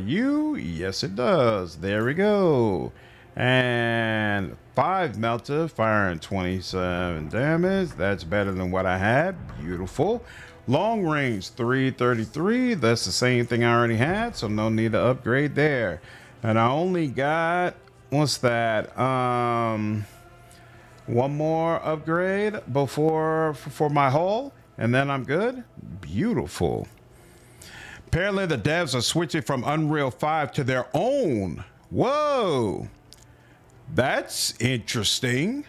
you, yes it does. There we go. And 5 Melter, firing 27 damage. That's better than what I had. Beautiful. Long range 333. That's the same thing I already had, so no need to upgrade there. And I only got, what's that? One more upgrade before for my hull, and then I'm good. Beautiful. Apparently the devs are switching from Unreal 5 to their own. Whoa. That's interesting.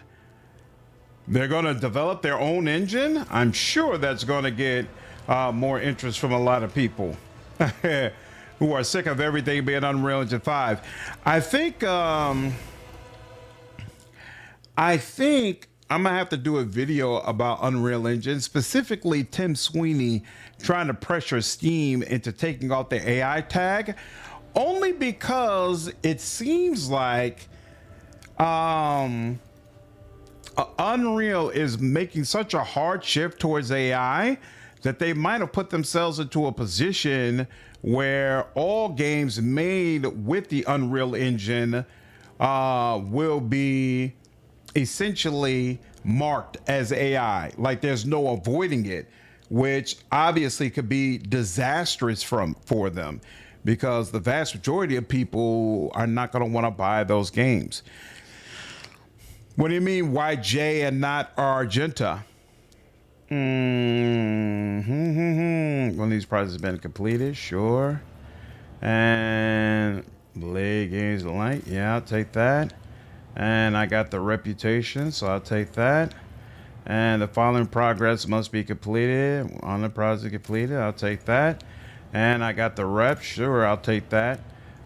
They're going to develop their own engine. I'm sure that's going to get more interest from a lot of people who are sick of everything being Unreal Engine 5. I think I'm going to have to do a video about Unreal Engine, specifically Tim Sweeney trying to pressure Steam into taking off the AI tag, only because it seems like Unreal is making such a hard shift towards AI that they might have put themselves into a position where all games made with the Unreal Engine will be essentially marked as AI. Like there's no avoiding it, which obviously could be disastrous for them because the vast majority of people are not going to want to buy those games. What do you mean, why J and not Argenta? One of these projects has been completed, sure. And Blade gains light. Yeah, I'll take that. And I got the reputation, so I'll take that. And the following progress must be completed. On the project completed, I'll take that. And I got the rep. Sure, I'll take that.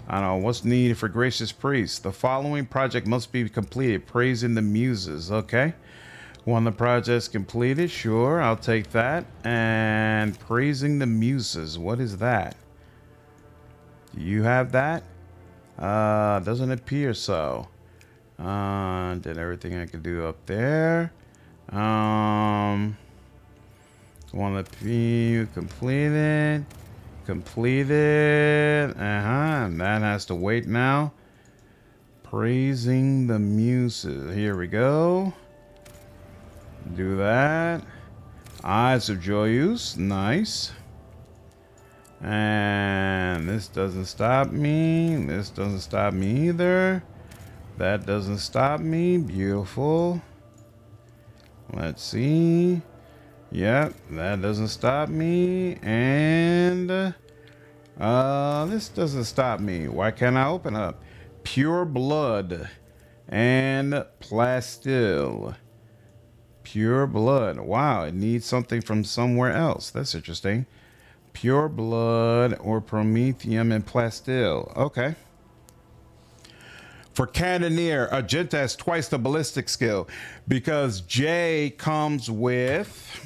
I don't know. What's needed for gracious priest? The following project must be completed. Praising the muses. Okay. When the project's completed, sure, I'll take that. And praising the muses. What is that? Do you have that? Doesn't appear so. Did everything I could do up there. One of the completed. Completed. And that has to wait now. Praising the muses. Here we go. Do that. Eyes of Joyous. Nice. And this doesn't stop me. This doesn't stop me either. That doesn't stop me. Beautiful. Let's see. Yep, that doesn't stop me. And this doesn't stop me. Why can't I open up? Pure Blood and Plastille. Pure Blood. Wow, it needs something from somewhere else. That's interesting. Pure Blood or Promethium and Plastille. Okay. For Cannoneer, Argenta has twice the ballistic skill because J comes with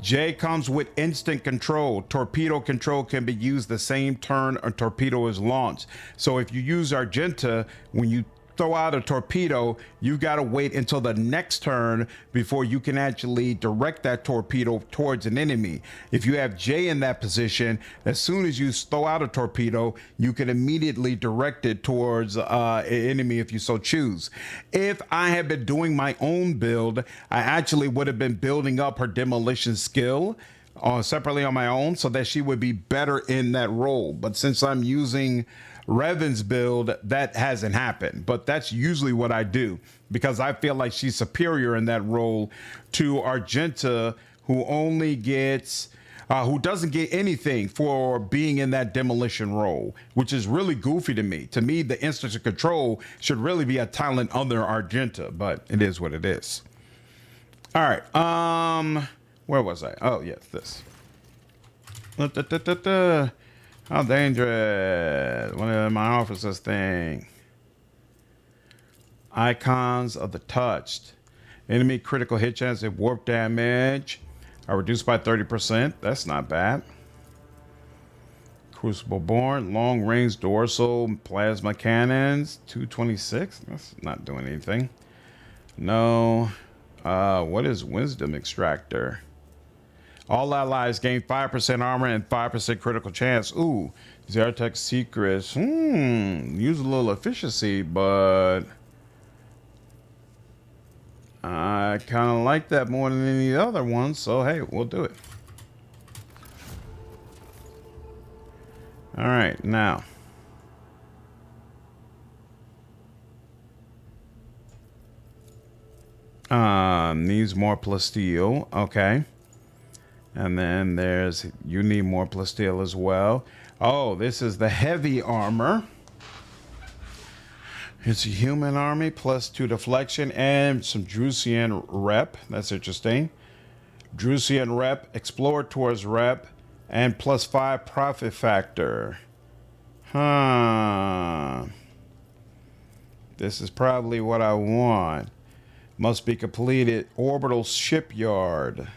J comes with instant control. Torpedo control can be used the same turn a torpedo is launched. So if you use Argenta, when you throw out a torpedo, you've got to wait until the next turn before you can actually direct that torpedo towards an enemy. If you have J in that position, as soon as you throw out a torpedo, you can immediately direct it towards an enemy if you so choose. If I had been doing my own build, I actually would have been building up her demolition skill separately on my own so that she would be better in that role. But since I'm using Revan's build, that hasn't happened, but that's usually what I do because I feel like she's superior in that role to Argenta, who only gets who doesn't get anything for being in that demolition role, which is really goofy to me. To me, the instance of control should really be a talent under Argenta, but it is what it is. All right, where was I? Oh yes, this. How dangerous. One of my officers thing. Icons of the Touched. Enemy critical hit chance and warp damage are reduced by 30%. That's not bad. Crucible Born. Long range dorsal plasma cannons. 226. That's not doing anything. No. What is Wisdom Extractor? All allies gain 5% armor and 5% critical chance. Ooh, Zertek Secrets. Use a little efficiency, but I kind of like that more than any other one. So, hey, we'll do it. All right, now. Needs more plasteel. Okay. And then there's, you need more plasteel as well. Oh, this is the heavy armor. It's a human army plus 2 deflection and some Drusian rep. That's interesting. Drusian rep, Explorator's rep, and plus 5 profit factor. This is probably what I want. Must be completed. Orbital shipyard.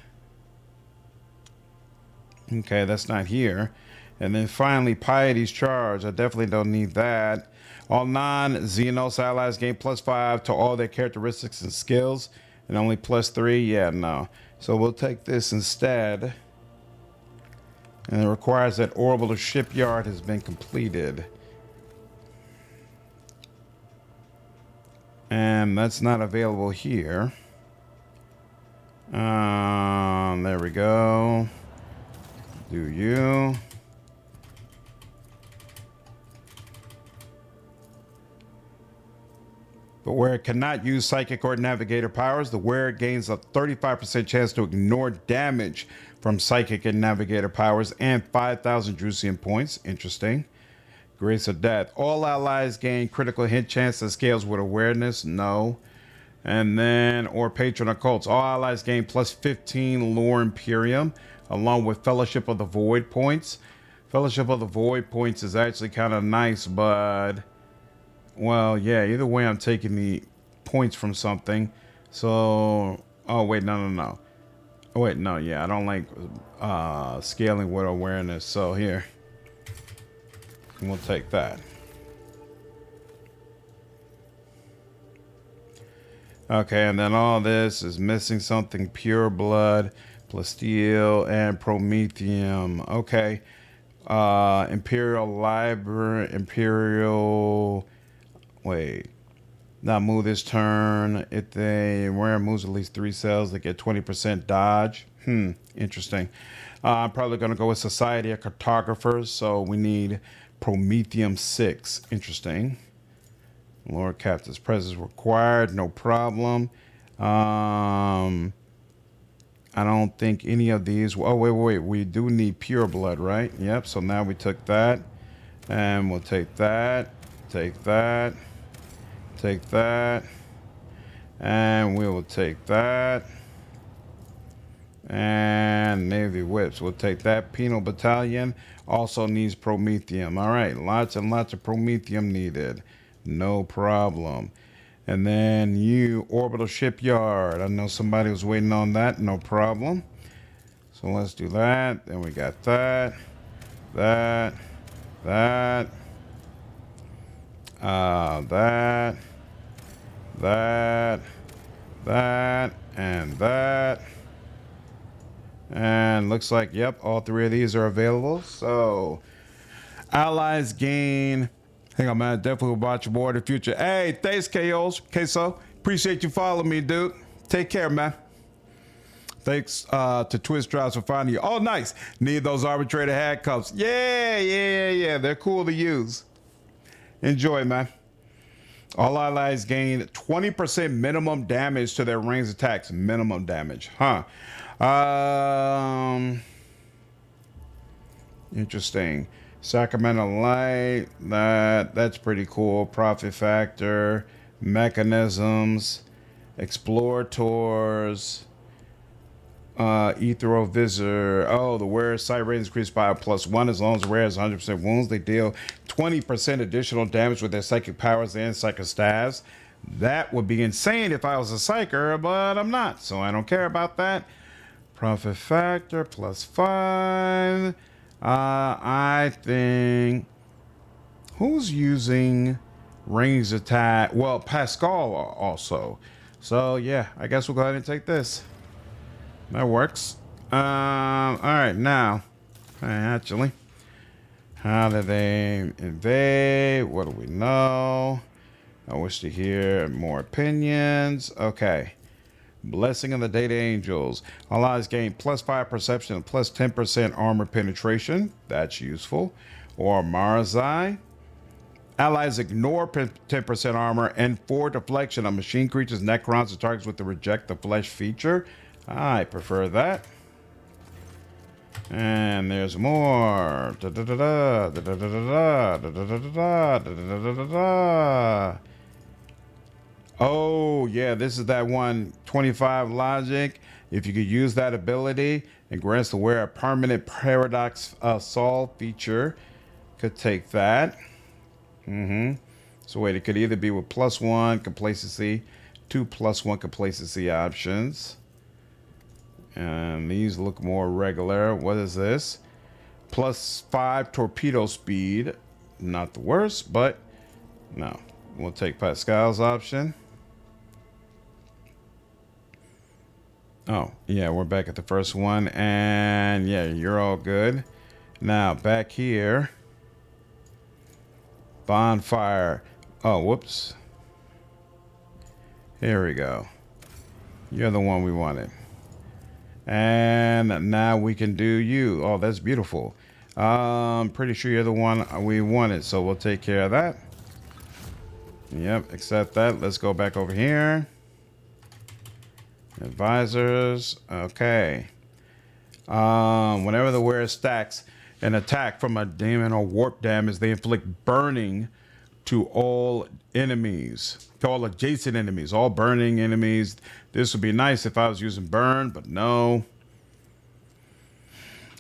Okay, that's not here. And then finally, Piety's Charge. I definitely don't need that. All non-Xenos allies gain plus 5 to all their characteristics and skills, and only plus 3. Yeah, no. So we'll take this instead. And it requires that orbital shipyard has been completed. And that's not available here. There we go. Do you? The wearer cannot use psychic or navigator powers. The wearer gains a 35% chance to ignore damage from psychic and navigator powers and 5,000 Drusian points. Interesting. Grace of Death. All allies gain critical hit chance that scales with awareness. No. And then, or Patron Occults. All allies gain plus 15 Lore Imperium, along with Fellowship of the Void points. Fellowship of the Void points is actually kind of nice, but, well, yeah, either way, I'm taking the points from something. So, oh, wait, no. Oh, wait, no, yeah, I don't like scaling with awareness. So, here, we'll take that. Okay, and then all this is missing something. Pure blood, plasteel, and promethium. Okay. Imperial Library, wait. Now move this turn. If they wear moves at least 3 cells, they get 20% dodge. Interesting. I'm probably going to go with Society of Cartographers. So we need Promethium 6. Interesting. Lord Captain's presence required, no problem. I don't think any of these. Oh, wait. We do need pure blood, right? Yep. So now we took that. And we'll take that. Take that. Take that. And we will take that. And Navy Whips. We'll take that. Penal Battalion also needs Promethium. All right. Lots and lots of Promethium needed. No problem. And then you, Orbital Shipyard. I know somebody was waiting on that. No problem. So let's do that. Then we got that, that, that, that, and that. And looks like, yep, all 3 of these are available. So allies gain. Hang on, man. Definitely will watch more in the future. Hey, thanks, Queso. Appreciate you following me, dude. Take care, man. Thanks to Twist Drives for finding you. Oh, nice. Need those arbitrator handcuffs. Yeah. They're cool to use. Enjoy, man. All allies gain 20% minimum damage to their ranged attacks. Minimum damage. Interesting. Sacramento Light, that's pretty cool. Profit Factor, Mechanisms, Explorators, Etherovisor. Oh, the wearer's sight rate is increased by +1 as long as the wearer has 100% wounds. They deal 20% additional damage with their psychic powers and psychic staves. That would be insane if I was a psyker, but I'm not, so I don't care about that. Profit Factor +5. I think who's using ranged attack? Well, Pascal also. So yeah, I guess we'll go ahead and take this. That works. All right, now, actually, how do they invade? What do we know? I wish to hear more opinions. Okay. Blessing of the Data Angels. Allies gain +5 perception and +10% armor penetration. That's useful. Or Marzai. Allies ignore 10% armor and 4 deflection on machine creatures, Necrons, and targets with the reject the flesh feature. I prefer that. And there's more. Oh, yeah, this is that one, 25 logic. If you could use that ability and grants the wearer a permanent paradox Sol feature, could take that. So wait, it could either be with +1 complacency, 2 +1 complacency options. And these look more regular. What is this? +5 torpedo speed. Not the worst, but no. We'll take Pascal's option. Oh, yeah, we're back at the first one. And yeah, you're all good. Now, back here. Bonfire. Oh, whoops. Here we go. You're the one we wanted. And now we can do you. Oh, that's beautiful. I'm pretty sure you're the one we wanted, so we'll take care of that. Yep, accept that. Let's go back over here. Advisors. Okay. Whenever the wearer stacks an attack from a demon or warp damage, they inflict burning to all enemies, to all adjacent enemies, all burning enemies. This would be nice if I was using burn, but no.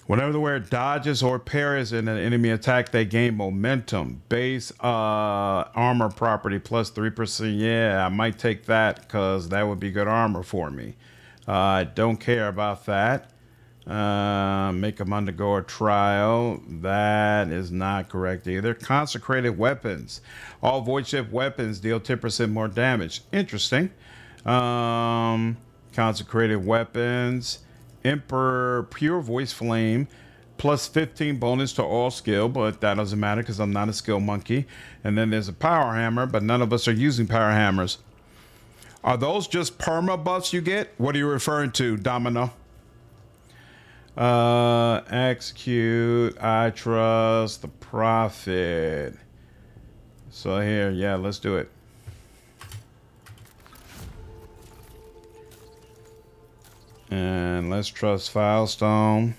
Whenever the wearer dodges or parries in an enemy attack, they gain momentum. Base armor property plus 3%. Yeah, I might take that because that would be good armor for me. I don't care about that. Make them undergo a trial. That is not correct either. Consecrated weapons. All void shift weapons deal 10% more damage. Interesting. Consecrated weapons. Emperor Pure Voice Flame, plus 15 bonus to all skill, but that doesn't matter because I'm not a skill monkey. And then there's a power hammer, but none of us are using power hammers. Are those just perma buffs you get? What are you referring to, Domino? Execute, I trust the prophet. So here, yeah, let's do it. And let's trust Filestone.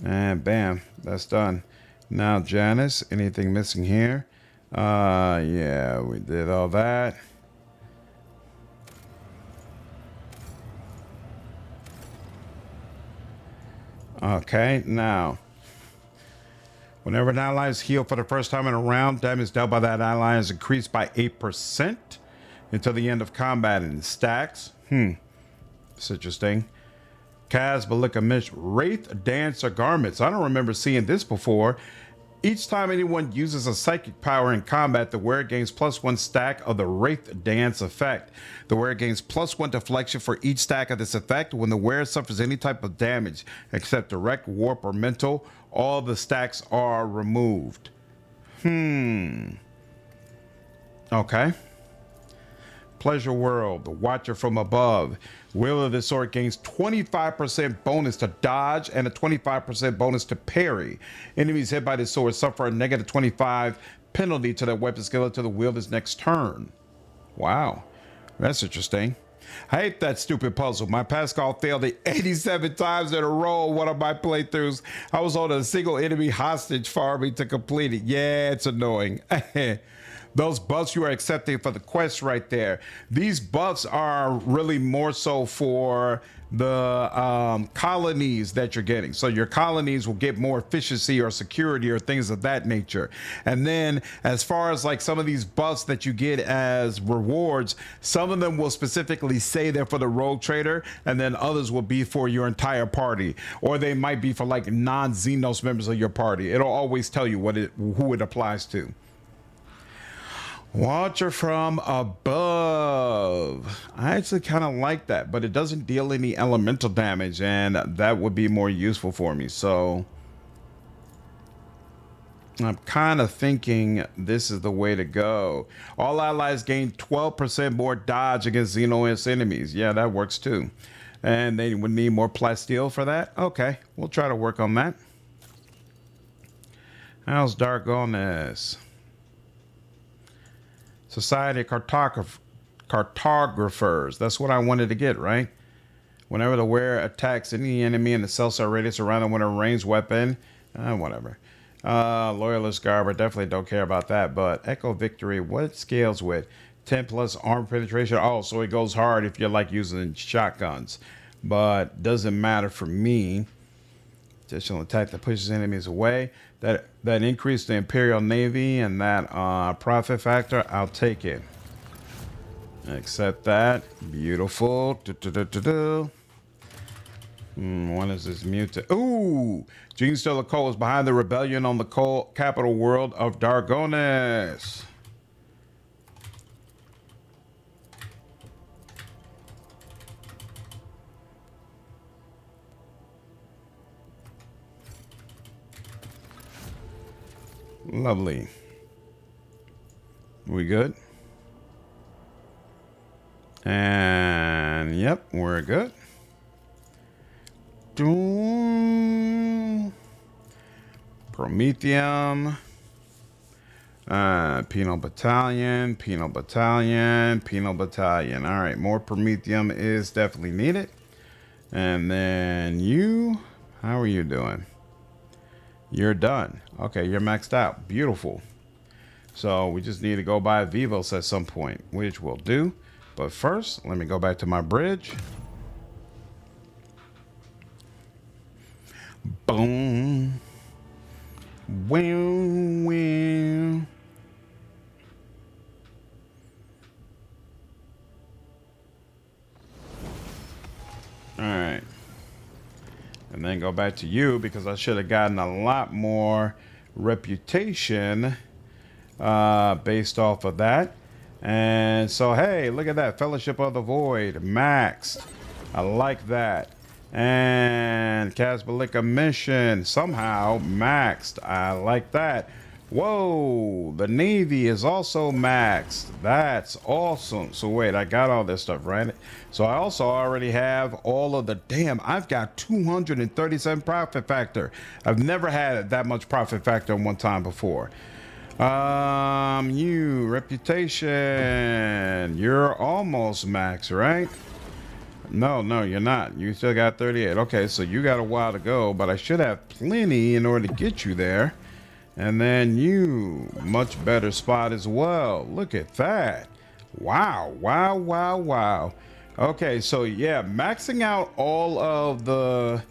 And bam, that's done. Now, Janice, anything missing here? Yeah, we did all that. Okay, now, whenever an ally is healed for the first time in a round, damage dealt by that ally is increased by 8%. Until the end of combat in stacks. It's interesting. Kaz Wraith Dancer garments. I don't remember seeing this before. Each time anyone uses a psychic power in combat, the wearer gains +1 stack of the Wraith Dance effect. The wearer gains +1 deflection for each stack of this effect. When the wearer suffers any type of damage, except direct, warp, or mental, all the stacks are removed. Okay. Pleasure World, the Watcher from Above. Wield of the Sword gains 25% bonus to dodge and a 25% bonus to parry. Enemies hit by the sword suffer a -25 penalty to their weapon skill until the wielder's next turn. Wow, that's interesting. I hate that stupid puzzle. My Pascal failed it 87 times in a row in one of my playthroughs. I was on a single enemy hostage farming to complete it. Yeah, it's annoying. Those buffs you are accepting for the quest right there. These buffs are really more so for the colonies that you're getting. So your colonies will get more efficiency or security or things of that nature. And then as far as like some of these buffs that you get as rewards, some of them will specifically say they're for the rogue trader, and then others will be for your entire party, or they might be for like non-Xenos members of your party. It'll always tell you who it applies to. Watcher from Above. I actually kind of like that, but it doesn't deal any elemental damage, and that would be more useful for me. So I'm kind of thinking this is the way to go. All allies gain 12% more dodge against Xenos enemies. Yeah, that works too. And they would need more plasteel for that. Okay, we'll try to work on that. How's Dargonus? Society of Cartographers. That's what I wanted to get, right? Whenever the wearer attacks any enemy in the cell radius around them with a ranged weapon, whatever. Loyalist Garb, I definitely don't care about that. But Echo Victory, what it scales with? 10+ armor penetration. Oh, so it goes hard if you're like using shotguns. But doesn't matter for me. Additional attack that pushes enemies away. That increased the Imperial Navy and that profit factor. I'll take it. Accept that. Beautiful. What is this mutant? Ooh! Gene Stiller Cole is behind the rebellion on the capital world of Dargonus. Lovely. We good? And yep, we're good. Promethium. Penal Battalion, Penal Battalion, Penal Battalion. All right, more Promethium is definitely needed. And then you, how are you doing? You're done. Okay, you're maxed out. Beautiful. So we just need to go buy Vivos at some point, which we'll do. But first, let me go back to my bridge. Boom. Wow, wow. All right. And then go back to you because I should have gotten a lot more reputation based off of that. And so, hey, look at that. Fellowship of the Void, maxed. I like that. And Casbalika Mission, somehow maxed. I like that. Whoa, the Navy is also maxed. That's awesome. So wait, I got all this stuff, right? So I also already have all of the, damn, I've got 237 profit factor. I've never had that much profit factor in one time before. You, reputation, you're almost max, right? No, you're not. You still got 38. Okay, so you got a while to go, but I should have plenty in order to get you there. And then you, much better spot as well. Look at that. Wow, wow, wow, wow. Okay, so yeah, maxing out all of the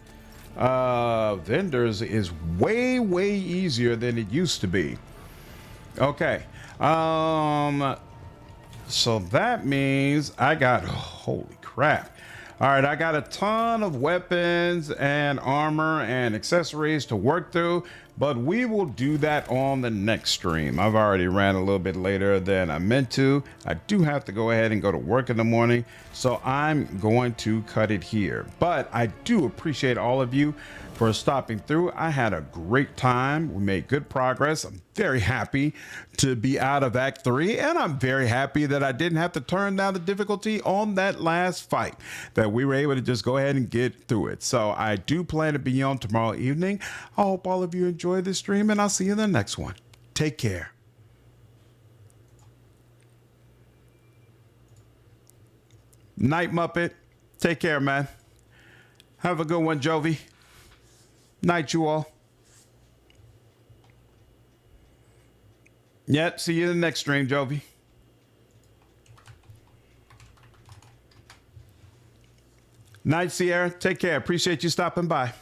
vendors is way, way easier than it used to be. Okay, so that means I got, holy crap. All right, I got a ton of weapons and armor and accessories to work through, but we will do that on the next stream. I've already ran a little bit later than I meant to. I do have to go ahead and go to work in the morning, so I'm going to cut it here. But I do appreciate all of you for stopping through. I had a great time. We made good progress. I'm very happy to be out of Act 3, and I'm very happy that I didn't have to turn down the difficulty on that last fight, that we were able to just go ahead and get through it. So I do plan to be on tomorrow evening. I hope all of you enjoy this stream, and I'll see you in the next one. Take care. Night, Muppet. Take care, man. Have a good one, Jovi. Night, you all. Yep, see you in the next stream, Jovi. Night, Sierra. Take care. Appreciate you stopping by.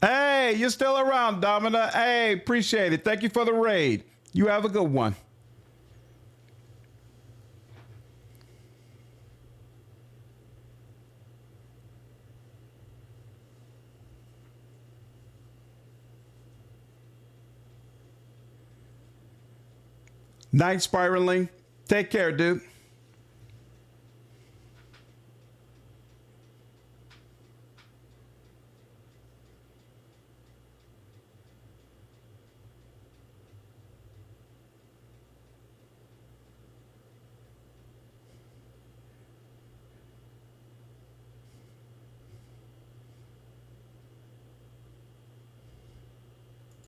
Hey, you're still around, Domina. Hey, appreciate it. Thank you for the raid. You have a good one. Night, Spiraling. Take care, dude.